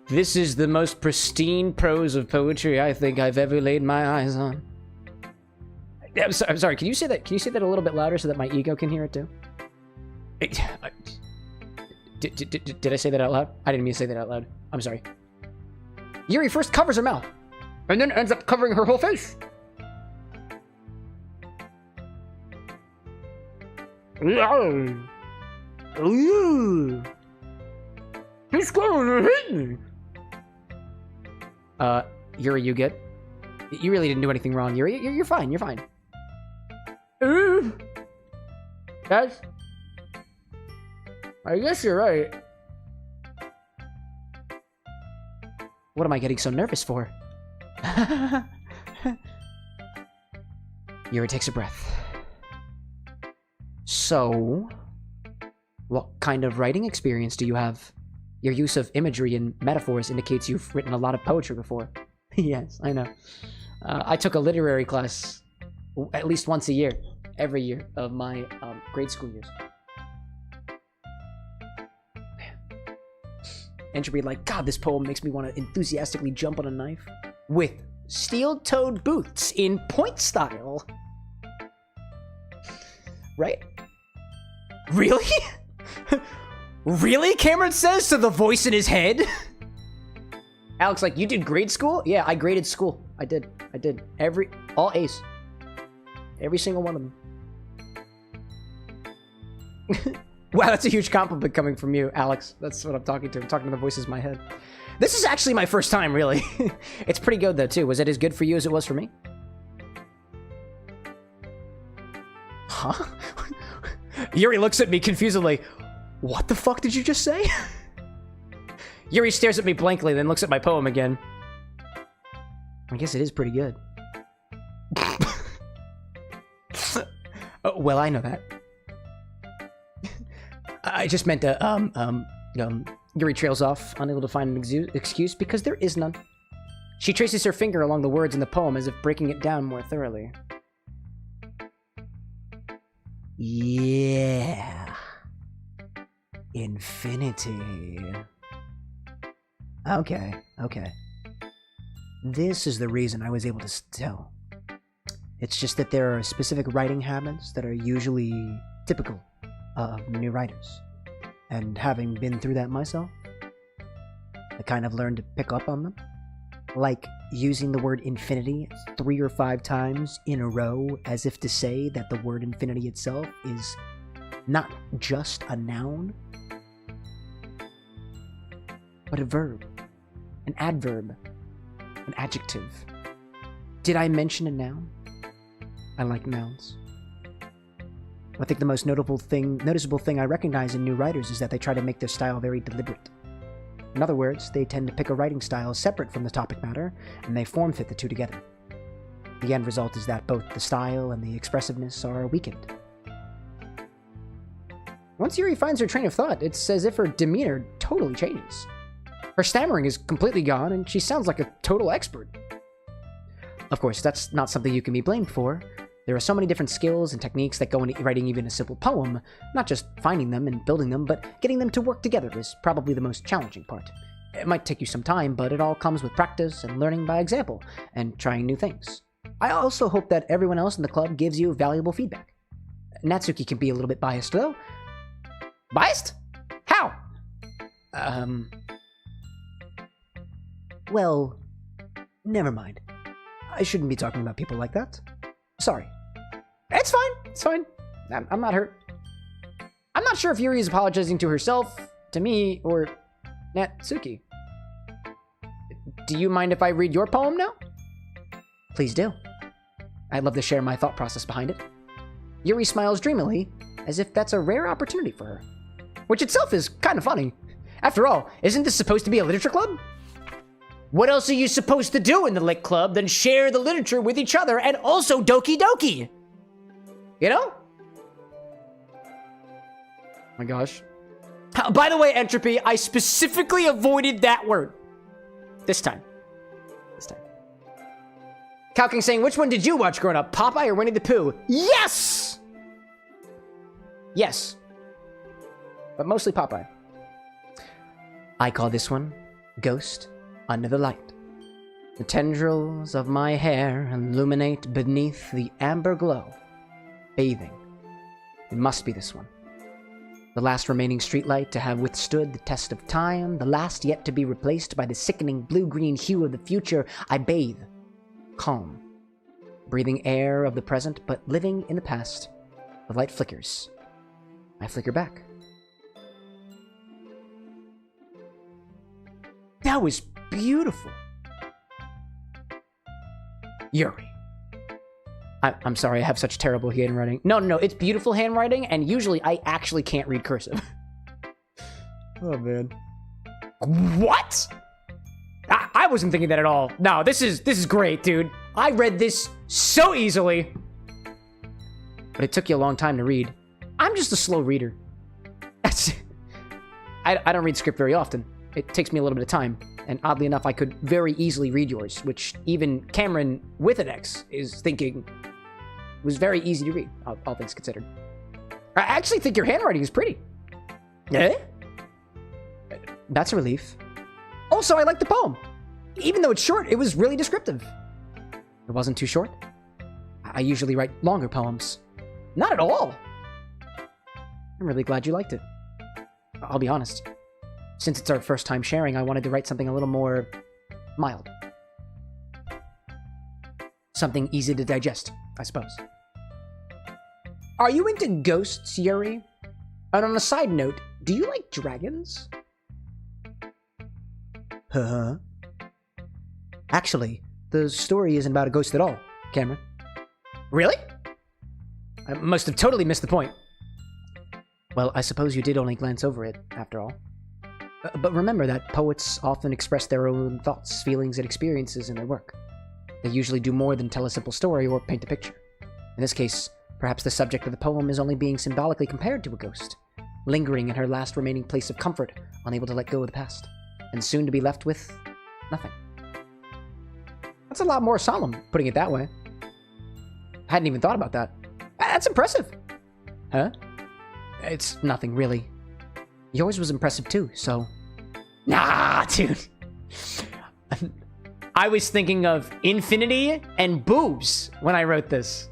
This is the most pristine prose of poetry I think I've ever laid my eyes on. I'm sorry, can you say that? Can you say that a little bit louder so that my ego can hear it too? Did I say that out loud? I didn't mean to say that out loud. I'm sorry. Yuri first covers her mouth, and then ends up covering her whole face. He's going to hit me. Yuri, you good? You really didn't do anything wrong, Yuri. You're fine. You're fine. Guys, I guess you're right. What am I getting so nervous for? Yuri takes a breath. So, what kind of writing experience do you have? Your use of imagery and metaphors indicates you've written a lot of poetry before. Yes, I know. I took a literary class at least once a year, every year of my grade school years. Entropy like, God, this poem makes me want to enthusiastically jump on a knife. With steel-toed boots in point style. Right? Really? Really? Cameron says to the voice in his head. Alex like, you did grade school? Yeah, I graded school. I did. All A's. Every single one of them. Wow, that's a huge compliment coming from you, Alex. That's what I'm talking to. I'm talking to the voices in my head. This is actually my first time, really. It's pretty good, though, too. Was it as good for you as it was for me? Huh? Yuri looks at me confusedly. What the fuck did you just say? Yuri stares at me blankly, then looks at my poem again. I guess it is pretty good. Well, I know that. I just meant Yuri trails off, unable to find an excuse because there is none. She traces her finger along the words in the poem as if breaking it down more thoroughly. Yeah. Infinity. Okay. This is the reason I was able to tell. It's just that there are specific writing habits that are usually typical of new writers. And having been through that myself, I kind of learned to pick up on them. Like using the word infinity 3 or 5 times in a row as if to say that the word infinity itself is not just a noun, but a verb, an adverb, an adjective. Did I mention a noun? I like nouns. I think the most noticeable thing I recognize in new writers is that they try to make their style very deliberate. In other words, they tend to pick a writing style separate from the topic matter, and they form fit the two together. The end result is that both the style and the expressiveness are weakened. Once Yuri finds her train of thought, it's as if her demeanor totally changes. Her stammering is completely gone, and she sounds like a total expert. Of course, that's not something you can be blamed for. There are so many different skills and techniques that go into writing even a simple poem. Not just finding them and building them, but getting them to work together is probably the most challenging part. It might take you some time, but it all comes with practice and learning by example, and trying new things. I also hope that everyone else in the club gives you valuable feedback. Natsuki can be a little bit biased, though. Biased? How? Well, never mind. I shouldn't be talking about people like that. Sorry. It's fine. I'm not hurt. I'm not sure if Yuri is apologizing to herself, to me, or Natsuki. Do you mind if I read your poem now? Please do. I'd love to share my thought process behind it. Yuri smiles dreamily, as if that's a rare opportunity for her. Which itself is kind of funny. After all, isn't this supposed to be a literature club? What else are you supposed to do in the Lit Club than share the literature with each other and also Doki Doki? You know? My gosh. By the way, Entropy, I specifically avoided that word. This time. Calking saying, which one did you watch growing up? Popeye or Winnie the Pooh? Yes! Yes. But mostly Popeye. I call this one Ghost Under the Light. The tendrils of my hair illuminate beneath the amber glow. Bathing. It must be this one. The last remaining streetlight to have withstood the test of time, the last yet to be replaced by the sickening blue-green hue of the future. I bathe. Calm. Breathing air of the present, but living in the past. The light flickers. I flicker back. That was beautiful. Yuri. I'm sorry, I have such terrible handwriting. No, it's beautiful handwriting, and usually I actually can't read cursive. Oh, man. What? I wasn't thinking that at all. No, this is great, dude. I read this so easily. But it took you a long time to read. I'm just a slow reader. I don't read script very often. It takes me a little bit of time. And oddly enough, I could very easily read yours, which even Cameron with an X is thinking was very easy to read, all things considered. I actually think your handwriting is pretty. Eh? That's a relief. Also, I like the poem. Even though it's short, it was really descriptive. It wasn't too short. I usually write longer poems. Not at all. I'm really glad you liked it. I'll be honest. Since it's our first time sharing, I wanted to write something a little more mild. Something easy to digest, I suppose. Are you into ghosts, Yuri? And on a side note, do you like dragons? Huh? Actually, the story isn't about a ghost at all, Cameron. Really? I must have totally missed the point. Well, I suppose you did only glance over it, after all. But remember that poets often express their own thoughts, feelings, and experiences in their work. They usually do more than tell a simple story or paint a picture. In this case, perhaps the subject of the poem is only being symbolically compared to a ghost, lingering in her last remaining place of comfort, unable to let go of the past, and soon to be left with nothing. That's a lot more solemn, putting it that way. I hadn't even thought about that. That's impressive. Huh? It's nothing, really. Yours was impressive too, so... Nah, dude. I was thinking of infinity and boobs when I wrote this.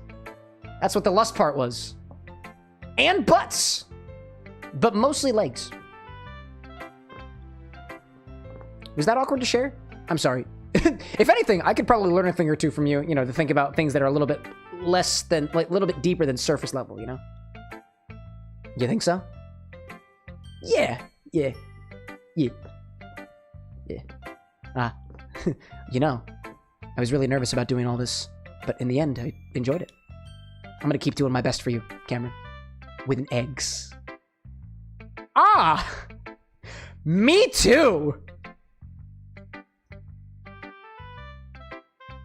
That's what the lust part was. And butts! But mostly legs. Was that awkward to share? I'm sorry. If anything, I could probably learn a thing or two from you, you know, to think about things that are a little bit less than, like, a little bit deeper than surface level, you know? You think so? Yeah. You know, I was really nervous about doing all this, but in the end, I enjoyed it. I'm gonna keep doing my best for you, Cameron. With an eggs. Ah! Me too!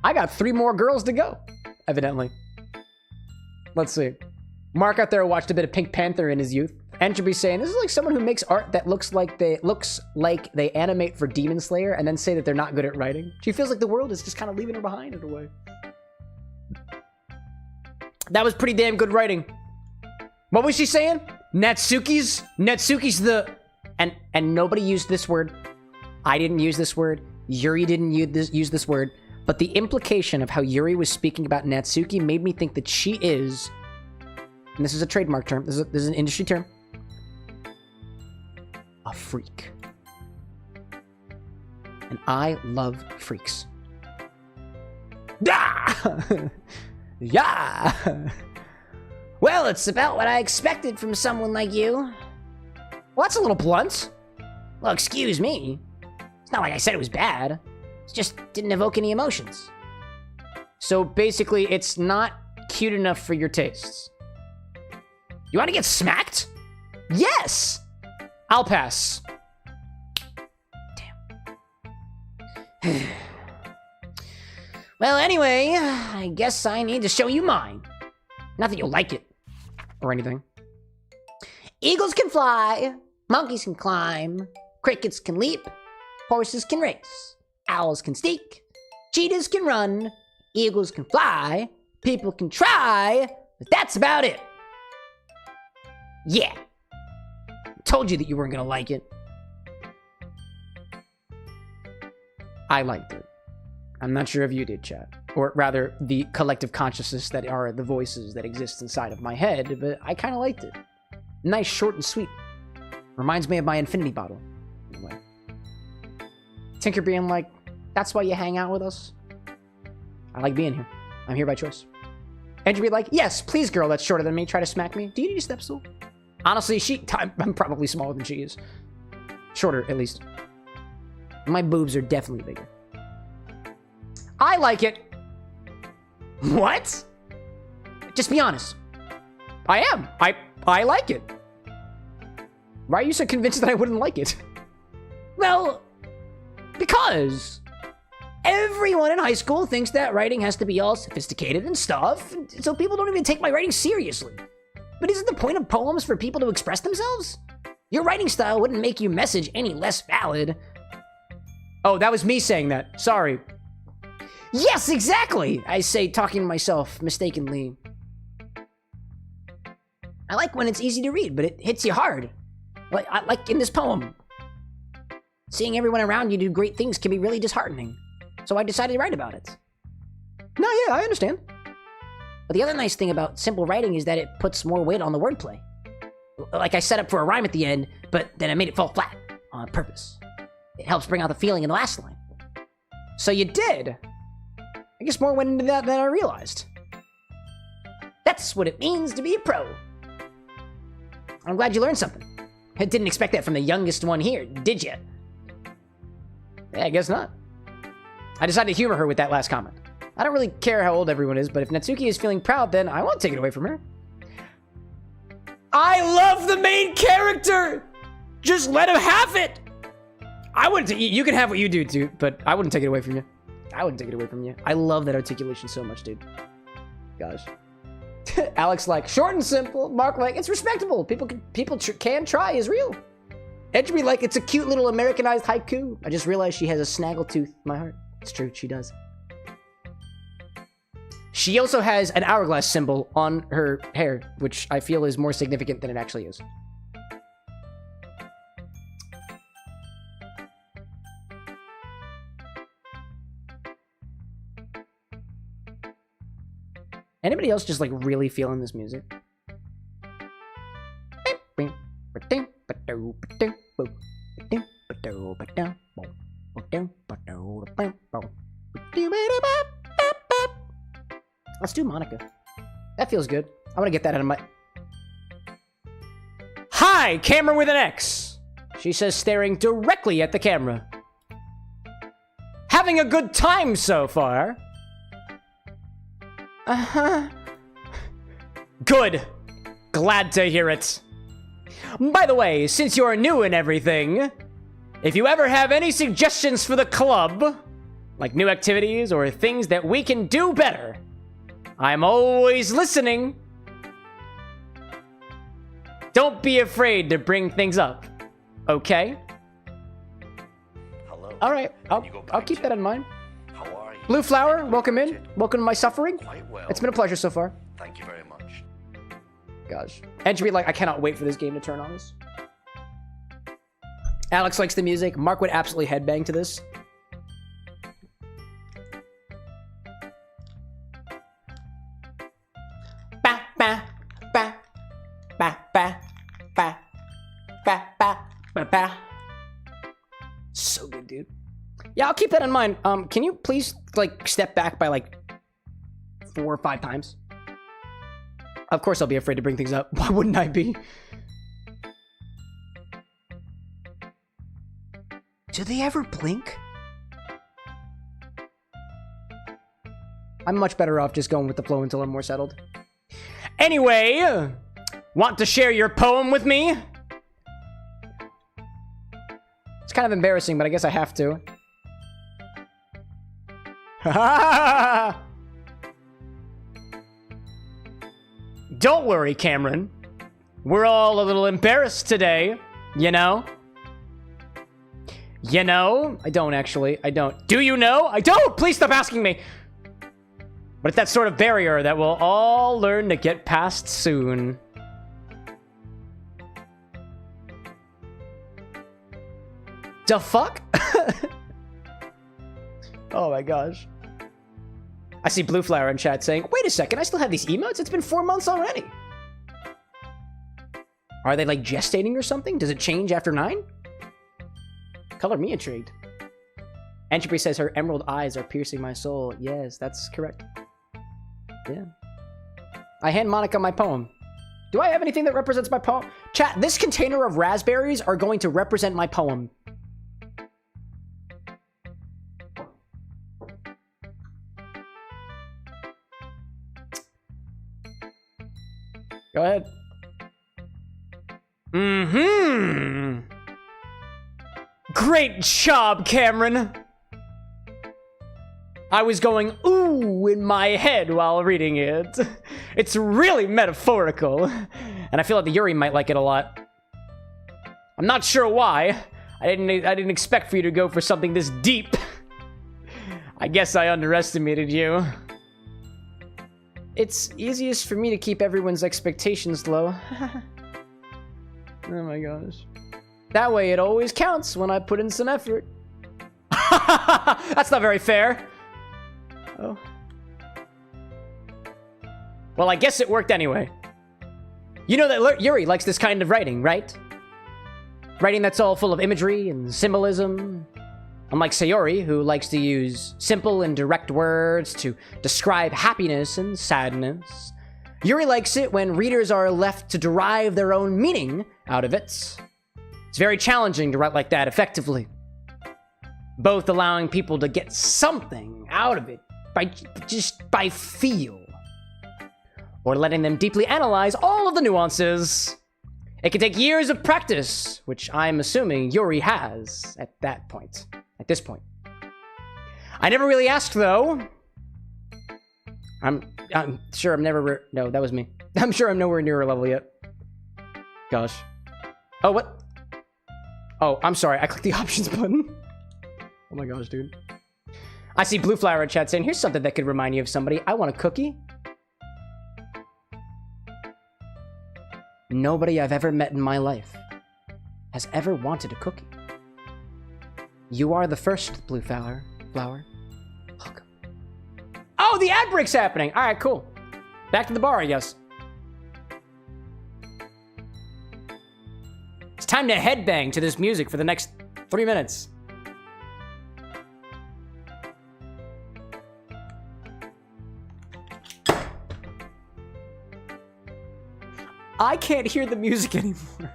I got 3 more girls to go, evidently. Let's see. Mark out there watched a bit of Pink Panther in his youth. Entropy saying, this is like someone who makes art that looks like they animate for Demon Slayer and then say that they're not good at writing. She feels like the world is just kind of leaving her behind in a way. That was pretty damn good writing. What was she saying? Natsuki's the... And nobody used this word. I didn't use this word. Yuri didn't use this word. But the implication of how Yuri was speaking about Natsuki made me think that she is... And this is a trademark term. This is an industry term. A freak. And I love freaks. Ah! Yeah! Well, it's about what I expected from someone like you. Well, that's a little blunt. Well, excuse me. It's not like I said it was bad. It just didn't evoke any emotions. So basically, it's not cute enough for your tastes. You want to get smacked? Yes! I'll pass. Damn. Well, anyway, I guess I need to show you mine. Not that you'll like it. Or anything.
Eagles can fly, monkeys can climb, crickets can leap, horses can race, owls can sneak, cheetahs can run, eagles can fly, people can try, but that's about it. Yeah. Told you that you weren't gonna like it. I liked it. I'm not sure if you did, chat. Or rather, the collective consciousness that are the voices that exist inside of my head, but I kind of liked it. Nice, short, and sweet. Reminds me of my infinity bottle. Anyway. Tinker being like, that's why you hang out with us? I like being here. I'm here by choice. Andrew be like, yes, please, girl that's shorter than me, try to smack me. Do you need a step stool? Honestly, I'm probably smaller than she is. Shorter, at least. My boobs are definitely bigger. I like it. What? Just be honest. I am. I like it. Why are you so convinced that I wouldn't like it? Well, because everyone in high school thinks that writing has to be all sophisticated and stuff, so people don't even take my writing seriously. But isn't the point of poems for people to express themselves? Your writing style wouldn't make your message any less valid. Oh, that was me saying that. Sorry. Yes, exactly! I say, talking to myself mistakenly. I like when it's easy to read, but it hits you hard. Like in this poem. Seeing everyone around you do great things can be really disheartening. So I decided to write about it. No, yeah, I understand. But the other nice thing about simple writing is that it puts more weight on the wordplay. Like I set up for a rhyme at the end, but then I made it fall flat on purpose. It helps bring out the feeling in the last line. So you did. I guess more went into that than I realized. That's what it means to be a pro. I'm glad you learned something. I didn't expect that from the youngest one here, did you? Yeah, I guess not. I decided to humor her with that last comment. I don't really care how old everyone is, but if Natsuki is feeling proud, then I won't take it away from her. I love the main character! Just let him have it! I wouldn't. You can have what you do, dude, but I wouldn't take it away from you. I wouldn't take it away from you. I love that articulation so much, dude. Gosh. Alex like, short and simple. Mark like, it's respectable. People can try is real. Edgery like, it's a cute little Americanized haiku. I just realized she has a snaggle tooth in my heart. It's true, she does. She also has an hourglass symbol on her hair, which I feel is more significant than it actually is. Anybody else just like really feeling this music? Let's do Monica. That feels good. I want to get that out of my... Hi, camera with an X. She says, staring directly at the camera. Having a good time so far. Uh-huh. Good. Glad to hear it. By the way, since you're new and everything, if you ever have any suggestions for the club, like new activities or things that we can do better, I'm always listening. Don't be afraid to bring things up, okay?
Hello.
All right, I'll keep that in mind.
How are you?
Blue Flower, welcome in. Welcome to my suffering.
Quite well.
It's been a pleasure so far.
Thank you very much.
Gosh. And to be like, I cannot wait for this game to turn on us. Alex likes the music. Mark would absolutely headbang to this. Ba ba ba ba ba ba ba ba ba ba. So good, dude. Yeah, I'll keep that in mind. Can you please like step back by like 4 or 5 times? Of course I'll be afraid to bring things up. Why wouldn't I be? Do they ever blink? I'm much better off just going with the flow until I'm more settled. Anyway, want to share your poem with me? It's kind of embarrassing, but I guess I have to. Don't worry, Cameron. We're all a little embarrassed today, you know? You know? I don't actually. I don't. Do you know? I don't! Please stop asking me! But it's that sort of barrier that we'll all learn to get past soon. The fuck? Oh my gosh. I see Blue Flower in chat saying, wait a second, I still have these emotes? It's been 4 months already. Are they like gestating or something? Does it change after 9? Color me intrigued. Entropy says her emerald eyes are piercing my soul. Yes, that's correct. Yeah. I hand Monica my poem. Do I have anything that represents my poem? Chat, this container of raspberries are going to represent my poem. Go ahead. Mm-hmm. Great job, Cameron. I was going ooh in my head while reading it. It's really metaphorical. And I feel like the Yuri might like it a lot. I'm not sure why. I didn't expect for you to go for something this deep. I guess I underestimated you. It's easiest for me to keep everyone's expectations low. Oh my gosh. That way it always counts when I put in some effort. That's not very fair. Oh. Well, I guess it worked anyway. You know that Yuri likes this kind of writing, right? Writing that's all full of imagery and symbolism. Unlike Sayori, who likes to use simple and direct words to describe happiness and sadness, Yuri likes it when readers are left to derive their own meaning out of it. It's very challenging to write like that effectively. Both allowing people to get something out of it by feel, or letting them deeply analyze all of the nuances. It can take years of practice, which I'm assuming Yuri has at this point. I never really asked, though. I'm sure I'm never... No, that was me. I'm sure I'm nowhere near her level yet. Gosh. Oh, what? Oh, I'm sorry. I clicked the options button. Oh my gosh, dude. I see Blue Flower in chat saying, here's something that could remind you of somebody. I want a cookie. Nobody I've ever met in my life has ever wanted a cookie. You are the first, Blue Flower. Welcome. Oh, the ad break's happening. All right, cool. Back to the bar, I guess. It's time to headbang to this music for the next 3 minutes. I can't hear the music anymore.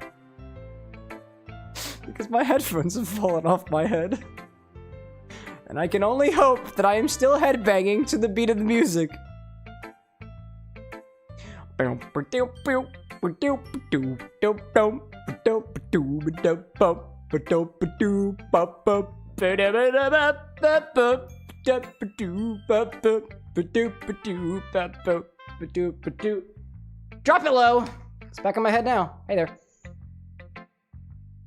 Because my headphones have fallen off my head. And I can only hope that I am still headbanging to the beat of the music. Drop it low. It's back on my head now. Hey there.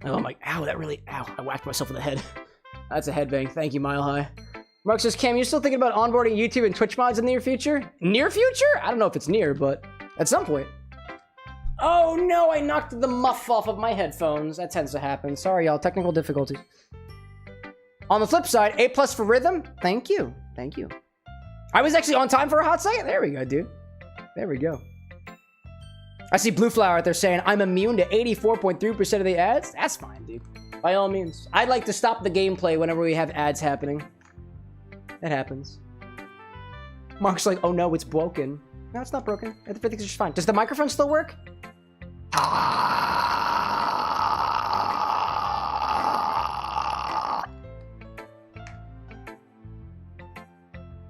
Oh my, ow, that really, ow, I whacked myself in the head. That's a headbang. Thank you, Mile High. Mark says, Cam, you still thinking about onboarding YouTube and Twitch mods in the near future? Near future? I don't know if it's near, but at some point. Oh no, I knocked the muff off of my headphones. That tends to happen. Sorry, y'all, technical difficulties. On the flip side, A+ for rhythm. Thank you. Thank you. I was actually on time for a hot second. There we go, dude. There we go. I see Blue Flower out there saying, I'm immune to 84.3% of the ads. That's fine, dude. By all means. I'd like to stop the gameplay whenever we have ads happening. That happens. Mark's like, oh no, it's broken. No, it's not broken. Everything's just fine. Does the microphone still work?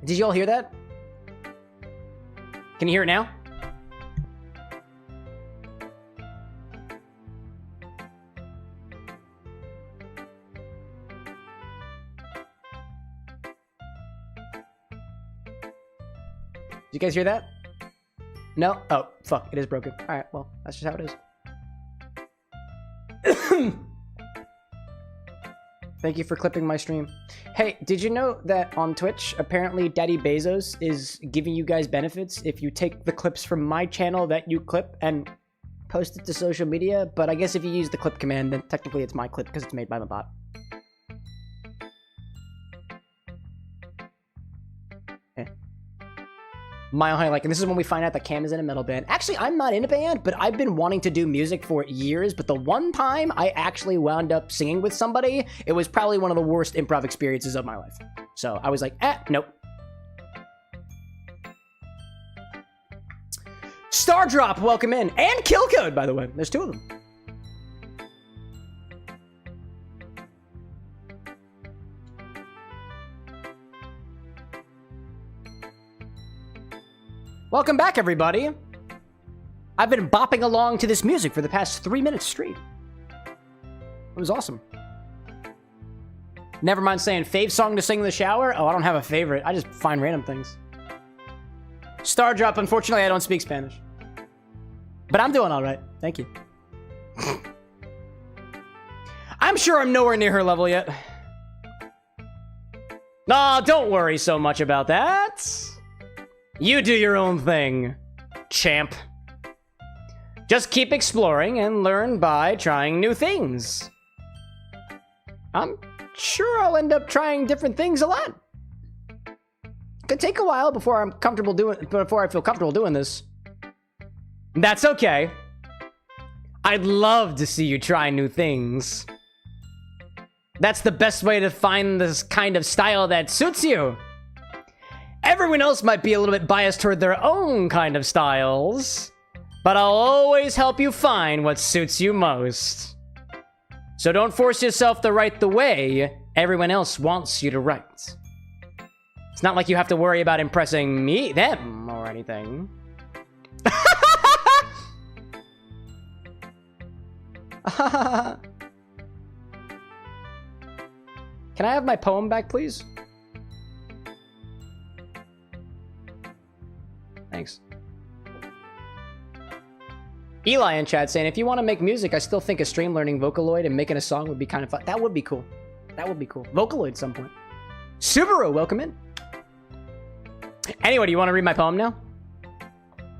Did you all hear that? Can you hear it now? Did you guys hear that? No? Oh, fuck. It is broken. Alright, well, that's just how it is. Thank you for clipping my stream. Hey, did you know that on Twitch, apparently Daddy Bezos is giving you guys benefits if you take the clips from my channel that you clip and post it to social media? But I guess if you use the clip command, then technically it's my clip because it's made by the bot. Mile High Like, and this is when we find out that Cam is in a metal band. Actually, I'm not in a band, but I've been wanting to do music for years, but the one time I actually wound up singing with somebody, it was probably one of the worst improv experiences of my life. So I was like, nope. Star Drop, welcome in. And Kill Code, by the way. There's two of them. Welcome back, everybody. I've been bopping along to this music for the past 3 minutes straight. It was awesome. Never mind saying fave song to sing in the shower. Oh, I don't have a favorite. I just find random things. Star Drop, unfortunately, I don't speak Spanish. But I'm doing all right. Thank you. I'm sure I'm nowhere near her level yet. Nah, don't worry so much about that. You do your own thing, champ. Just keep exploring and learn by trying new things. I'm sure I'll end up trying different things a lot. Could take a while before I feel comfortable doing this. That's okay. I'd love to see you try new things. That's the best way to find this kind of style that suits you. Everyone else might be a little bit biased toward their own kind of styles, but I'll always help you find what suits you most. So don't force yourself to write the way everyone else wants you to write. It's not like you have to worry about impressing them, or anything. Can I have my poem back, please? Thanks. Eli in chat saying, if you want to make music, I still think a stream learning Vocaloid and making a song would be kind of fun. That would be cool. That would be cool. Vocaloid at some point. Subaru, welcome in. Anyway, do you want to read my poem now?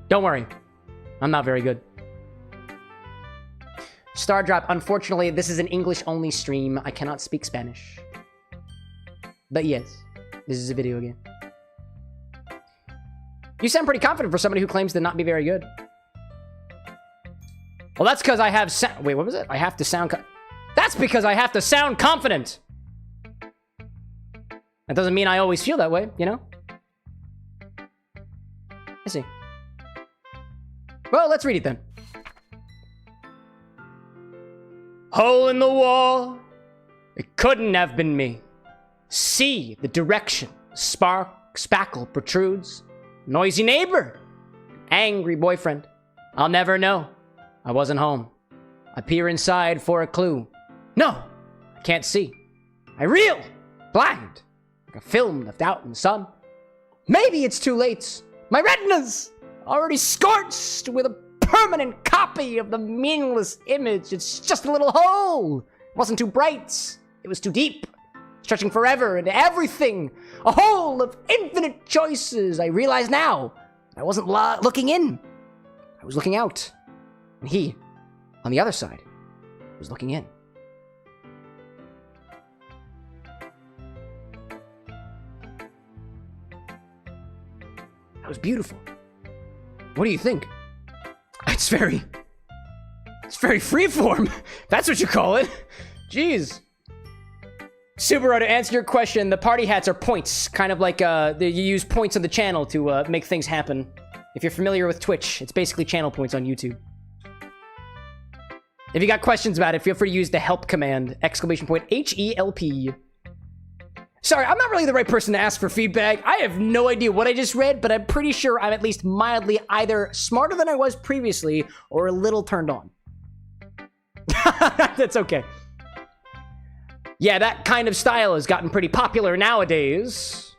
Don't worry. I'm not very good. Star Drop, unfortunately, this is an English-only stream. I cannot speak Spanish. But yes, this is a video game. You sound pretty confident for somebody who claims to not be very good. Well, that's because I have wait, what was it? I have to sound that's because I have to sound confident. That doesn't mean I always feel that way, you know? I see. Well, let's read it then. Hole in the wall. It couldn't have been me. See the direction. Spackle protrudes. Noisy neighbor. Angry boyfriend. I'll never know. I wasn't home. I peer inside for a clue. No, I can't see. I reel. Blind. Like a film left out in the sun. Maybe it's too late. My retina's already scorched with a permanent copy of the meaningless image. It's just a little hole. It wasn't too bright. It was too deep. Stretching forever into everything. A hole of infinite choices. I realize now. I wasn't looking in. I was looking out. And he, on the other side, was looking in. That was beautiful. What do you think? It's very freeform. That's what you call it. Jeez. Subaru, to answer your question, the party hats are points. Kind of like you use points on the channel to make things happen. If you're familiar with Twitch, it's basically channel points on YouTube. If you got questions about it, feel free to use the help command, ! HELP. Sorry, I'm not really the right person to ask for feedback. I have no idea what I just read, but I'm pretty sure I'm at least mildly either smarter than I was previously or a little turned on. That's okay. Yeah, that kind of style has gotten pretty popular nowadays.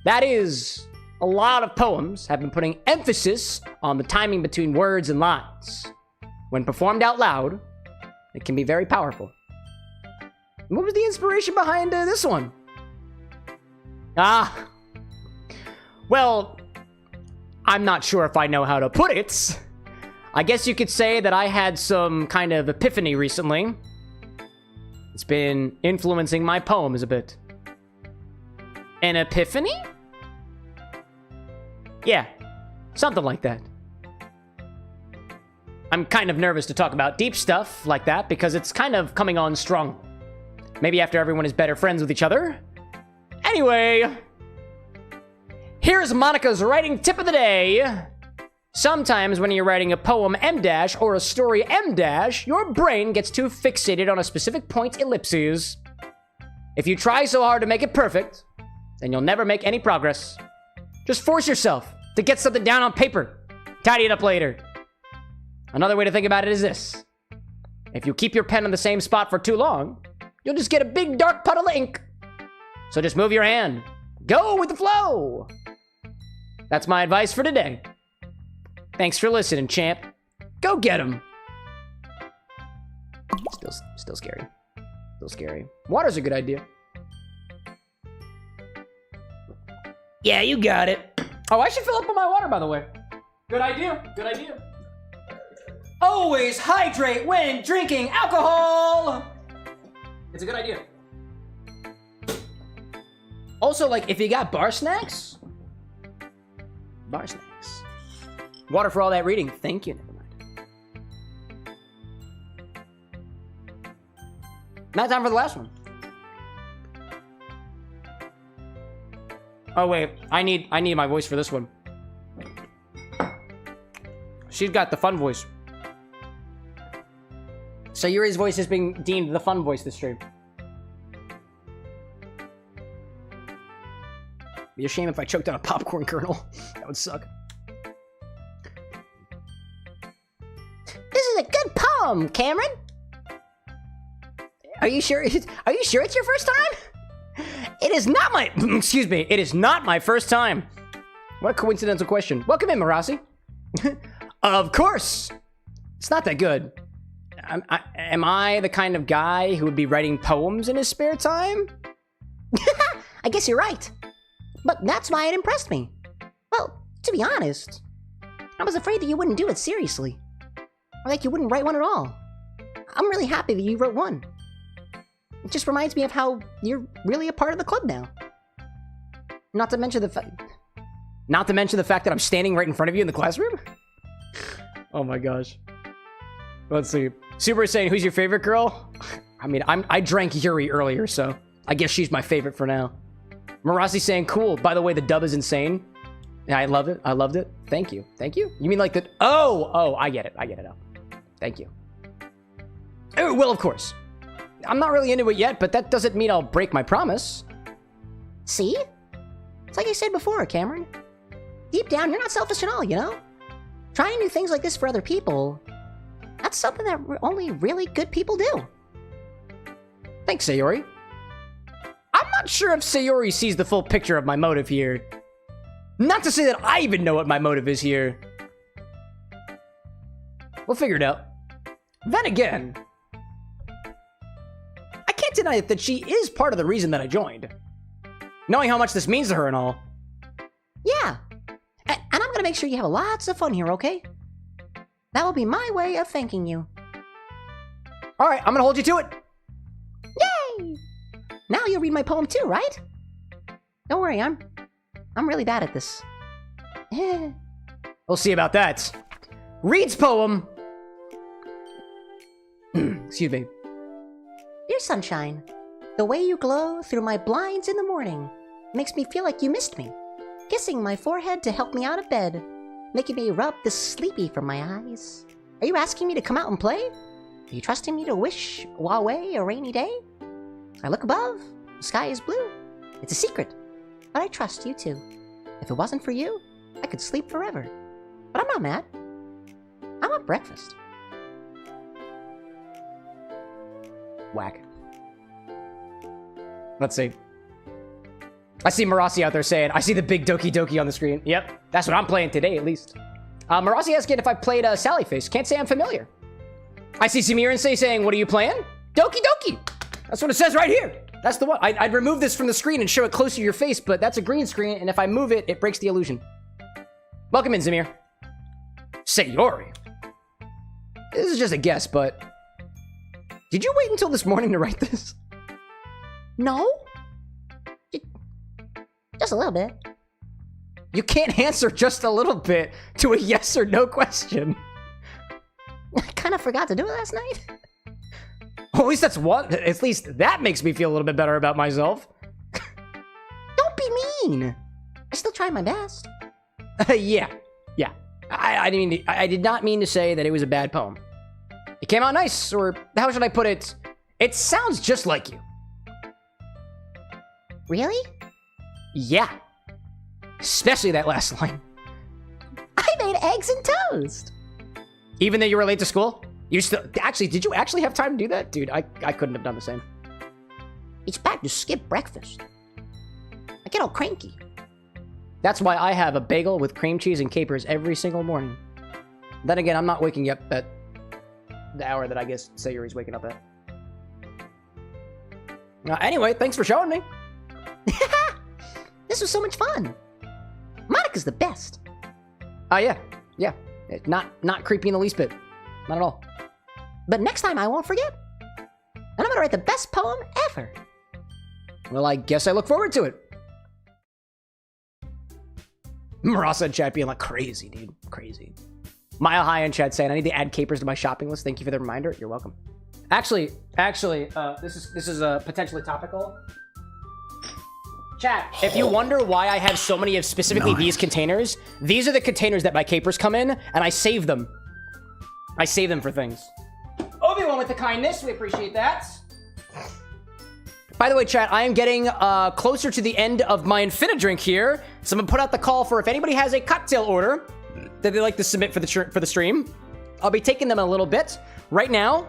That is, a lot of poems have been putting emphasis on the timing between words and lines. When performed out loud, It can be very powerful. What was the inspiration behind this one? Ah. Well, I'm not sure if I know how to put it. I guess you could say that I had some kind of epiphany recently. It's been influencing my poems a bit. An epiphany? Yeah, something like that. I'm kind of nervous to talk about deep stuff like that because it's kind of coming on strong. Maybe after everyone is better friends with each other. Anyway, here's Monica's writing tip of the day. Sometimes when you're writing a poem M- or a story M-, your brain gets too fixated on a specific point ellipses. If you try so hard to make it perfect, then you'll never make any progress. Just force yourself to get something down on paper. Tidy it up later. Another way to think about it is this. If you keep your pen in the same spot for too long, you'll just get a big dark puddle of ink. So just move your hand. Go with the flow. That's my advice for today. Thanks for listening, champ. Go get him. Still scary. Still scary. Water's a good idea. Yeah, you got it. Oh, I should fill up on my water, by the way. Good idea. Good idea. Always hydrate when drinking alcohol. It's a good idea. Also, like, if you got bar snacks. Water for all that reading. Thank you. Never mind. Now time for the last one. Oh wait, I need my voice for this one. She's got the fun voice. So Yuri's voice is being deemed the fun voice this stream. Be a shame if I choked on a popcorn kernel. That would suck.
This is a good poem, Cameron.
Are you sure? Are you sure it's your first time? It is not my. Excuse me. It is not my first time. What a coincidental question. Welcome in, Marasi. Of course. It's not that good. Am I the kind of guy who would be writing poems in his spare time?
I guess you're right. But that's why it impressed me. Well, to be honest, I was afraid that you wouldn't do it seriously. Or like you wouldn't write one at all. I'm really happy that you wrote one. It just reminds me of how you're really a part of the club now. Not to mention the fact that I'm standing right in front of you in the classroom? Oh my gosh. Let's see. Super is saying, who's your favorite girl? I mean, I drank Yuri earlier, so I guess she's my favorite for now. Marasi saying, cool. By the way, the dub is insane. Yeah, I love it. I loved it. Thank you. Thank you. You mean like the... Oh, I get it. I get it now. Thank you. Oh, well, of course. I'm not really into it yet, but that doesn't mean I'll break my promise. See? It's like I said before, Cameron. Deep down, you're not selfish at all, you know? Trying new things like this for other people, that's something that only really good people do.
Thanks, Sayori. I'm not sure if Sayori sees the full picture of my motive here. Not to say that I even know what my motive is here. We'll figure it out. Then again, I can't deny that she is part of the reason that I joined. Knowing how much this means to her and all.
Yeah. And I'm gonna make sure you have lots of fun here, okay? That will be my way of thanking you.
Alright, I'm gonna hold you to it.
Yay! Now you'll read my poem too, right? Don't worry, I'm really bad at this.
We'll see about that. Reed's poem. Excuse me.
Dear sunshine, the way you glow through my blinds in the morning makes me feel like you missed me. Kissing my forehead to help me out of bed, making me rub the sleepy from my eyes. Are you asking me to come out and play? Are you trusting me to wish away a rainy day? I look above, the sky is blue. It's a secret, but I trust you too. If it wasn't for you, I could sleep forever. But I'm not mad. I want breakfast.
Whack. Let's see. I see Marasi out there saying, I see the big Doki Doki on the screen. Yep, that's what I'm playing today, at least. Marasi asking if I played Sally Face. Can't say I'm familiar. I see Samirin saying, what are you playing? Doki Doki. That's what it says right here. That's the one. I'd remove this from the screen and show it close to your face, but that's a green screen, and if I move it, it breaks the illusion. Welcome in, Zamir. Sayori. This is just a guess, but... Did you wait until this morning to write this?
No? Just a little bit.
You can't answer just a little bit to a yes or no question.
I kind of forgot to do it last night.
Well, at least that's what. At least that makes me feel a little bit better about myself.
Don't be mean. I still tried my best.
Yeah. I did not mean to say that it was a bad poem. It came out nice, or how should I put it? It sounds just like you.
Really?
Yeah. Especially that last line.
I made eggs and toast.
Even though you were late to school? You still... Actually, did you actually have time to do that? Dude, I couldn't have done the same.
It's bad to skip breakfast. I get all cranky.
That's why I have a bagel with cream cheese and capers every single morning. Then again, I'm not waking up at the hour that I guess Sayuri's waking up at. Anyway, thanks for showing me.
This was so much fun. Monica's the best.
Yeah. Not creepy in the least bit. Not at all.
But next time I won't forget. And I'm gonna write the best poem ever.
Well, I guess I look forward to it. Marasa in chat being like, crazy, dude. Crazy. Mile High in chat saying, I need to add capers to my shopping list. Thank you for the reminder. You're welcome. Actually, this is potentially topical. Chat, if you wonder why I have so many of specifically these containers, these are the containers that my capers come in, and I save them. I save them for things. Obi-Wan with the kindness, we appreciate that. By the way, chat, I am getting closer to the end of my Infini-Drink here, so I'm gonna put out the call for if anybody has a cocktail order that they'd like to submit for the stream. I'll be taking them in a little bit. Right now,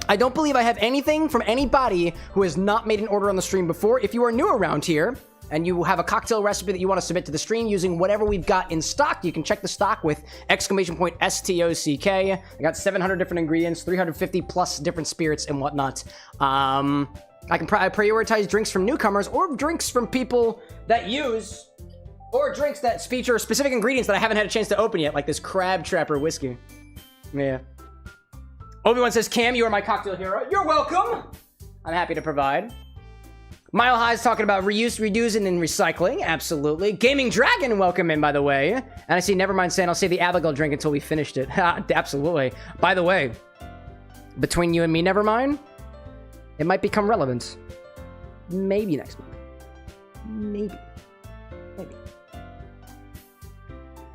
I don't believe I have anything from anybody who has not made an order on the stream before. If you are new around here and you have a cocktail recipe that you want to submit to the stream using whatever we've got in stock, you can check the stock with !STOCK. I got 700 different ingredients, 350 plus different spirits and whatnot. I can prioritize drinks from newcomers or drinks from people that use, or drinks that feature specific ingredients that I haven't had a chance to open yet, like this Crab Trapper whiskey. Yeah. Obi-Wan says, Cam, you are my cocktail hero. You're welcome. I'm happy to provide. Mile High is talking about reuse, reusing, and recycling. Absolutely. Gaming Dragon, welcome in, by the way. And I see Nevermind saying, I'll save the Abigail drink until we finished it. Absolutely. By the way, between you and me, Nevermind, it might become relevant. Maybe next month. Maybe.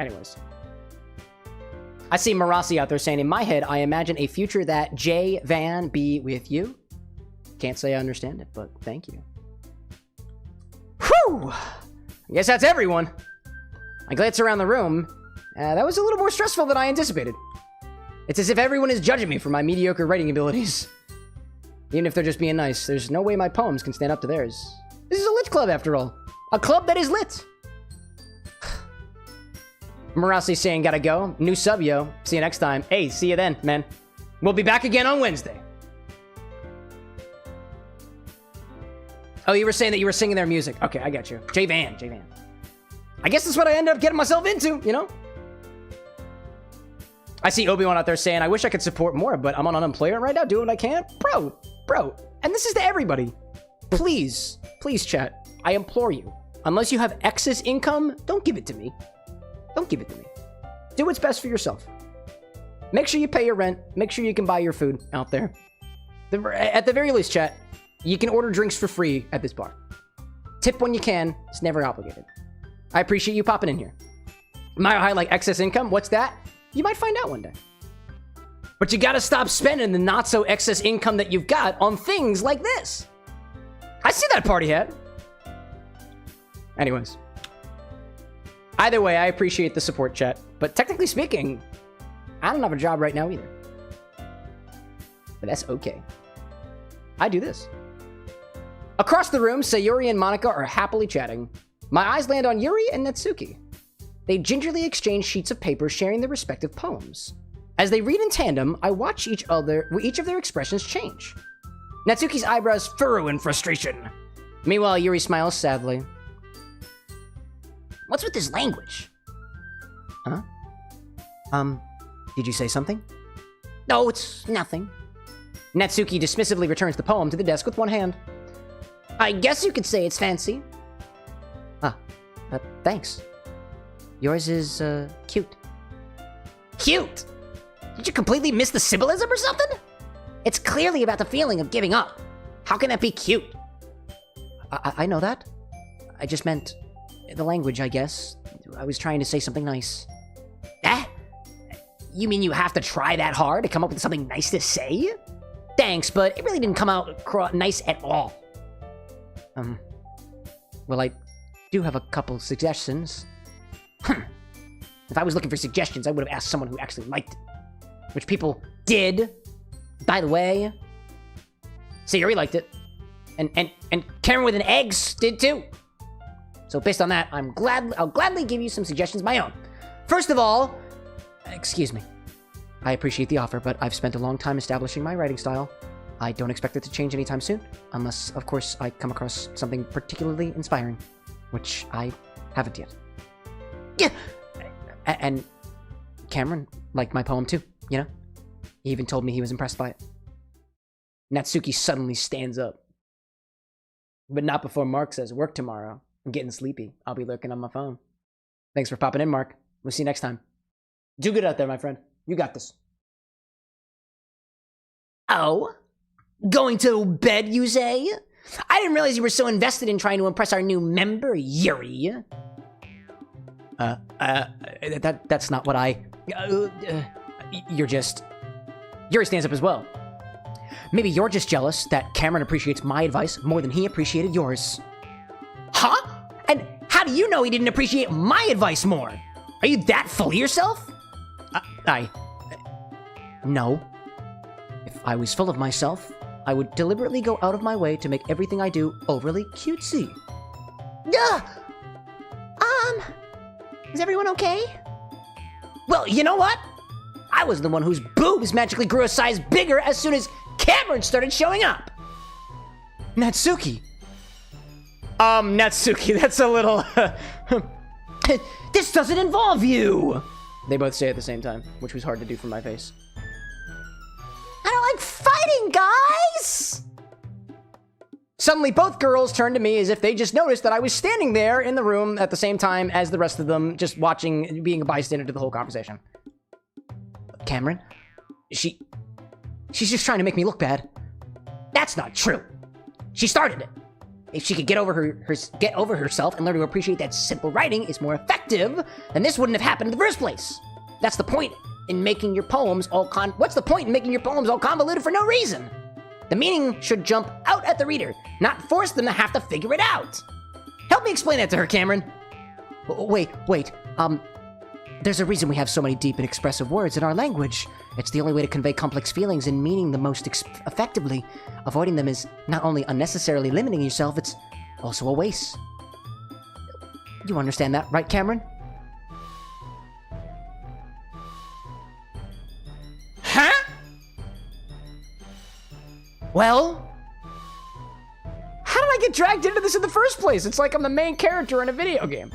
Anyways. I see Marasi out there saying, in my head, I imagine a future that J Van be with you. Can't say I understand it, but thank you. Whew! I guess that's everyone. I glance around the room. That was a little more stressful than I anticipated. It's as if everyone is judging me for my mediocre writing abilities. Even if they're just being nice, there's no way my poems can stand up to theirs. This is a lit club, after all. A club that is lit. Marasi saying, gotta go. New sub, yo. See you next time. Hey, see you then, man. We'll be back again on Wednesday. Oh, you were saying that you were singing their music. Okay, I got you. J Van. I guess that's what I ended up getting myself into, you know? I see Obi-Wan out there saying, I wish I could support more, but I'm on unemployment right now, doing what I can. Bro. And this is to everybody. Please, chat. I implore you. Unless you have excess income, don't give it to me. Don't give it to me. Do what's best for yourself. Make sure you pay your rent. Make sure you can buy your food out there. At the very least, chat, you can order drinks for free at this bar. Tip when you can. It's never obligated. I appreciate you popping in here. Mile High like excess income? What's that? You might find out one day. But you gotta stop spending the not-so-excess income that you've got on things like this. I see that party hat. Anyways. Either way, I appreciate the support, chat. But technically speaking, I don't have a job right now either. But that's okay. I do this. Across the room, Sayuri and Monica are happily chatting. My eyes land on Yuri and Natsuki. They gingerly exchange sheets of paper sharing their respective poems. As they read in tandem, I watch each of their expressions change. Natsuki's eyebrows furrow in frustration. Meanwhile, Yuri smiles sadly.
What's with this language?
Huh? Did you say something?
No, it's nothing.
Natsuki dismissively returns the poem to the desk with one hand.
I guess you could say it's fancy.
Thanks. Yours is, cute.
Cute? Did you completely miss the symbolism or something? It's clearly about the feeling of giving up. How can that be cute?
I know that. I just meant the language, I guess. I was trying to say something nice.
You mean you have to try that hard to come up with something nice to say? Thanks, but it really didn't come out nice at all.
Well, I do have a couple suggestions.
If I was looking for suggestions, I would have asked someone who actually liked it. Which people did. By the way.
Yuri liked it.
And Cameron with an eggs did too. So based on that, I'll gladly give you some suggestions of my own.
First of all, excuse me. I appreciate the offer, but I've spent a long time establishing my writing style. I don't expect it to change anytime soon, unless, of course, I come across something particularly inspiring, which I haven't yet.
Yeah.
And Cameron liked my poem too, you know? He even told me he was impressed by it. Natsuki suddenly stands up. But not before Mark says work tomorrow. I'm getting sleepy. I'll be lurking on my phone. Thanks for popping in, Mark. We'll see you next time. Do good out there, my friend. You got this.
Oh? Going to bed, you say? I didn't realize you were so invested in trying to impress our new member, Yuri.
That's not what I... you're just... Yuri stands up as well. Maybe you're just jealous that Cameron appreciates my advice more than he appreciated yours.
Huh? And how do you know he didn't appreciate my advice more? Are you that full of yourself?
No. If I was full of myself, I would deliberately go out of my way to make everything I do overly cutesy.
Is everyone okay? Well, you know what? I was the one whose boobs magically grew a size bigger as soon as Cameron started showing up.
Natsuki! Natsuki, that's a little...
This doesn't involve you!
They both say it at the same time, which was hard to do from my face.
I don't like fighting, guys!
Suddenly, both girls turned to me as if they just noticed that I was standing there in the room at the same time as the rest of them, just watching, being a bystander to the whole conversation. Cameron? She's just trying to make me look bad.
That's not true. She started it. If she could get over herself and learn to appreciate that simple writing is more effective, then this wouldn't have happened in the first place. That's the point in making your poems all What's the point in making your poems all convoluted for no reason? The meaning should jump out at the reader, not force them to have to figure it out. Help me explain that to her, Cameron.
Wait. There's a reason we have so many deep and expressive words in our language. It's the only way to convey complex feelings and meaning the most effectively. Avoiding them is not only unnecessarily limiting yourself, it's also a waste. You understand that, right, Cameron?
Huh?
Well, how did I get dragged into this in the first place? It's like I'm the main character in a video game.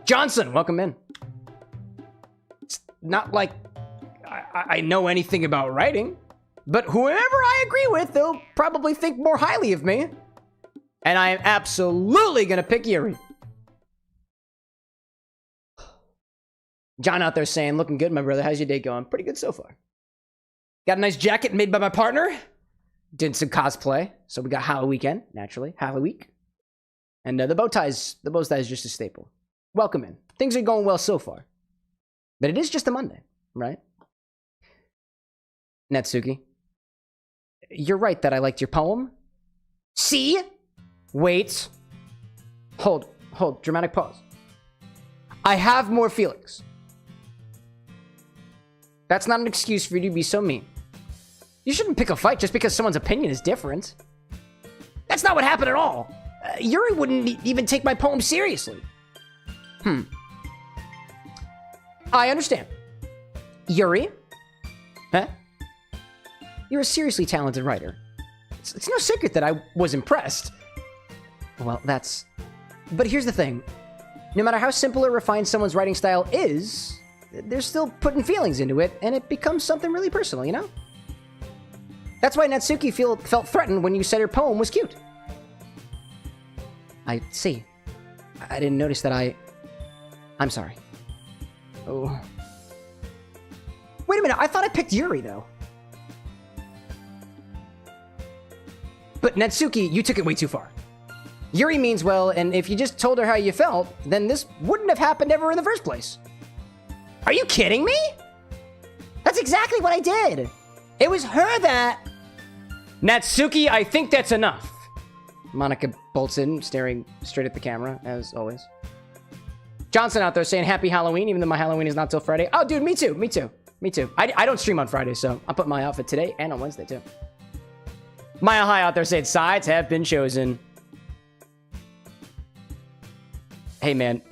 Johnson, welcome in. It's not like I know anything about writing, but whoever I agree with, they'll probably think more highly of me. And I am absolutely gonna pick Yuri. John out there saying, looking good, my brother. How's your day going? Pretty good so far. Got a nice jacket made by my partner. Did some cosplay. So we got Halloween weekend, naturally. Halloween week. And the bow tie is just a staple. Welcome in. Things are going well so far. But it is just a Monday, right? Natsuki, you're right that I liked your poem.
See?
Wait. Hold. Dramatic pause. I have more feelings. That's not an excuse for you to be so mean. You shouldn't pick a fight just because someone's opinion is different.
That's not what happened at all. Yuri wouldn't even take my poem seriously.
I understand. Yuri? Huh? You're a seriously talented writer. It's no secret that I was impressed. Well, that's... But here's the thing. No matter how simple or refined someone's writing style is, they're still putting feelings into it, and it becomes something really personal, you know? That's why Natsuki felt threatened when you said her poem was cute. I see. I didn't notice that I'm sorry. Oh. Wait a minute, I thought I picked Yuri, though. But Natsuki, you took it way too far. Yuri means well, and if you just told her how you felt, then this wouldn't have happened ever in the first place. Are you kidding me? That's exactly what I did. It was her that... Natsuki, I think that's enough. Monica bolts in, staring straight at the camera, as always. Johnson out there saying happy Halloween, even though my Halloween is not till Friday. Oh, dude, me too. I don't stream on Friday, so I'll put my outfit today and on Wednesday, too. Mile High out there saying sides have been chosen. Hey, man.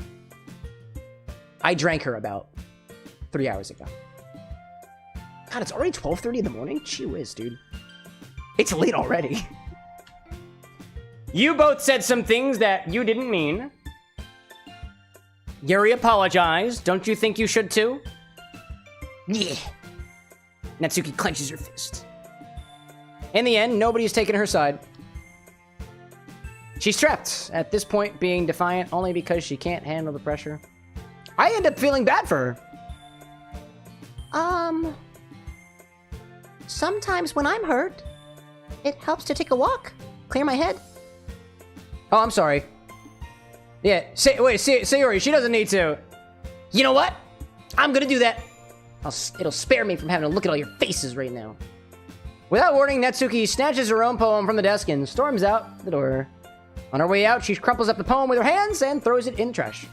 I drank her about 3 hours ago. God, it's already 12:30 in the morning? Gee whiz, dude. It's late already. You both said some things that you didn't mean. Yuri apologized. Don't you think you should too? Yeah. Natsuki clenches her fist. In the end, nobody's taken her side. She's trapped, at this point being defiant only because she can't handle the pressure. I end up feeling bad for her.
Sometimes when I'm hurt, it helps to take a walk, clear my head.
Oh, I'm sorry. Yeah, Sayori, she doesn't need to. You know what? I'm gonna do that. It'll spare me from having to look at all your faces right now. Without warning, Natsuki snatches her own poem from the desk and storms out the door. On her way out, she crumples up the poem with her hands and throws it in the trash.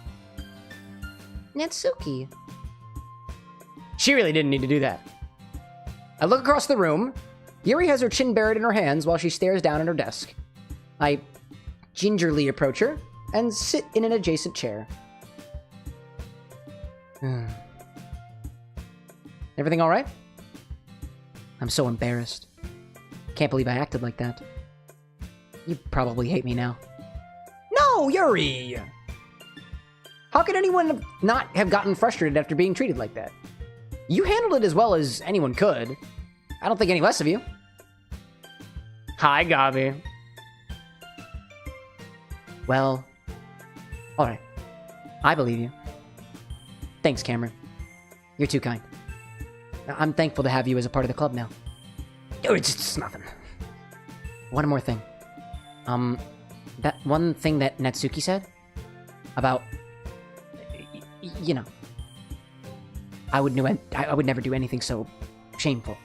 Natsuki.
She really didn't need to do that. I look across the room. Yuri has her chin buried in her hands while she stares down at her desk. I gingerly approach her and sit in an adjacent chair. Everything all right? I'm so embarrassed. Can't believe I acted like that. You probably hate me now. No, Yuri! How could anyone not have gotten frustrated after being treated like that? You handled it as well as anyone could. I don't think any less of you. Hi, Gabi. Well, alright. I believe you. Thanks, Cameron. You're too kind. I'm thankful to have you as a part of the club now. It's just nothing. One more thing. That one thing that Natsuki said about, you know, I would never do anything so shameful.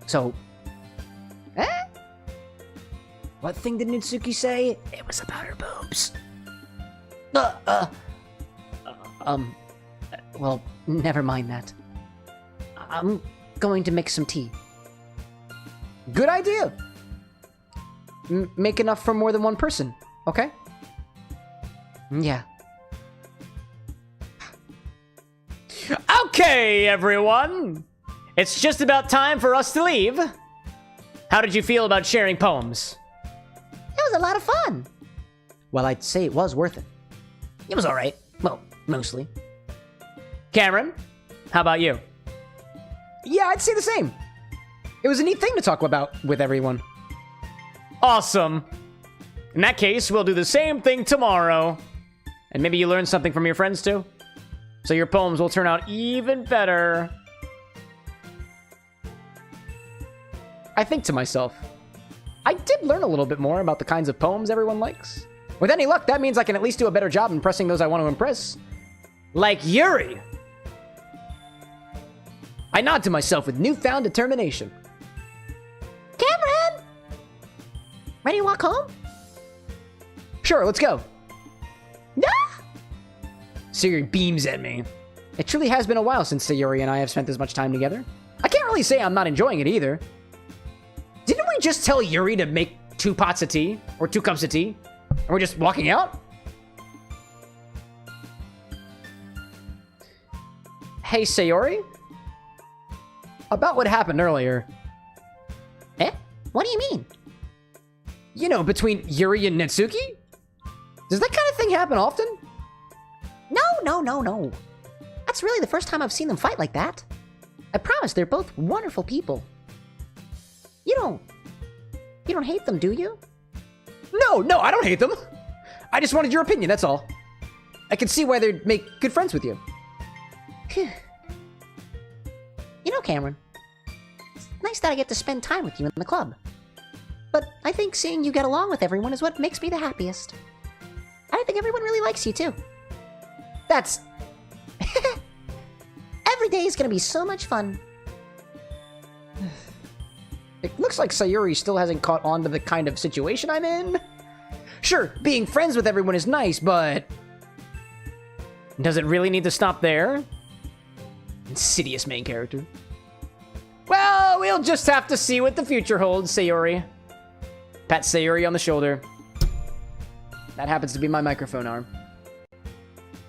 So, what thing did Natsuki say? It was about her boobs. Well, never mind that. I'm going to make some tea. Good idea. Make enough for more than one person, okay? Yeah. Okay, everyone. It's just about time for us to leave. How did you feel about sharing poems?
It was a lot of fun.
Well, I'd say it was worth it. It was alright. Well, mostly. Cameron, how about you? Yeah, I'd say the same. It was a neat thing to talk about with everyone. Awesome. In that case, we'll do the same thing tomorrow. And maybe you learn something from your friends too. So your poems will turn out even better. I think to myself, I did learn a little bit more about the kinds of poems everyone likes. With any luck, that means I can at least do a better job impressing those I want to impress. Like Yuri. I nod to myself with newfound determination.
Cameron! Ready to walk home?
Sure, let's go.
No!
Sayori beams at me. It truly has been a while since Sayori and I have spent this much time together. I can't really say I'm not enjoying it either. Didn't we just tell Yuri to make 2 pots of tea? Or 2 cups of tea? And we're just walking out? Hey, Sayori? about what happened earlier.
Eh? What do you mean?
You know, between Yuri and Netsuki? Does that kind of thing happen often?
No. That's really the first time I've seen them fight like that. I promise they're both wonderful people. You don't hate them, do you?
No, I don't hate them. I just wanted your opinion, that's all. I can see why they'd make good friends with you.
Phew. You know, Cameron, it's nice that I get to spend time with you in the club. But I think seeing you get along with everyone is what makes me the happiest. I think everyone really likes you, too.
That's...
Every day is gonna be so much fun.
It looks like Sayuri still hasn't caught on to the kind of situation I'm in. Sure, being friends with everyone is nice, but... does it really need to stop there? Insidious main character. Well, we'll just have to see what the future holds, Sayuri. Pat Sayuri on the shoulder. That happens to be my microphone arm.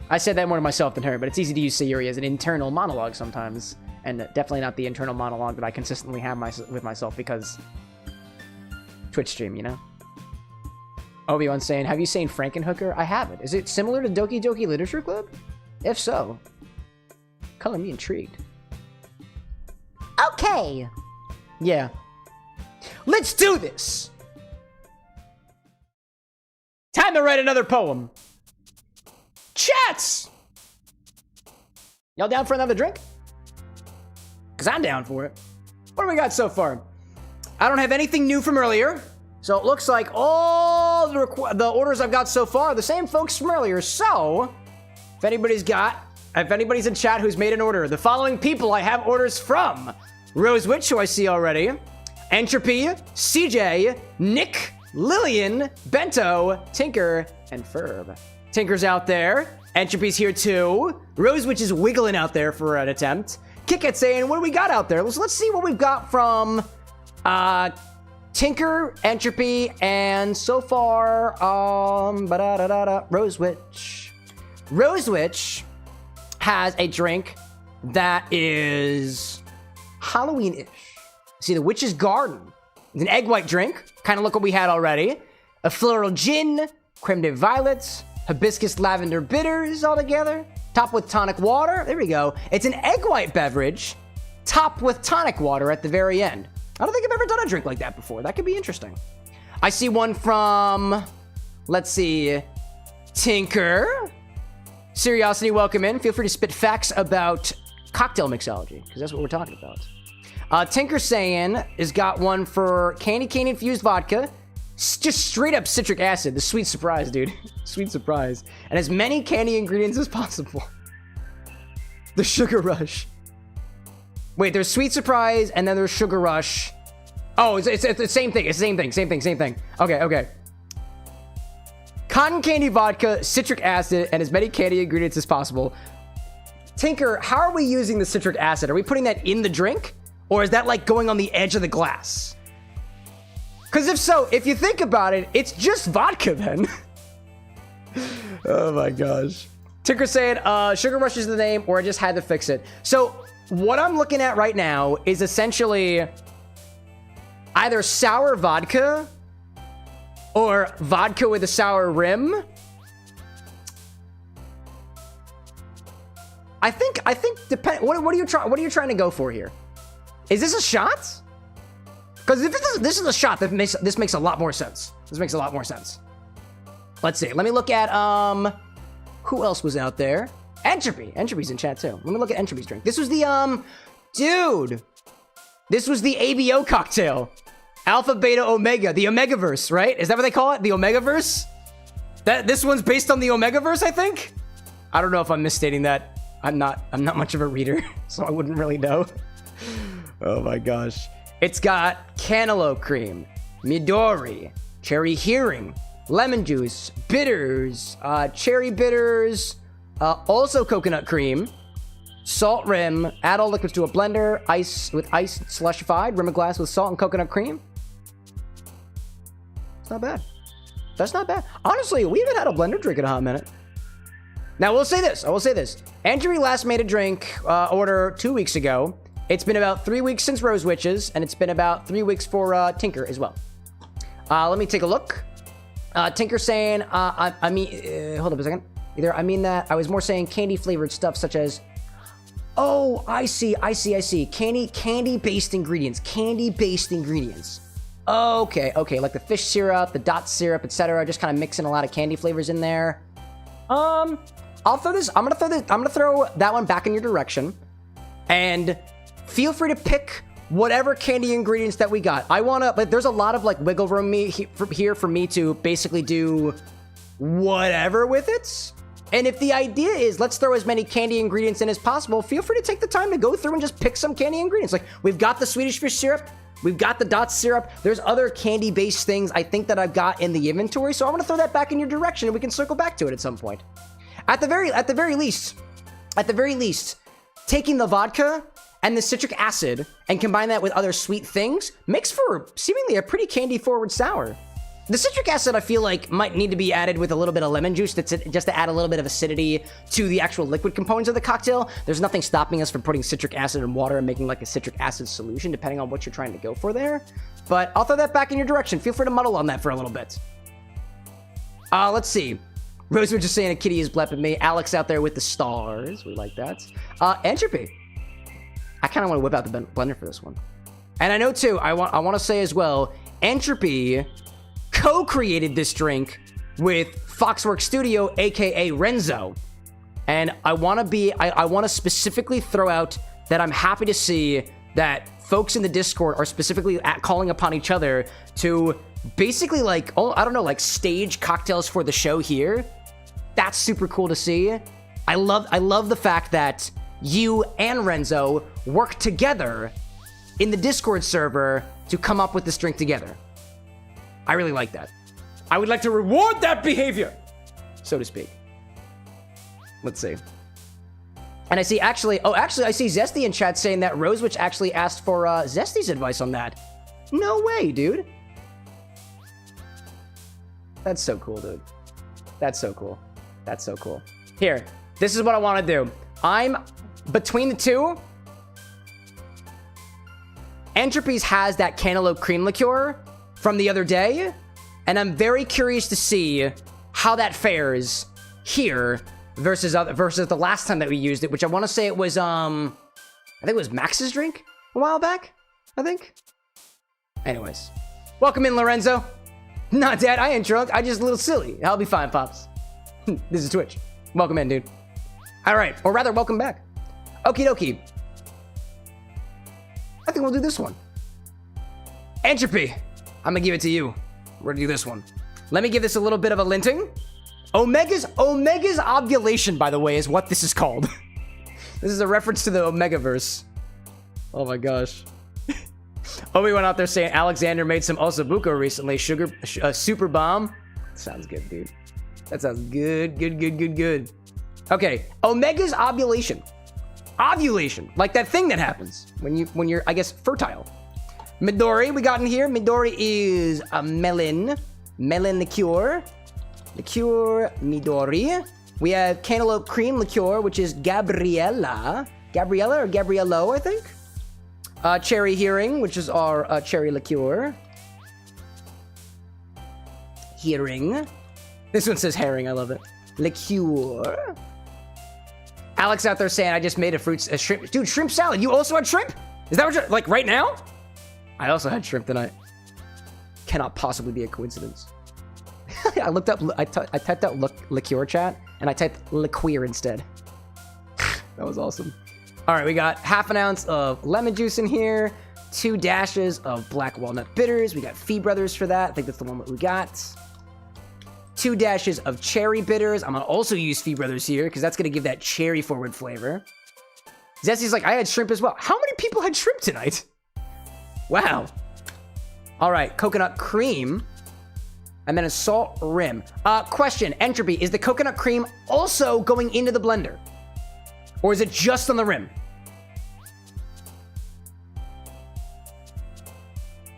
I said that more to myself than her, but it's easy to use Sayuri as an internal monologue sometimes. And definitely not the internal monologue that I consistently have with myself because... Twitch stream, you know? Obi-Wan's saying, have you seen Frankenhooker? I haven't. Is it similar to Doki Doki Literature Club? If so, color me intrigued.
Okay.
Yeah. Let's do this! Time to write another poem. Chats! Y'all down for another drink? Because I'm down for it. What do we got so far? I don't have anything new from earlier. So it looks like all the orders I've got so far are the same folks from earlier. So, if anybody's in chat who's made an order, the following people I have orders from. Rose Witch, who I see already. Entropy, CJ, Nick, Lillian, Bento, Tinker, and Ferb. Tinker's out there. Entropy's here too. Rose Witch is wiggling out there for an attempt. Kiket's saying, what do we got out there? Let's see what we've got from Tinker, Entropy, and so far, Rose Witch. Rose Witch has a drink that is Halloween-ish. See, the Witch's Garden. It's an egg white drink, kind of like what we had already. A floral gin, creme de violets, hibiscus lavender bitters all together, topped with tonic water. There we go. It's an egg white beverage, topped with tonic water at the very end. I don't think I've ever done a drink like that before. That could be interesting. I see one from, let's see, Tinker. Curiosity, welcome in. Feel free to spit facts about cocktail mixology, because that's what we're talking about. Tinker saying has got one for candy cane infused vodka, just straight up citric acid. The sweet surprise, dude. Sweet surprise. And as many candy ingredients as possible. The sugar rush. Wait, there's sweet surprise and then there's sugar rush. Oh, it's the same thing. It's the same thing. Okay. Cotton candy vodka, citric acid, and as many candy ingredients as possible. Tinker, how are we using the citric acid? Are we putting that in the drink? Or is that like going on the edge of the glass? Because if so, if you think about it, it's just vodka then. Oh my gosh. Tinker saying, Sugar Rush is the name, or I just had to fix it. So what I'm looking at right now is essentially either sour vodka or vodka with a sour rim. I think what are you trying to go for here? Is this a shot? Because if this is a shot, this makes a lot more sense. This makes a lot more sense. Let's see. Let me look at who else was out there? Entropy. Entropy's in chat too. Let me look at Entropy's drink. This was the dude. This was the ABO cocktail. Alpha, Beta, Omega. The Omegaverse, right? Is that what they call it? The Omegaverse? This one's based on the Omegaverse, I think? I don't know if I'm misstating that. I'm not much of a reader, so I wouldn't really know. Oh my gosh. It's got cantaloupe cream, Midori, cherry hearing, lemon juice, bitters, cherry bitters, also coconut cream, salt rim, add all liquids to a blender, ice slushified, rim a glass with salt and coconut cream. It's not bad. That's not bad. Honestly, we haven't had a blender drink in a hot minute. Now, I will say this. Entropy last made a drink order 2 weeks ago. It's been about 3 weeks since Rose Witches, and it's been about 3 weeks for Tinker as well. Let me take a look. Tinker saying, I mean, hold up a second. Either I mean that I was more saying candy flavored stuff such as, oh, I see. Candy based ingredients. Okay, like the fish syrup, the dot syrup, etc. Just kind of mixing a lot of candy flavors in there. I'll throw this. I'm gonna throw that one back in your direction, and feel free to pick whatever candy ingredients that we got. But there's a lot of like wiggle room here for me to basically do whatever with it. And if the idea is let's throw as many candy ingredients in as possible, feel free to take the time to go through and just pick some candy ingredients. Like we've got the Swedish fish syrup, we've got the dot syrup. There's other candy-based things I think that I've got in the inventory, so I'm gonna throw that back in your direction and we can circle back to it at some point. At the very least, taking the vodka and the citric acid and combine that with other sweet things makes for seemingly a pretty candy-forward sour. The citric acid, I feel like, might need to be added with a little bit of lemon juice just to add a little bit of acidity to the actual liquid components of the cocktail. There's nothing stopping us from putting citric acid in water and making like a citric acid solution, depending on what you're trying to go for there. But I'll throw that back in your direction. Feel free to muddle on that for a little bit. Let's see. Rose was just saying a kitty is blepping me. Alex out there with the stars. We like that. Entropy. I kind of want to whip out the blender for this one. And I know, too, I want to say as well, Entropy co-created this drink with Foxworks Studio, aka Renzo. And I want to specifically throw out that I'm happy to see that folks in the Discord are specifically calling upon each other to basically like, like stage cocktails for the show here. That's super cool to see. I love the fact that you and Renzo work together in the Discord server to come up with this drink together. I really like that. I would like to reward that behavior, so to speak. Let's see. And I see I see Zesty in chat saying that Rosewitch actually asked for Zesty's advice on that. No way, dude. That's so cool, dude. That's so cool. Here, this is what I want to do. I'm between the two. Entropy's has that cantaloupe cream liqueur from the other day, and I'm very curious to see how that fares here versus the last time that we used it, which I want to say it was I think it was Max's drink a while back, I think. Anyways, welcome in, Lorenzo. Not Dad, I ain't drunk, I just a little silly. I'll be fine, Pops. This is Twitch. Welcome in, dude. All right, or rather, welcome back. Okie dokie. I think we'll do this one. Entropy. I'm gonna give it to you. We're gonna do this one. Let me give this a little bit of a linting. Omega's ovulation, by the way, is what this is called. This is a reference to the Omegaverse. Oh my gosh. Obi went out there saying Alexander made some Osabuco recently. Super bomb. Sounds good, dude. That sounds good. Okay, Omega's ovulation. Ovulation, like that thing that happens when you're, I guess, fertile. Midori, we got in here. Midori is a melon liqueur. Midori. We have cantaloupe cream liqueur, which is Gabriella or Gabriello, I think. Cherry Hearing, which is our cherry liqueur. Hearing. This one says herring, I love it. Liqueur. Alex out there saying, I just made a shrimp. Dude, shrimp salad. You also had shrimp? Is that what you're, like, right now? I also had shrimp tonight. Cannot possibly be a coincidence. I looked up, I typed out liqueur chat, and I typed liqueur instead. That was awesome. All right, we got half an ounce of lemon juice in here, 2 dashes of black walnut bitters. We got Fee Brothers for that. I think that's the one that we got. 2 dashes of cherry bitters. I'm gonna also use Fee Brothers here because that's gonna give that cherry forward flavor. Zesty's like, I had shrimp as well. How many people had shrimp tonight? Wow. All right, coconut cream. And then a salt rim. Question, Entropy, is the coconut cream also going into the blender? Or is it just on the rim?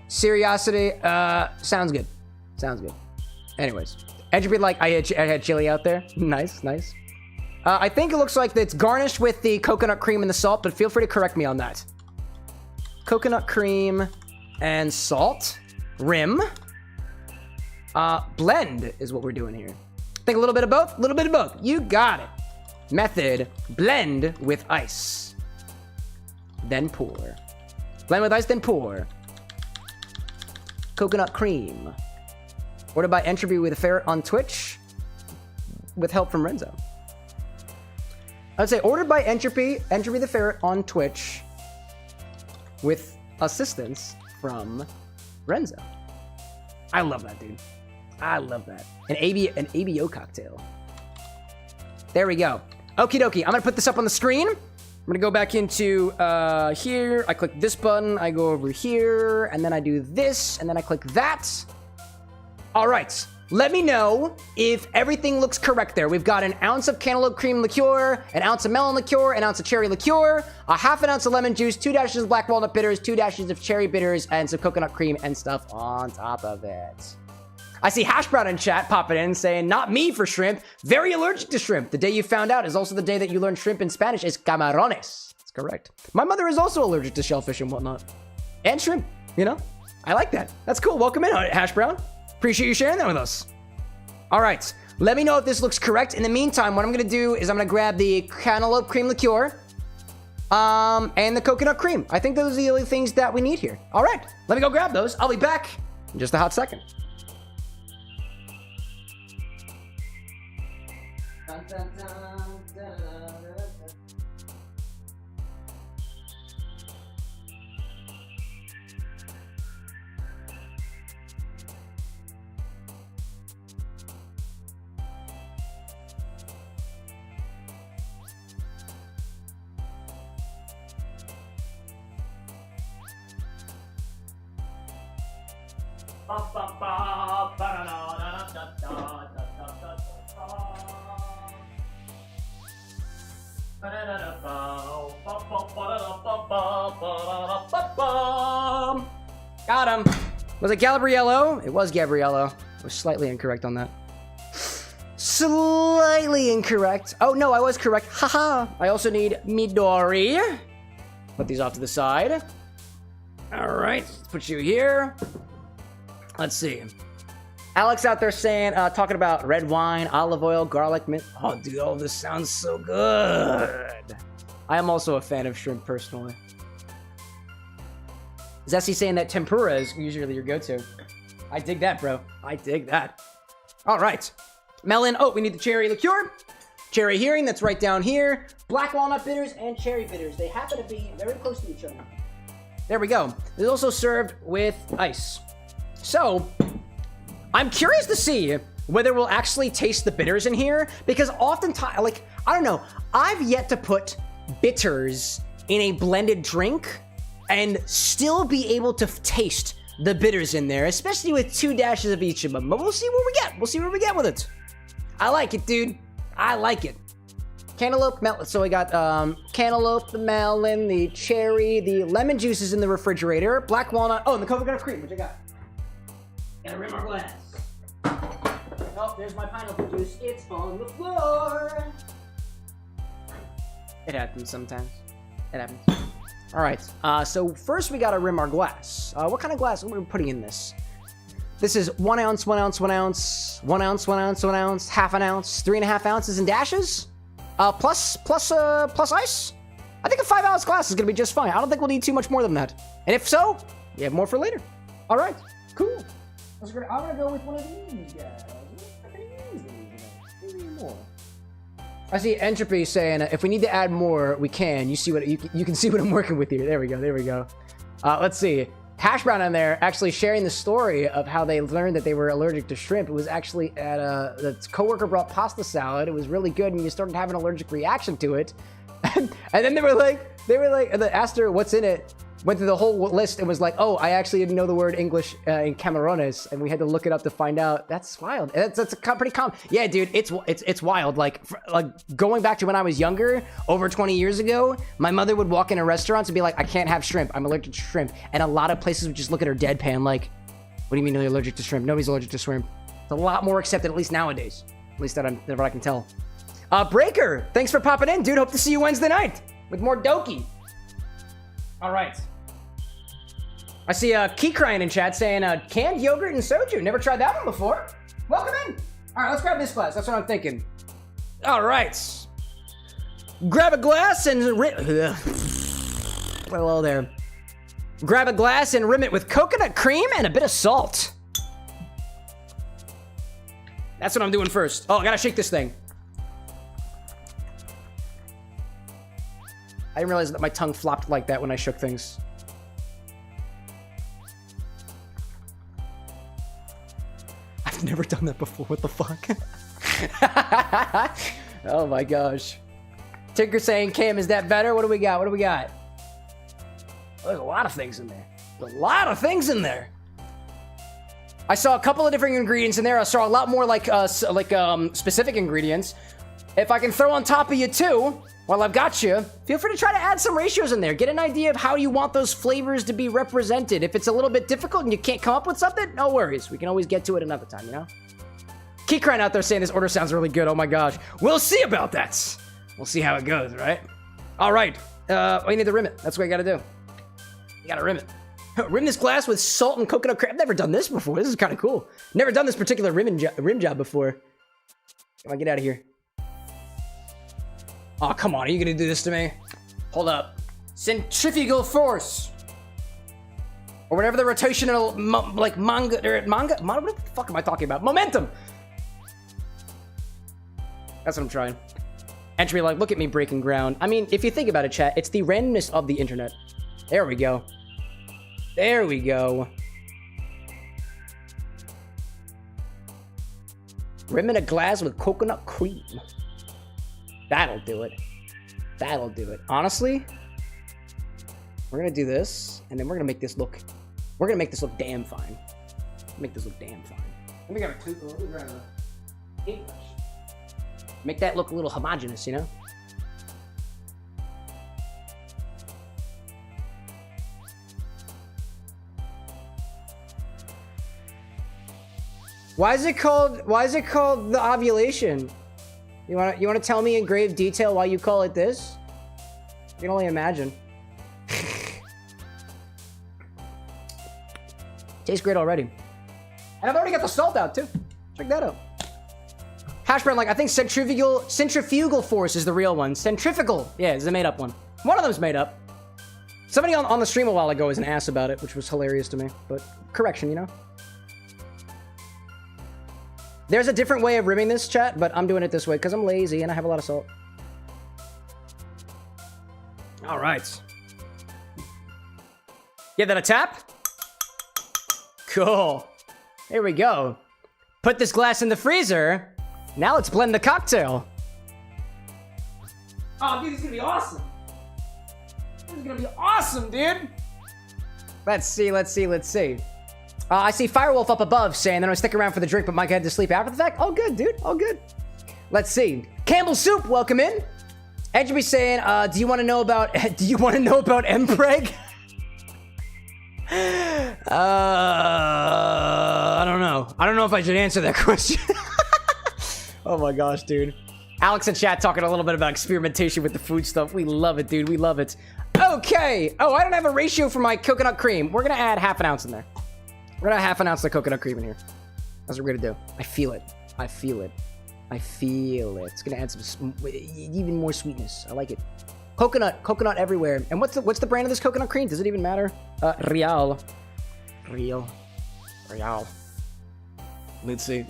Seriosity, sounds good. Anyways. Entropy, like, I had chili out there. Nice. I think it looks like it's garnished with the coconut cream and the salt, but feel free to correct me on that. coconut cream, and salt. Rim. Blend is what we're doing here. Think a little bit of both? A little bit of both. You got it. Method, blend with ice. Then pour. Blend with ice, then pour. Coconut cream. Ordered by Entropy with a Ferret on Twitch. With help from Renzo. I'd say ordered by Entropy the Ferret on Twitch. With assistance from Renzo. I love that, dude. I love that. An ABO cocktail. There we go. Okie dokie. I'm gonna put this up on the screen. I'm gonna go back into here. I click this button. I go over here, and then I do this, and then I click that. All right. Let me know if everything looks correct there. We've got an ounce of cantaloupe cream liqueur, an ounce of melon liqueur, an ounce of cherry liqueur, a half an ounce of lemon juice, 2 dashes of black walnut bitters, 2 dashes of cherry bitters, and some coconut cream and stuff on top of it. I see Hash Brown in chat popping in saying, not me for shrimp, very allergic to shrimp. The day you found out is also the day that you learned shrimp in Spanish is camarones. That's correct. My mother is also allergic to shellfish and whatnot. And shrimp, you know? I like that. That's cool. Welcome in, Hash Brown. Appreciate you sharing that with us. All right. Let me know if this looks correct. In the meantime, what I'm going to do is I'm going to grab the cantaloupe cream liqueur and the coconut cream. I think those are the only things that we need here. All right. Let me go grab those. I'll be back in just a hot second. Dun, dun, dun, dun, dun, dun. Got him. Was it Gabriello? It was Gabriello. I was slightly incorrect on that. Slightly incorrect. Oh, no, I was correct. Haha. I also need Midori. Put these off to the side. All right. Let's put you here. Let's see. Alex out there saying, talking about red wine, olive oil, garlic, mint. Oh, dude, all this sounds so good. I am also a fan of shrimp, personally. Zessie saying that tempura is usually your go-to. I dig that, bro. I dig that. All right. Melon. Oh, we need the cherry liqueur. Cherry hearing, that's right down here. Black walnut bitters and cherry bitters. They happen to be very close to each other. There we go. It's also served with ice. So, I'm curious to see whether we'll actually taste the bitters in here, because oftentimes, like, I don't know, I've yet to put bitters in a blended drink and still be able to taste the bitters in there, especially with 2 dashes of each of them. But we'll see what we get. We'll see what we get with it. I like it, dude. I like it. Cantaloupe, melon. So we got cantaloupe, the melon, the cherry, the lemon juice is in the refrigerator, black walnut. Oh, and the coconut cream, which I got. Gotta rim our glass. Oh, there's my pineapple juice. It's on the floor. It happens sometimes. It happens. All right. So first we gotta rim our glass. What kind of glass are we putting in this? This is 1 ounce, 1 ounce, 1 ounce, 1 ounce, 1 ounce, 1 ounce, half an ounce, 3.5 ounces in dashes. Plus ice. I think a 5 ounce glass is gonna be just fine. I don't think we'll need too much more than that. And if so, you have more for later. All right. Cool. I'm gonna go with one of these guys. I see Entropy saying if we need to add more, we can. You see what you can see what I'm working with here. There we go. There we go. Let's see. Hash Brown on there actually sharing the story of how they learned that they were allergic to shrimp. It was actually at the coworker brought pasta salad. It was really good, and you started having an allergic reaction to it. And then they were like, they asked her what's in it. Went through the whole list and was like, oh, I actually didn't know the word English in Camarones, and we had to look it up to find out. That's wild. That's pretty common. Yeah, dude, it's wild. Like going back to when I was younger, over 20 years ago, my mother would walk in a restaurant and be like, I can't have shrimp. I'm allergic to shrimp. And a lot of places would just look at her deadpan like, what do you mean you're allergic to shrimp? Nobody's allergic to shrimp. It's a lot more accepted, at least nowadays. At least that I can tell. Breaker, thanks for popping in, dude. Hope to see you Wednesday night with more Doki. All right. I see Key Crying in chat saying canned yogurt and soju. Never tried that one before. Welcome in. All right, let's grab this glass. That's what I'm thinking. All right. Grab a glass and... Hello there. Grab a glass and rim it with coconut cream and a bit of salt. That's what I'm doing first. Oh, I gotta shake this thing. I didn't realize that my tongue flopped like that when I shook things. I've never done that before. What the fuck? Oh my gosh. Tinker saying, Cam, is that better? What do we got? What do we got? Oh, there's a lot of things in there. There's a lot of things in there. I saw a couple of different ingredients in there. I saw a lot more like specific ingredients. If I can throw on top of you too, while I've got you, feel free to try to add some ratios in there. Get an idea of how you want those flavors to be represented. If it's a little bit difficult and you can't come up with something, no worries. We can always get to it another time, you know? Keep crying out there saying this order sounds really good. Oh my gosh. We'll see about that. We'll see how it goes, right? All right. We need to rim it. That's what you gotta do. You gotta rim it. Rim this glass with salt and coconut cream. I've never done this before. This is kind of cool. Never done this particular rim job before. Come on, get out of here. Oh, come on. Are you gonna do this to me? Hold up. Centrifugal force. Or whatever the rotational, manga, what the fuck am I talking about? Momentum. That's what I'm trying. Entry like, look at me breaking ground. I mean, if you think about it, chat, it's the randomness of the internet. There we go. There we go. Rim in a glass with coconut cream. That'll do it. That'll do it. Honestly, we're gonna do this, and then we're gonna make this look. We're gonna make this look damn fine. Make this look damn fine. Let me grab a paintbrush. Make that look a little homogeneous, you know? Why is it called the ovulation? You wanna tell me in grave detail why you call it this? I can only imagine. Tastes great already. And I've already got the salt out too. Check that out. Hashbrown, like, I think centrifugal force is the real one. Centrifugal, yeah, is a made up one. One of them's made up. Somebody on the stream a while ago was an ass about it, which was hilarious to me. But correction, you know? There's a different way of rimming this, chat, but I'm doing it this way because I'm lazy and I have a lot of salt. All right. Give that a tap. Cool. Here we go. Put this glass in the freezer. Now let's blend the cocktail. Oh, dude, this is gonna be awesome. This is gonna be awesome, dude. Let's see. I see Firewolf up above saying that I was sticking around for the drink, but Mike had to sleep after the fact. All good, dude. All good. Let's see. Campbell's Soup, welcome in. Edgeby saying, do you want to know about Mpreg? I don't know. I don't know if I should answer that question. Oh my gosh, dude. Alex in chat talking a little bit about experimentation with the food stuff. We love it, dude. We love it. Okay. Oh, I don't have a ratio for my coconut cream. We're going to add half an ounce in there. We're going to half an ounce of coconut cream in here. That's what we're going to do. I feel it. It's going to add some even more sweetness. I like it. Coconut everywhere. And what's the brand of this coconut cream? Does it even matter? Real. Let's see.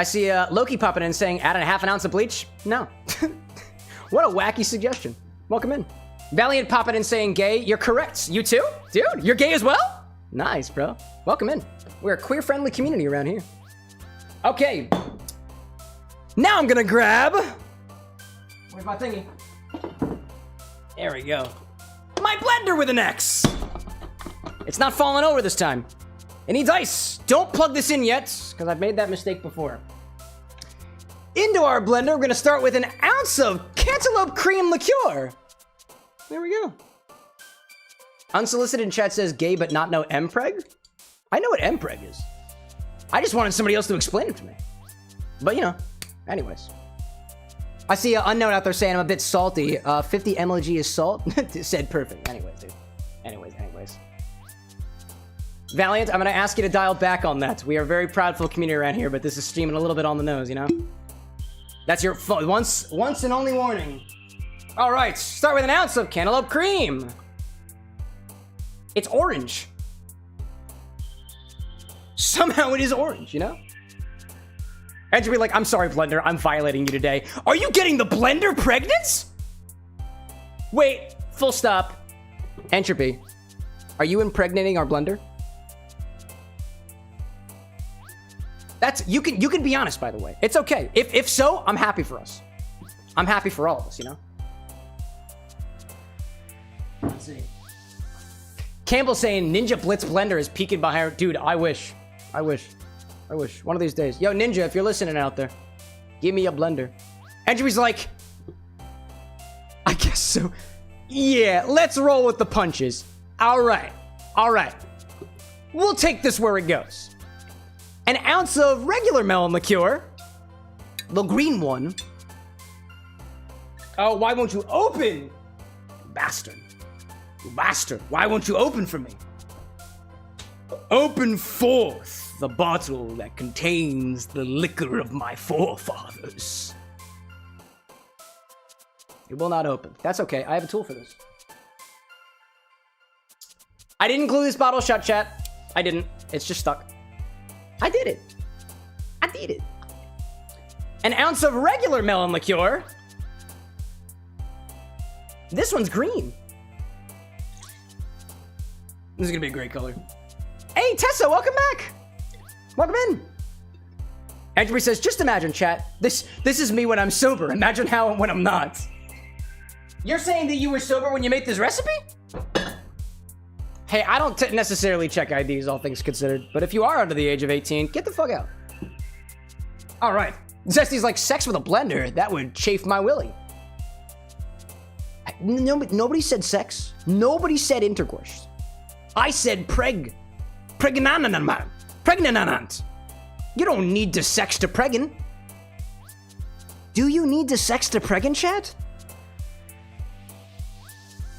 I see Loki popping in saying, add a half an ounce of bleach? No. What a wacky suggestion. Welcome in. Valiant popping in saying gay. You're correct. You too? Dude, you're gay as well? Nice, bro. Welcome in. We're a queer-friendly community around here. Okay. Now I'm gonna grab... Where's my thingy? There we go. My blender with an X. It's not falling over this time. It needs ice. Don't plug this in yet, because I've made that mistake before. Into our blender, we're gonna start with an ounce of cantaloupe cream liqueur. There we go. Unsolicited in chat says gay but not know Mpreg. I know what Mpreg is. I just wanted somebody else to explain it to me. But you know, anyways. I see an unknown out there saying I'm a bit salty. 50 mlg is salt. Said perfect. Anyways, dude. Anyways. Valiant, I'm gonna ask you to dial back on that. We are a very proudful community around here, but this is streaming a little bit on the nose, you know? That's your once and only warning. All right, start with an ounce of cantaloupe cream. It's orange. Somehow it is orange, you know? And to be like, I'm sorry, Blender, I'm violating you today. Are you getting the blender pregnant? Wait, full stop. Entropy, are you impregnating our blender? That's, you can be honest, by the way. It's okay. If so, I'm happy for us. I'm happy for all of us, you know? Let's see. Campbell saying Ninja Blitz Blender is peaking behind. Dude, I wish. One of these days. Yo, Ninja, if you're listening out there, give me a blender. Entropy's like, I guess so. Yeah, let's roll with the punches. All right. We'll take this where it goes. An ounce of regular melon liqueur. The green one. Oh, why won't you open? Bastard. You bastard. Why won't you open for me? Open forth the bottle that contains the liquor of my forefathers. It will not open. That's okay. I have a tool for this. I didn't glue this bottle shut, chat. I didn't. It's just stuck. I did it. An ounce of regular melon liqueur. This one's green. This is gonna be a great color. Hey, Tessa, welcome back. Welcome in. Entropy says, just imagine, chat. This is me when I'm sober. Imagine how when I'm not. You're saying that you were sober when you made this recipe? Hey, I don't necessarily check IDs, all things considered. But if you are under the age of 18, get the fuck out. All right. Zesty's like, sex with a blender? That would chafe my willy. Nobody said sex. Nobody said intercourse. I said pregnant. You don't need to sex to preggin. Do you need to sex to preggin, chat?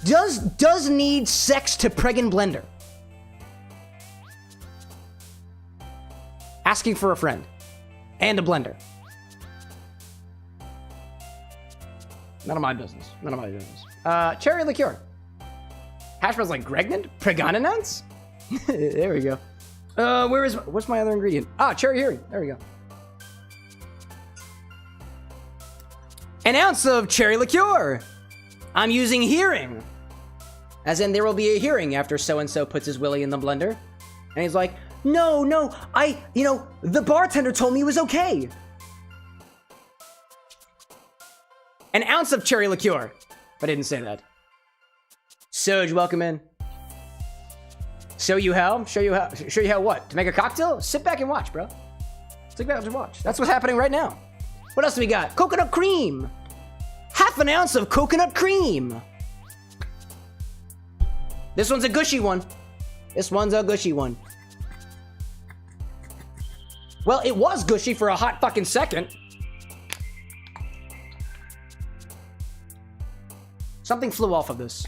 Does need sex to preggin blender? Asking for a friend. And a blender. None of my business. Cherry liqueur. Hashbrown's like Gregnant? Pregnant? There we go. What's my other ingredient? Ah, cherry Yuri. There we go. An ounce of cherry liqueur. I'm using hearing. As in, there will be a hearing after so-and-so puts his willy in the blender. And he's like, no, the bartender told me it was okay. An ounce of cherry liqueur. I didn't say that. Soj, welcome in. Show you how what? To make a cocktail? Sit back and watch, bro. Sit back and watch. That's what's happening right now. What else do we got? Coconut cream. Half an ounce of coconut cream. This one's a gushy one. Well, it was gushy for a hot fucking second. Something flew off of this.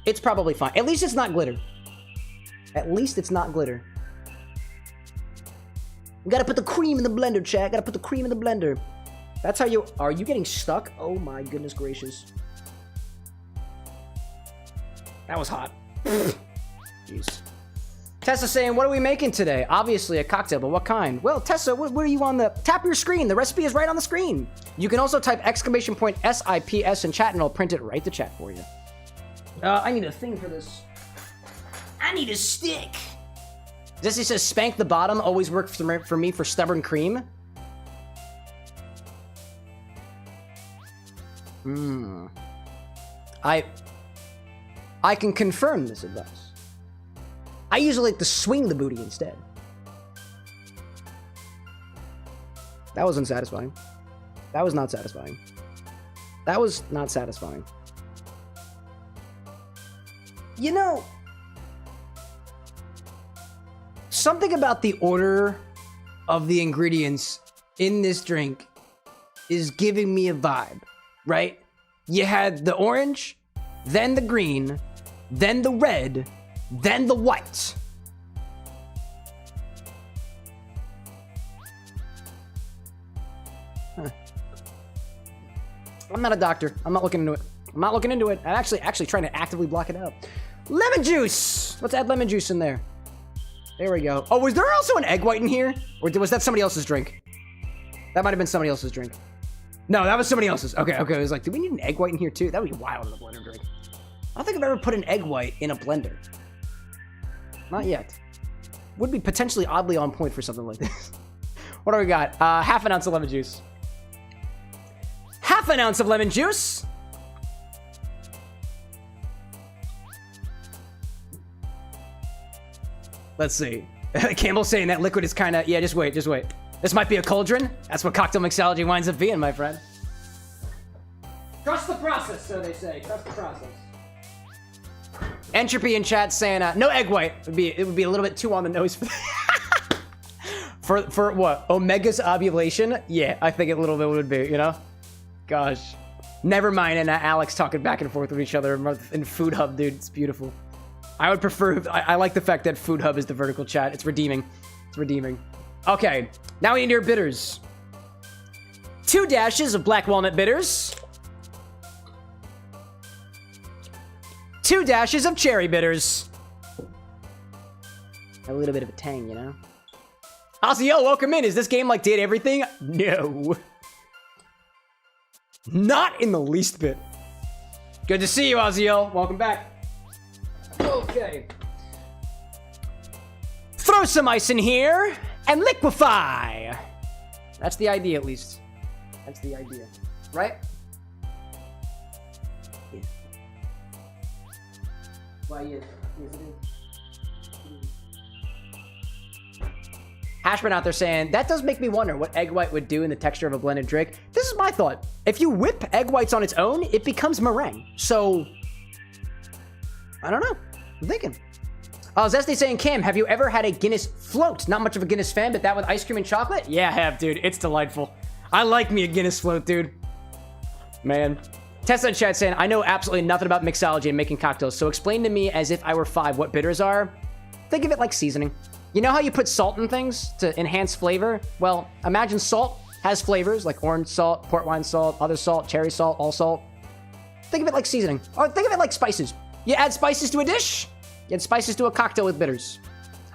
It's probably fine. At least it's not glitter. We gotta put the cream in the blender, chat. That's how you... Are you getting stuck? Oh my goodness gracious. That was hot. Jeez. Tessa saying, what are we making today? Obviously a cocktail, but what kind? Well, Tessa, what are you on the... Tap your screen. The recipe is right on the screen. You can also type !SIPS in chat and I'll print it right to chat for you. I need a thing for this. I need a stick. Jesse says, spank the bottom always works for me for stubborn cream. I can confirm this advice. I usually like to swing the booty instead. That was unsatisfying. That was not satisfying. You know, something about the order of the ingredients in this drink is giving me a vibe, right? You had the orange, then the green, then the red, then the white. Huh. I'm not a doctor. I'm not looking into it. I'm not looking into it. I'm actually trying to actively block it out. Lemon juice! Let's add lemon juice in there. There we go. Oh, was there also an egg white in here? Or was that somebody else's drink? That might have been somebody else's drink. No, that was somebody else's. Okay. I was like, do we need an egg white in here too? That would be wild in a blender drink. I don't think I've ever put an egg white in a blender. Not yet. Would be potentially oddly on point for something like this. What do we got? Half an ounce of lemon juice. Half an ounce of lemon juice. Let's see. Campbell's saying that liquid is kind of... Yeah, just wait. This might be a cauldron. That's what cocktail mixology winds up being, my friend. Trust the process, so they say. Trust the process. Entropy in chat saying, no egg white. It would be a little bit too on the nose for that. for what? Omega's ovulation? Yeah, I think a little bit would be, you know? Gosh. Never mind, and Alex talking back and forth with each other in Food Hub, dude. It's beautiful. I would prefer... I like the fact that Food Hub is the vertical chat. It's redeeming. It's redeeming. Okay, now we need your bitters. 2 dashes of black walnut bitters. 2 dashes of cherry bitters. A little bit of a tang, you know? Ozzy, welcome in. Is this game like Did Everything? No. Not in the least bit. Good to see you, Ozzy. Welcome back. Okay. Throw some ice in here and liquefy. That's the idea, at least. That's the idea. Right? Yeah. Why, yes. Yes, it is. Hashman out there saying, that does make me wonder what egg white would do in the texture of a blended drink. This is my thought. If you whip egg whites on its own, it becomes meringue. So, I don't know. I'm thinking. Zesty saying, Cam, have you ever had a Guinness float? Not much of a Guinness fan, but that with ice cream and chocolate? Yeah, I have, dude. It's delightful. I like me a Guinness float, dude. Man. Tessa in chat saying, I know absolutely nothing about mixology and making cocktails, so explain to me as if I were 5 what bitters are. Think of it like seasoning. You know how you put salt in things to enhance flavor? Well, imagine salt has flavors like orange salt, port wine salt, other salt, cherry salt, all salt. Think of it like seasoning. Or think of it like spices. You add spices to a dish, you add spices to a cocktail with bitters.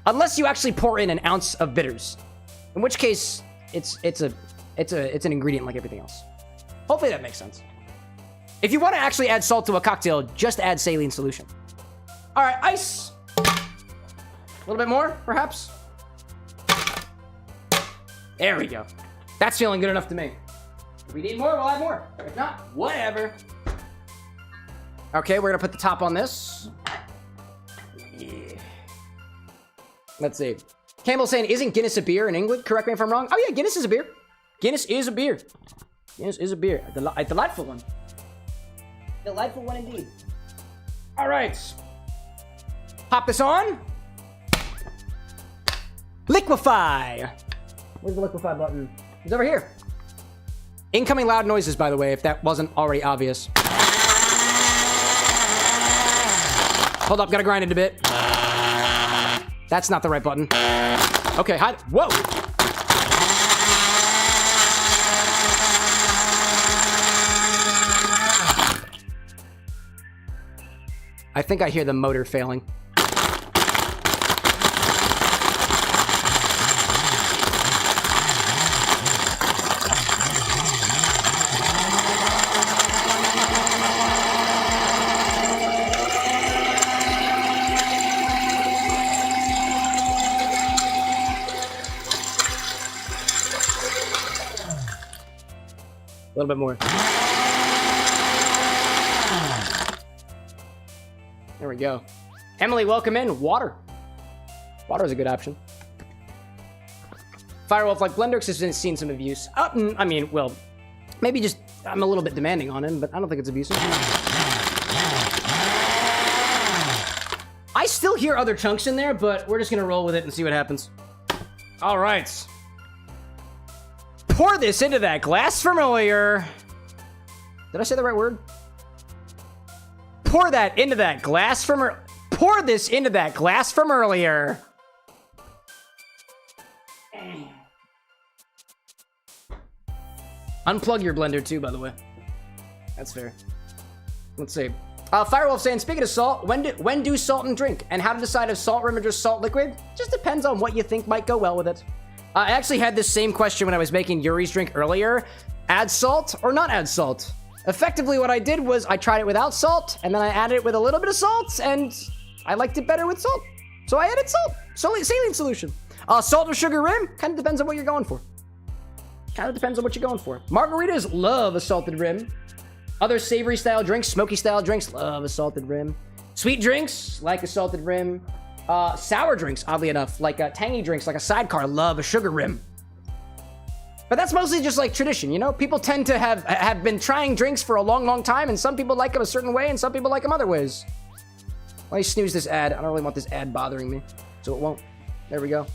Unless you actually pour in an ounce of bitters. In which case, it's an ingredient like everything else. Hopefully that makes sense. If you want to actually add salt to a cocktail, just add saline solution. All right, ice. A little bit more, perhaps. There we go. That's feeling good enough to me. If we need more, we'll add more. If not, whatever. Okay, we're gonna put the top on this. Yeah. Let's see. Campbell's saying, isn't Guinness a beer in England? Correct me if I'm wrong. Oh yeah, Guinness is a beer. Guinness is a beer. Guinness is a beer. A delightful one. Delightful one indeed. All right. Pop this on. Liquefy. Where's the liquefy button? It's over here. Incoming loud noises, by the way, if that wasn't already obvious. Hold up, gotta grind it a bit. That's not the right button. Okay, hi. Whoa. I think I hear the motor failing. A little bit more. There we go. Emily, welcome in. Water. Water is a good option. Firewolf, like Blendrix has seen some abuse. I mean, well, maybe just I'm a little bit demanding on him, but I don't think it's abusive. I still hear other chunks in there, but we're just gonna roll with it and see what happens. All right. pour this into that glass from earlier. Did I say the right word? Pour that into that glass from pour this into that glass from earlier. Unplug your blender too, by the way. That's fair. Let's see. Firewolf saying, speaking of salt, when do salt and drink? And how to decide if salt rim or just salt liquid? Just depends on what you think might go well with it. I actually had this same question when I was making Yuri's drink earlier. Add salt or not add salt? Effectively, what I did was I tried it without salt, and then I added it with a little bit of salt, and I liked it better with salt. So I added salt. Saline Solution. Salt or sugar rim? Kind of depends on what you're going for. Margaritas love a salted rim. Other savory style drinks, smoky style drinks, love a salted rim. Sweet drinks, like a salted rim. Sour drinks, oddly enough, like tangy drinks, like a sidecar, love a sugar rim. But that's mostly just like tradition, you know? People tend to have been trying drinks for a long, long time, and some people like them a certain way, and some people like them other ways. Let me snooze this ad. I don't really want this ad bothering me, so it won't. There we go.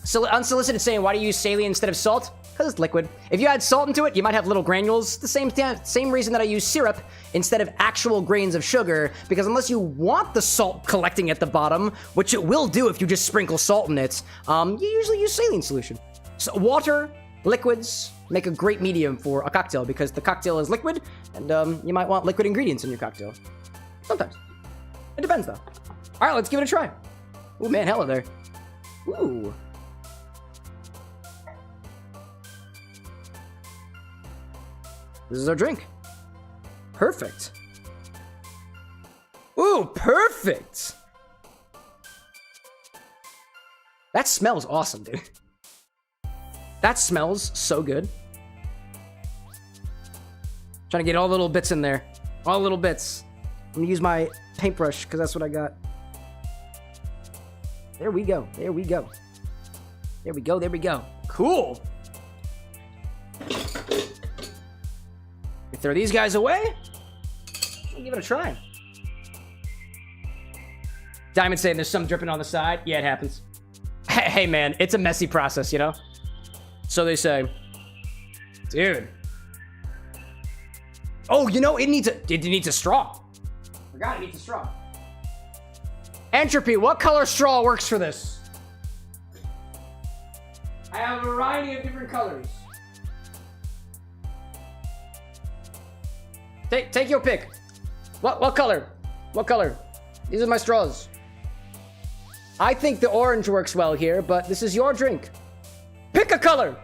So unsolicited saying, why do you use saline instead of salt? Because it's liquid. If you add salt into it, you might have little granules. The same reason that I use syrup instead of actual grains of sugar, because unless you want the salt collecting at the bottom, which it will do if you just sprinkle salt in it, you usually use saline solution. So water, liquids make a great medium for a cocktail because the cocktail is liquid, and you might want liquid ingredients in your cocktail. Sometimes. It depends, though. All right, let's give it a try. Ooh, man, hello there. Ooh. This is our drink. Perfect. Ooh, perfect. That smells awesome, dude. That smells so good. Trying to get all the little bits in there. All the little bits. I'm gonna use my paintbrush because that's what I got. There we go. There we go. There we go. There we go. Cool. We throw these guys away. We'll give it a try. Diamond saying there's some dripping on the side. Yeah, it happens. Hey, man, it's a messy process, you know? So they say. Dude. Oh, you know, it needs a straw. Forgot it needs a straw. Entropy, what color straw works for this? I have a variety of different colors. Take your pick. What color? What color? These are my straws. I think the orange works well here, but this is your drink. Pick a color.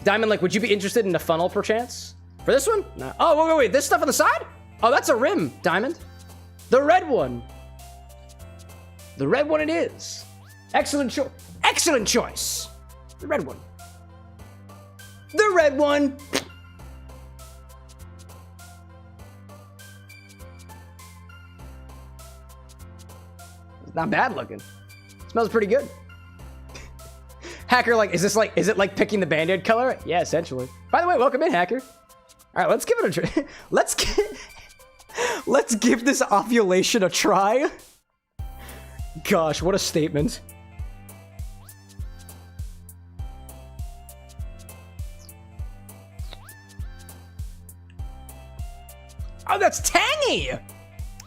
Diamond, like, would you be interested in a funnel perchance? For this one? No. Oh, wait. This stuff on the side? Oh, that's a rim, Diamond. The red one. The red one it is. Excellent choice. The red one. The red one. It's not bad looking. Smells pretty good. Hacker, like, is it like picking the Band-Aid color? Yeah, essentially. By the way, welcome in, Hacker. All right, let's give it a try. Let's give this ovulation a try. Gosh, what a statement. Oh, that's tangy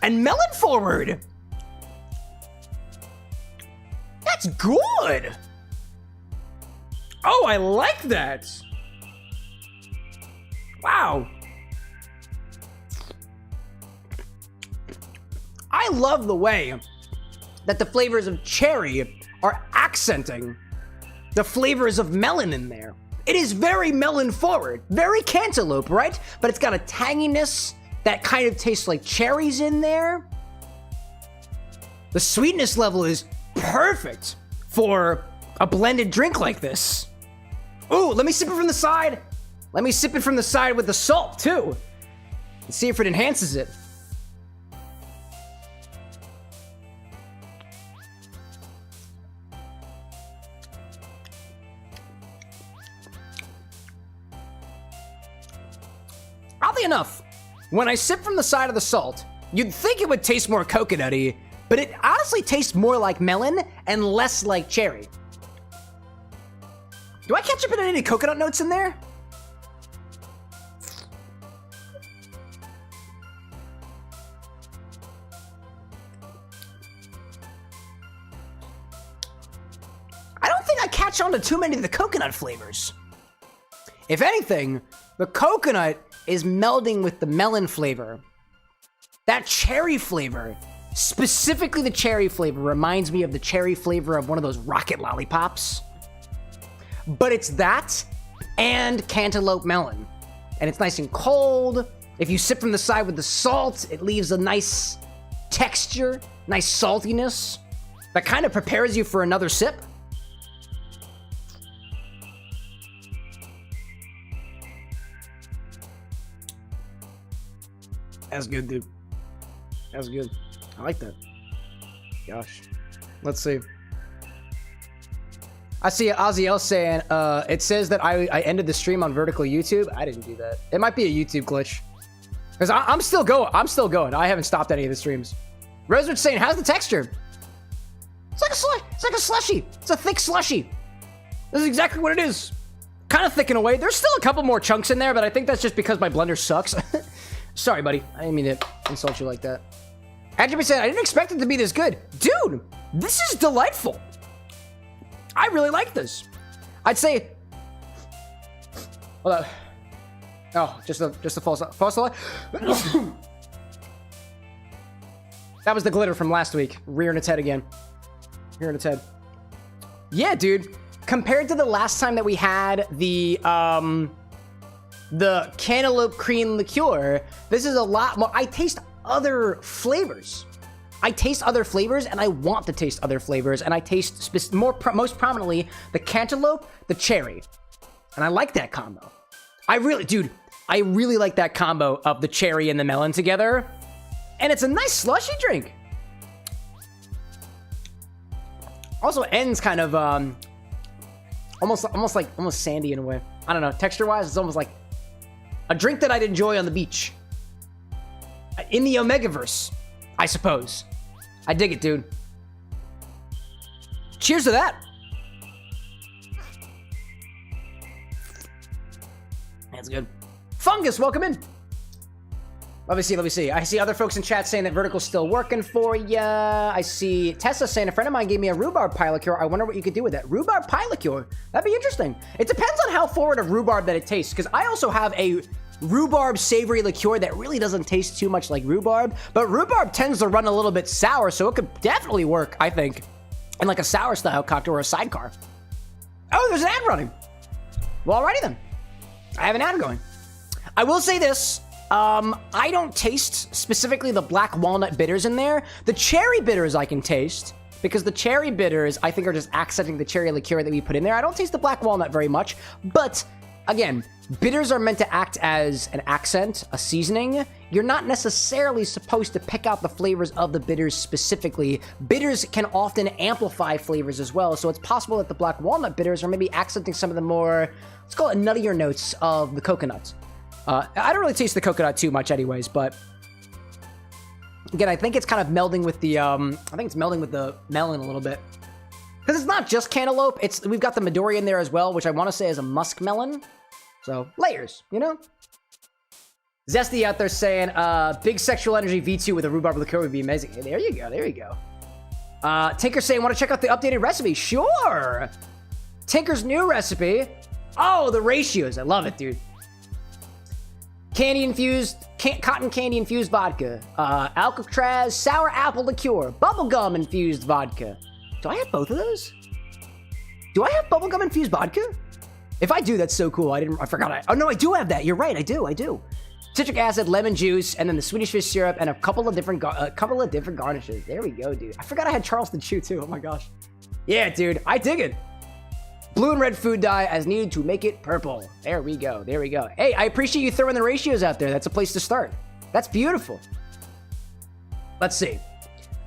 and melon forward. That's good. Oh, I like that. Wow. I love the way that the flavors of cherry are accenting the flavors of melon in there. It is very melon forward, very cantaloupe, right? But it's got a tanginess that kind of tastes like cherries in there. The sweetness level is perfect for a blended drink like this. Ooh, let me sip it from the side. Let me sip it from the side with the salt too. And see if it enhances it. Oddly enough, when I sip from the side of the salt, you'd think it would taste more coconutty, but it honestly tastes more like melon and less like cherry. Do I catch up in any coconut notes in there? I don't think I catch on to too many of the coconut flavors. If anything, the coconut is melding with the melon flavor. That cherry flavor, specifically the cherry flavor, reminds me of the cherry flavor of one of those rocket lollipops. But it's that and cantaloupe melon. And it's nice and cold. If you sip from the side with the salt, it leaves a nice texture, nice saltiness that kind of prepares you for another sip. That's good, dude. That's good. I like that. Gosh. Let's see. I see Ozzy L saying, it says that I ended the stream on vertical YouTube. I didn't do that. It might be a YouTube glitch. Because I'm still going. I'm still going. I haven't stopped any of the streams. Rosewood's saying, how's the texture? It's like a slushy. It's a thick slushy. This is exactly what it is. Kind of thick in a way. There's still a couple more chunks in there, but I think that's just because my blender sucks. Sorry, buddy. I didn't mean to insult you like that. Andrew said, I didn't expect it to be this good. Dude, this is delightful. I really like this. I'd say... Hold on. Oh, just a false light. That was the glitter from last week. Rearing its head again. Rearing its head. Yeah, dude. Compared to the last time that we had the cantaloupe cream liqueur, this is a lot more. I taste other flavors. And I want to taste other flavors, and I taste most prominently the cantaloupe, the cherry, and I like that combo. I really like that combo of the cherry and the melon together, and it's a nice slushy drink. Also ends kind of almost sandy in a way. I don't know, texture-wise, it's almost like a drink that I'd enjoy on the beach. In the Omegaverse, I suppose. I dig it, dude. Cheers to that. That's good. Fungus, welcome in. Let me see. I see other folks in chat saying that Vertical's still working for ya. I see Tessa saying, a friend of mine gave me a rhubarb pie liqueur. I wonder what you could do with that. Rhubarb pie liqueur? That'd be interesting. It depends on how forward of rhubarb that it tastes, because I also have a rhubarb savory liqueur that really doesn't taste too much like rhubarb, but rhubarb tends to run a little bit sour, so it could definitely work, I think, in like a sour style cocktail or a sidecar. Oh, there's an ad running. Well, alrighty then. I have an ad going. I will say this. I don't taste specifically the black walnut bitters in there. The cherry bitters I can taste, because the cherry bitters I think are just accenting the cherry liqueur that we put in there. I don't taste the black walnut very much, but again, bitters are meant to act as an accent, a seasoning. You're not necessarily supposed to pick out the flavors of the bitters specifically. Bitters can often amplify flavors as well, so it's possible that the black walnut bitters are maybe accenting some of the more, let's call it nuttier notes of the coconut. I don't really taste the coconut too much anyways, but again, I think it's kind of melding with the, melon a little bit. Because it's not just cantaloupe, we've got the Midori in there as well, which I want to say is a musk melon. So, layers, you know? Zesty out there saying, big sexual energy V2 with a rhubarb liqueur would be amazing. Hey, there you go. Tinker saying, want to check out the updated recipe? Sure! Tinker's new recipe. Oh, the ratios. I love it, dude. Cotton candy infused vodka. Alcatraz sour apple liqueur. Bubblegum infused vodka. Do I have both of those? Do I have bubblegum infused vodka? If I do, that's so cool. I forgot. Oh no, I do have that. You're right. I do. Citric acid, lemon juice, and then the Swedish fish syrup, and a couple of different garnishes. There we go, dude. I forgot I had Charleston Chew too. Oh my gosh. Yeah, dude. I dig it. Blue and red food dye as needed to make it purple. There we go. Hey, I appreciate you throwing the ratios out there. That's a place to start. That's beautiful. Let's see.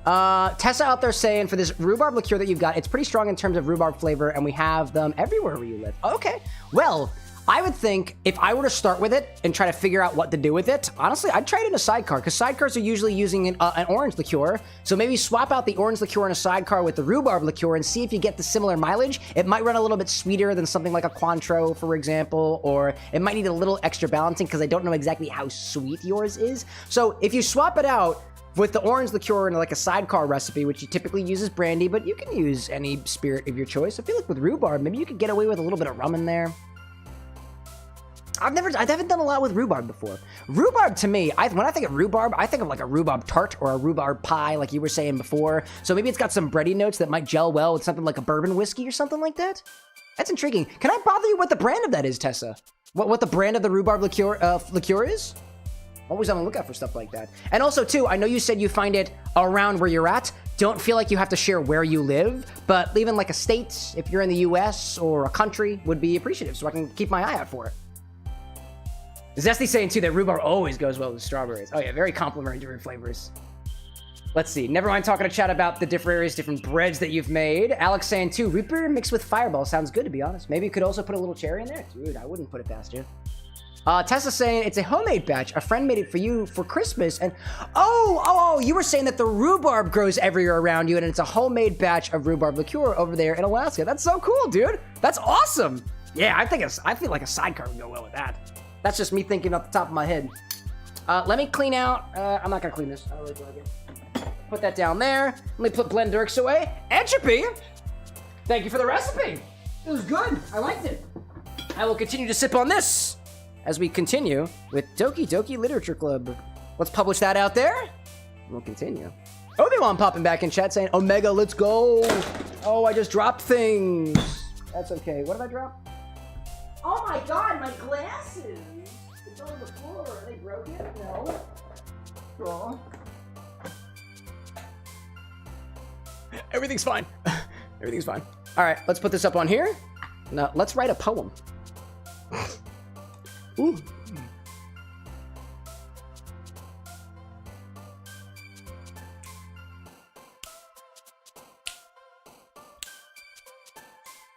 Tessa out there saying for this rhubarb liqueur that you've got, it's pretty strong in terms of rhubarb flavor, and we have them everywhere where you live. Okay. Well, I would think if I were to start with it and try to figure out what to do with it, honestly, I'd try it in a sidecar because sidecars are usually using an orange liqueur. So maybe swap out the orange liqueur in a sidecar with the rhubarb liqueur and see if you get the similar mileage. It might run a little bit sweeter than something like a Cointreau, for example, or it might need a little extra balancing because I don't know exactly how sweet yours is. So if you swap it out with the orange liqueur in like a sidecar recipe, which you typically use as brandy, but you can use any spirit of your choice. I feel like with rhubarb, maybe you could get away with a little bit of rum in there. I haven't done a lot with rhubarb before. Rhubarb to me, when I think of rhubarb, I think of like a rhubarb tart or a rhubarb pie, like you were saying before. So maybe it's got some bready notes that might gel well with something like a bourbon whiskey or something like that. That's intriguing. Can I bother you what the brand of that is, Tessa? What the brand of the rhubarb liqueur is? Always on the lookout for stuff like that. And also, too, I know you said you find it around where you're at. Don't feel like you have to share where you live, but even like a state, if you're in the US or a country, would be appreciative so I can keep my eye out for it. Zesty saying, too, that rhubarb always goes well with strawberries. Oh, yeah, very complimentary different flavors. Let's see. Never mind talking to chat about the different breads that you've made. Alex saying, too, root beer mixed with Fireball sounds good, to be honest. Maybe you could also put a little cherry in there. Dude, I wouldn't put it past you. Tessa saying it's a homemade batch. A friend made it for you for Christmas. And oh, you were saying that the rhubarb grows everywhere around you and it's a homemade batch of rhubarb liqueur over there in Alaska. That's so cool, dude. That's awesome. Yeah, I feel like a sidecar would go well with that. That's just me thinking off the top of my head. Let me clean out. I'm not gonna clean this. I don't really feel like it. Put that down there. Let me put Blendurks away. Entropy. Thank you for the recipe. It was good. I liked it. I will continue to sip on this as we continue with Doki Literature Club. Let's publish that out there. We'll continue. Obi-Wan popping back in chat saying, Omega, let's go. Oh, I just dropped things. That's okay. What did I drop? Oh my god, my glasses. It's on the floor. Are they broken? No. Cool. Everything's fine. Everything's fine. All right, let's put this up on here. Now, let's write a poem. Ooh.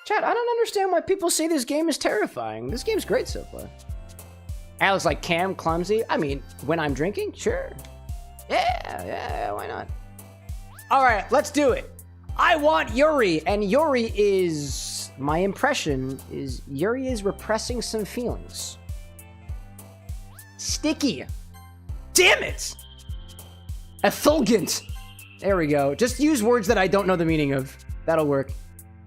Chat, I don't understand why people say this game is terrifying. This game's great so far. Alex like Cam, clumsy. I mean, when I'm drinking, sure. Yeah, why not? All right, let's do it. I want Yuri, and Yuri is, my impression is Yuri is repressing some feelings. Sticky. Damn it! Effulgent. There we go. Just use words that I don't know the meaning of. That'll work.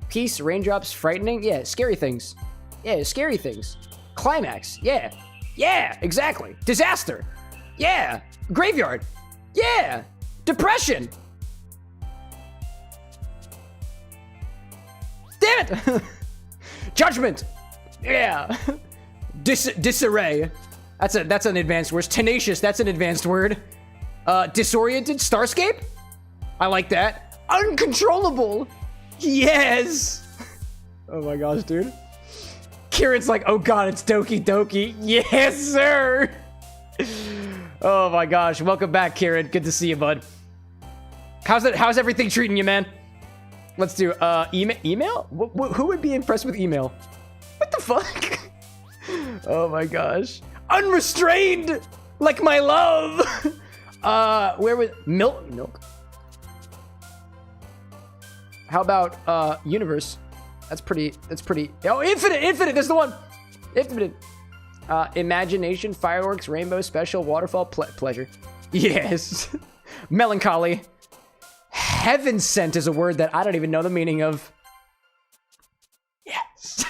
Peace, raindrops, frightening. Yeah, scary things. Yeah, scary things. Climax. Yeah. Yeah, exactly. Disaster. Yeah. Graveyard. Yeah. Depression. Damn it! Judgment. Yeah. Disarray. That's an advanced word. Tenacious. That's an advanced word. Disoriented. Starscape. I like that. Uncontrollable. Yes. Oh my gosh, dude. Kieran's like, oh god, it's Doki. Yes, sir. Oh my gosh. Welcome back, Kieran. Good to see you, bud. How's everything treating you, man? Let's do email. Who would be impressed with email? What the fuck? Oh my gosh. Unrestrained, like my love. Where was milk? How about universe? That's pretty. Oh, infinite. That's the one. Infinite. Imagination, fireworks, rainbow, special, waterfall, pleasure. Yes. Melancholy. Heaven sent is a word that I don't even know the meaning of. Yes.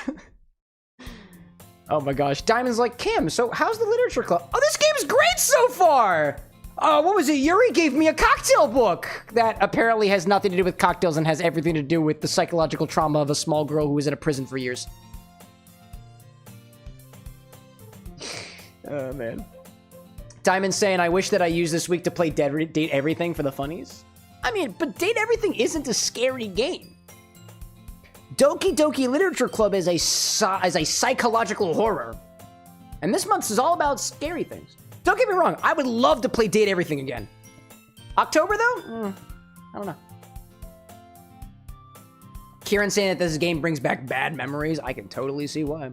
Oh my gosh. Diamond's like, Kim, so how's the literature club? Oh, this game's great so far. What was it? Yuri gave me a cocktail book that apparently has nothing to do with cocktails and has everything to do with the psychological trauma of a small girl who was in a prison for years. Oh, man. Diamond's saying, I wish that I used this week to play Date Everything for the funnies. I mean, but Date Everything isn't a scary game. Doki Literature Club is a psychological horror. And this month's is all about scary things. Don't get me wrong, I would love to play Date Everything again. October, though? I don't know. Kieran saying that this game brings back bad memories. I can totally see why.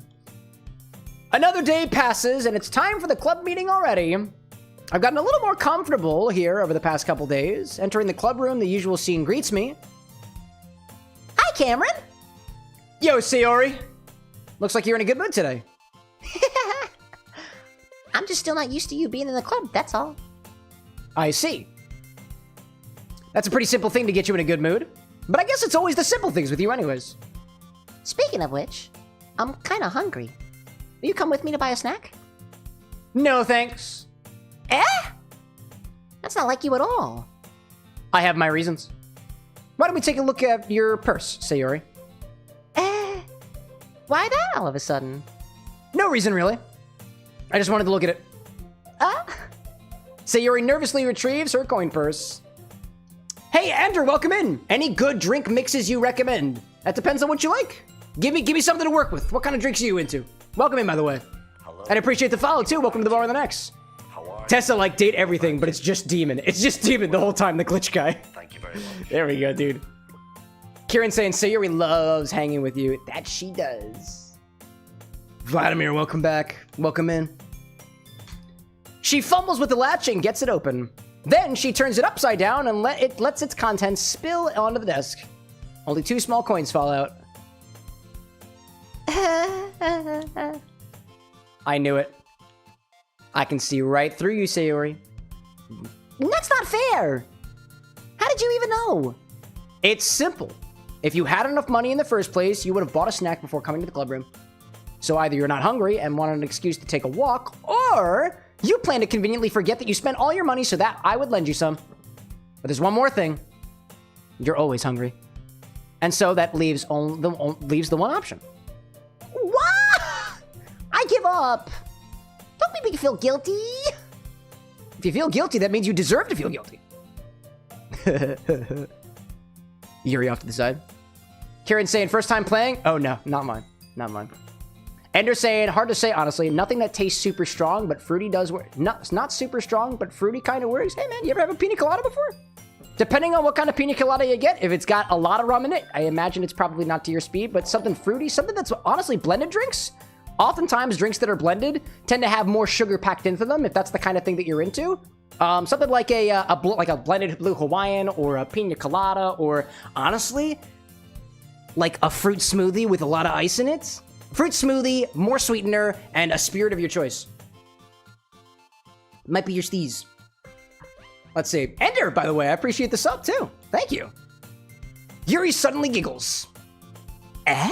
Another day passes, and it's time for the club meeting already. I've gotten a little more comfortable here over the past couple days. Entering the club room, the usual scene greets me.
Hi, Cameron.
Yo, Sayori. Looks like you're in a good mood today.
I'm just still not used to you being in the club, that's all.
I see. That's a pretty simple thing to get you in a good mood. But I guess it's always the simple things with you anyways.
Speaking of which, I'm kinda hungry. Will you come with me to buy a snack?
No, thanks.
Eh? That's not like you at all.
I have my reasons. Why don't we take a look at your purse, Sayori?
Why that all of a sudden?
No reason, really. I just wanted to look at it. Sayori nervously retrieves her coin purse. Hey, Andrew, welcome in. Any good drink mixes you recommend? That depends on what you like. Give me something to work with. What kind of drinks are you into? Welcome in, by the way.
Hello.
And I appreciate the follow, too. Welcome to the bar with an X.
How are you?
Tessa, like, date everything, but it's just Demon. It's just Demon the whole time, the glitch guy.
Thank you very much.
There we go, dude. Kieran saying Sayori loves hanging with you. That she does. Vladimir, welcome back. Welcome in. She fumbles with the latch and gets it open. Then she turns it upside down and lets its contents spill onto the desk. Only 2 small coins fall out. I knew it. I can see right through you, Sayori.
That's not fair! How did you even know?
It's simple. If you had enough money in the first place, you would have bought a snack before coming to the club room. So either you're not hungry and wanted an excuse to take a walk, or you plan to conveniently forget that you spent all your money so that I would lend you some. But there's one more thing. You're always hungry. And so that leaves the one option.
What? I give up. Don't make me feel guilty.
If you feel guilty, that means you deserve to feel guilty. Yuri off to the side. Kieran saying, first time playing? Oh no, not mine. Not mine. Ender saying, hard to say honestly, nothing that tastes super strong, but fruity does work. No, it's not super strong, but fruity kind of works. Hey man, you ever have a pina colada before? Depending on what kind of pina colada you get, if it's got a lot of rum in it, I imagine it's probably not to your speed, but something fruity, something that's honestly blended drinks. Oftentimes, drinks that are blended tend to have more sugar packed into them, if that's the kind of thing that you're into. Something like a blended blue Hawaiian or a pina colada, or honestly, like a fruit smoothie with a lot of ice in it. Fruit smoothie, more sweetener, and a spirit of your choice. Might be your steez. Let's see. Ender, by the way, I appreciate the sub too. Thank you. Yuri suddenly giggles. Eh?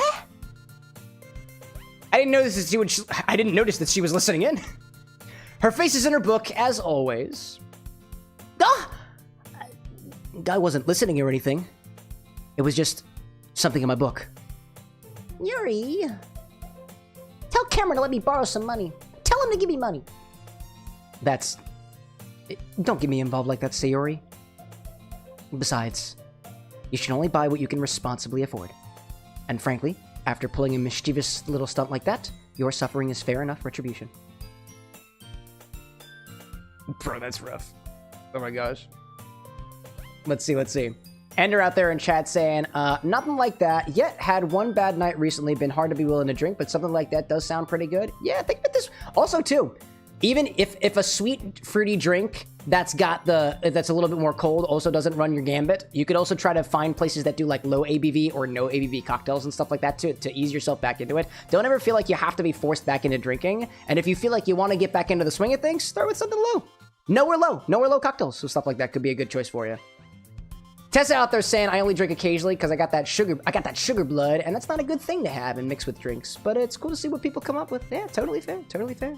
I didn't notice that she was listening in. Her face is in her book, as always. Ah! I wasn't listening or anything. It was just something in my book.
Yuri, tell Cameron to let me borrow some money. Tell him to give me money.
Don't get me involved like that, Sayori. Besides, you should only buy what you can responsibly afford. And frankly, after pulling a mischievous little stunt like that, your suffering is fair enough retribution. Bro, that's rough. Oh my gosh. Let's see. Ender out there in chat saying, nothing like that. Yet had one bad night recently, been hard to be willing to drink, but something like that does sound pretty good. Yeah, think about this. Also, too, even if a sweet, fruity drink that's a little bit more cold also doesn't run your gambit, you could also try to find places that do like low ABV or no ABV cocktails and stuff like that to ease yourself back into it. Don't ever feel like you have to be forced back into drinking. And if you feel like you want to get back into the swing of things, start with something low. Nowhere low cocktails. So stuff like that could be a good choice for you. Tessa out there saying, I only drink occasionally because I got that sugar blood, and that's not a good thing to have and mix with drinks. But it's cool to see what people come up with. Yeah, totally fair.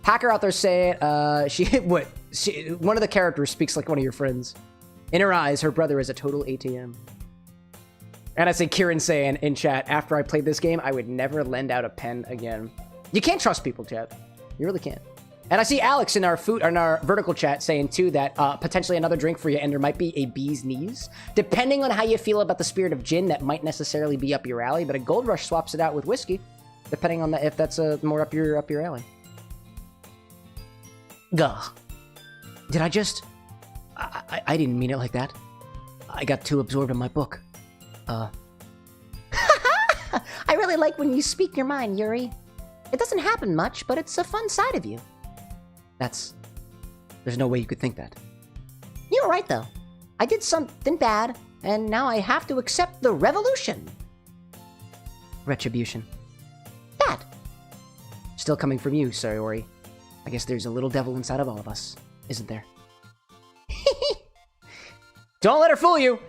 Hacker out there saying, one of the characters speaks like one of your friends. In her eyes, her brother is a total ATM. And I say Kieran saying in chat, after I played this game, I would never lend out a pen again. You can't trust people, chat. You really can't. And I see Alex in our vertical chat saying too that potentially another drink for you, Ender, might be a bee's knees. Depending on how you feel about the spirit of gin, that might necessarily be up your alley, but a Gold Rush swaps it out with whiskey, depending on if that's more up your alley. Gah. Did I just... I didn't mean it like that. I got too absorbed in my book.
I really like when you speak your mind, Yuri. It doesn't happen much, but it's a fun side of you.
There's no way you could think that.
You were right, though. I did something bad, and now I have to accept the revolution.
Retribution.
Bad.
Still coming from you, Sayori. I guess there's a little devil inside of all of us, isn't there? Don't let her fool you!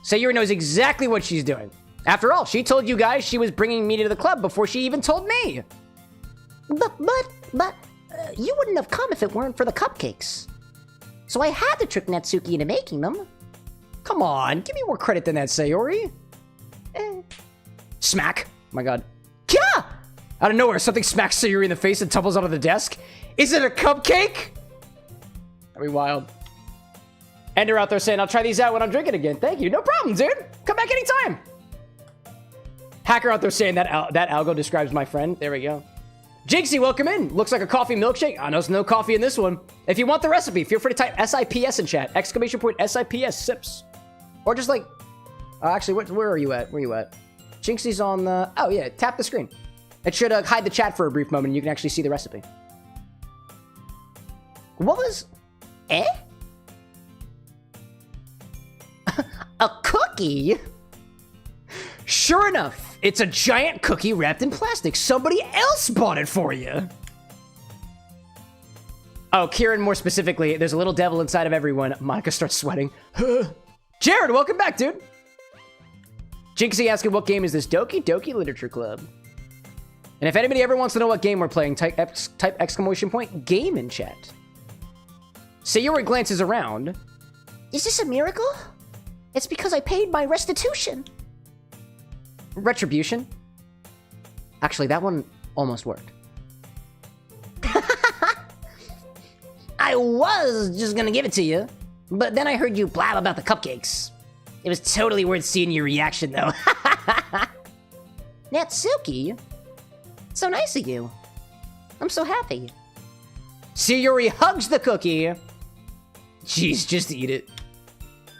Sayori knows exactly what she's doing. After all, she told you guys she was bringing me to the club before she even told me!
But, you wouldn't have come if it weren't for the cupcakes. So I had to trick Natsuki into making them.
Come on, give me more credit than that, Sayori. Smack. Oh my god. Kya! Out of nowhere, something smacks Sayori in the face and tumbles onto the desk. Is it a cupcake? That'd be wild. Ender out there saying, I'll try these out when I'm drinking again. Thank you. No problem, dude. Come back anytime. Hacker out there saying that algo describes my friend. There we go. Jinxie, welcome in. Looks like a coffee milkshake. I know there's no coffee in this one. If you want the recipe, feel free to type SIPS in chat. Exclamation point SIPS sips. Or just like, actually, where are you at? Where are you at? Jinxie's on the, oh yeah, tap the screen. It should hide the chat for a brief moment and you can actually see the recipe.
What was... A cookie?
Sure enough, it's a giant cookie wrapped in plastic. Somebody else bought it for you. Oh, Kieran, more specifically, there's a little devil inside of everyone. Monica starts sweating. Jared, welcome back, dude. Jinxie asking, what game is this? Doki Literature Club. And if anybody ever wants to know what game we're playing, type exclamation point game in chat. Sayori glances around.
Is this a miracle? It's because I paid my restitution.
Retribution? Actually, that one almost worked.
I was just gonna give it to you, but then I heard you blab about the cupcakes.
It was totally worth seeing your reaction, though.
Natsuki? So nice of you. I'm so happy.
Sayori hugs the cookie. Jeez, just eat it.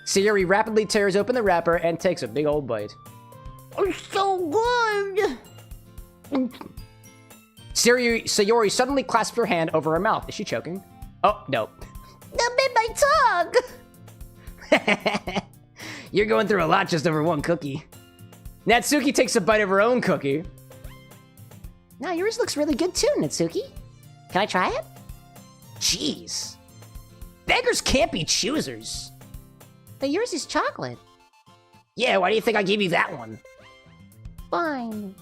Sayori rapidly tears open the wrapper and takes a big old bite.
It's so good!
Sayori suddenly clasps her hand over her mouth. Is she choking? Oh, no.
That bit my tongue!
You're going through a lot just over one cookie. Natsuki takes a bite of her own cookie.
Now yours looks really good too, Natsuki. Can I try it?
Jeez. Beggars can't be choosers.
But yours is chocolate.
Yeah, why do you think I gave you that one?
Fine.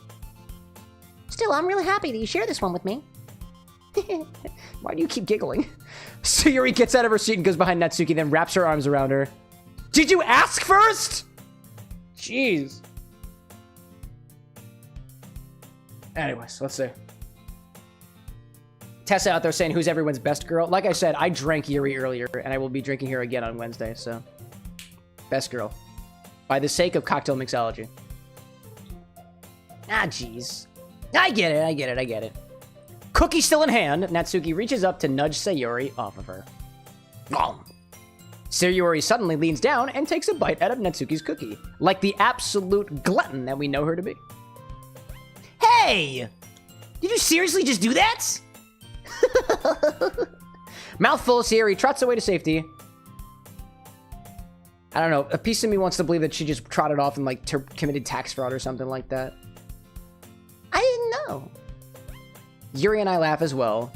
Still, I'm really happy that you share this one with me.
Why do you keep giggling? Sayori gets out of her seat and goes behind Natsuki, then wraps her arms around her. Did you ask first? Jeez. Anyways, let's see. Tessa out there saying, who's everyone's best girl? Like I said, I drank Yuri earlier, and I will be drinking her again on Wednesday, so... Best girl. By the sake of cocktail mixology. Ah, jeez. I get it. Cookie still in hand, Natsuki reaches up to nudge Sayori off of her. Nom. Sayori suddenly leans down and takes a bite out of Natsuki's cookie, like the absolute glutton that we know her to be. Hey! Did you seriously just do that? Mouthful, Sayori trots away to safety. I don't know, a piece of me wants to believe that she just trotted off and like committed tax fraud or something like that.
I didn't know.
Yuri and I laugh as well.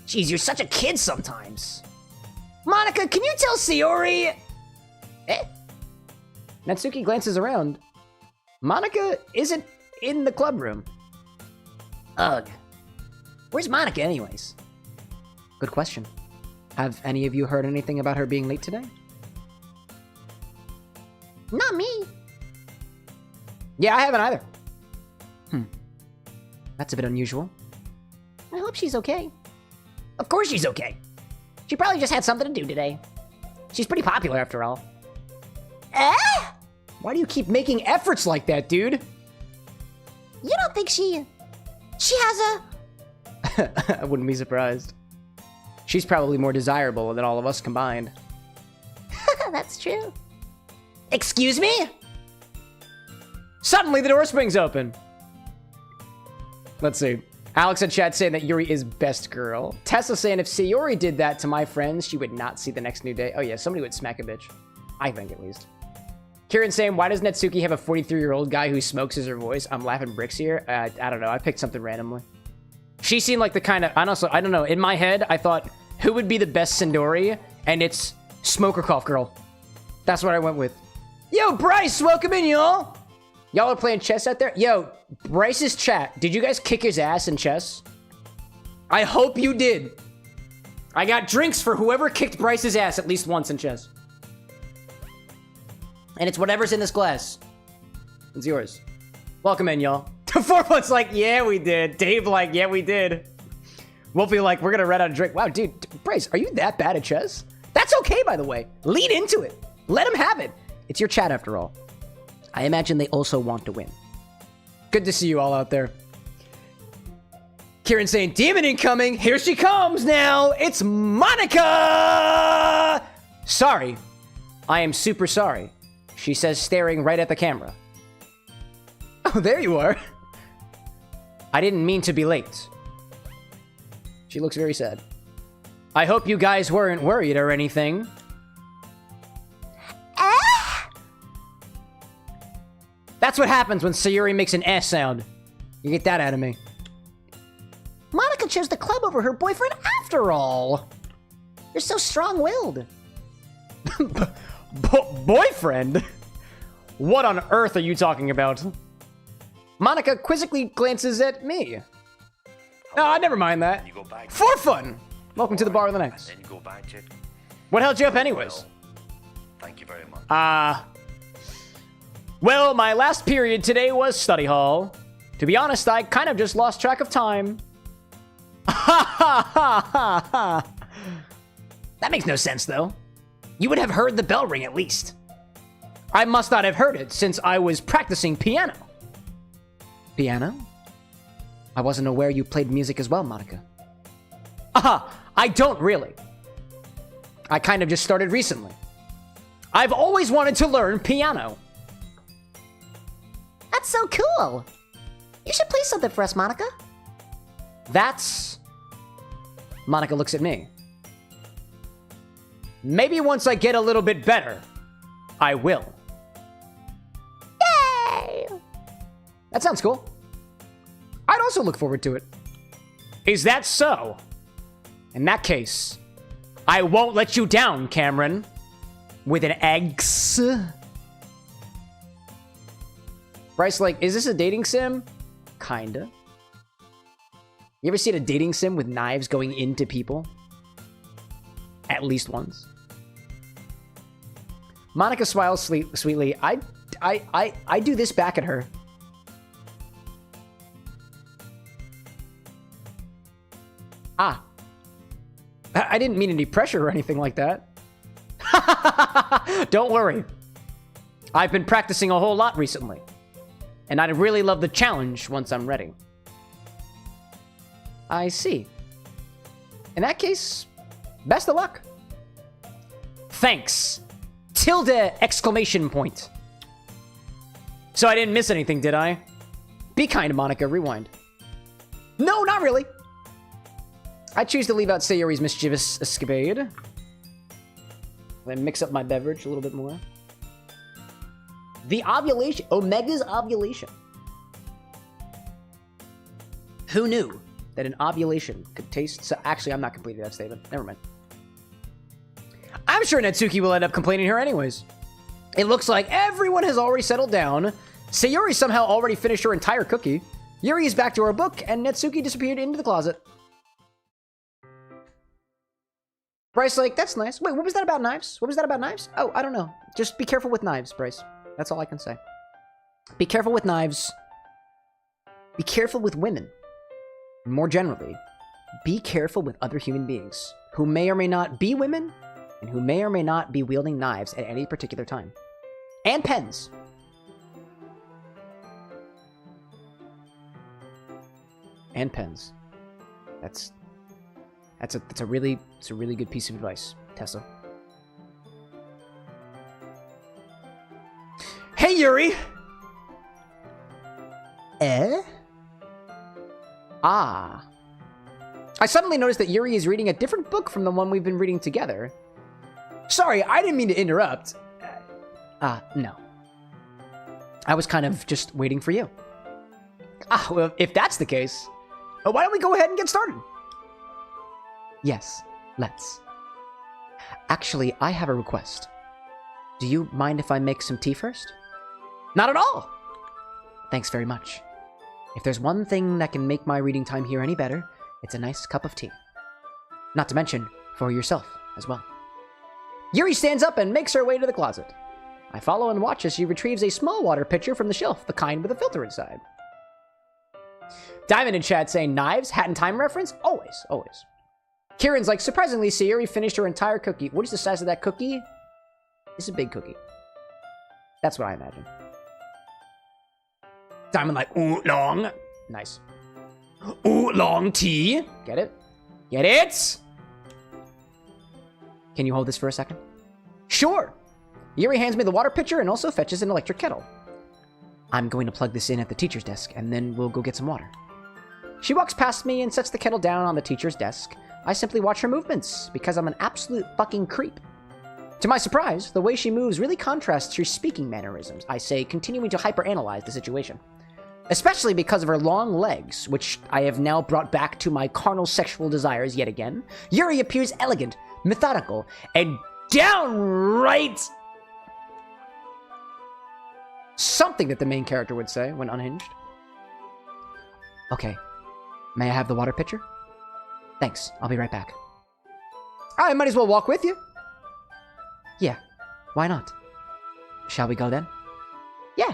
Jeez, you're such a kid sometimes. Monica, can you tell Sayori? Natsuki glances around. Monica isn't in the club room. Ugh. Where's Monica anyways? Good question. Have any of you heard anything about her being late today?
Not me.
Yeah, I haven't either. That's a bit unusual.
I hope she's okay.
Of course she's okay. She probably just had something to do today. She's pretty popular after all. Why do you keep making efforts like that, dude?
You don't think she has a...
I wouldn't be surprised. She's probably more desirable than all of us combined.
That's true.
Excuse me? Suddenly the door swings open. Let's see. Alex in chat saying that Yuri is best girl. Tessa saying if Sayori did that to my friends, she would not see the next new day. Oh yeah, somebody would smack a bitch. I think at least. Kieran saying, why does Netsuki have a 43-year-old guy who smokes as her voice? I'm laughing Brix here. I don't know. I picked something randomly. She seemed like the kind of... Honestly, I don't know. In my head, I thought, who would be the best Sindori? And it's Smoker Cough Girl. That's what I went with. Yo, Bryce, welcome in, y'all. Y'all are playing chess out there? Yo, Bryce's chat. Did you guys kick his ass in chess? I hope you did. I got drinks for whoever kicked Bryce's ass at least once in chess. And it's whatever's in this glass. It's yours. Welcome in, y'all. Fourfoot's like, yeah, we did. Dave like, yeah, we did. Wolfie like, we're gonna run out of drink. Wow, dude, Bryce, are you that bad at chess? That's okay, by the way. Lean into it. Let him have it. It's your chat after all. I imagine they also want to win. Good to see you all out there. Kieran saying, demon incoming. Here she comes now. It's Monica. Sorry. I am super sorry. She says, staring right at the camera. Oh, there you are. I didn't mean to be late. She looks very sad. I hope you guys weren't worried or anything. That's what happens when Sayuri makes an S sound. You get that out of me.
Monica chose the club over her boyfriend after all. You're so strong-willed.
Boyfriend? What on earth are you talking about? Monica quizzically glances at me. No, never mind that.
You go back.
For fun! Welcome to the bar with an X.
And then you go back to it.
What held you up anyways?
Well, thank you very much.
Well, my last period today was study hall. To be honest, I kind of just lost track of time. That makes no sense, though. You would have heard the bell ring at least. I must not have heard it since I was practicing piano. Piano? I wasn't aware you played music as well, Monica. I don't really. I kind of just started recently. I've always wanted to learn piano.
That's so cool. You should play something for us, Monica.
That's... Monica looks at me. Maybe once I get a little bit better, I will.
Yay!
That sounds cool. I'd also look forward to it. Is that so? In that case, I won't let you down, Cameron. With an X. Bryce, like, is this a dating sim? Kinda. You ever seen a dating sim with knives going into people? At least once. Monica smiles sweetly. I do this back at her. I didn't mean any pressure or anything like that. Don't worry. I've been practicing a whole lot recently. And I'd really love the challenge once I'm ready. I see. In that case, best of luck. Thanks. Tilde exclamation point. So I didn't miss anything, did I? Be kind, Monica. Rewind. No, not really. I choose to leave out Sayori's mischievous escapade. Then mix up my beverage a little bit more. The ovulation. Omega's ovulation. Who knew that an ovulation could taste... So actually, I'm not completing that statement. Never mind. I'm sure Netsuki will end up complaining here anyways. It looks like everyone has already settled down. Sayori somehow already finished her entire cookie. Yuri is back to her book, and Netsuki disappeared into the closet. Bryce, like, that's nice. Wait, what was that about knives? What was that about knives? Oh, I don't know. Just be careful with knives, Bryce. That's all I can say. Be careful with knives. Be careful with women. More generally, be careful with other human beings who may or may not be women and who may or may not be wielding knives at any particular time. And pens. And pens. That's a really good piece of advice, Tessa. Hey, Yuri! Ah. I suddenly noticed that Yuri is reading a different book from the one we've been reading together. Sorry, I didn't mean to interrupt. No. I was kind of just waiting for you. Ah, well, if that's the case, why don't we go ahead and get started? Yes, let's. Actually, I have a request. Do you mind if I make some tea first? Not at all! Thanks very much. If there's one thing that can make my reading time here any better, it's a nice cup of tea. Not to mention, for yourself as well. Yuri stands up and makes her way to the closet. I follow and watch as she retrieves a small water pitcher from the shelf, the kind with a filter inside. Diamond in chat saying knives, hat and time reference? Always, always. Kieran's like, surprisingly, Yuri finished her entire cookie. What is the size of that cookie? It's a big cookie. That's what I imagine. Diamond like, Oolong. Nice. Oolong tea. Get it? Get it? Can you hold this for a second? Sure. Yuri hands me the water pitcher and also fetches an electric kettle. I'm going to plug this in at the teacher's desk, and then we'll go get some water. She walks past me and sets the kettle down on the teacher's desk. I simply watch her movements, because I'm an absolute fucking creep. To my surprise, the way she moves really contrasts her speaking mannerisms, I say, continuing to hyperanalyze the situation. Especially because of her long legs, which I have now brought back to my carnal sexual desires yet again. Yuri appears elegant, methodical, and downright... something that the main character would say when unhinged. Okay. May I have the water pitcher? Thanks. I'll be right back. I might as well walk with you. Yeah. Why not? Shall we go then? Yeah.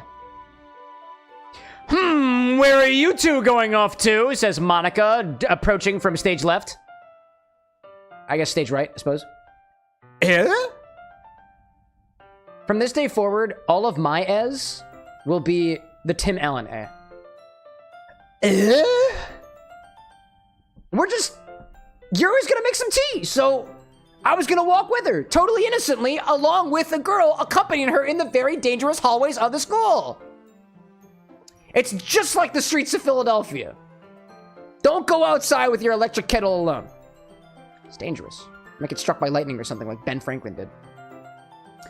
Where are you two going off to? Says Monica, approaching from stage left. I guess stage right, I suppose. From this day forward, all of my Es will be the Tim Allen We're just... Yuri's gonna make some tea, so I was gonna walk with her, totally innocently, along with a girl accompanying her in the very dangerous hallways of the school. It's just like the streets of Philadelphia. Don't go outside with your electric kettle alone. It's dangerous. Make it struck by lightning or something like Ben Franklin did.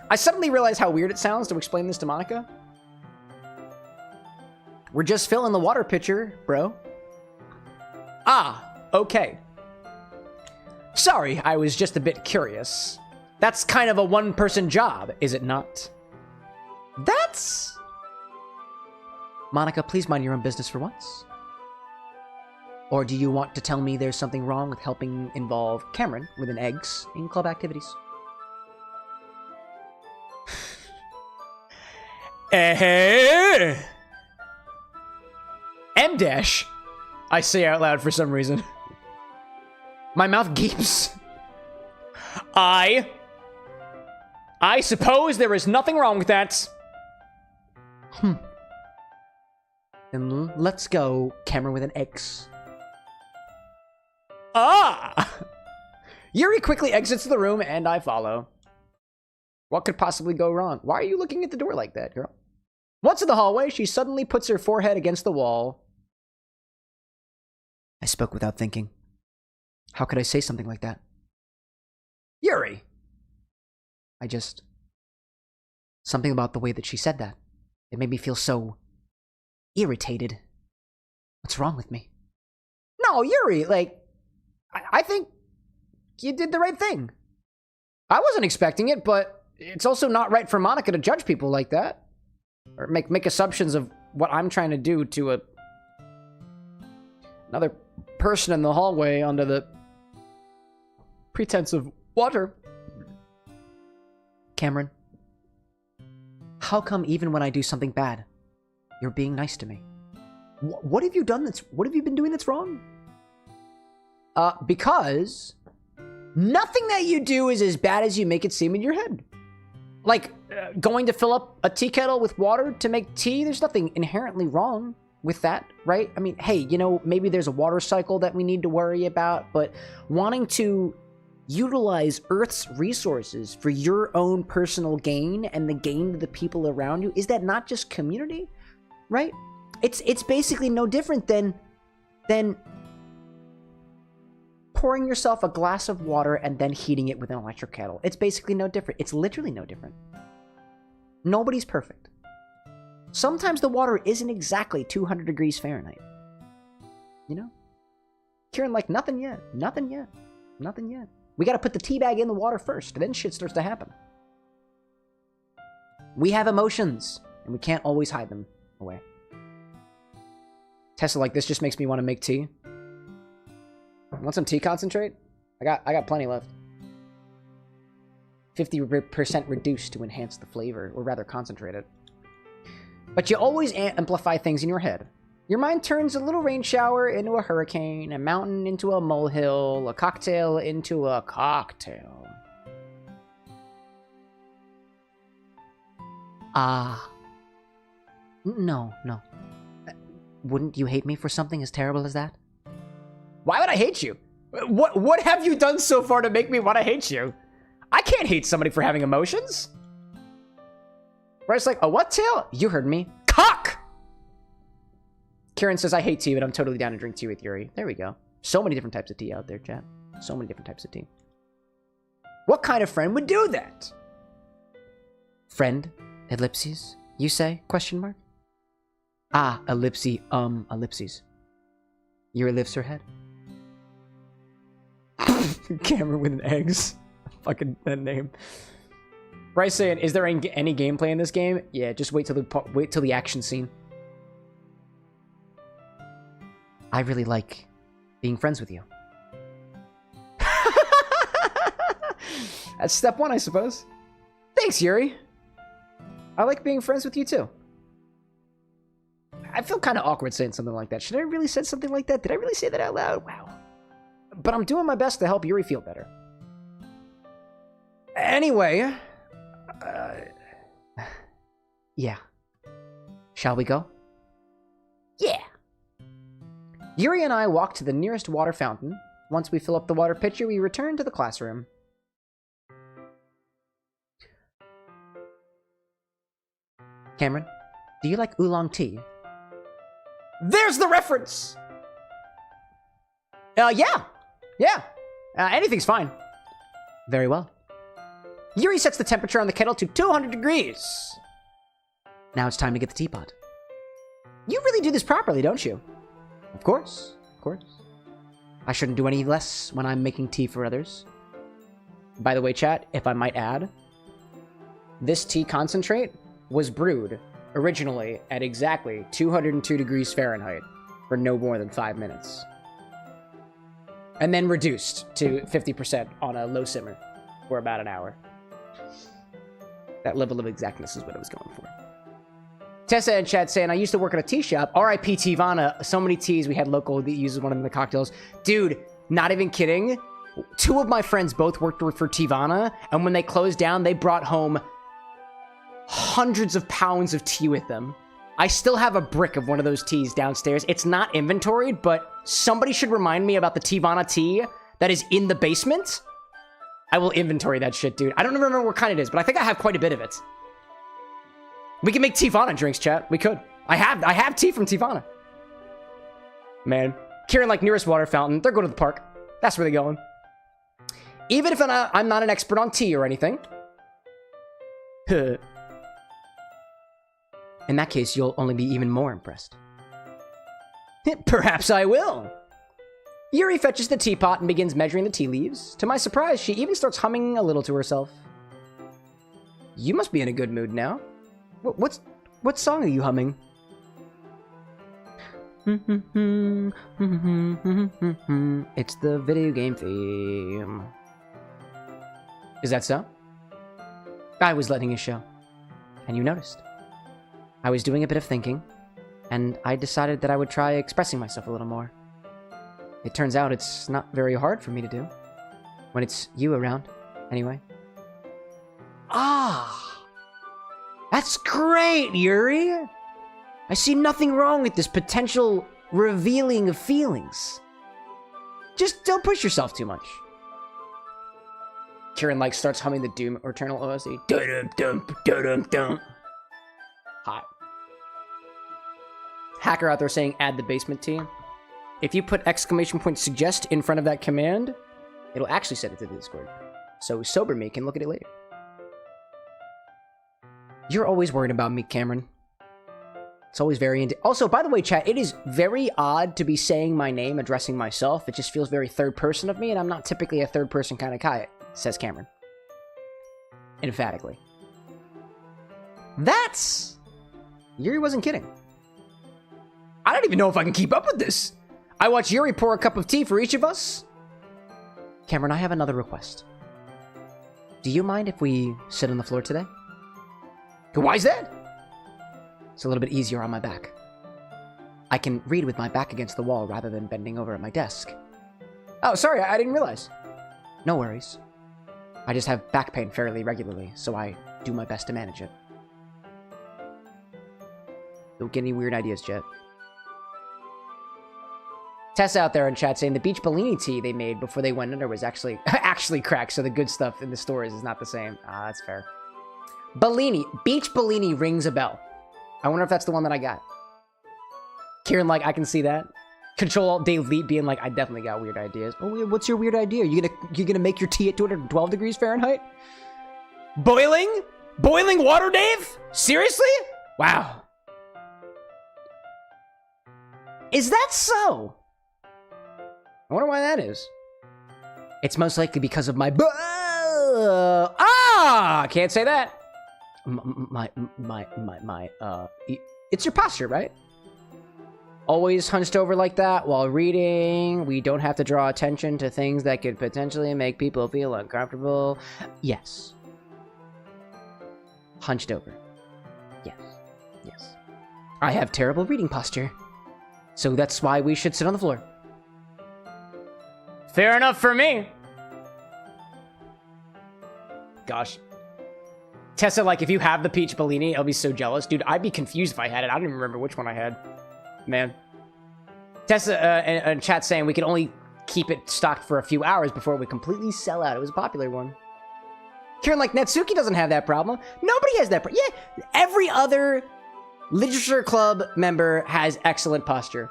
I suddenly realize how weird it sounds to explain this to Monica. We're just filling the water pitcher, bro. Ah, okay. Sorry, I was just a bit curious. That's kind of a one-person job, is it not? That's... Monica, please mind your own business for once. Or do you want to tell me there's something wrong with helping involve Cameron with an eggs in club activities? M-dash, I say out loud for some reason. My mouth gapes. I suppose there is nothing wrong with that. Then let's go, Cameron with an X. Ah! Yuri quickly exits the room, and I follow. What could possibly go wrong? Why are you looking at the door like that, girl? Once in the hallway, she suddenly puts her forehead against the wall. I spoke without thinking. How could I say something like that? Yuri! Something about the way that she said that. It made me feel so... irritated. What's wrong with me? No, Yuri, I think you did the right thing. I wasn't expecting it, but it's also not right for Monica to judge people like that. Or make assumptions of what I'm trying to do to another person in the hallway under the pretense of water. Cameron, how come even when I do something bad, you're being nice to me? What have you done what have you been doing that's wrong? Because nothing that you do is as bad as you make it seem in your head. Like, going to fill up a tea kettle with water to make tea, there's nothing inherently wrong with that, right? I mean, hey, maybe there's a water cycle that we need to worry about, but wanting to utilize Earth's resources for your own personal gain and the gain of the people around you, is that not just community, right? It's basically no different than than pouring yourself a glass of water and then heating it with an electric kettle. It's basically no different. It's literally no different. Nobody's perfect. Sometimes the water isn't exactly 200 degrees Fahrenheit. You know? Kieran, like, nothing yet. Nothing yet. Nothing yet. We gotta put the tea bag in the water first, then shit starts to happen. We have emotions, and we can't always hide them away. Tessa, like, this just makes me want to make tea. Want some tea concentrate? I got plenty left. 50% reduced to enhance the flavor, or rather concentrate it. But you always amplify things in your head. Your mind turns a little rain shower into a hurricane, a mountain into a molehill, a cocktail into a cocktail. No. Wouldn't you hate me for something as terrible as that? Why would I hate you? What have you done so far to make me want to hate you? I can't hate somebody for having emotions. Right? It's like, a what tail? You heard me. Cock! Kieran says, I hate tea, but I'm totally down to drink tea with Yuri. There we go. So many different types of tea out there, chat. So many different types of tea. What kind of friend would do that? Friend? Ellipses? You say? Question mark? Ah, ellipses. Yuri lifts her head. CameroxnWithAnX. Fucking that name. Bryce saying, is there any gameplay in this game? Yeah, just wait till the action scene. I really like being friends with you. That's step one, I suppose. Thanks, Yuri. I like being friends with you too. I feel kind of awkward saying something like that. Should I really say something like that? Did I really say that out loud? Wow. But I'm doing my best to help Yuri feel better. Anyway. Yeah. Shall we go? Yeah. Yuri and I walk to the nearest water fountain. Once we fill up the water pitcher, we return to the classroom. Cameron, do you like oolong tea? There's the reference! Yeah. Anything's fine. Very well. Yuri sets the temperature on the kettle to 200 degrees. Now it's time to get the teapot. You really do this properly, don't you? Of course. I shouldn't do any less when I'm making tea for others. By the way, chat, if I might add, this tea concentrate was brewed originally at exactly 202 degrees Fahrenheit for no more than 5 minutes. And then reduced to 50% on a low simmer for about an hour. That level of exactness is what I was going for. Tessa in chat saying, I used to work at a tea shop. R.I.P. Tivana. So many teas we had local that uses one of the cocktails. Dude, not even kidding. 2 of my friends both worked for Tivana, and when they closed down, they brought home hundreds of pounds of tea with them. I still have a brick of one of those teas downstairs. It's not inventoried, but somebody should remind me about the Tivana tea that is in the basement. I will inventory that shit, dude. I don't remember what kind it is, but I think I have quite a bit of it. We can make Tivana drinks, chat. We could. I have tea from Tivana. Man. Kieran, like, nearest water fountain. They're going to the park. That's where they're going. Even if I'm not an expert on tea or anything. In that case, you'll only be even more impressed. Perhaps I will. Yuri fetches the teapot and begins measuring the tea leaves. To my surprise, she even starts humming a little to herself. You must be in a good mood now. What song are you humming? It's the video game theme. Is that so? I was letting you show. And you noticed. I was doing a bit of thinking, and I decided that I would try expressing myself a little more. It turns out it's not very hard for me to do. When it's you around, anyway. Ah! That's great, Yuri! I see nothing wrong with this potential revealing of feelings. Just don't push yourself too much. Kieran, like, starts humming the Doom Eternal OST. Dum-dum-dum-dum-dum. Hot. Hacker out there saying, add the basement tea. if you put !suggest in front of that command, it'll actually send it to the Discord. So Sober Me can look at it later. You're always worried about me, Cameron. It's always very... Also, by the way, chat, it is very odd to be saying my name, addressing myself. It just feels very third person of me, and I'm not typically a third person kind of guy, says Cameron. Emphatically. That's... Yuri wasn't kidding. I don't even know if I can keep up with this. I watch Yuri pour a cup of tea for each of us. Cameron, I have another request. Do you mind if we sit on the floor today? Why is that? It's a little bit easier on my back. I can read with my back against the wall rather than bending over at my desk. Oh, sorry, I didn't realize. No worries. I just have back pain fairly regularly, so I do my best to manage it. Don't get any weird ideas, chat. Tessa out there in chat saying the Beach Bellini tea they made before they went under was actually cracked, so the good stuff in the stores is not the same. Ah, that's fair. Bellini. Beach Bellini rings a bell. I wonder if that's the one that I got. Kieran, like, I can see that. Control-Alt-Delete being like, I definitely got weird ideas. Oh, what's your weird idea? You gonna make your tea at 212 degrees Fahrenheit? Boiling? Boiling water, Dave? Seriously? Wow. Is that so? I wonder why that is. It's most likely because of my... Can't say that. It's your posture, right? Always hunched over like that while reading. We don't have to draw attention to things that could potentially make people feel uncomfortable. Yes. Hunched over. Yes. Yes. I have terrible reading posture. So that's why we should sit on the floor. Fair enough for me. Gosh. Tessa, like, if you have the Peach Bellini, I'll be so jealous. Dude, I'd be confused if I had it. I don't even remember which one I had. Man. Tessa in chat saying we could only keep it stocked for a few hours before it would completely sell out. It was a popular one. Kieran, like, Natsuki doesn't have that problem. Nobody has that problem. Yeah, every other Literature Club member has excellent posture.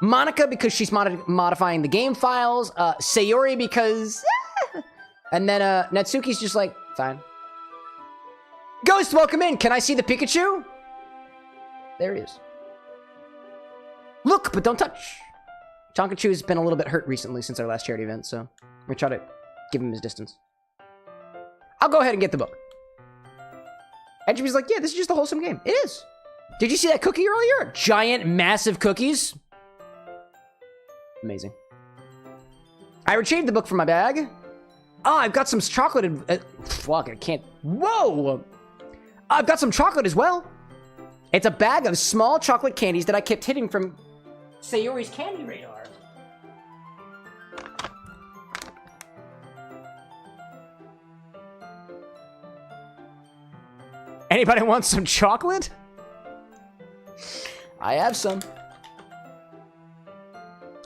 Monica, because she's modifying the game files. Sayori, because... And then Natsuki's just like, fine. Ghost, welcome in. Can I see the Pikachu? There he is. Look, but don't touch. Tonkachu's been a little bit hurt recently since our last charity event, so we try to give him his distance. I'll go ahead and get the book. And she was like, yeah, this is just a wholesome game. It is. Did you see that cookie earlier? Giant, massive cookies. Amazing. I retrieved the book from my bag. Oh, I've got some chocolate. Fuck, I can't. Whoa! I've got some chocolate as well. It's a bag of small chocolate candies that I kept hitting from Sayori's candy radar. Anybody want some chocolate? I have some.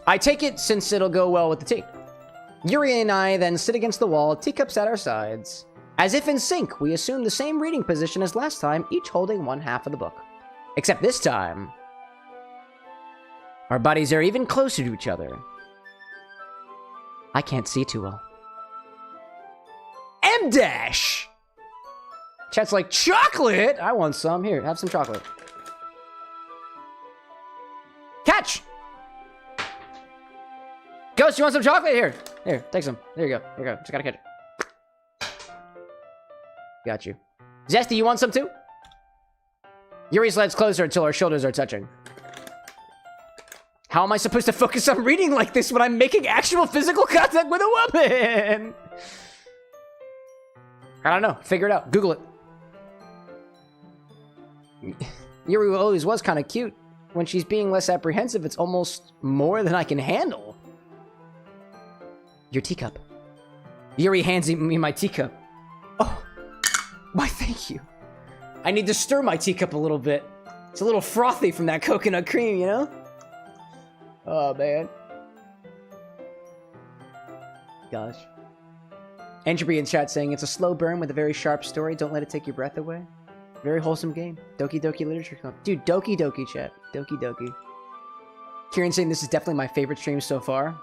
I take it since it'll go well with the tea. Yuri and I then sit against the wall, teacups at our sides. As if in sync, we assume the same reading position as last time, each holding one half of the book. Except this time, our bodies are even closer to each other. I can't see too well. M-dash! Chat's like, chocolate? I want some. Here, have some chocolate. Catch! Ghost, you want some chocolate? Here, take some. There you go. Here you go. Just gotta catch it. Got you. Zesty, you want some too? Yuri slides closer until our shoulders are touching. How am I supposed to focus on reading like this when I'm making actual physical contact with a woman? I don't know. Figure it out. Google it. Yuri always was kind of cute. When she's being less apprehensive, it's almost more than I can handle. Your teacup. Yuri hands me my teacup. Oh, why thank you. I need to stir my teacup a little bit. It's a little frothy from that coconut cream, you know? Oh, man. Gosh. Entropy in chat saying, it's a slow burn with a very sharp story. Don't let it take your breath away. Very wholesome game. Doki Doki Literature Club. Dude, Doki Doki chat. Doki Doki. Kieran saying this is definitely my favorite stream so far.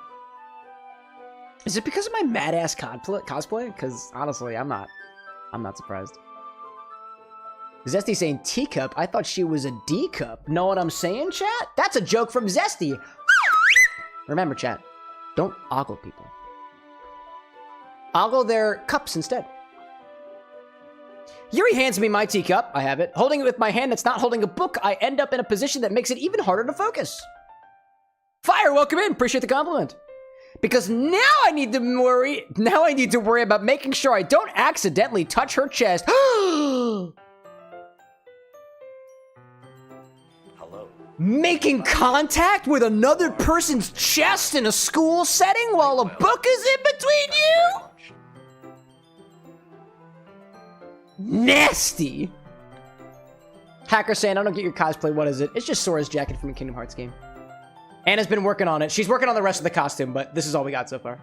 Is it because of my mad ass cosplay? Because honestly, I'm not surprised. Zesty saying teacup. I thought she was a D cup. Know what I'm saying, chat? That's a joke from Zesty. Remember, chat, don't ogle people. Ogle their cups instead. Yuri hands me my teacup. I have it. Holding it with my hand that's not holding a book, I end up in a position that makes it even harder to focus. Fire, welcome in. Appreciate the compliment. Because now I need to worry. Now I need to worry about making sure I don't accidentally touch her chest.
Hello.
Making contact with another person's chest in a school setting while a book is in between you? Nasty. Hacker saying, I don't get your cosplay. What is it? It's just Sora's jacket from a Kingdom Hearts game. Anna's been working on it. She's working on the rest of the costume, but this is all we got so far.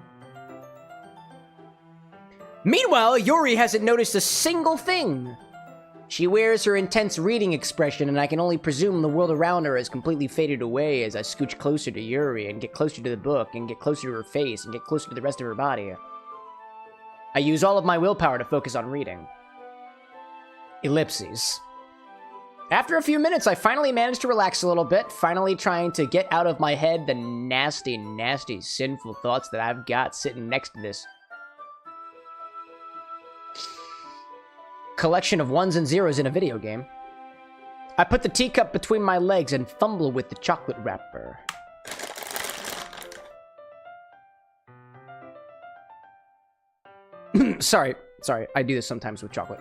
Meanwhile, Yuri hasn't noticed a single thing. She wears her intense reading expression, and I can only presume the world around her has completely faded away as I scooch closer to Yuri and get closer to the book and get closer to her face and get closer to the rest of her body. I use all of my willpower to focus on reading. Ellipses. After a few minutes, I finally managed to relax a little bit, finally trying to get out of my head the nasty, nasty, sinful thoughts that I've got sitting next to this collection of ones and zeros in a video game. I put the teacup between my legs and fumble with the chocolate wrapper. Sorry, I do this sometimes with chocolate.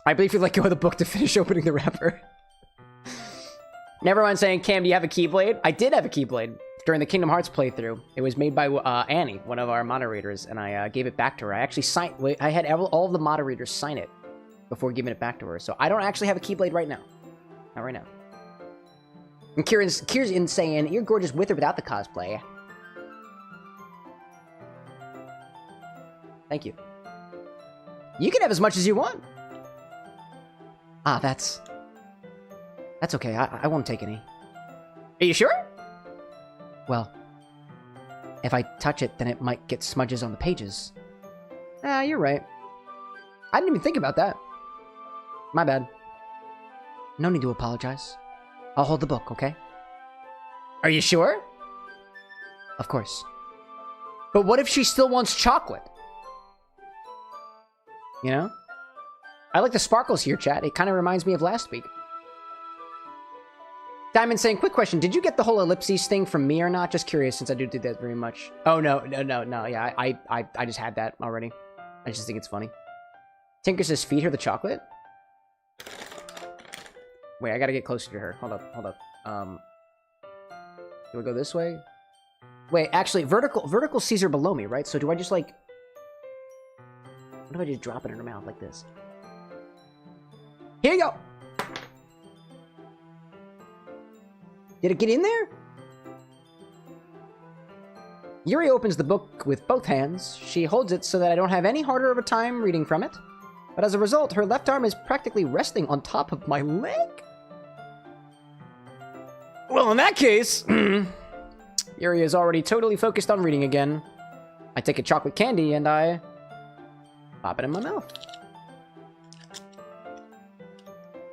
I briefly let go of the book to finish opening the wrapper. Nevermind saying, Cam, do you have a Keyblade? I did have a Keyblade during the Kingdom Hearts playthrough. It was made by Annie, one of our moderators, and I gave it back to her. I actually I had all of the moderators sign it before giving it back to her. So I don't actually have a Keyblade right now. Not right now. And Kieran's in saying, you're gorgeous with or without the cosplay. Thank you. You can have as much as you want. Ah, that's okay. I won't take any. Are you sure? Well, if I touch it, then it might get smudges on the pages. Ah, you're right. I didn't even think about that. My bad. No need to apologize. I'll hold the book, okay? Are you sure? Of course. But what if she still wants chocolate? You know? I like the sparkles here, chat. It kind of reminds me of last week. Diamond saying, quick question. Did you get the whole ellipses thing from me or not? Just curious, since I do that very much. Oh, no. Yeah, I just had that already. I just think it's funny. Tinker says, feed her the chocolate? Wait, I gotta get closer to her. Hold up. Do I go this way? Wait, actually, vertical sees her below me, right? So do I just, like... What if I just drop it in her mouth like this? Here you go! Did it get in there? Yuri opens the book with both hands. She holds it so that I don't have any harder of a time reading from it. But as a result, her left arm is practically resting on top of my leg. Well, in that case, Yuri is already totally focused on reading again. I take a chocolate candy and I pop it in my mouth.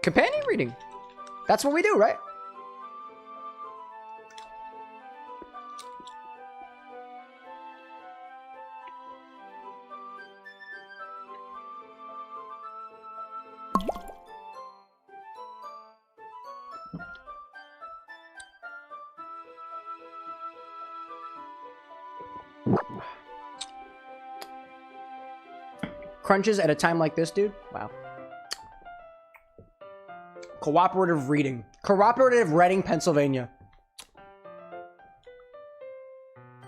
Companion reading. That's what we do, right? Crunches at a time like this, dude? Wow. Cooperative reading. Cooperative Reading, Pennsylvania.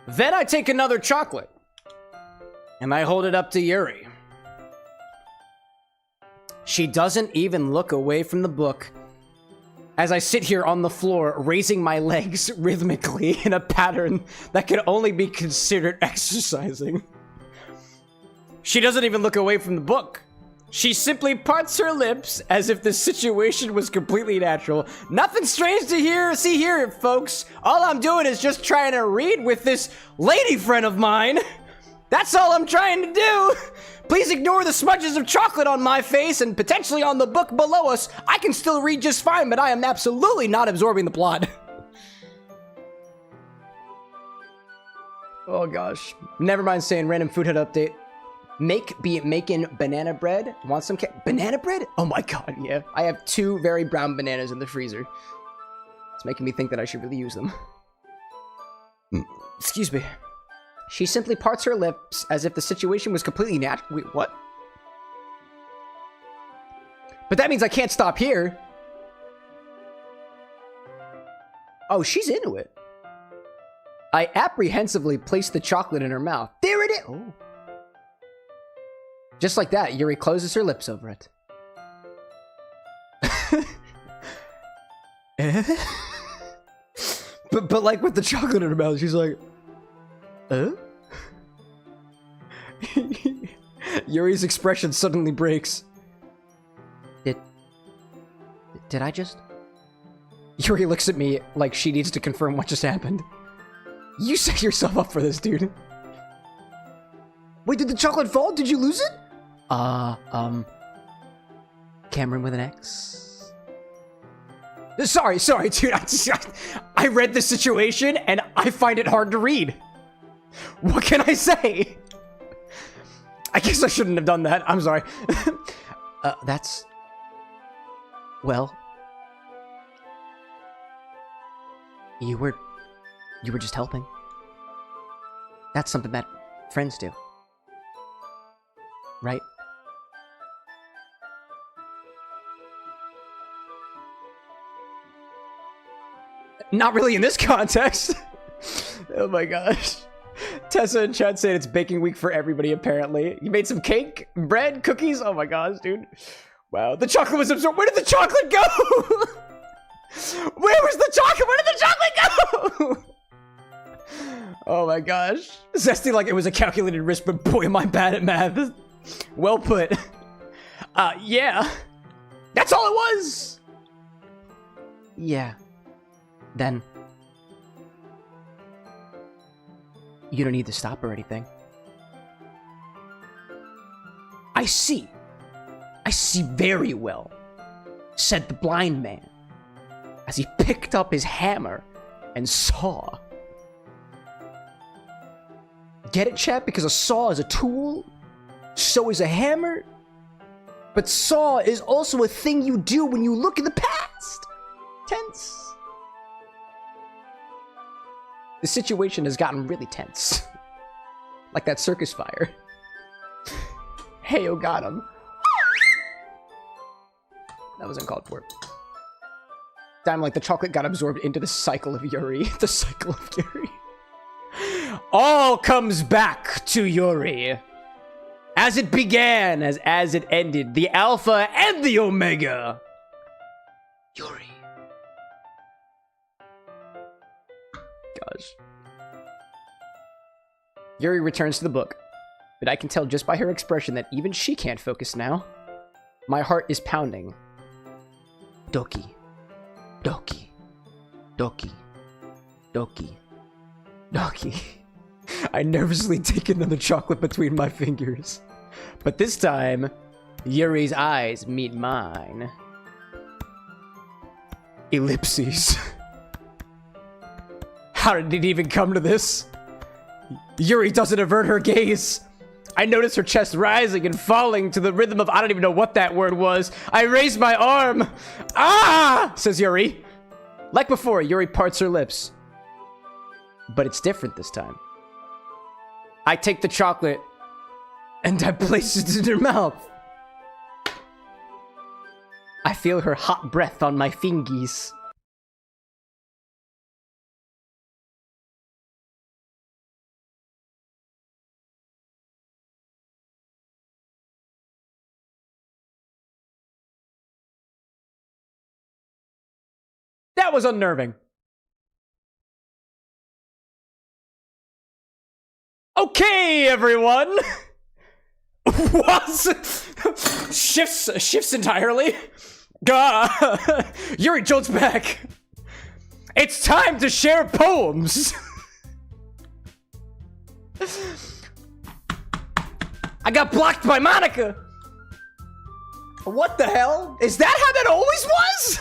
Then I take another chocolate. And I hold it up to Yuri. She doesn't even look away from the book. As I sit here on the floor, raising my legs rhythmically in a pattern that can only be considered exercising. She doesn't even look away from the book. She simply parts her lips as if the situation was completely natural. Nothing strange to see here, folks. All I'm doing is just trying to read with this lady friend of mine. That's all I'm trying to do. Please ignore the smudges of chocolate on my face and potentially on the book below us. I can still read just fine, but I am absolutely not absorbing the plot. Oh gosh. Never mind saying random food hut update. Making banana bread. Want some banana bread? Oh my god, yeah. I have 2 very brown bananas in the freezer. It's making me think that I should really use them. Excuse me. She simply parts her lips as if the situation was completely natural. Wait, what? But that means I can't stop here. Oh, she's into it. I apprehensively placed the chocolate in her mouth. There it is. Oh. Just like that, Yuri closes her lips over it. but like with the chocolate in her mouth, she's like, Yuri's expression suddenly breaks. Did I just? Yuri looks at me like she needs to confirm what just happened. You set yourself up for this, dude. Wait, did the chocolate fall? Did you lose it? Cameron with an X. Sorry, dude. I read the situation and I find it hard to read. What can I say? I guess I shouldn't have done that. I'm sorry. Well, you were just helping. That's something that friends do. Right? Not really in this context. Oh my gosh. Tessa and Chad said it's baking week for everybody, apparently. You made some cake, bread, cookies? Oh my gosh, dude. Wow, the chocolate was absorbed. Where did the chocolate go? Where was the chocolate? Where did the chocolate go? Oh my gosh. Zesty like it was a calculated risk, but boy, am I bad at math. Well put. Yeah. That's all it was! Yeah. Then... you don't need to stop or anything. I see very well, said the blind man, as he picked up his hammer and saw. Get it, chat? Because a saw is a tool, so is a hammer. But saw is also a thing you do when you look in the past. Tense. The situation has gotten really tense. Like that circus fire. Hey, oh, got him. That was uncalled for. Damn, like the chocolate got absorbed into the cycle of Yuri. The cycle of Yuri. All comes back to Yuri. As it began, as it ended. The Alpha and the Omega. Yuri. Gosh. Yuri returns to the book. But I can tell just by her expression that even she can't focus now. My heart is pounding. Doki. Doki. Doki. Doki. Doki. I nervously take another chocolate between my fingers. But this time, Yuri's eyes meet mine. Ellipses. How did it even come to this? Yuri doesn't avert her gaze. I notice her chest rising and falling to the rhythm of I don't even know what that word was. I raise my arm. Ah! Says Yuri. Like before, Yuri parts her lips. But it's different this time. I take the chocolate and I place it in her mouth. I feel her hot breath on my fingies. That was unnerving. Okay, everyone. What? Shifts entirely. Yuri jolts back. It's time to share poems. I got blocked by Monica. What the hell? Is that how that always was?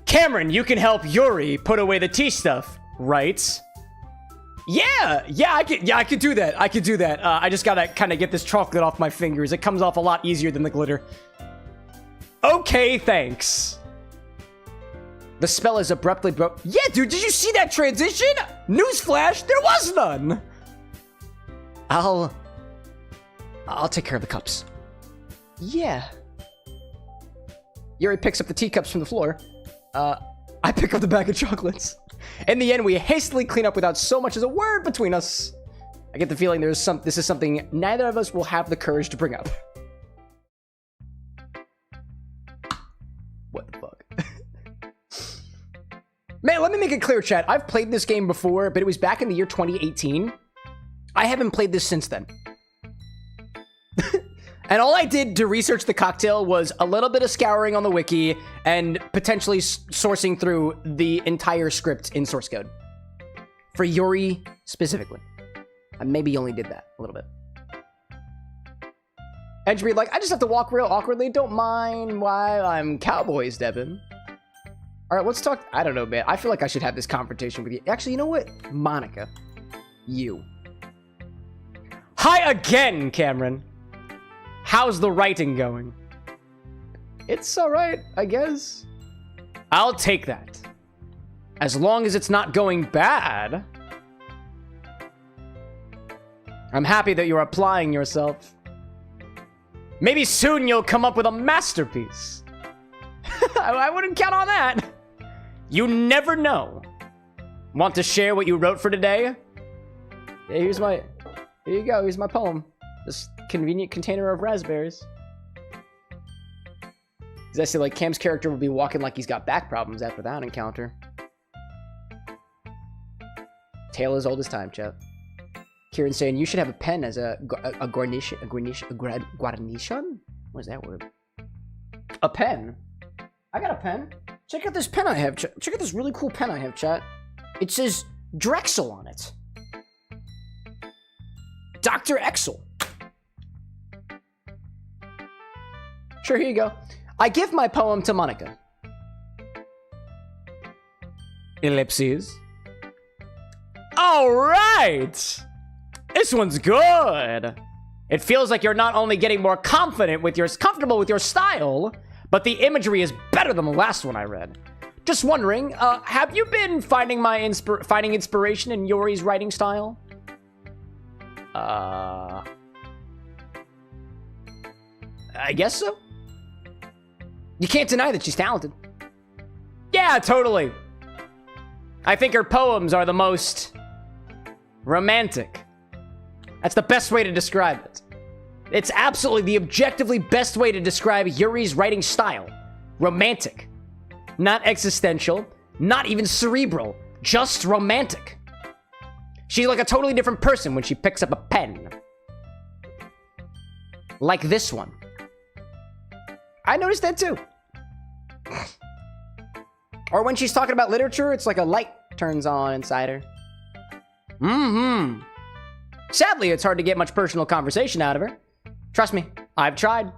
Cameron, you can help Yuri put away the tea stuff, right? Yeah, I could do that. I could do that. I just gotta kind of get this chocolate off my fingers. It comes off a lot easier than the glitter. Okay, thanks. The spell is abruptly broke. Yeah, dude, did you see that transition? Newsflash, there was none. I'll take care of the cups. Yeah. Yuri picks up the teacups from the floor. I pick up the bag of chocolates. In the end, we hastily clean up without so much as a word between us. I get the feeling this is something neither of us will have the courage to bring up. What the fuck? Man, let me make it clear, chat. I've played this game before, but it was back in the year 2018. I haven't played this since then. And all I did to research the cocktail was a little bit of scouring on the wiki and potentially sourcing through the entire script in source code. For Yuri specifically. I maybe only did that a little bit. Edgebreed, like, I just have to walk real awkwardly. Don't mind while I'm cowboy stepping. All right, let's talk. I don't know, man. I feel like I should have this confrontation with you. Actually, you know what? Monica. You. Hi again, Cameron. How's the writing going? It's alright, I guess. I'll take that. As long as it's not going bad. I'm happy that you're applying yourself. Maybe soon you'll come up with a masterpiece. I wouldn't count on that. You never know. Want to share what you wrote for today? Yeah, here you go, here's my poem. This convenient container of raspberries. As I say, like, Cam's character will be walking like he's got back problems after that encounter. Tale as old as time, chat. Kieran saying you should have a pen as a garnish. What is that word? A pen. I got a pen. Check out this pen I have. Check out this really cool pen I have, chat. It says Drexel on it. Dr. Exel. Sure, here you go. I give my poem to Monica. Ellipses. All right. This one's good. It feels like you're not only getting more comfortable with your style, but the imagery is better than the last one I read. Just wondering, have you been finding inspiration in Yuri's writing style? I guess so. You can't deny that she's talented. Yeah, totally. I think her poems are the most romantic. That's the best way to describe it. It's absolutely the objectively best way to describe Yuri's writing style. Romantic. Not existential, not even cerebral, just romantic. She's like a totally different person when she picks up a pen. Like this one. I noticed that too. Or when she's talking about literature, it's like a light turns on inside her. Sadly, it's hard to get much personal conversation out of her. Trust me, I've tried.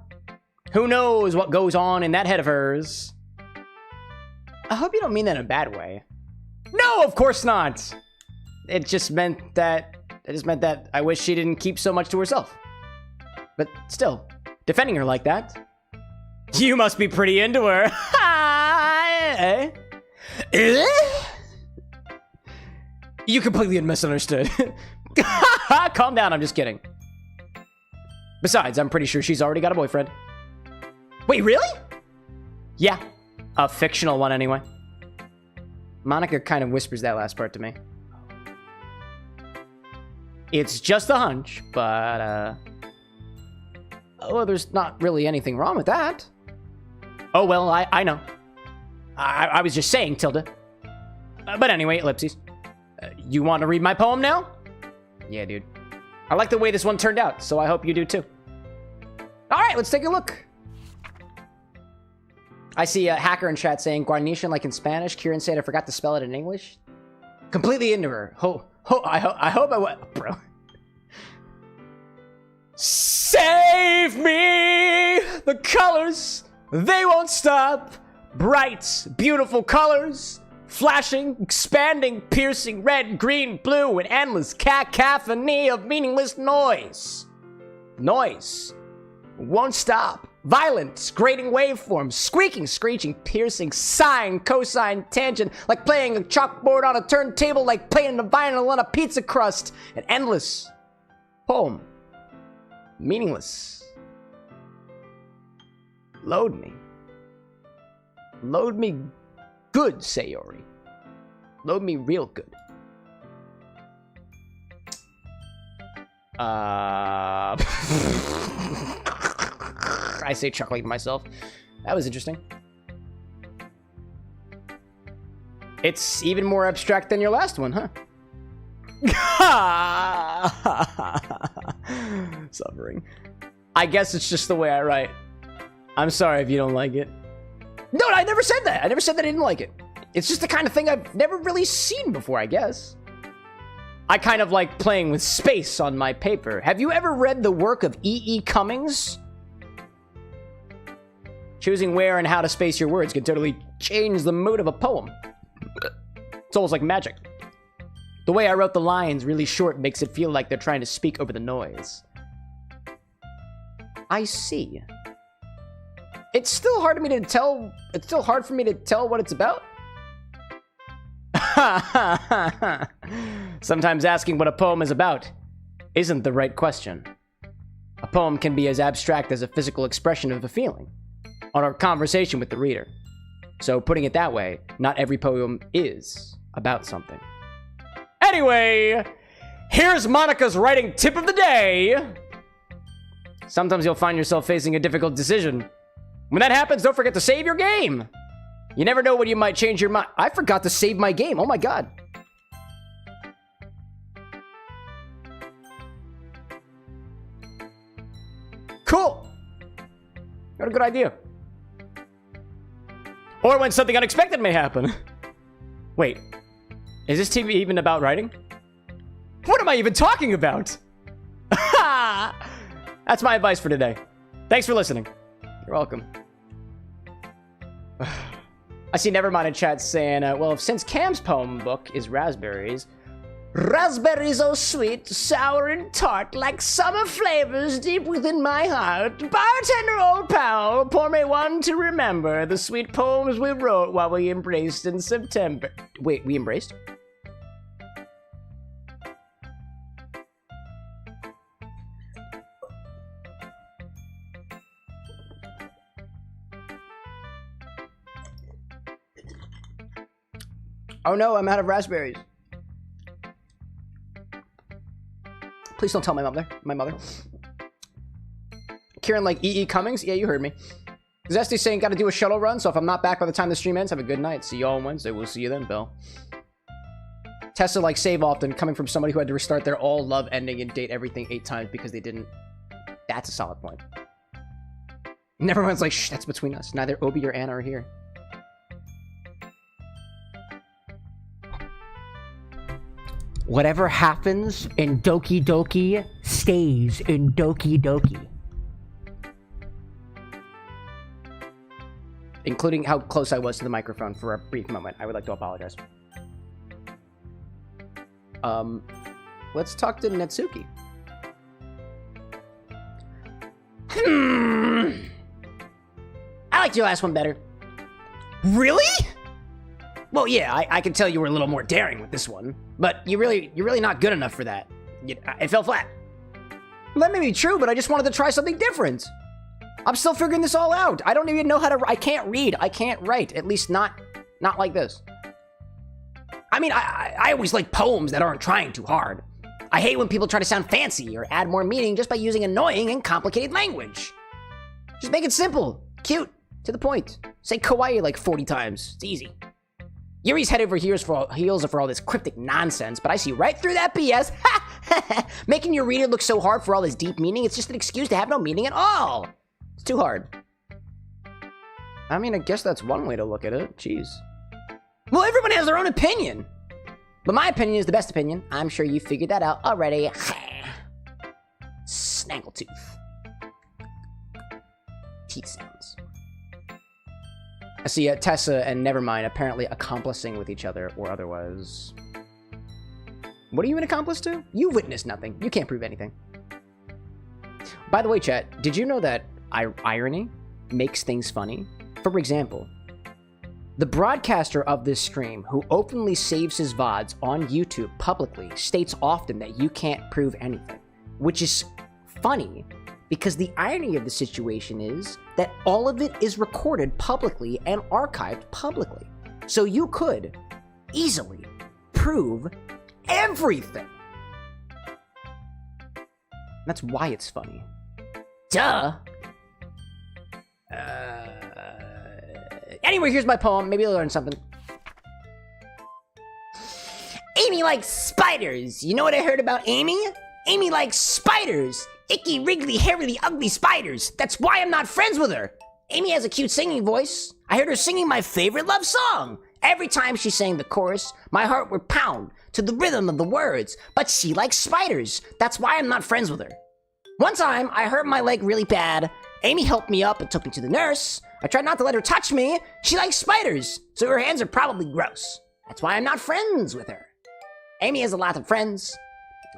Who knows what goes on in that head of hers? I hope you don't mean that in a bad way. No, of course not. It just meant that I wish she didn't keep so much to herself. But still, defending her like that. You must be pretty into her. You completely misunderstood. Calm down, I'm just kidding. Besides, I'm pretty sure she's already got a boyfriend. Wait, really? Yeah, a fictional one anyway. Monica kind of whispers that last part to me. It's just a hunch, but, well, there's not really anything wrong with that. Oh, well, I know. I was just saying, Tilda. But anyway, ellipses. You want to read my poem now? Yeah, dude. I like the way this one turned out, so I hope you do too. All right, let's take a look. I see a hacker in chat saying Garnish like in Spanish. Kieran said I forgot to spell it in English. Completely into her. I hope I went, bro. Save me! The colors, they won't stop. Bright, beautiful colors. Flashing, expanding, piercing, red, green, blue, and endless cacophony of meaningless noise. Noise. Won't stop. Violent, grating waveforms, squeaking, screeching, piercing, sine, cosine, tangent, like playing a chalkboard on a turntable, like playing the vinyl on a pizza crust. An endless poem. Meaningless. Load me. Load me good, say Yuri. Load me real good. I say chuckling to myself. That was interesting. It's even more abstract than your last one, huh? Suffering. I guess it's just the way I write. I'm sorry if you don't like it. No, I never said that. I never said that I didn't like it. It's just the kind of thing I've never really seen before, I guess. I kind of like playing with space on my paper. Have you ever read the work of E.E. Cummings? Choosing where and how to space your words can totally change the mood of a poem. It's almost like magic. The way I wrote the lines really short makes it feel like they're trying to speak over the noise. I see. It's still hard for me to tell. It's still hard for me to tell what it's about. Sometimes asking what a poem is about isn't the right question. A poem can be as abstract as a physical expression of a feeling, on our conversation with the reader. So putting it that way, not every poem is about something. Anyway, here's Monica's writing tip of the day. Sometimes you'll find yourself facing a difficult decision. When that happens, don't forget to save your game. You never know when you might change your mind. I forgot to save my game. Oh my god. Cool. Got a good idea. Or when something unexpected may happen. Wait, is this TV even about writing? What am I even talking about? That's my advice for today. Thanks for listening. You're welcome. I see Nevermind in chat saying, well, since Cam's poem book is raspberries, raspberries are sweet, sour, and tart, like summer flavors deep within my heart. Bartender old pal, pour me one to remember the sweet poems we wrote while we embraced in September. Wait, we embraced? Oh no, I'm out of raspberries. Please don't tell my mother. Kieran, like E.E. Cummings? Yeah, you heard me. Zesty's saying gotta do a shuttle run, so if I'm not back by the time the stream ends, have a good night. See you all on Wednesday. We'll see you then, Bill. Tessa, like, save often, coming from somebody who had to restart their all love ending and date everything 8 times because they didn't. That's a solid point. And everyone's like, shh, that's between us. Neither Obi or Anna are here.
Whatever happens in Doki Doki stays in Doki Doki.
Including how close I was to the microphone for a brief moment. I would like to apologize. Let's talk to Netsuki. I liked your last one better. Really? Well, yeah, I can tell you were a little more daring with this one, but you're really not good enough for that. It fell flat. Well, that may be true, but I just wanted to try something different. I'm still figuring this all out. I don't even know how to. I can't read. I can't write. At least not like this. I mean, I always like poems that aren't trying too hard. I hate when people try to sound fancy or add more meaning just by using annoying and complicated language. Just make it simple, cute, to the point. Say kawaii like 40 times. It's easy. Yuri's head over heels for all this cryptic nonsense, but I see right through that BS. Ha!
Making your reader look so hard for all his deep meaning, it's just an excuse to have no meaning at all. It's too hard.
I mean, I guess that's one way to look at it. Jeez. Well, everyone has their own opinion.
But my opinion is the best opinion. I'm sure you figured that out already. Snaggletooth. Teeth sounds.
I see Tessa and Nevermind apparently accomplishing with each other or otherwise. What are you an accomplice to? You witnessed nothing. You can't prove anything. By the way, chat, did you know that irony makes things funny? For example, the broadcaster of this stream, who openly saves his VODs on YouTube publicly, states often that you can't prove anything, which is funny because the irony of the situation is that all of it is recorded publicly and archived publicly. So you could easily prove everything. That's why it's funny.
Duh.
Anyway, here's my poem. Maybe you'll learn something.
Amy likes spiders. You know what I heard about Amy? Amy likes spiders. Icky, wriggly, hairy, ugly spiders. That's why I'm not friends with her. Amy has a cute singing voice. I heard her singing my favorite love song. Every time she sang the chorus, my heart would pound to the rhythm of the words. But she likes spiders. That's why I'm not friends with her. One time, I hurt my leg really bad. Amy helped me up and took me to the nurse. I tried not to let her touch me. She likes spiders, so her hands are probably gross. That's why I'm not friends with her. Amy has a lot of friends.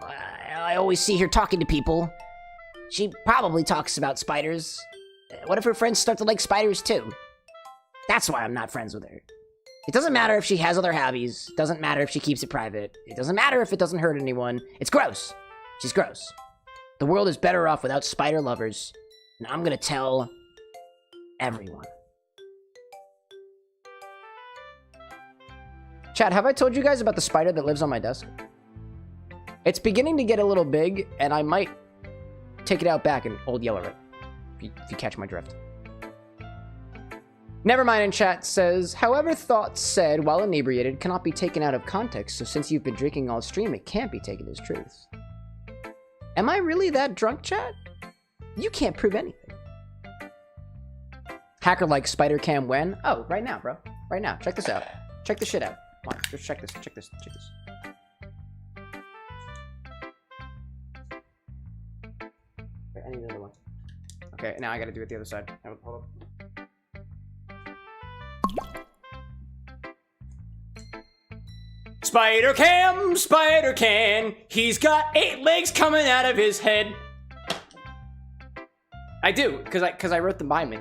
I always see her talking to people. She probably talks about spiders. What if her friends start to like spiders too? That's why I'm not friends with her. It doesn't matter if she has other hobbies. It doesn't matter if she keeps it private. It doesn't matter if it doesn't hurt anyone. It's gross. She's gross. The world is better off without spider lovers. And I'm gonna tell everyone.
Chat, have I told you guys about the spider that lives on my desk? It's beginning to get a little big, and I might take it out back and old yellow it, if you catch my drift. Nevermind in chat says, however thoughts said while inebriated cannot be taken out of context, so since you've been drinking all stream, it can't be taken as truth. Am I really that drunk, chat? You can't prove anything. Hacker like spider cam when? Oh, right now, bro. Right now. Check this out. Check this shit out. Come on, just check this. Check this. Check this. Wait, I need another one. Okay, now I gotta do it the other side. Hold up. Spider cam, spider can. He's got 8 legs coming out of his head. I do, because I wrote them by me.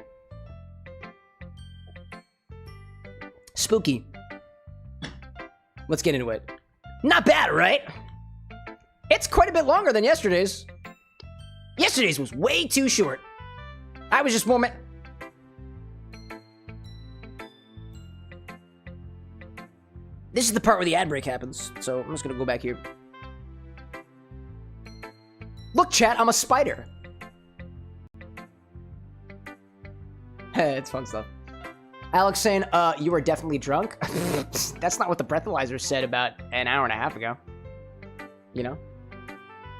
Spooky. Let's get into it.
Not bad, right?
It's quite a bit longer than yesterday's.
Yesterday's was way too short. I was just more This is the part where the ad break happens, so I'm just gonna go back here.
Look, chat, I'm a spider. It's fun stuff. Alex saying, you are definitely drunk? That's not what the breathalyzer said about an hour and a half ago. You know?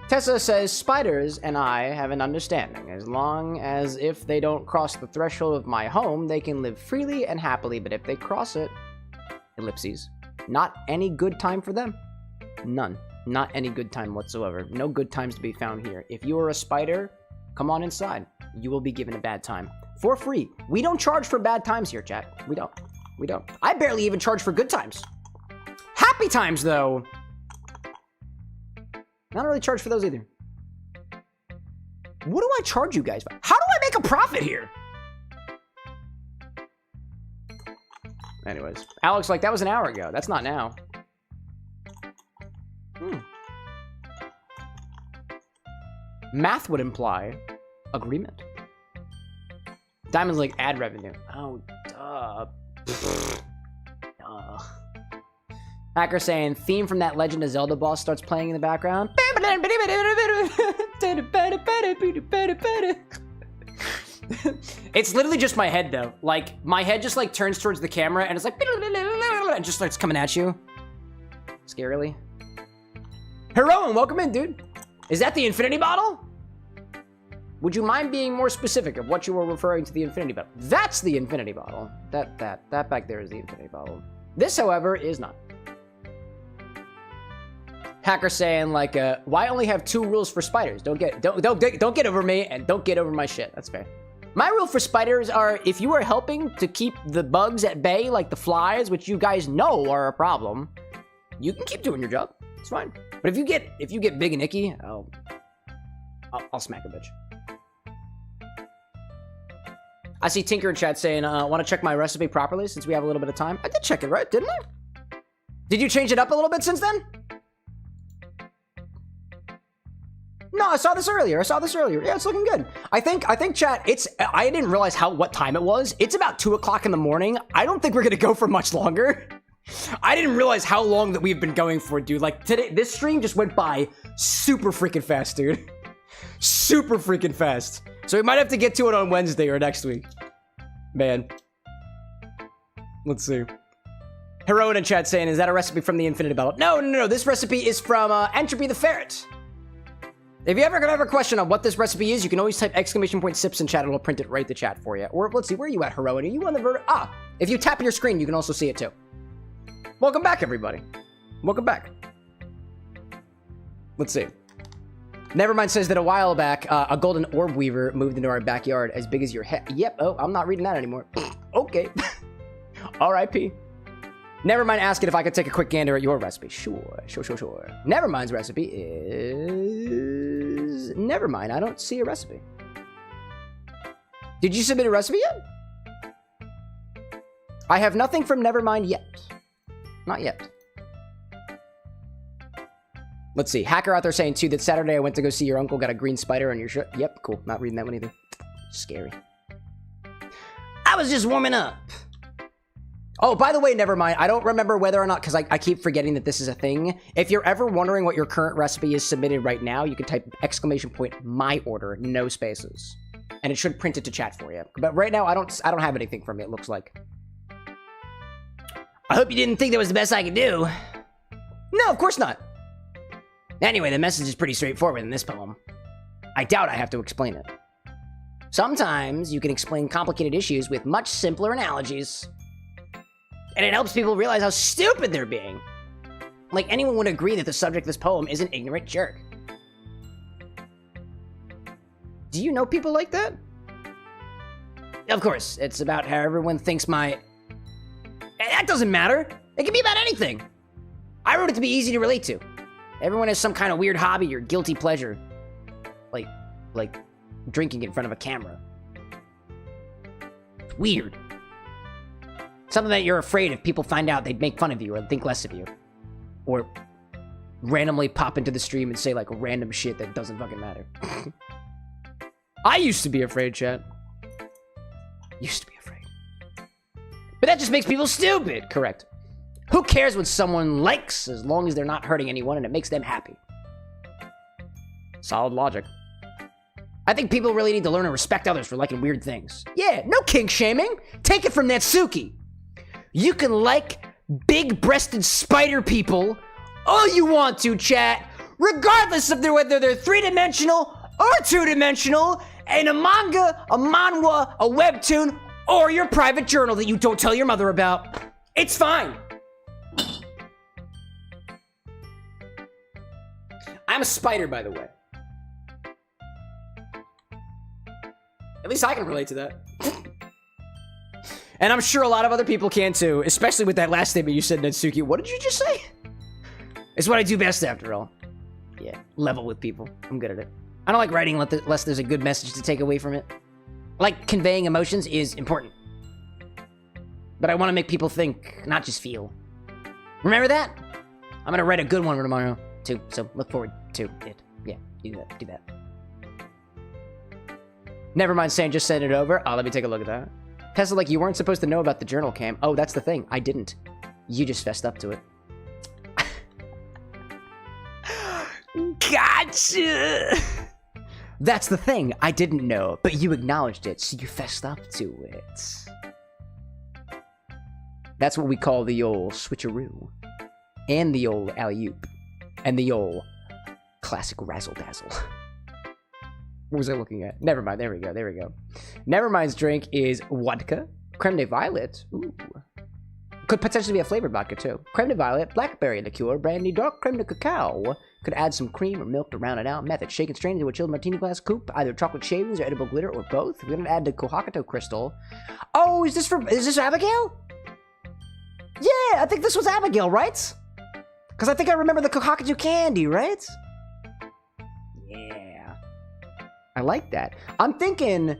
Tessa says, spiders and I have an understanding. As long as if they don't cross the threshold of my home, they can live freely and happily, but if they cross it, ellipses, not any good time for them. None. Not any good time whatsoever. No good times to be found here. If you are a spider, come on inside. You will be given a bad time. For free. We don't charge for bad times here, chat. We don't. We don't. I barely even charge for good times. Happy times, though. I don't really charge for those either. What do I charge you guys for? How do I make a profit here? Anyways. Alex, like, that was an hour ago. That's not now. Math would imply agreement. Diamond's like ad revenue. Oh, duh. Duh. Hacker saying theme from that Legend of Zelda boss starts playing in the background. It's literally just my head though. Like my head just like turns towards the camera and it's like and just starts coming at you. Scarily. Heroin, welcome in, dude. Is that the infinity bottle? Would you mind being more specific of what you were referring to the infinity bottle? That's the infinity bottle. That back there is the infinity bottle. This, however, is not. Hacker saying like, why only have 2 rules for spiders? Don't get over me and don't get over my shit. That's fair. My rule for spiders are if you are helping to keep the bugs at bay, like the flies, which you guys know are a problem, you can keep doing your job. It's fine. But if you get big and icky, I'll smack a bitch. I see Tinker in chat saying, want to check my recipe properly since we have a little bit of time. I did check it, right? Didn't I? Did you change it up a little bit since then? No, I saw this earlier. Yeah, it's looking good. I think chat, I didn't realize what time it was. It's about 2 o'clock in the morning. I don't think we're gonna go for much longer. I didn't realize how long that we've been going for, dude. Like today, this stream just went by super freaking fast, dude. Super freaking fast. So we might have to get to it on Wednesday or next week. Man. Let's see. Heroin in chat saying, is that a recipe from the Infinity Bottle? No. This recipe is from Entropy the Ferret. If you ever have a question on what this recipe is, you can always type !sips in chat. It'll print it right to the chat for you. Or let's see, where are you at, Heroin? Are you on the if you tap your screen, you can also see it too. Welcome back, everybody. Welcome back. Let's see. Nevermind says that a while back, a golden orb weaver moved into our backyard as big as your head. Yep. Oh, I'm not reading that anymore. Okay. R.I.P. Nevermind asking if I could take a quick gander at your recipe. Sure. Nevermind's recipe is... Nevermind, I don't see a recipe. Did you submit a recipe yet? I have nothing from Nevermind yet. Not yet. Let's see. Hacker out there saying, too, that Saturday I went to go see your uncle, got a green spider on your shirt. Yep, cool. Not reading that one either. Scary. I was just warming up. Oh, by the way, never mind. I don't remember whether or not, because I keep forgetting that this is a thing. If you're ever wondering what your current recipe is submitted right now, you can type !my order, no spaces. And it should print it to chat for you. But right now, I don't have anything from it, looks like. I hope you didn't think that was the best I could do. No, of course not. Anyway, the message is pretty straightforward in this poem. I doubt I have to explain it. Sometimes you can explain complicated issues with much simpler analogies. And it helps people realize how stupid they're being. Like, anyone would agree that the subject of this poem is an ignorant jerk. Do you know people like that? Of course, it's about how everyone thinks my... That doesn't matter. It can be about anything. I wrote it to be easy to relate to. Everyone has some kind of weird hobby or guilty pleasure. Like drinking in front of a camera. It's weird. Something that you're afraid if people find out they'd make fun of you or think less of you. Or randomly pop into the stream and say like random shit that doesn't fucking matter. I used to be afraid, chat. Used to be afraid. But that just makes people stupid. Correct. Who cares what someone likes as long as they're not hurting anyone and it makes them happy? Solid logic. I think people really need to learn to respect others for liking weird things. Yeah, no kink shaming. Take it from Natsuki. You can like big-breasted spider people all you want to, chat, regardless of whether they're 3-dimensional or 2-dimensional, in a manga, a manhwa, a webtoon, or your private journal that you don't tell your mother about. It's fine. I'm a spider, by the way. At least I can relate to that. And I'm sure a lot of other people can too, especially with that last statement you said, Natsuki. What did you just say? It's what I do best, after all. Yeah, level with people. I'm good at it. I don't like writing unless there's a good message to take away from it. Like, conveying emotions is important. But I want to make people think, not just feel. Remember that? I'm going to write a good one tomorrow, too. So look forward to it. Yeah, do that. Never mind saying just send it over. Oh, let me take a look at that. Tesla, like, you weren't supposed to know about the journal, Cam. Oh, that's the thing. I didn't. You just fessed up to it. Gotcha! That's the thing. I didn't know, but you acknowledged it, so you fessed up to it. That's what we call the old switcheroo. And the old alley-oop. And the old Classic razzle dazzle. What was I looking at? Never mind. There we go. There we go. Nevermind's drink is vodka, creme de violet. Ooh. Could potentially be a flavored vodka too. Creme de violet, blackberry liqueur, brandy, dark creme de cacao. Could add some cream or milk to round it out. Method: shake and strain into a chilled martini glass coupe. Either chocolate shavings or edible glitter or both. We're gonna add the Kohakuto crystal. Oh, is this Abigail? Yeah, I think this was Abigail, right? Because I think I remember the Kohakuto candy, right? Yeah. I like that. I'm thinking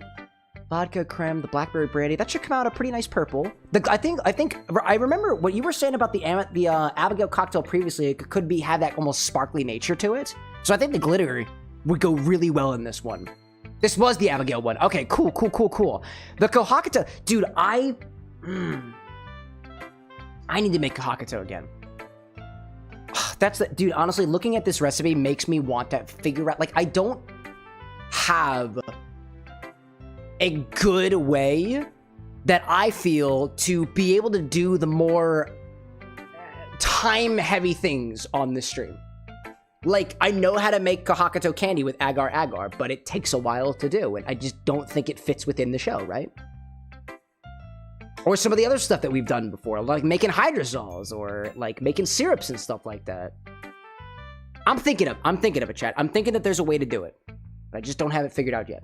vodka, creme, the blackberry brandy. That should come out a pretty nice purple. I remember what you were saying about the Abigail cocktail previously. It could have that almost sparkly nature to it. So I think the glitter would go really well in this one. This was the Abigail one. Okay, cool. The Kohakuto, dude. I need to make Kohakuto again. Dude. Honestly, looking at this recipe makes me want to figure out. Like, I don't have a good way that I feel to be able to do the more time-heavy things on this stream. Like, I know how to make Kohakuto candy with agar, but it takes a while to do, and I just don't think it fits within the show, right? Or some of the other stuff that we've done before, like making hydrosols, or like making syrups and stuff like that. I'm thinking of it, chat. I'm thinking that there's a way to do it, but I just don't have it figured out yet.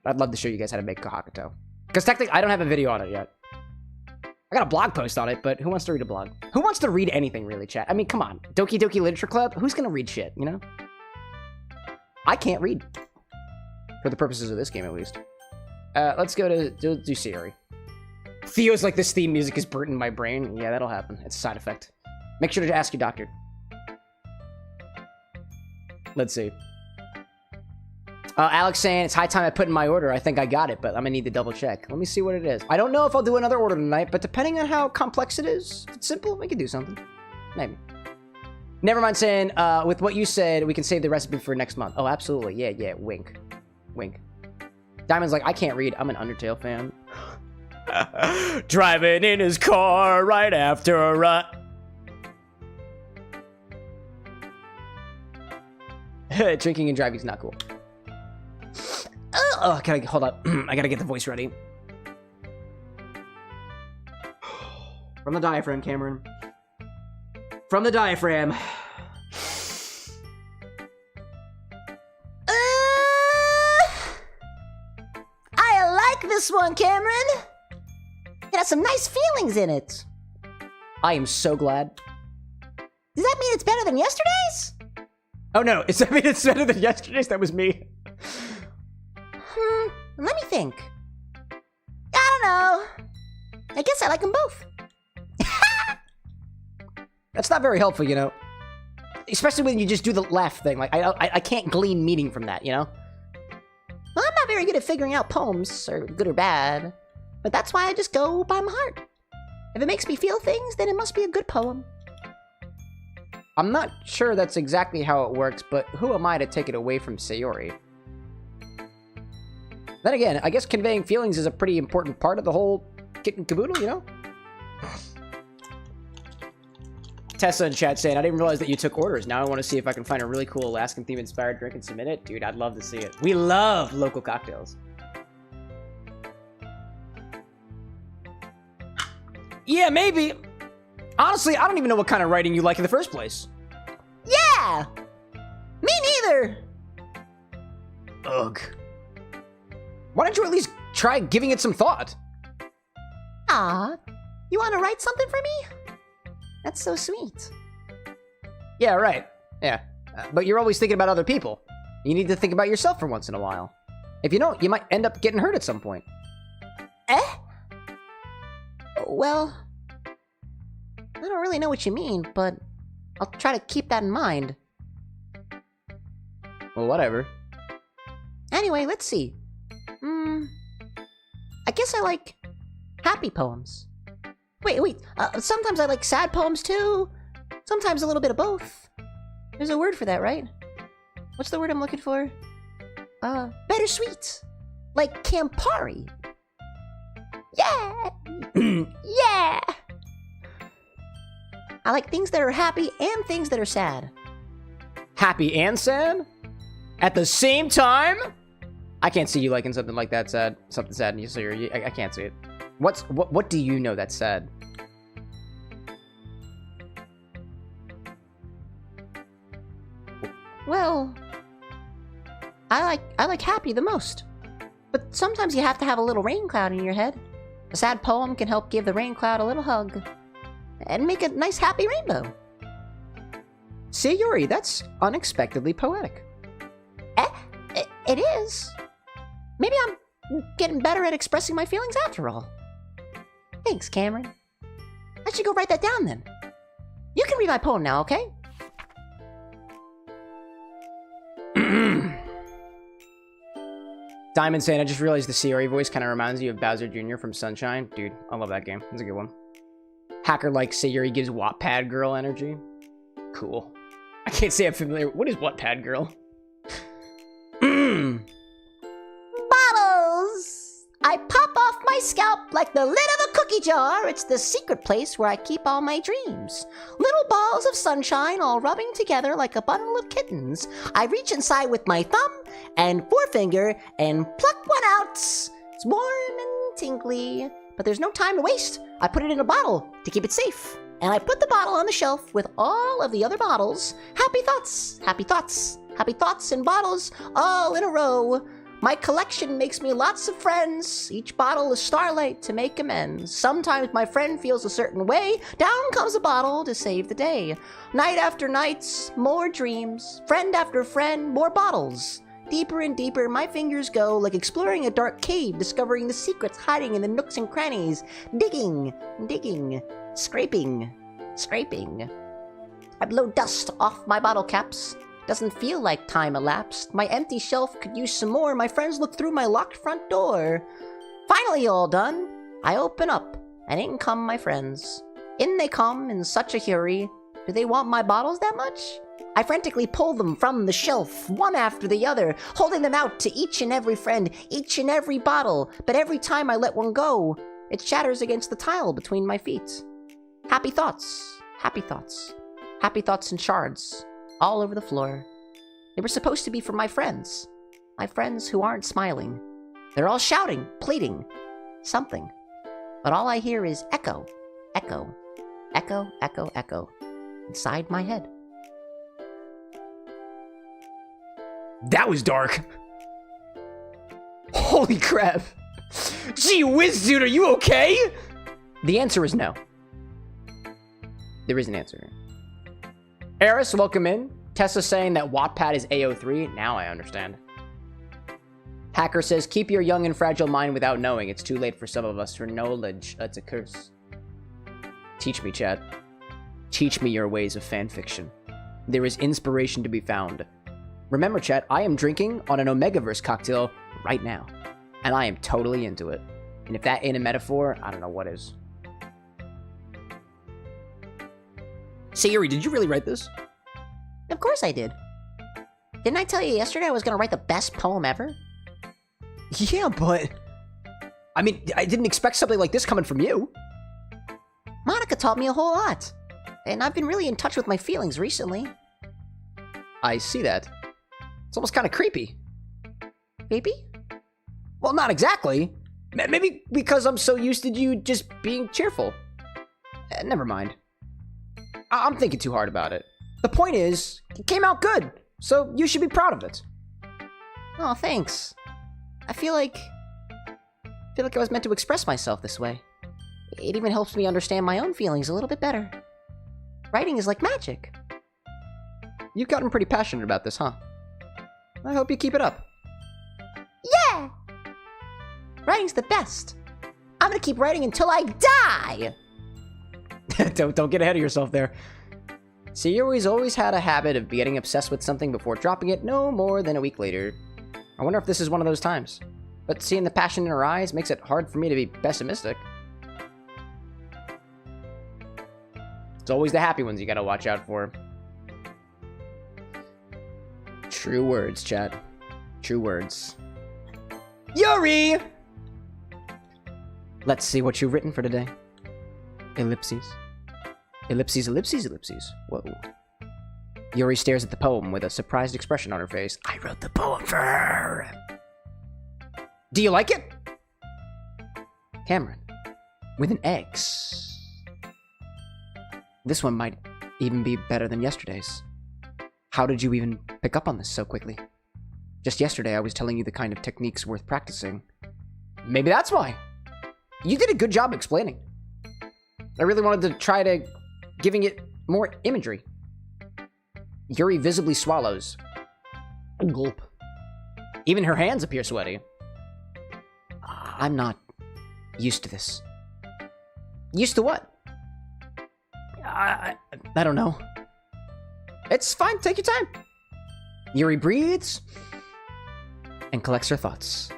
I'd love to show you guys how to make Kohakuto. Because technically, I don't have a video on it yet. I got a blog post on it, but who wants to read a blog? Who wants to read anything, really, chat? I mean, come on. Doki Doki Literature Club? Who's gonna read shit, you know? I can't read. For the purposes of this game, at least. Let's go to do Yuri. Feels like this theme music is burnt in my brain. Yeah, that'll happen. It's a side effect. Make sure to ask your doctor. Let's see. Alex saying, it's high time I put in my order. I think I got it, but I'm gonna need to double check. Let me see what it is. I don't know if I'll do another order tonight, but depending on how complex it is, if it's simple, we can do something. Maybe. Never mind saying, with what you said, we can save the recipe for next month. Oh, absolutely. Yeah. Wink. Diamond's like, I can't read. I'm an Undertale fan. Driving in his car right after a run. Drinking and driving is not cool. Oh, hold up. I gotta get the voice ready. From the diaphragm, Cameron. From the diaphragm.
I like this one, Cameron. It has some nice feelings in it.
I am so glad.
Does that mean it's better than yesterday's?
Oh no, it's better than yesterday's. That was me.
Let me think. I don't know. I guess I like them both.
That's not very helpful, you know. Especially when you just do the laugh thing. Like, I can't glean meaning from that, you know?
Well, I'm not very good at figuring out poems, or good or bad. But that's why I just go by my heart. If it makes me feel things, then it must be a good poem.
I'm not sure that's exactly how it works, but who am I to take it away from Sayori? Then again, I guess conveying feelings is a pretty important part of the whole kit and caboodle, you know? Tessa in chat saying, I didn't realize that you took orders. Now I want to see if I can find a really cool Alaskan theme inspired drink and submit it. Dude, I'd love to see it. We love local cocktails. Yeah, maybe. Honestly, I don't even know what kind of writing you like in the first place.
Yeah! Me neither!
Ugh. Why don't you at least try giving it some thought?
Aw, you want to write something for me? That's so sweet.
Yeah, right. Yeah. But you're always thinking about other people. You need to think about yourself for once in a while. If you don't, you might end up getting hurt at some point.
Well, I don't really know what you mean, but I'll try to keep that in mind.
Well, whatever.
Anyway, let's see. I guess I like happy poems. Wait, sometimes I like sad poems too. Sometimes a little bit of both. There's a word for that, right? What's the word I'm looking for? Bittersweet. Like Campari. Yeah! Yeah! I like things that are happy and things that are sad.
happy and sad? At the same time? I can't see you liking something like that sad. Something sad in you, Sayuri. I can't see it. What do you know that's sad?
Well, I like happy the most. But sometimes you have to have a little rain cloud in your head. A sad poem can help give the rain cloud a little hug. And make a nice happy rainbow.
See, Yuri, that's unexpectedly poetic.
It is. Maybe I'm getting better at expressing my feelings after all. Thanks, Cameron. I should go write that down then. You can read my poem now, okay?
Diamond saying, I just realized the Sayuri voice kind of reminds you of Bowser Jr. from Sunshine. Dude, I love that game. It's a good one. Hacker like Sayuri gives Wattpad Girl energy. Cool. I can't say I'm familiar. What is Wattpad Girl?
Bottles! I pop off my scalp like the lid of a cookie jar. It's the secret place where I keep all my dreams. Little balls of sunshine all rubbing together like a bundle of kittens. I reach inside with my thumb and forefinger and pluck one out. It's warm and tingly, but there's no time to waste. I put it in a bottle to keep it safe. And I put the bottle on the shelf with all of the other bottles. Happy thoughts, happy thoughts, happy thoughts and bottles all in a row. My collection makes me lots of friends. Each bottle is starlight to make amends. Sometimes my friend feels a certain way. Down comes a bottle to save the day. Night after night, more dreams. Friend after friend, more bottles. Deeper and deeper my fingers go, like exploring a dark cave, discovering the secrets hiding in the nooks and crannies. Digging, digging, scraping, scraping. I blow dust off my bottle caps. Doesn't feel like time elapsed. My empty shelf could use some more. My friends look through my locked front door. Finally all done. I open up, and in come my friends. In they come in such a hurry. Do they want my bottles that much? I frantically pull them from the shelf, one after the other, holding them out to each and every friend, each and every bottle. But every time I let one go, it shatters against the tile between my feet. Happy thoughts, happy thoughts, happy thoughts in shards, all over the floor. They were supposed to be for my friends who aren't smiling. They're all shouting, pleading, something. But all I hear is echo, echo, echo, echo, echo, inside my head.
That was dark. Holy crap. Gee whiz, dude, are you okay? The answer is no. There is an answer. Eris, welcome in. Tessa saying that Wattpad is AO3. Now I understand. Hacker says, keep your young and fragile mind without knowing. It's too late for some of us for knowledge. That's a curse. Teach me, chat. Teach me your ways of fanfiction. There is inspiration to be found. Remember, chat, I am drinking on an Omegaverse cocktail right now. And I am totally into it. And if that ain't a metaphor, I don't know what is. Sayuri, did you really write this?
Of course I did. Didn't I tell you yesterday I was gonna write the best poem ever?
Yeah, but... I mean, I didn't expect something like this coming from you.
Monica taught me a whole lot. And I've been really in touch with my feelings recently.
I see that. It's almost kind of creepy.
Creepy?
Well, not exactly. Maybe because I'm so used to you just being cheerful. Never mind. I'm thinking too hard about it. The point is, it came out good, so you should be proud of it.
Oh, thanks. I feel like I was meant to express myself this way. It even helps me understand my own feelings a little bit better. Writing is like magic.
You've gotten pretty passionate about this, huh? I hope you keep it up.
Yeah! Writing's the best. I'm gonna keep writing until I die!
Don't get ahead of yourself there. Sayuri's always had a habit of getting obsessed with something before dropping it no more than a week later. I wonder if this is one of those times. But seeing the passion in her eyes makes it hard for me to be pessimistic. It's always the happy ones you gotta watch out for. True words, chat. True words. Yuri! Let's see what you've written for today. Ellipses. Ellipses, ellipses, ellipses. Whoa. Yuri stares at the poem with a surprised expression on her face. I wrote the poem for her. Do you like it? Cameron, with an X. This one might even be better than yesterday's. How did you even pick up on this so quickly? Just yesterday I was telling you the kind of techniques worth practicing. Maybe that's why. You did a good job explaining. I really wanted to try to giving it more imagery. Yuri visibly swallows. Gulp. Even her hands appear sweaty. I'm not used to this. Used to what? I don't know. It's fine, take your time. Yuri breathes and collects her thoughts.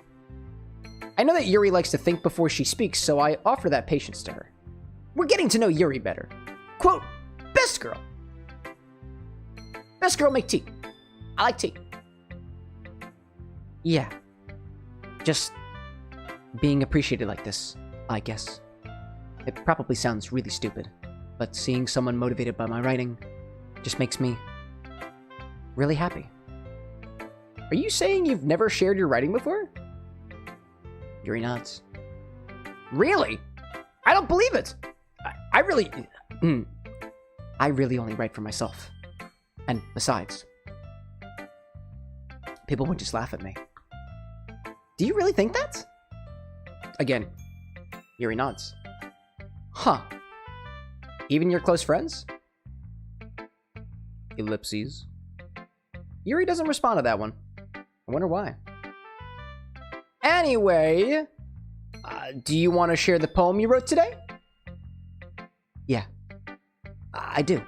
I know that Yuri likes to think before she speaks, so I offer that patience to her. We're getting to know Yuri better. Quote, best girl. Best girl make tea. I like tea. Yeah. Just being appreciated like this, I guess. It probably sounds really stupid, but seeing someone motivated by my writing just makes me really happy. Are you saying you've never shared your writing before? Yuri nods. Really? I don't believe it. I really only write for myself. And besides, people would just laugh at me. Do you really think that? Again, Yuri nods. Huh. Even your close friends? Ellipses. Yuri doesn't respond to that one. I wonder why. Anyway, do you want to share the poem you wrote today? Yeah, I do.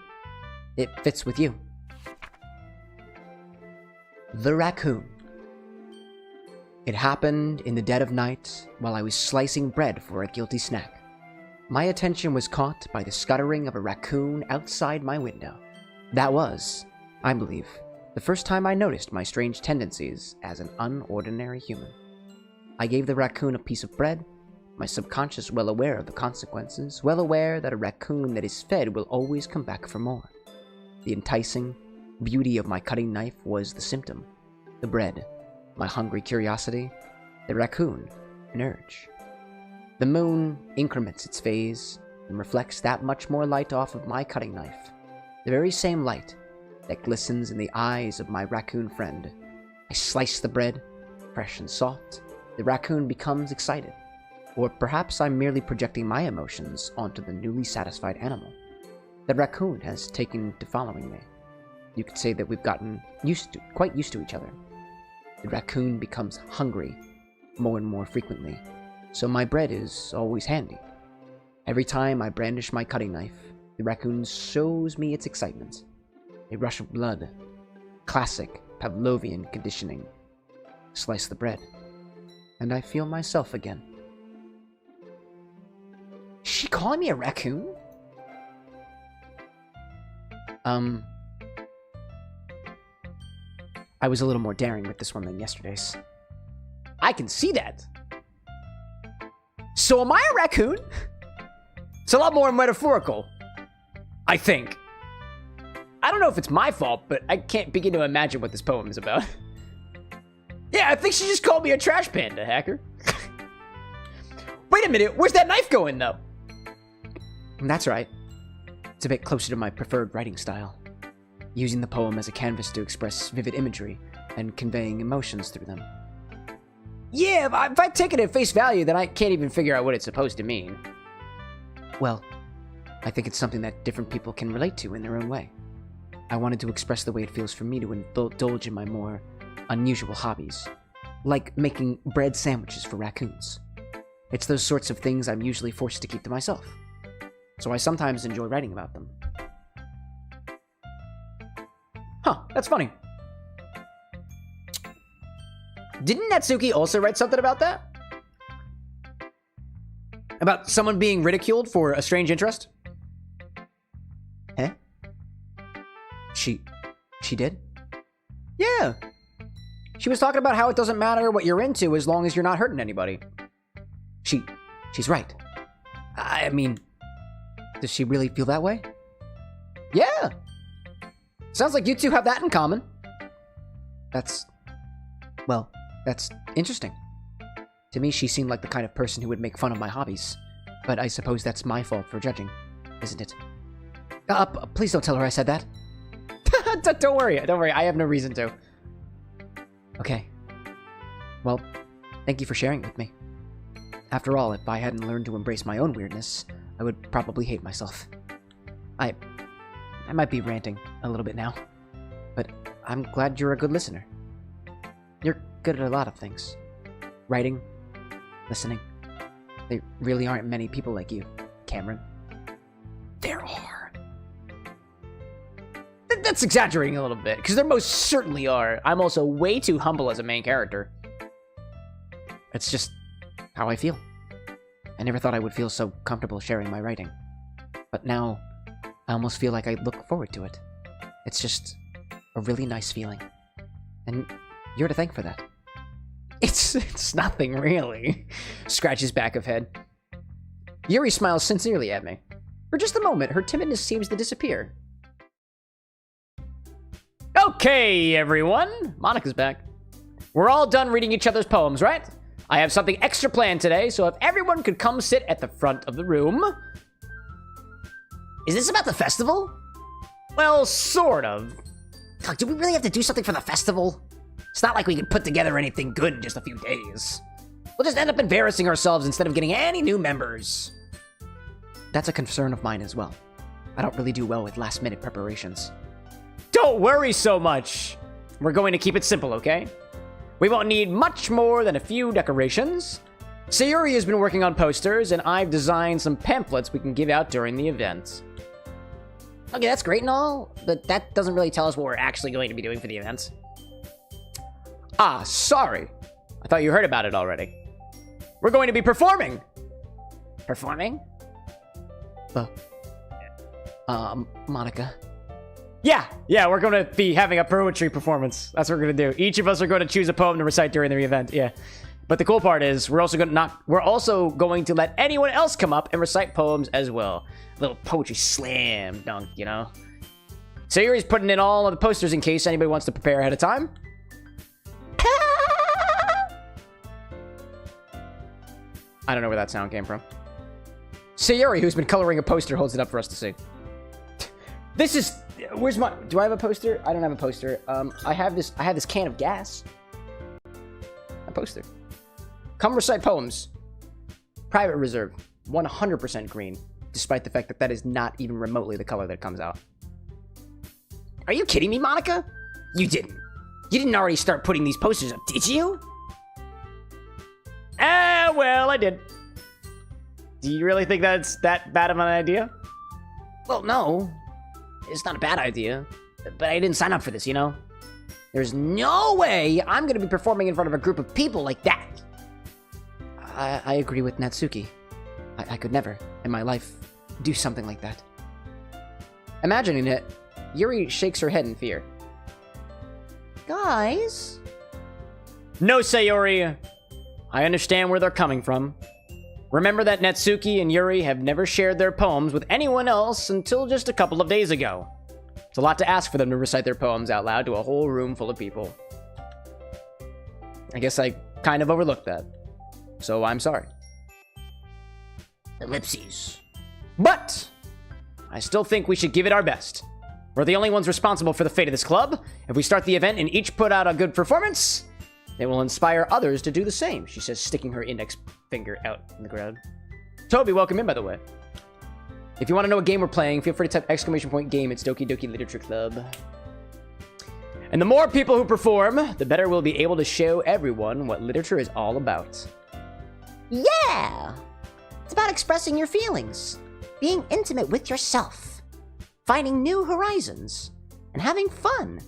It fits with you. The Raccoon. It happened in the dead of night while I was slicing bread for a guilty snack. My attention was caught by the scuttering of a raccoon outside my window. That was, I believe, the first time I noticed my strange tendencies as an unordinary human. I gave the raccoon a piece of bread, my subconscious well aware of the consequences, well aware that a raccoon that is fed will always come back for more. The enticing beauty of my cutting knife was the symptom. The bread, my hungry curiosity, the raccoon, an urge. The moon increments its phase and reflects that much more light off of my cutting knife. The very same light that glistens in the eyes of my raccoon friend. I slice the bread, fresh and soft. The raccoon becomes excited. Or perhaps I'm merely projecting my emotions onto the newly satisfied animal. The raccoon has taken to following me. You could say that we've gotten quite used to each other. The raccoon becomes hungry more and more frequently, so my bread is always handy. Every time I brandish my cutting knife, the raccoon shows me its excitement. A rush of blood. Classic Pavlovian conditioning. Slice the bread, and I feel myself again. Is she calling me a raccoon? I was a little more daring with this one than yesterday's. I can see that. So am I a raccoon? It's a lot more metaphorical, I think. I don't know if it's my fault, but I can't begin to imagine what this poem is about. Yeah, I think she just called me a trash panda, hacker. Wait a minute, where's that knife going, though? That's right. It's a bit closer to my preferred writing style. Using the poem as a canvas to express vivid imagery and conveying emotions through them. Yeah, if I take it at face value, then I can't even figure out what it's supposed to mean. Well, I think it's something that different people can relate to in their own way. I wanted to express the way it feels for me to indulge in my more unusual hobbies, like making bread sandwiches for raccoons. It's those sorts of things I'm usually forced to keep to myself, so I sometimes enjoy writing about them. Huh, that's funny. Didn't Natsuki also write something about that? About someone being ridiculed for a strange interest? Eh? She did? Yeah. She was talking about how it doesn't matter what you're into as long as you're not hurting anybody. She's right. I mean, does she really feel that way? Yeah. Sounds like you two have that in common. That's interesting. To me, she seemed like the kind of person who would make fun of my hobbies. But I suppose that's my fault for judging, isn't it? Please don't tell her I said that. Don't worry, I have no reason to. Okay. Well, thank you for sharing it with me. After all, if I hadn't learned to embrace my own weirdness, I would probably hate myself. I might be ranting a little bit now, but I'm glad you're a good listener. You're good at a lot of things. Writing, listening. There really aren't many people like you, Cameron. There are. That's exaggerating a little bit, because there most certainly are. I'm also way too humble as a main character. It's just how I feel. I never thought I would feel so comfortable sharing my writing. But now, I almost feel like I look forward to it. It's just a really nice feeling. And you're to thank for that. It's nothing, really. Scratches back of head. Yuri smiles sincerely at me. For just a moment, her timidness seems to disappear. Okay, everyone. Monica's back. We're all done reading each other's poems, right? I have something extra planned today, so if everyone could come sit at the front of the room. Is this about the festival? Well, sort of.
Do we really have to do something for the festival?
It's not like we can put together anything good in just a few days. We'll just end up embarrassing ourselves instead of getting any new members. That's a concern of mine as well. I don't really do well with last-minute preparations. Don't worry so much. We're going to keep it simple, okay? We won't need much more than a few decorations. Sayuri has been working on posters, and I've designed some pamphlets we can give out during the event. Okay, that's great and all, but that doesn't really tell us what we're actually going to be doing for the event. Ah, sorry. I thought you heard about it already. We're going to be performing. Performing? Monica. Yeah, we're going to be having a poetry performance. That's what we're going to do. Each of us are going to choose a poem to recite during the event, yeah. But the cool part is, we're also going to let anyone else come up and recite poems as well. A little poetry slam dunk, you know? Sayuri's putting in all of the posters in case anybody wants to prepare ahead of time. I don't know where that sound came from. Sayuri, who's been coloring a poster, holds it up for us to see. This is... Where's my... Do I have a poster? I don't have a poster. I have this can of gas. A poster. Come recite poems. Private reserve. 100% green. Despite the fact that that is not even remotely the color that comes out. Are you kidding me, Monica? You didn't. You didn't already start putting these posters up, did you? Well, I did. Do you really think that's that bad of an idea? Well, no. It's not a bad idea. But I didn't sign up for this, you know? There's no way I'm going to be performing in front of a group of people like that. I agree with Natsuki. I could never, in my life, do something like that. Imagining it, Yuri shakes her head in fear.
Guys?
No, Sayori. I understand where they're coming from. Remember that Natsuki and Yuri have never shared their poems with anyone else until just a couple of days ago. It's a lot to ask for them to recite their poems out loud to a whole room full of people. I guess I kind of overlooked that. So I'm sorry.
Ellipses.
But I still think we should give it our best. We're the only ones responsible for the fate of this club. If we start the event and each put out a good performance, it will inspire others to do the same, she says, sticking her index finger out in the crowd. Toby, welcome in, by the way. If you want to know what game we're playing, feel free to type !game. It's Doki Doki Literature Club. And the more people who perform, the better we'll be able to show everyone what literature is all about.
Yeah! It's about expressing your feelings, being intimate with yourself, finding new horizons, and having fun.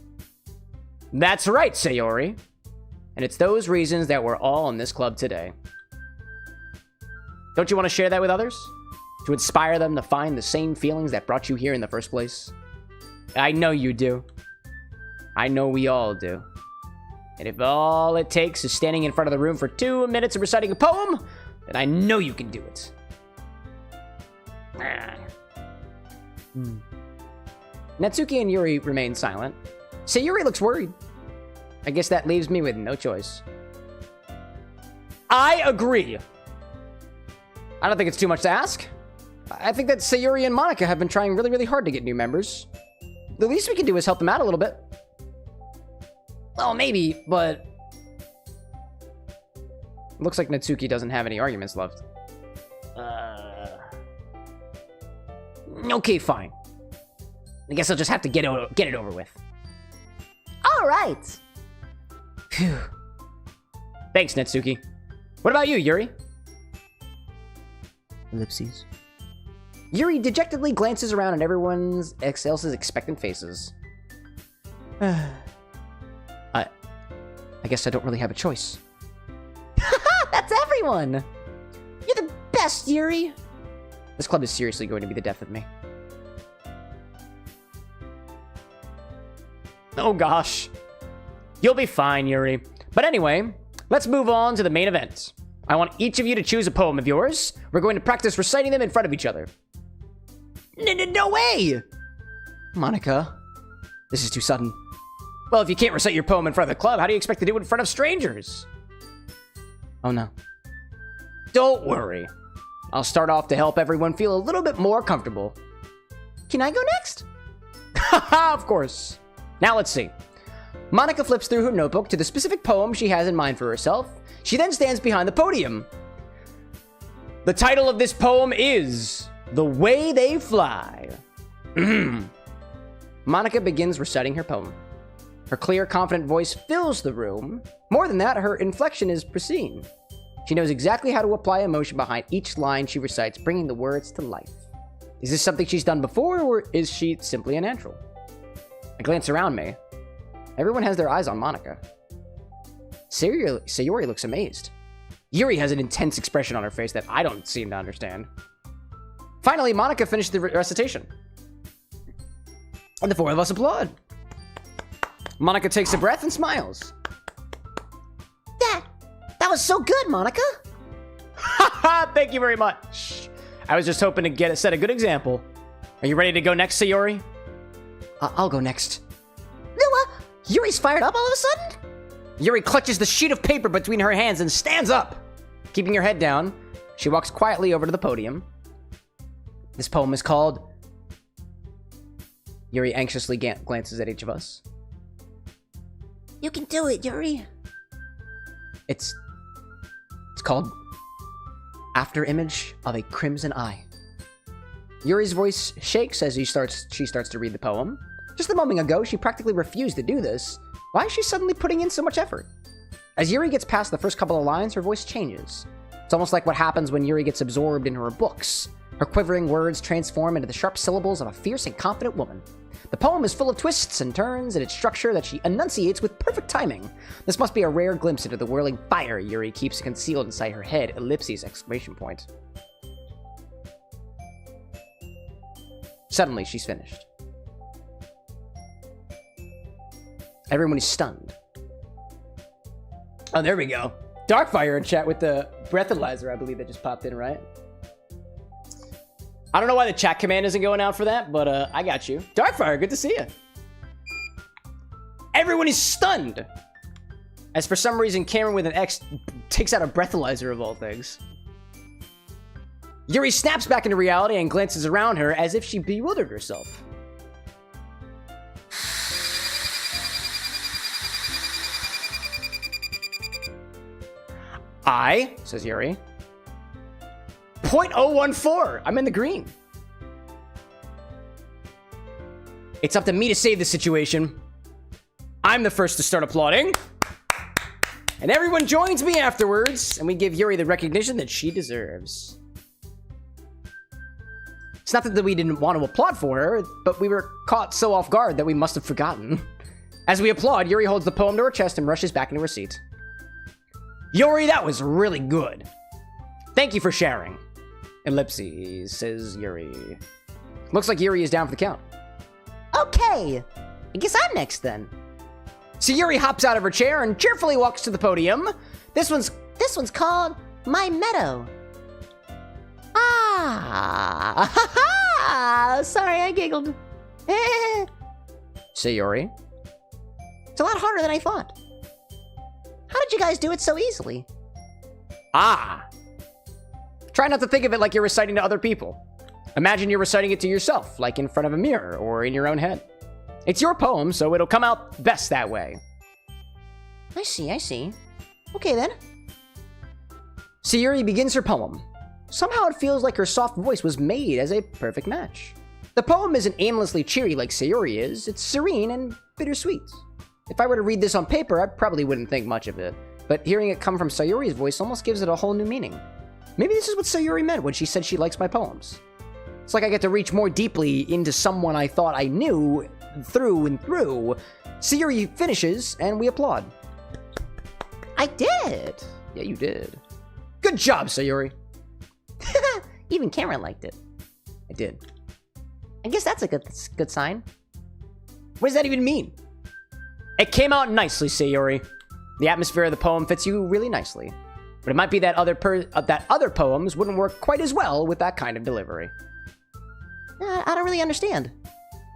That's right, Sayori. And it's those reasons that we're all in this club today. Don't you want to share that with others? To inspire them to find the same feelings that brought you here in the first place? I know you do. I know we all do. And if all it takes is standing in front of the room for 2 minutes and reciting a poem, then I know you can do it. Natsuki and Yuri remain silent. Sayuri looks worried. I guess that leaves me with no choice. I agree. I don't think it's too much to ask. I think that Sayuri and Monica have been trying really, really hard to get new members. The least we can do is help them out a little bit. Well, maybe, but... Looks like Natsuki doesn't have any arguments left. Okay, fine. I guess I'll just have to get it over with.
All right.
Phew. Thanks, Natsuki. What about you, Yuri?
Ellipses.
Yuri dejectedly glances around at everyone else's expectant faces. I guess I don't really have a choice.
That's everyone. You're the best, Yuri.
This club is seriously going to be the death of me. Oh gosh. You'll be fine, Yuri. But anyway, let's move on to the main event. I want each of you to choose a poem of yours. We're going to practice reciting them in front of each other. No way! Monica, this is too sudden. Well, if you can't recite your poem in front of the club, how do you expect to do it in front of strangers? Oh no. Don't worry. I'll start off to help everyone feel a little bit more comfortable.
Can I go next?
Haha, of course. Now let's see. Monica flips through her notebook to the specific poem she has in mind for herself. She then stands behind the podium. The title of this poem is The Way They Fly. Monica begins reciting her poem. Her clear, confident voice fills the room. More than that, her inflection is pristine. She knows exactly how to apply emotion behind each line she recites, bringing the words to life. Is this something she's done before, or is she simply a natural? I glance around me. Everyone has their eyes on Monica. Sayuri looks amazed. Yuri has an intense expression on her face that I don't seem to understand. Finally, Monica finished the recitation. And the four of us applaud. Monica takes a breath and smiles.
That was so good, Monica.
Haha, thank you very much. I was just hoping to set a good example. Are you ready to go next, Sayuri? I'll go next.
Yuri's fired up all of a sudden?
Yuri clutches the sheet of paper between her hands and stands up. Keeping her head down, she walks quietly over to the podium. This poem is called... Yuri anxiously glances at each of us.
You can do it, Yuri.
It's called After Image of a Crimson Eye. Yuri's voice shakes as she starts to read the poem. Just a moment ago, she practically refused to do this. Why is she suddenly putting in so much effort? As Yuri gets past the first couple of lines, her voice changes. It's almost like what happens when Yuri gets absorbed in her books. Her quivering words transform into the sharp syllables of a fierce and confident woman. The poem is full of twists and turns in its structure that she enunciates with perfect timing. This must be a rare glimpse into the whirling fire Yuri keeps concealed inside her head, ellipses, exclamation point. Suddenly, she's finished. Everyone is stunned. Oh, there we go. Darkfire in chat with the breathalyzer, I believe, that just popped in, right? I don't know why the chat command isn't going out for that, but I got you. Darkfire, good to see you. Everyone is stunned. As for some reason, CameroxnWithAnX takes out a breathalyzer of all things. Yuri snaps back into reality and glances around her as if she bewildered herself. Says Yuri. 0.014. I'm in the green. It's up to me to save the situation. I'm the first to start applauding. And everyone joins me afterwards, and we give Yuri the recognition that she deserves. It's not that we didn't want to applaud for her, but we were caught so off guard that we must have forgotten. As we applaud, Yuri holds the poem to her chest and rushes back into her seat. Yuri, that was really good. Thank you for sharing. Ellipses, says Yuri. Looks like Yuri is down for the count.
Okay. I guess I'm next then.
So Yuri hops out of her chair and cheerfully walks to the podium.
This one's called My Meadow. Sorry, I giggled.
Sayori.
It's a lot harder than I thought. How did you guys do it so easily?
Ah. Try not to think of it like you're reciting to other people. Imagine you're reciting it to yourself, like in front of a mirror or in your own head. It's your poem, so it'll come out best that way.
I see. Okay then.
Sayori begins her poem. Somehow it feels like her soft voice was made as a perfect match. The poem isn't aimlessly cheery like Sayori is, it's serene and bittersweet. If I were to read this on paper, I probably wouldn't think much of it, but hearing it come from Sayori's voice almost gives it a whole new meaning. Maybe this is what Sayori meant when she said she likes my poems. It's like I get to reach more deeply into someone I thought I knew through and through. Sayori finishes, and we applaud.
I did!
Yeah, you did. Good job, Sayori.
Even Cameron liked it.
I did.
I guess that's a good sign.
What does that even mean? It came out nicely, Sayori. The atmosphere of the poem fits you really nicely. But it might be that other poems wouldn't work quite as well with that kind of delivery.
I don't really understand.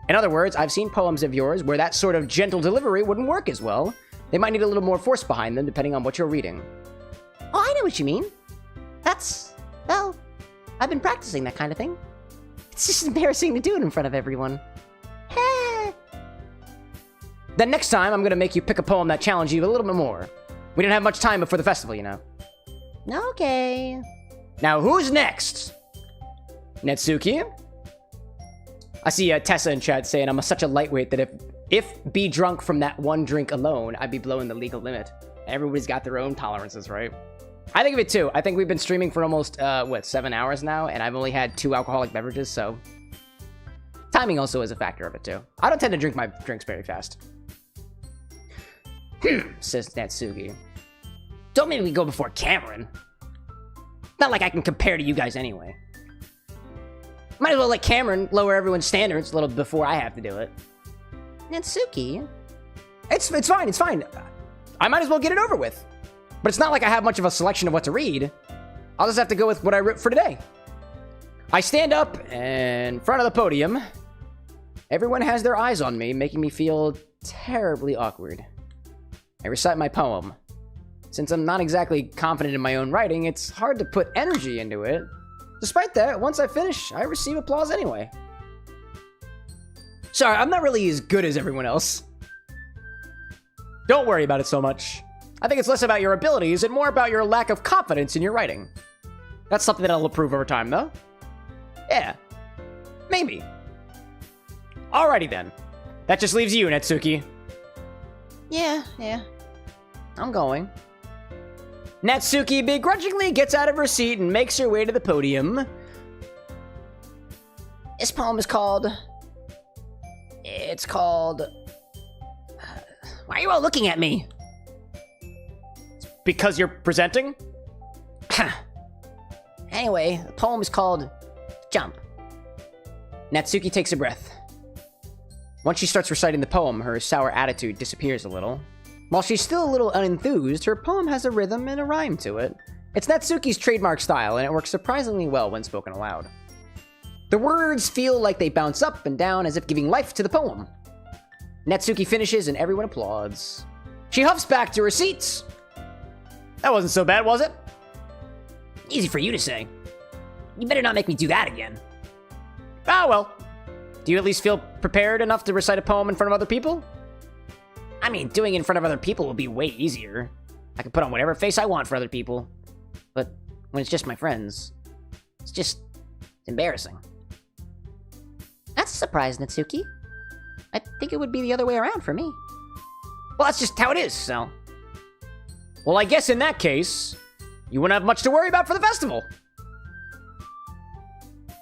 In other words, I've seen poems of yours where that sort of gentle delivery wouldn't work as well. They might need a little more force behind them depending on what you're reading.
Oh, I know what you mean. Well, I've been practicing that kind of thing. It's just embarrassing to do it in front of everyone.
Then next time, I'm gonna make you pick a poem that challenged you a little bit more. We didn't have much time before the festival, you know.
Okay.
Now, who's next? Netsuki? I see Tessa in chat saying I'm such a lightweight that if be drunk from that one drink alone, I'd be blowing the legal limit. Everybody's got their own tolerances, right? I think of it too. I think we've been streaming for almost, 7 hours now, and I've only had 2 alcoholic beverages, so... Timing also is a factor of it too. I don't tend to drink my drinks very fast. Says Natsuki. Don't make me go before Cameron. Not like I can compare to you guys anyway. Might as well let Cameron lower everyone's standards a little before I have to do it.
Natsuki?
It's fine. I might as well get it over with. But it's not like I have much of a selection of what to read. I'll just have to go with what I wrote for today. I stand up in front of the podium. Everyone has their eyes on me, making me feel terribly awkward. I recite my poem. Since I'm not exactly confident in my own writing, it's hard to put energy into it. Despite that, once I finish, I receive applause anyway. Sorry, I'm not really as good as everyone else. Don't worry about it so much. I think it's less about your abilities and more about your lack of confidence in your writing. That's something that I'll improve over time, though. Yeah. Maybe. Alrighty then. That just leaves you, Natsuki.
Yeah. I'm going.
Natsuki begrudgingly gets out of her seat and makes her way to the podium.
This poem is called... Why are you all looking at me?
Because you're presenting?
Anyway, the poem is called Jump.
Natsuki takes a breath. Once she starts reciting the poem, her sour attitude disappears a little. While she's still a little unenthused, her poem has a rhythm and a rhyme to it. It's Natsuki's trademark style, and it works surprisingly well when spoken aloud. The words feel like they bounce up and down as if giving life to the poem. Natsuki finishes and everyone applauds. She huffs back to her seats. That wasn't so bad, was it?
Easy for you to say. You better not make me do that again.
Ah, well. Do you at least feel prepared enough to recite a poem in front of other people?
I mean, doing it in front of other people will be way easier. I can put on whatever face I want for other people. But when it's just my friends, it's embarrassing. That's a surprise, Natsuki. I think it would be the other way around for me.
Well, that's just how it is, so... Well, I guess in that case, you wouldn't have much to worry about for the festival.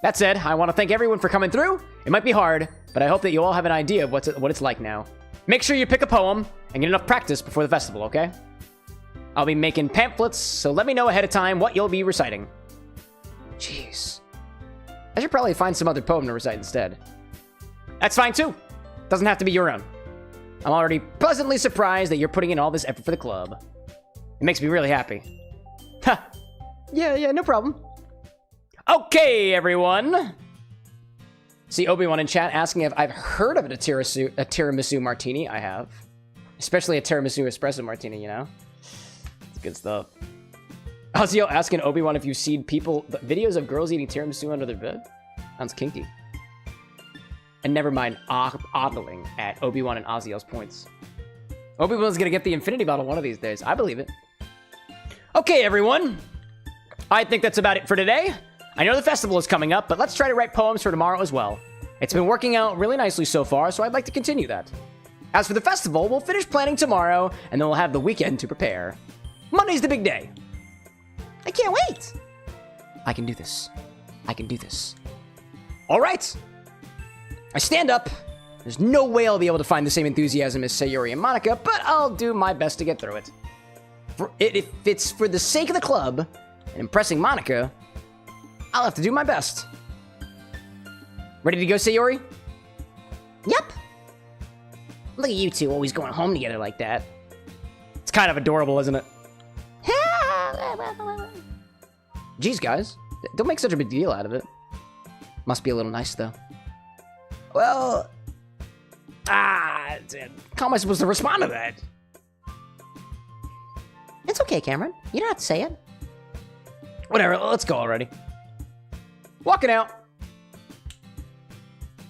That said, I want to thank everyone for coming through. It might be hard, but I hope that you all have an idea of what it's like now. Make sure you pick a poem and get enough practice before the festival, okay? I'll be making pamphlets, so let me know ahead of time what you'll be reciting. Jeez. I should probably find some other poem to recite instead. That's fine too. Doesn't have to be your own. I'm already pleasantly surprised that you're putting in all this effort for the club. It makes me really happy. Ha! Yeah, no problem. Okay, everyone. See Obi-Wan in chat asking if I've heard of a tiramisu martini. I have. Especially a tiramisu espresso martini, you know? It's good stuff. Ozio asking Obi-Wan if you've seen videos of girls eating tiramisu under their bed. Sounds kinky. And never mind ogling at Obi-Wan and Ozio's points. Obi-Wan's gonna get the infinity bottle one of these days. I believe it. Okay, everyone. I think that's about it for today. I know the festival is coming up, but let's try to write poems for tomorrow as well. It's been working out really nicely so far, so I'd like to continue that. As for the festival, we'll finish planning tomorrow, and then we'll have the weekend to prepare. Monday's the big day.
I can't wait.
I can do this. I can do this. All right. I stand up. There's no way I'll be able to find the same enthusiasm as Sayuri and Monica, but I'll do my best to get through it. If it's for the sake of the club and impressing Monica, I'll have to do my best. Ready to go, Sayuri?
Yep.
Look at you two always going home together like that. It's kind of adorable, isn't it? Jeez, guys. Don't make such a big deal out of it. Must be a little nice, though. Well... how am I supposed to respond to that?
It's okay, Cameron. You don't have to say it.
Whatever, let's go already. Walking out.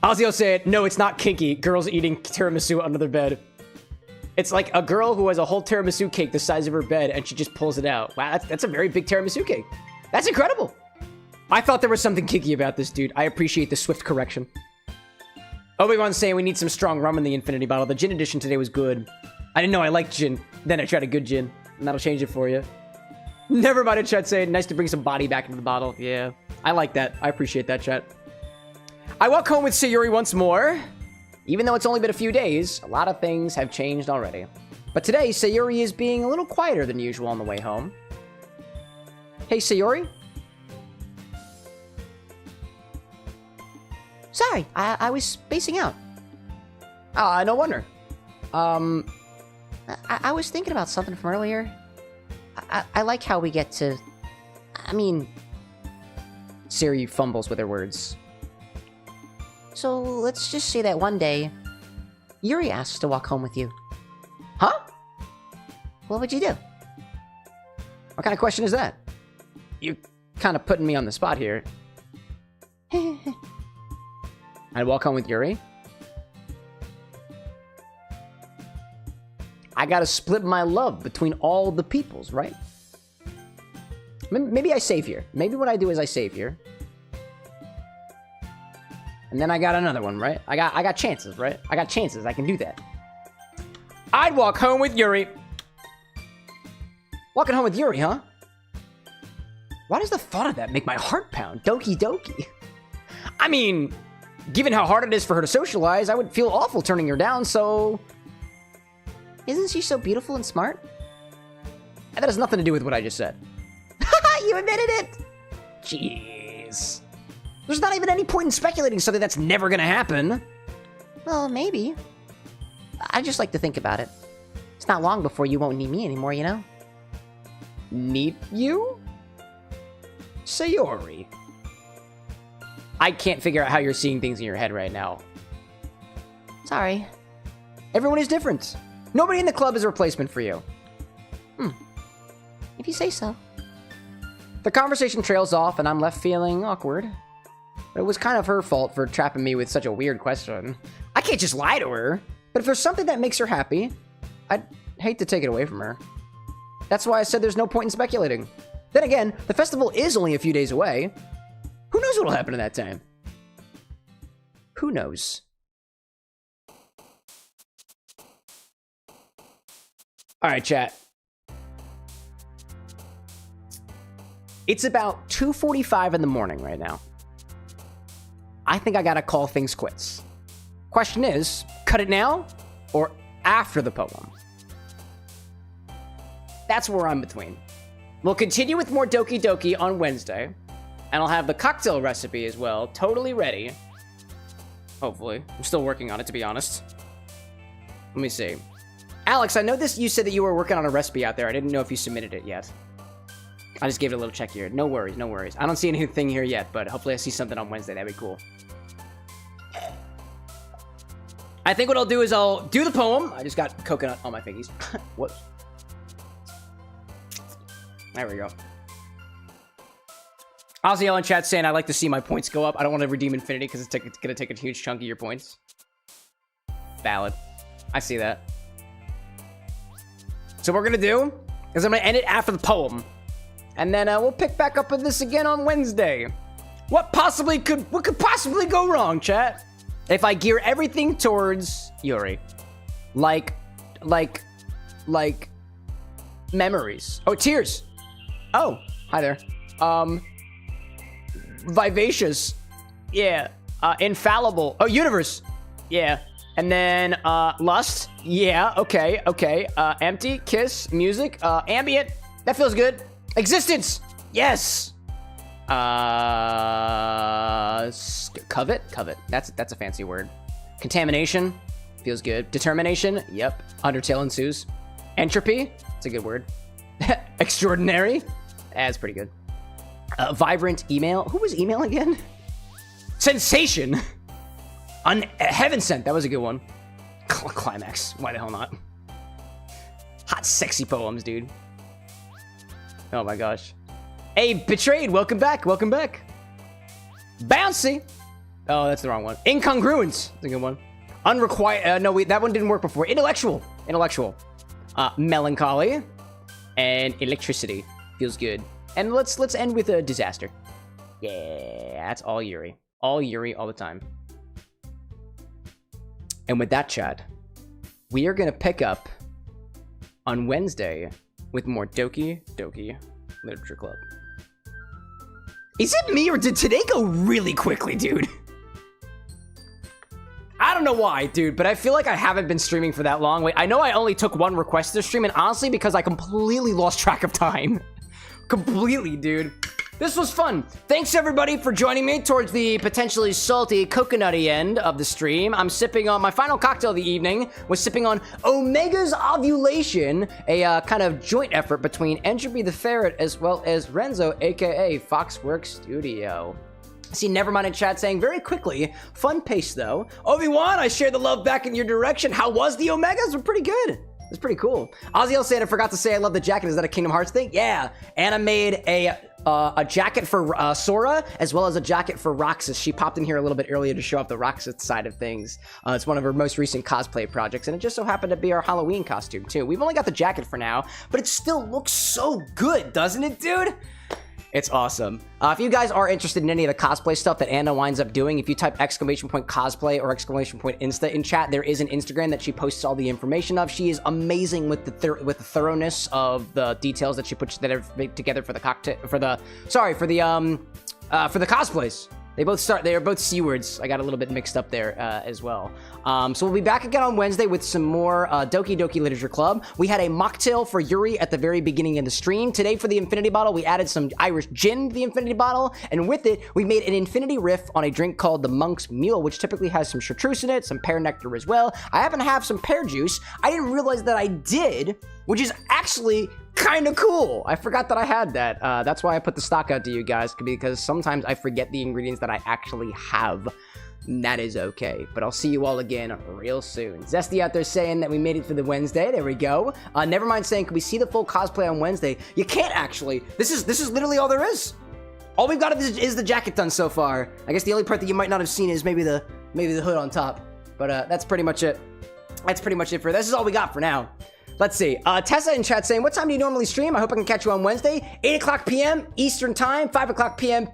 Ozio said, no, it's not kinky. Girls eating tiramisu under their bed. It's like a girl who has a whole tiramisu cake the size of her bed and she just pulls it out. Wow, that's a very big tiramisu cake. That's incredible. I thought there was something kinky about this, dude. I appreciate the swift correction. Obi-Wan's saying we need some strong rum in the infinity bottle. The gin edition today was good. I didn't know I liked gin. Then I tried a good gin. And that'll change it for you. Never mind, chat saying nice to bring some body back into the bottle. Yeah, I like that. I appreciate that, chat. I walk home with Sayuri once more. Even though it's only been a few days, a lot of things have changed already. But today, Sayuri is being a little quieter than usual on the way home. Hey, Sayuri?
Sorry, I was spacing out.
Ah, no wonder.
I was thinking about something from earlier. I like how we get to... I mean...
Sayuri fumbles with her words.
So, let's just say that one day, Yuri asks to walk home with you.
Huh?
What would you do?
What kind of question is that? You're kind of putting me on the spot here. I'd walk home with Yuri? I gotta split my love between all the peoples, right? Maybe I save here. Maybe what I do is I save here. And then I got another one, right? I got chances, right? I got chances. I can do that. I'd walk home with Yuri. Walking home with Yuri, huh? Why does the thought of that make my heart pound? Doki Doki. I mean, given how hard it is for her to socialize, I would feel awful turning her down, so...
Isn't she so beautiful and smart?
And that has nothing to do with what I just said.
You admitted it!
Jeez. There's not even any point in speculating something that's never gonna happen.
Well, maybe. I just like to think about it. It's not long before you won't need me anymore, you know?
Need you? Sayuri. I can't figure out how you're seeing things in your head right now.
Sorry.
Everyone is different. Nobody in the club is a replacement for you.
If you say so.
The conversation trails off and I'm left feeling awkward. But it was kind of her fault for trapping me with such a weird question. I can't just lie to her. But if there's something that makes her happy, I'd hate to take it away from her. That's why I said there's no point in speculating. Then again, the festival is only a few days away. Who knows what'll happen in that time? Who knows? Alright, chat. It's about 2:45 in the morning right now. I think I gotta call things quits. Question is, cut it now or after the poem? That's where I'm between. We'll continue with more Doki Doki on Wednesday, and I'll have the cocktail recipe as well, totally ready. Hopefully. I'm still working on it, to be honest. Let me see. Alex, I know you said that you were working on a recipe out there. I didn't know if you submitted it yet. I just gave it a little check here. No worries, no worries. I don't see anything here yet, but hopefully I see something on Wednesday. That'd be cool. I think what I'll do is I'll do the poem. I just got coconut on my fingies. Whoops. There we go. Ozzy in chat saying, I like to see my points go up. I don't want to redeem infinity because it's going to take a huge chunk of your points. Valid. I see that. So what we're going to do is I'm going to end it after the poem. And then we'll pick back up with this again on Wednesday. What could possibly go wrong, chat? If I gear everything towards Yuri. Like memories. Oh, tears. Oh, hi there. Vivacious. Yeah. Infallible. Oh, universe. Yeah. And then, lust. Yeah. Okay. Empty. Kiss. Music. Ambient. That feels good. Existence. Yes. Covet. That's a fancy word. Contamination. Feels good. Determination. Yep. Undertale ensues. Entropy. It's a good word. Extraordinary. That's pretty good. Vibrant email. Who was email again? Sensation. Heaven sent. That was a good one. Climax. Why the hell not? Hot, sexy poems, dude. Oh my gosh. Hey, Betrayed. Welcome back. Bouncy. Oh, that's the wrong one. Incongruence. That's a good one. Unrequited. No, wait. That one didn't work before. Intellectual. Melancholy. And electricity. Feels good. And let's end with a disaster. Yeah, that's all Yuri. All Yuri all the time. And with that, chat, we are going to pick up on Wednesday with more Doki Literature Club. Is it me or did today go really quickly, dude? I don't know why, dude, but I feel like I haven't been streaming for that long. Wait, I know I only took one request to stream, and honestly, because I completely lost track of time. Completely, dude. This was fun. Thanks, everybody, for joining me towards the potentially salty, coconutty end of the stream. I'm sipping on my final cocktail of the evening. Was sipping on Omega's Ovulation, a kind of joint effort between Entropy the Ferret as well as Renzo, aka Foxworks Studio. See, Nevermind in chat saying, very quickly, fun pace though. Obi-Wan, I share the love back in your direction. How was the Omegas? Were pretty good. It's pretty cool. Ozzy said, I forgot to say I love the jacket. Is that a Kingdom Hearts thing? Yeah. Anna made a jacket for Sora, as well as a jacket for Roxas. She popped in here a little bit earlier to show off the Roxas side of things. It's one of her most recent cosplay projects, and it just so happened to be our Halloween costume, too. We've only got the jacket for now, but it still looks so good, doesn't it, dude? It's awesome. If you guys are interested in any of the cosplay stuff that Anna winds up doing, if you type !cosplay or !insta in chat, there is an Instagram that she posts all the information of. She is amazing with the thoroughness of the details that she puts together for the cosplays. They are both C words. I got a little bit mixed up there as well. So we'll be back again on Wednesday with some more Doki Literature Club. We had a mocktail for Yuri at the very beginning of the stream. Today for the Infinity Bottle, we added some Irish gin to the Infinity Bottle. And with it, we made an Infinity riff on a drink called the Monk's Mule, which typically has some chartreuse in it, some pear nectar as well. I happen to have some pear juice. I didn't realize that I did, which is actually kind of cool. I forgot that I had that. That's why I put the stock out to you guys, because sometimes I forget the ingredients that I actually have. And that is okay, but I'll see you all again real soon. Zesty out there saying that we made it for the Wednesday. There we go. Nevermind saying, can we see the full cosplay on Wednesday? You can't actually. This is literally all there is. All we've got is the jacket done so far. I guess the only part that you might not have seen is maybe the hood on top. But that's pretty much it. That's pretty much it for this. Is all we got for now. Let's see. Tessa in chat saying, what time do you normally stream? I hope I can catch you on Wednesday. 8 o'clock p.m. Eastern Time, 5 o'clock p.m.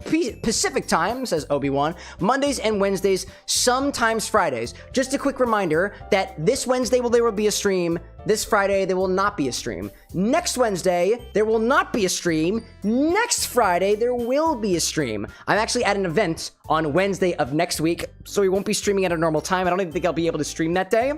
Pacific Time, says Obi-Wan. Mondays and Wednesdays, sometimes Fridays. Just a quick reminder that this Wednesday there will be a stream. This Friday, there will not be a stream. Next Wednesday, there will not be a stream. Next Friday, there will be a stream. I'm actually at an event on Wednesday of next week, so we won't be streaming at a normal time. I don't even think I'll be able to stream that day.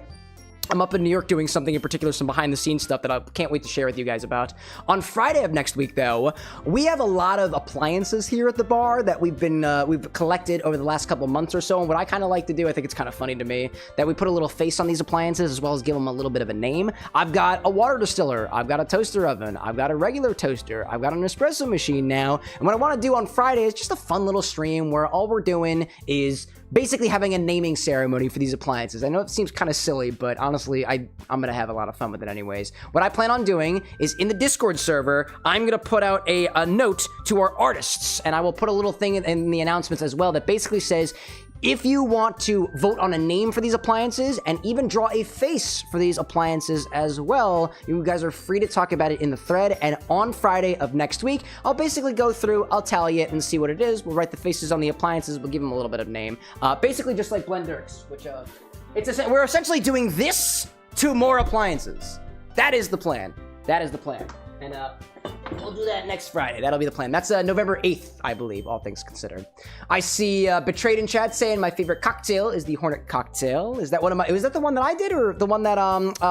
I'm up in New York doing something in particular, some behind the scenes stuff that I can't wait to share with you guys about. On Friday of next week, though, we have a lot of appliances here at the bar that we've collected over the last couple months or so. And what I kind of like to do, I think it's kind of funny to me, that we put a little face on these appliances as well as give them a little bit of a name. I've got a water distiller, I've got a toaster oven, I've got a regular toaster, I've got an espresso machine now. And what I want to do on Friday is just a fun little stream where all we're doing is basically having a naming ceremony for these appliances. I know it seems kind of silly, but honestly, I'm gonna have a lot of fun with it anyways. What I plan on doing is in the Discord server, I'm gonna put out a note to our artists, and I will put a little thing in the announcements as well that basically says, if you want to vote on a name for these appliances and even draw a face for these appliances as well, you guys are free to talk about it in the thread. And on Friday of next week, I'll basically go through, I'll tally it and see what it is. We'll write the faces on the appliances. We'll give them a little bit of name. Basically just like Blenders, which we're essentially doing this to more appliances. That is the plan. That is the plan. And we'll do that next Friday. That'll be the plan. That's November 8th, I believe, all things considered. I see Betrayed in chat saying my favorite cocktail is the Hornet cocktail. Is that was that the one that I did or the one that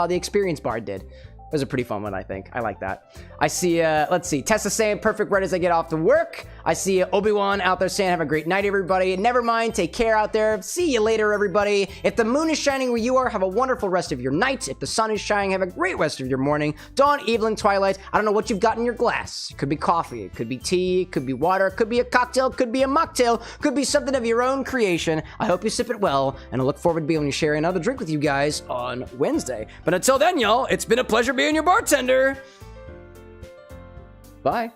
the Experience Bar did? It was a pretty fun one, I think. I like that. I see, let's see, Tessa saying perfect right as I get off to work. I see Obi-Wan out there saying have a great night, everybody. Never mind, take care out there. See you later, everybody. If the moon is shining where you are, have a wonderful rest of your night. If the sun is shining, have a great rest of your morning. Dawn, evening, twilight. I don't know what you've got in your glass. It could be coffee, it could be tea, it could be water, it could be a cocktail, it could be a mocktail, could be something of your own creation. I hope you sip it well, and I look forward to being able to share another drink with you guys on Wednesday. But until then, y'all, it's been a pleasure being your bartender. Bye.